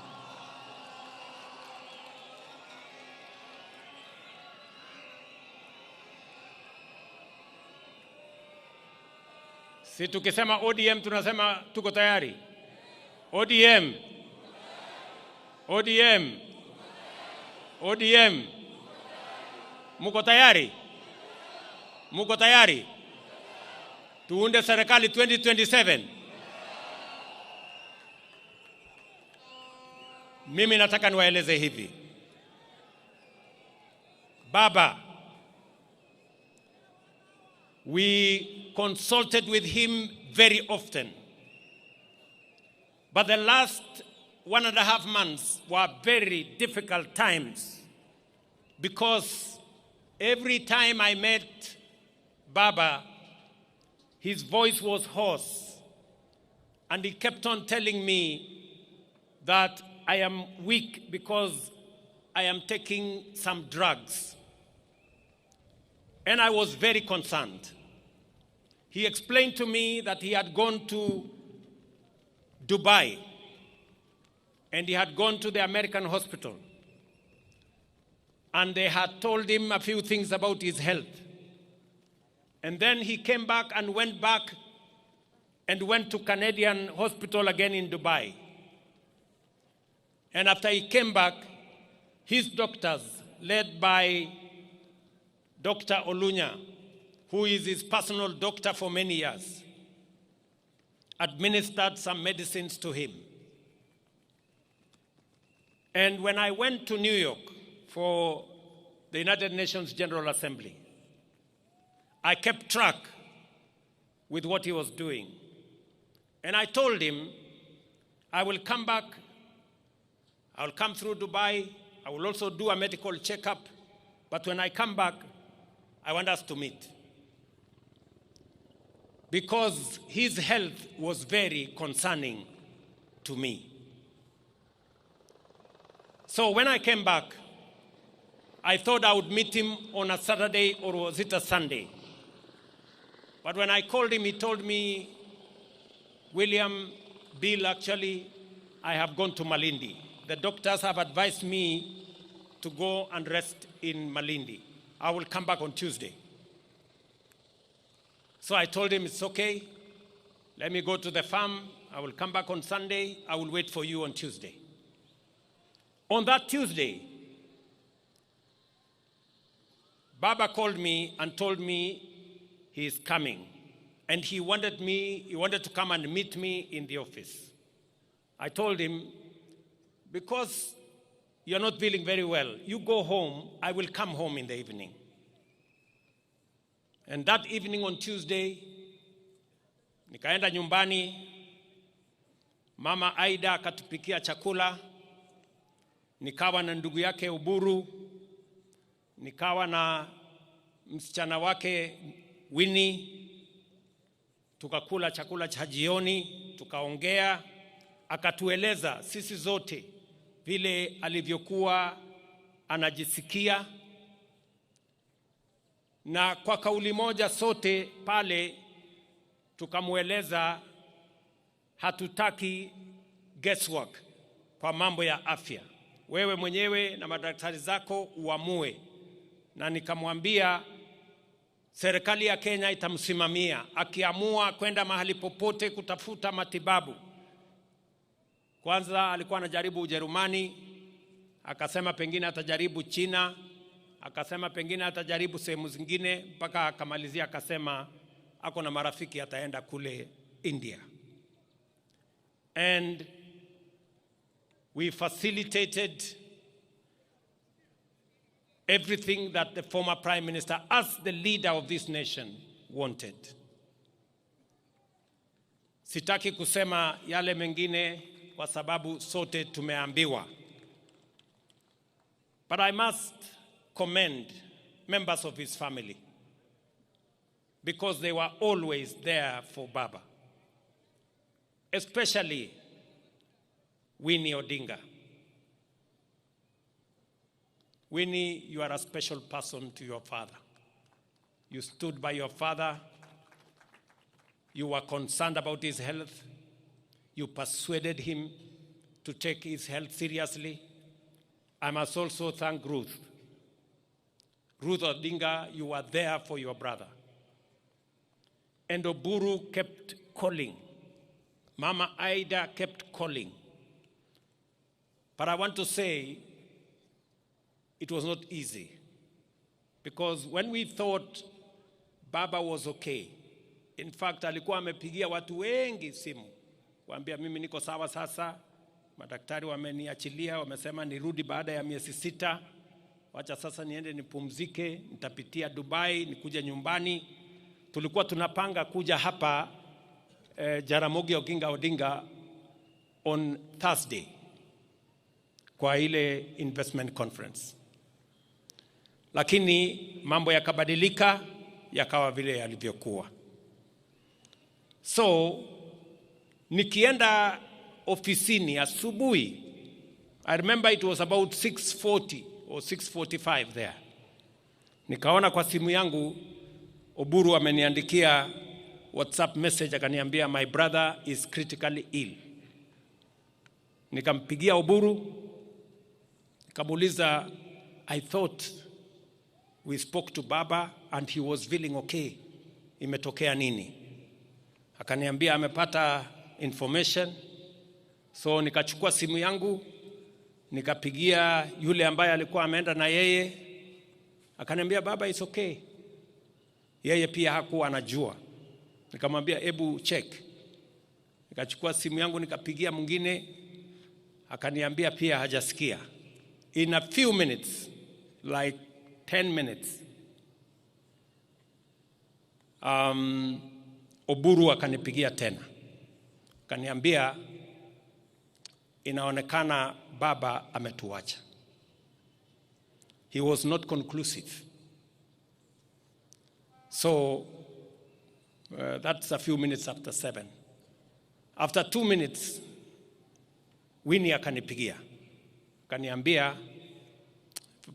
D: Si tukisema ODM tunasema tuko tayari. ODM. ODM. ODM. Muko tayari? Muko tayari? Tuunde serikali 2027. Mimi nataka niwaeleze hivi. Baba, we consulted with him very often. But the last 1.5 months were very difficult times, because every time I met Baba, his voice was hoarse, and he kept on telling me that I am weak because I am taking some drugs. And I was very concerned. He explained to me that he had gone to Dubai, and he had gone to the American hospital, and they had told him a few things about his health. And then he came back and went to Canadian hospital again in Dubai. And after he came back, his doctors, led by Dr. Olunya, who is his personal doctor for many years, administered some medicines to him. And when I went to New York for the United Nations General Assembly, I kept track with what he was doing. And I told him, I will come back, I will come through Dubai, I will also do a medical checkup, but when I come back, I want us to meet. Because his health was very concerning to me. So when I came back, I thought I would meet him on a Saturday, or was it a Sunday? But when I called him, he told me, William, Bill, actually, I have gone to Malindi. The doctors have advised me to go and rest in Malindi. I will come back on Tuesday. So I told him, it's okay. Let me go to the farm. I will come back on Sunday. I will wait for you on Tuesday. On that Tuesday, Baba called me and told me he is coming. And he wanted to come and meet me in the office. I told him, because you're not feeling very well, you go home, I will come home in the evening. And that evening on Tuesday, nikaenda nyumbani, Mama Aida akatupikia chakula, nikawa na ndugu yake Uburu, nikawa na msichana wake Winnie, tukakula chakula cha jioni, tukaongea, akatueleza sisi zote vile alivyokuwa anajisikia, na kwa kauli moja sote pale tukamueleza hatutaki guesswork kwa mambo ya afya. Wewe mwenyewe na madaktari zako uamue na nikamwambia serikali ya Kenya itamsimamia akiamua kwenda mahali popote kutafuta matibabu. Kwanza alikuwa anajaribu Ujerumani, akasema pengine atajaribu China, akasema pengine atajaribu sehemu zingine, mpaka akamalizia akasema ako na marafiki ataenda kule India. And we facilitated everything that the former Prime Minister, as the leader of this nation, wanted. Sitaki kusema yale mengine kwa sababu sote tumeambiwa. But I must commend members of his family because they were always there for Baba, especially Winnie Odinga. Winnie, you are a special person to your father. You stood by your father. You were concerned about his health. You persuaded him to take his health seriously. I must also thank Ruth. Ruth Odinga, you were there for your brother. And Oburu kept calling. Mama Aida kept calling. But I want to say, it was not easy. Because when we thought Baba was okay, in fact, alikuwa amepigia watu wengi simu. Waambia mimi niko sawa sasa, madaktari wameniachilia, wamesema nirudi baada ya miezi 6. Wacha sasa niende nipumzike, nitapitia Dubai, nikuje nyumbani. Tulikuwa tunapanga kuja hapa Jaramogi Oginga Odinga on Thursday kwa ile investment conference. Lakini mambo yakabadilika, yakawa vile yalivyokuwa. So nikienda ofisini asubuhi, I remember it was about 6:40 or 6:45 there. Nikaona kwa simu yangu Oburu ameniandikia WhatsApp message akaniambia my brother is critically ill. Nikampigia Oburu, nikamuuliza, I thought we spoke to Baba and he was feeling okay. Imetokea nini? Akaniambia amepata information. So nikachukua simu yangu, nikapigia yule ambaye alikuwa ameenda na yeye. Akaniambia Baba is okay. Yeye pia hakuwa anajua. Nikamwambia hebu check. Nikachukua simu yangu nikapigia mwingine, akaniambia pia hajasikia. In a few minutes, like 10 minutes, Oburu akanipigia tena. Akaniambia inaonekana Baba ametuacha. He was not conclusive. So that's a few minutes after 7. After 2 minutes, Winnie akanipigia. Akaniambia,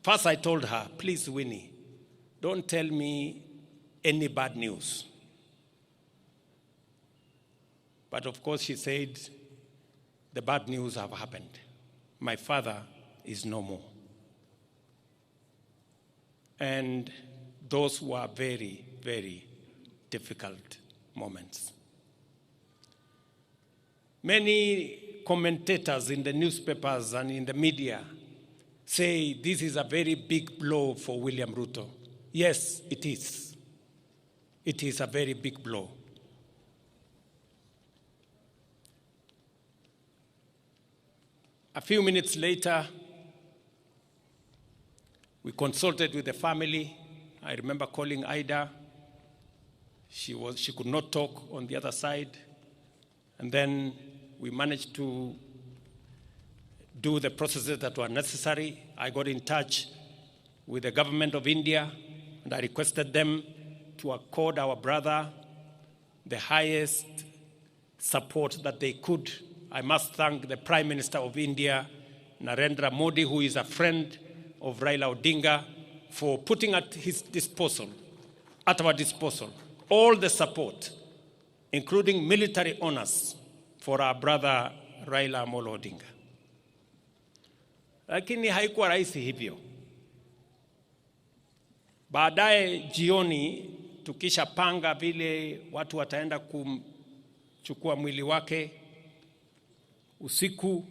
D: first I told her, please Winnie, don't tell me any bad news. But of course she said, the bad news have happened. My father is no more. And those were very, very difficult moments. Many commentators in the newspapers and in the media say this is a very big blow for William Ruto. Yes, it is. It is a very big blow. A few minutes later, we consulted with the family. I remember calling Ida. She could not talk on the other side. And then we managed to do the processes that were necessary. I got in touch with the government of India, and I requested them to accord our brother the highest support that they could. I must thank the Prime Minister of India, Narendra Modi, who is a friend of Raila Odinga, for putting at our disposal, all the support, including military honors for our brother Raila Odinga. Lakini haikuwa rahisi hivyo. Baadaye jioni tukishapanga vile watu wataenda kumchukua mwili wake, usiku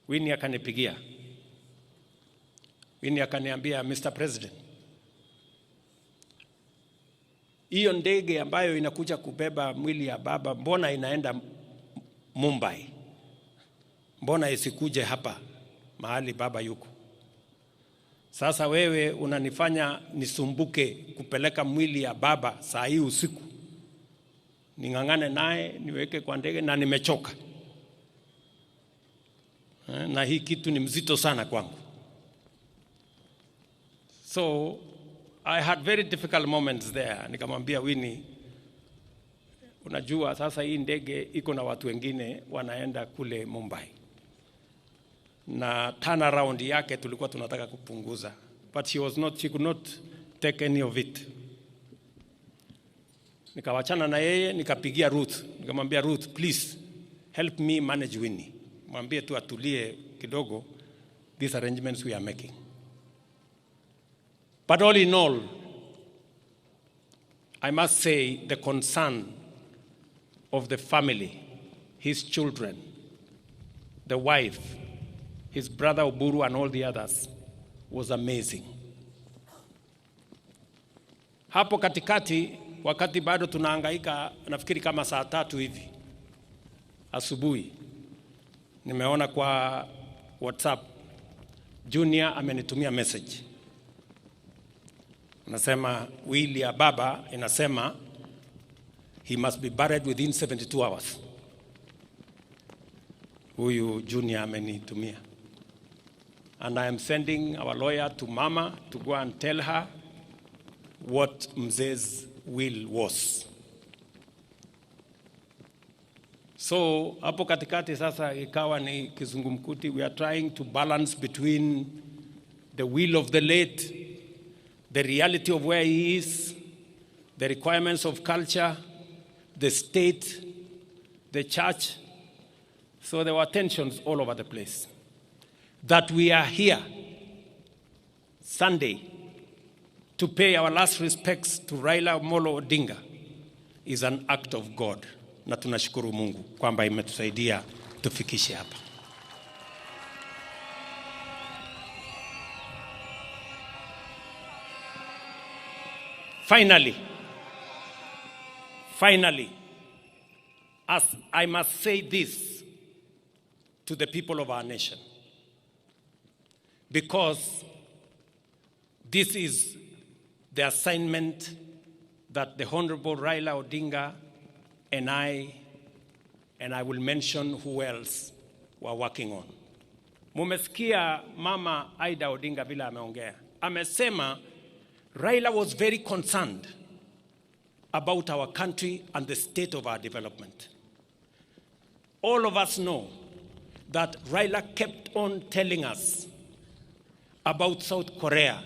D: Winnie akanipigia. Winnie akaniambia, Mr. President, hiyo ndege ambayo inakuja kubeba mwili ya baba, mbona inaenda Mumbai? Mbona isikuje hapa mahali baba yuko? Sasa wewe unanifanya nisumbuke kupeleka mwili ya baba saa hii usiku. Ningangane naye niweke kwa ndege na nimechoka. Na hii kitu ni mzito sana kwangu. So I had very difficult moments there. Nikamwambia Winnie, unajua sasa hii ndege iko na watu wengine wanaenda kule Mumbai. Na turnaround yake tulikuwa tunataka kupunguza. But she could not take any of it. Nikawachana na yeye, nikapigia Ruth. Nikamwambia Ruth, please help me manage Winnie. Mwambie tu atulie kidogo, these arrangements we are making. But all in all, I must say the concern of the family, his children, the wife, his brother Oburu and all the others was amazing. Hapo katikati, wakati bado tunahangaika, nafikiri kama saa 3 hivi asubuhi, nimeona kwa WhatsApp Junior amenitumia message. Anasema wili ya baba inasema he must be buried within 72 hours. Huyu Junior amenitumia. And I am sending our lawyer to Mama to go and tell her what Mzee's will was. So hapo katikati sasa ikawa ni kizungumkuti. We are trying to balance between the will of the late, the reality of where he is, the requirements of culture, the state, the church. So there were tensions all over the place. That we are here Sunday to pay our last respects to Raila Odinga is an act of God. Na tunashukuru Mungu kwamba imetusaidia tufikishe hapa. Finally, as I must say this to the people of our nation, because this is the assignment that the Honorable Raila Odinga and I will mention who else were working on. Mumesikia Mama Aida Odinga vile ameongea. Amesema Raila was very concerned about our country and the state of our development. All of us know that Raila kept on telling us about South Korea,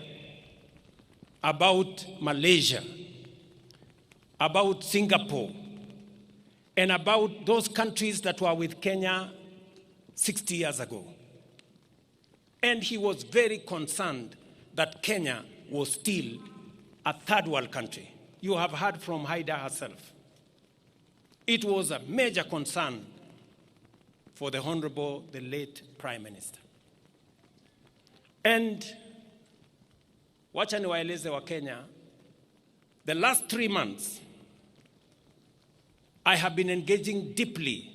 D: about Malaysia, about Singapore, and about those countries that were with Kenya 60 years ago. And he was very concerned that Kenya was still a third world country. You have heard from Haida herself. It was a major concern for the Honorable, the late Prime Minister. And wacha niwaeleze wa Kenya, the last 3 months, I have been engaging deeply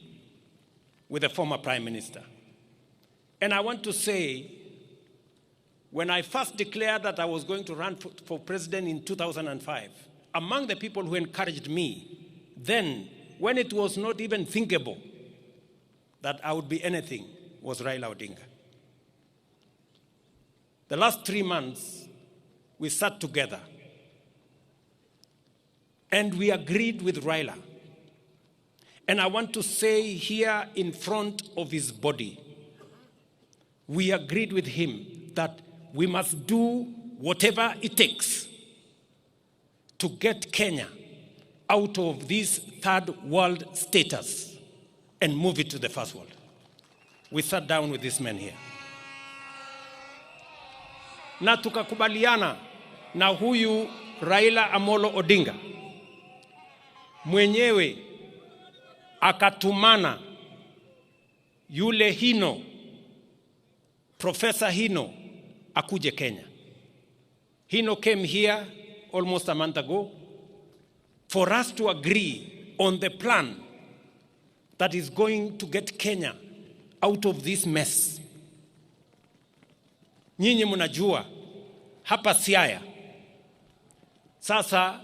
D: with the former Prime Minister. And I want to say, when I first declared that I was going to run for president in 2005, among the people who encouraged me, then, when it was not even thinkable that I would be anything, was Raila Odinga. The last 3 months, we sat together and we agreed with Raila. And I want to say here in front of his body, we agreed with him that we must do whatever it takes to get Kenya out of this third world status and move it to the first world. We sat down with these men here. Na tukakubaliana na huyu Raila Amolo Odinga mwenyewe akatumana yule Hino, Professor Hino, akuje Kenya. Hino came here almost a month ago for us to agree on the plan that is going to get Kenya out of this mess. Nyinyi mnajua hapa Siaya sasa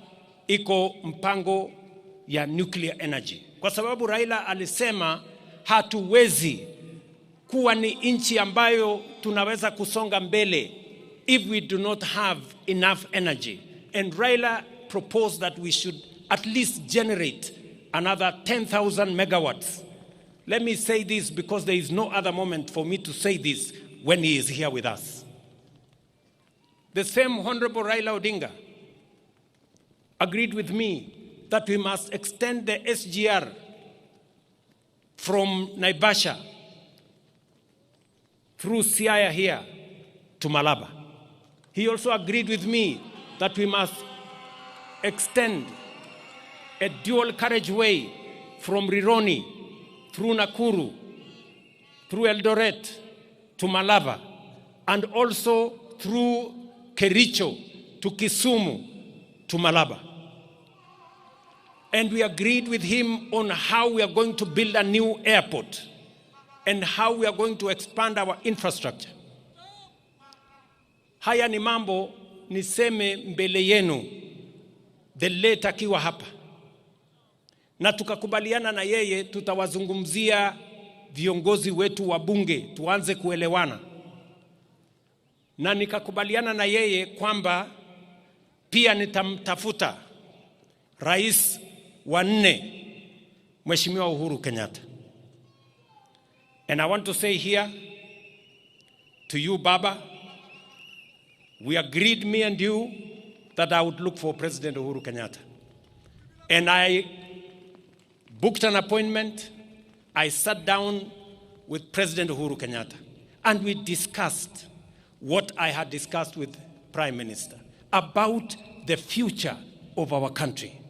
D: iko mpango ya nuclear energy, kwa sababu Raila alisema hatuwezi kuwa ni nchi ambayo tunaweza kusonga mbele if we do not have enough energy. And Raila proposed that we should at least generate another 10,000 megawatts. Let me say this because there is no other moment for me to say this when he is here with us. The same Honorable Raila Odinga agreed with me that we must extend the SGR from Naivasha through Siaya here to Malaba. He also agreed with me that we must extend a dual carriageway from Rironi through Nakuru, through Eldoret to Malaba, and also through Kericho to Kisumu to Malaba. And we agreed with him on how we are going to build a new airport and how we are going to expand our infrastructure. Haya ni mambo niseme mbele yenu the late akiwa hapa, na tukakubaliana na yeye tutawazungumzia viongozi wetu wa bunge tuanze kuelewana, na nikakubaliana na yeye kwamba pia nitamtafuta rais wa 4 Mheshimiwa Uhuru Kenyatta. And I want to say here to you, Baba, we agreed, me and you, that I would look for President Uhuru Kenyatta. And I booked an appointment. I sat down with President Uhuru Kenyatta, and we discussed what I had discussed with Prime Minister about the future of our country,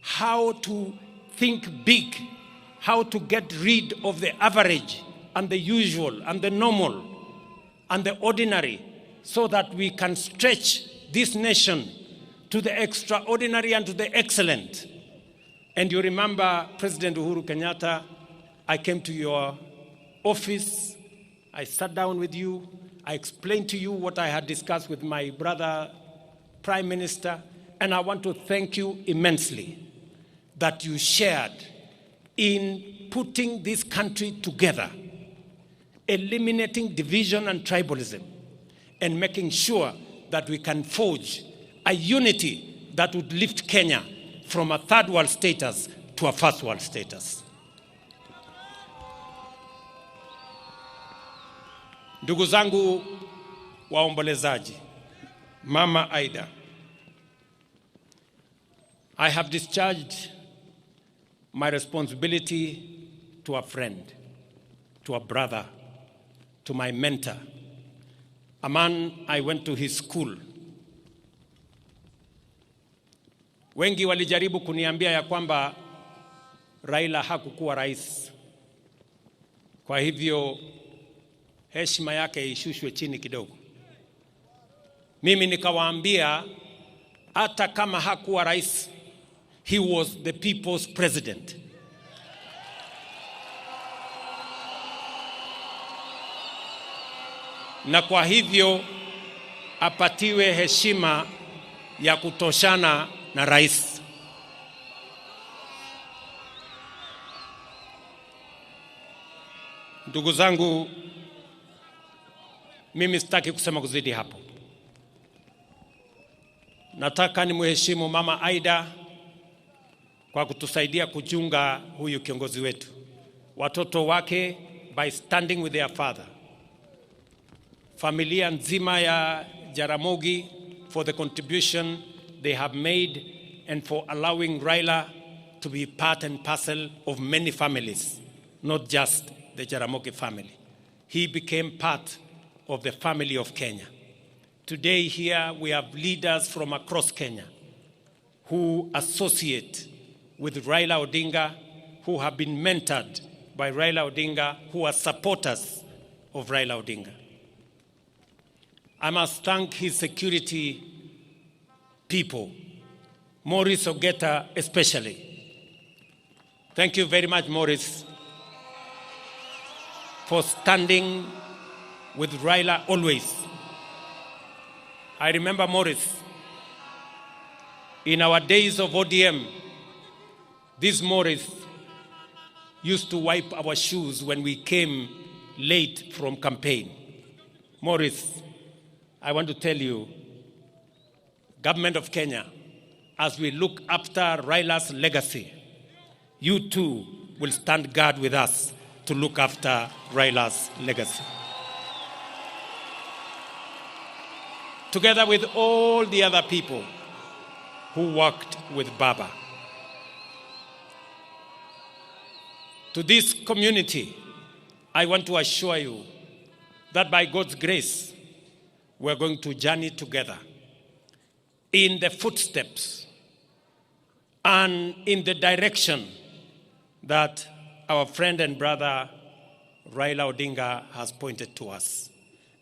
D: how to think big, how to get rid of the average and the usual and the normal and the ordinary, so that we can stretch this nation to the extraordinary and to the excellent. And you remember, President Uhuru Kenyatta, I came to your office, I sat down with you, I explained to you what I had discussed with my brother, Prime Minister, and I want to thank you immensely that you shared in putting this country together, eliminating division and tribalism, and making sure that we can forge a unity that would lift Kenya from a third world status to a first world status. Ndugu zangu waombolezaji, Mama Aida, I have discharged my responsibility to a friend, to a brother, to my mentor, a man I went to his school. Wengi walijaribu kuniambia ya kwamba Raila hakukuwa rais, kwa hivyo heshima yake ishushwe chini kidogo. Mimi nikawaambia hata kama hakuwa rais, he was the people's president. Na kwa hivyo apatiwe heshima ya kutoshana na rais. Ndugu zangu, mimi sitaki kusema kuzidi hapo. Nataka nimheshimu Mama Aida kwa kutusaidia kuchunga huyu kiongozi wetu, watoto wake by standing with their father, familia nzima ya Jaramogi for the contribution they have made and for allowing Raila to be part and parcel of many families, not just the Jaramogi family. He became part of the family of Kenya. Today here we have leaders from across Kenya who associate with Raila Odinga, who have been mentored by Raila Odinga, who are supporters of Raila Odinga. I must thank his security people, Maurice Ogeta especially. Thank you very much, Maurice, for standing with Raila always. I remember Maurice, in our days of ODM, this Maurice used to wipe our shoes when we came late from campaign. Maurice, I want to tell you, Government of Kenya, as we look after Raila's legacy, you too will stand guard with us to look after Raila's legacy. Together with all the other people who worked with Baba. To this community, I want to assure you that by God's grace, we're going to journey together in the footsteps and in the direction that our friend and brother Raila Odinga has pointed to us.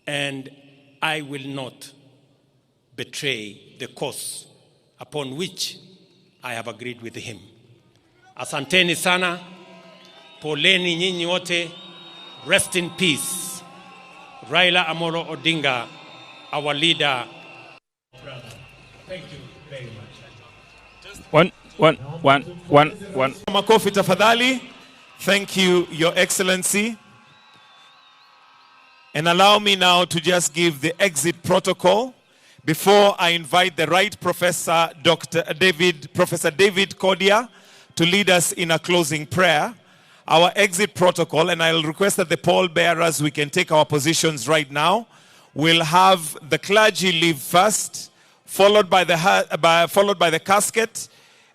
D: And I will not betray the course upon which I have agreed with him. Asanteni sana, poleni nyinyi wote, rest in peace. Raila Amolo Odinga, our leader. Thank you very much.
I: One. Makofi tafadhali. Thank you, Your Excellency. And allow me now to just give the exit protocol before I invite the Right Professor Professor David Kodia to lead us in a closing prayer. Our exit protocol, and I'll request that the pallbearers, we can take our positions right now. We'll have the clergy leave first, followed by the casket,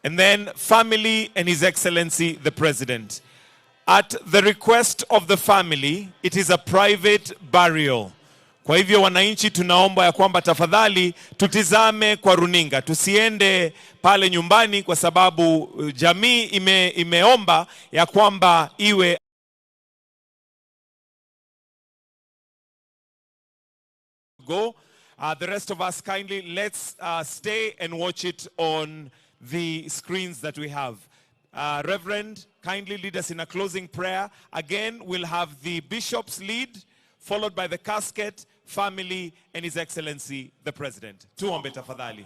I: and then family and His Excellency the President. At the request of the family, it is a private burial. Kwa hivyo wananchi tunaomba ya kwamba tafadhali tutizame kwa runinga. Tusiende pale nyumbani kwa sababu jamii imeomba ya kwamba iwe go. The rest of us kindly let's stay and watch it on the screens that we have. Reverend, kindly lead us in a closing prayer. Again, we'll have the bishop's lead, followed by the casket, family, and His Excellency, the President. Tuombe tafadhali.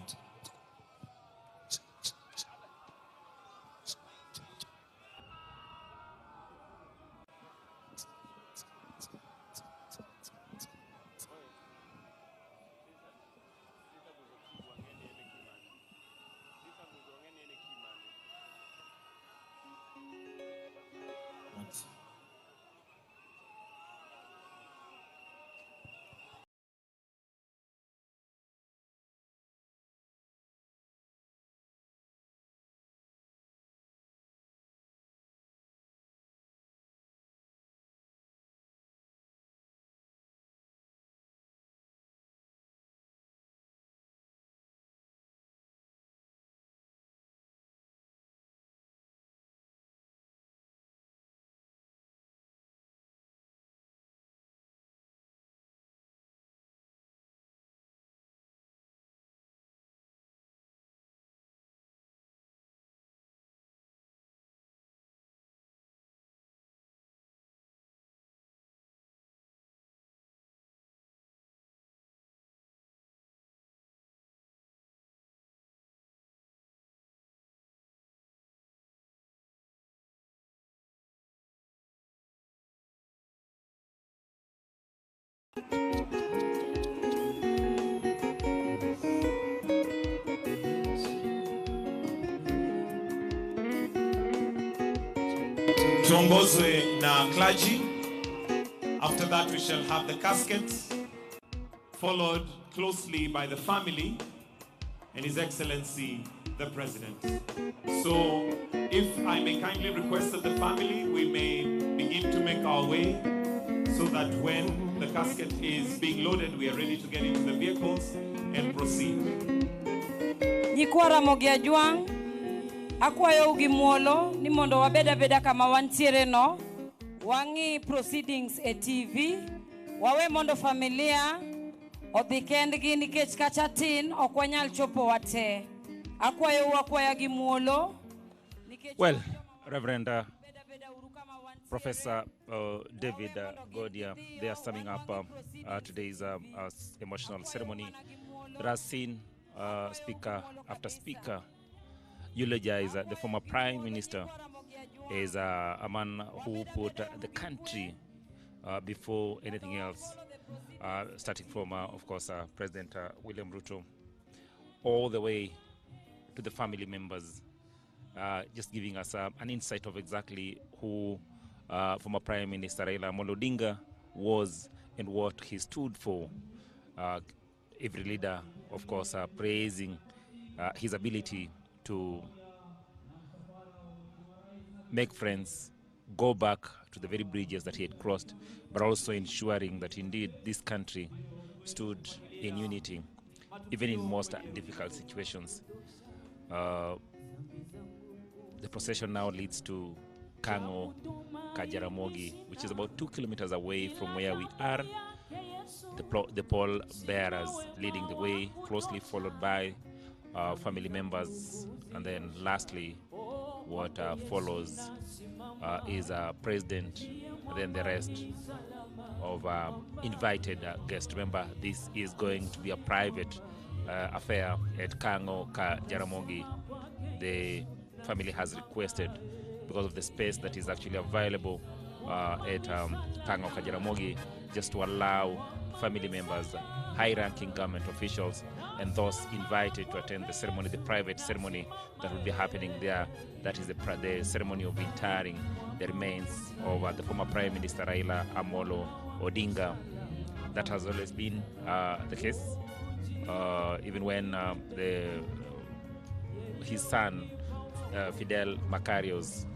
I: Tuongozwe na clergy. After that we shall have the caskets, followed closely by the family and His Excellency the President. So if I may kindly request that the family, we may begin to make our way so that when The casket is being loaded. We are ready to get into the vehicles and proceed.
M: Nyikwara mogia juang, akwayo ugi muolo, ni mondo wabeda kama wantiere no, wangi proceedings e TV, wawe mondo familia, odhi kendgi nikech kacha tin, okwanyal chopo wate. Akwayo wakwaya gi muolo.
T: Well, Reverend Professor David Godia, they are summing up today's emotional ceremony that has seen speaker after speaker eulogize the former Prime Minister as a man who put the country before anything else, starting from, of course, President William Ruto, all the way to the family members, just giving us an insight of exactly who former Prime Minister Raila Odinga was and what he stood for. Every leader, of course, praising his ability to make friends, go back to the very bridges that he had crossed, but also ensuring that indeed this country stood in unity, even in most difficult situations. The procession now leads to Kango Kajaramogi, which is about 2 kilometers away from where we are. The pall bearers leading the way, closely followed by family members, and then lastly, what follows is a president, and then the rest of invited guests. Remember, this is going to be a private affair at Kango Kajaramogi. The family has requested, because of the space that is actually available at Kango Kajaramogi, just to allow family members, high-ranking government officials, and those invited to attend the ceremony, the private ceremony that will be happening there. That is the ceremony of interring the remains of the former Prime Minister Raila Amolo Odinga. That has always been the case, even when his son Fidel Macarios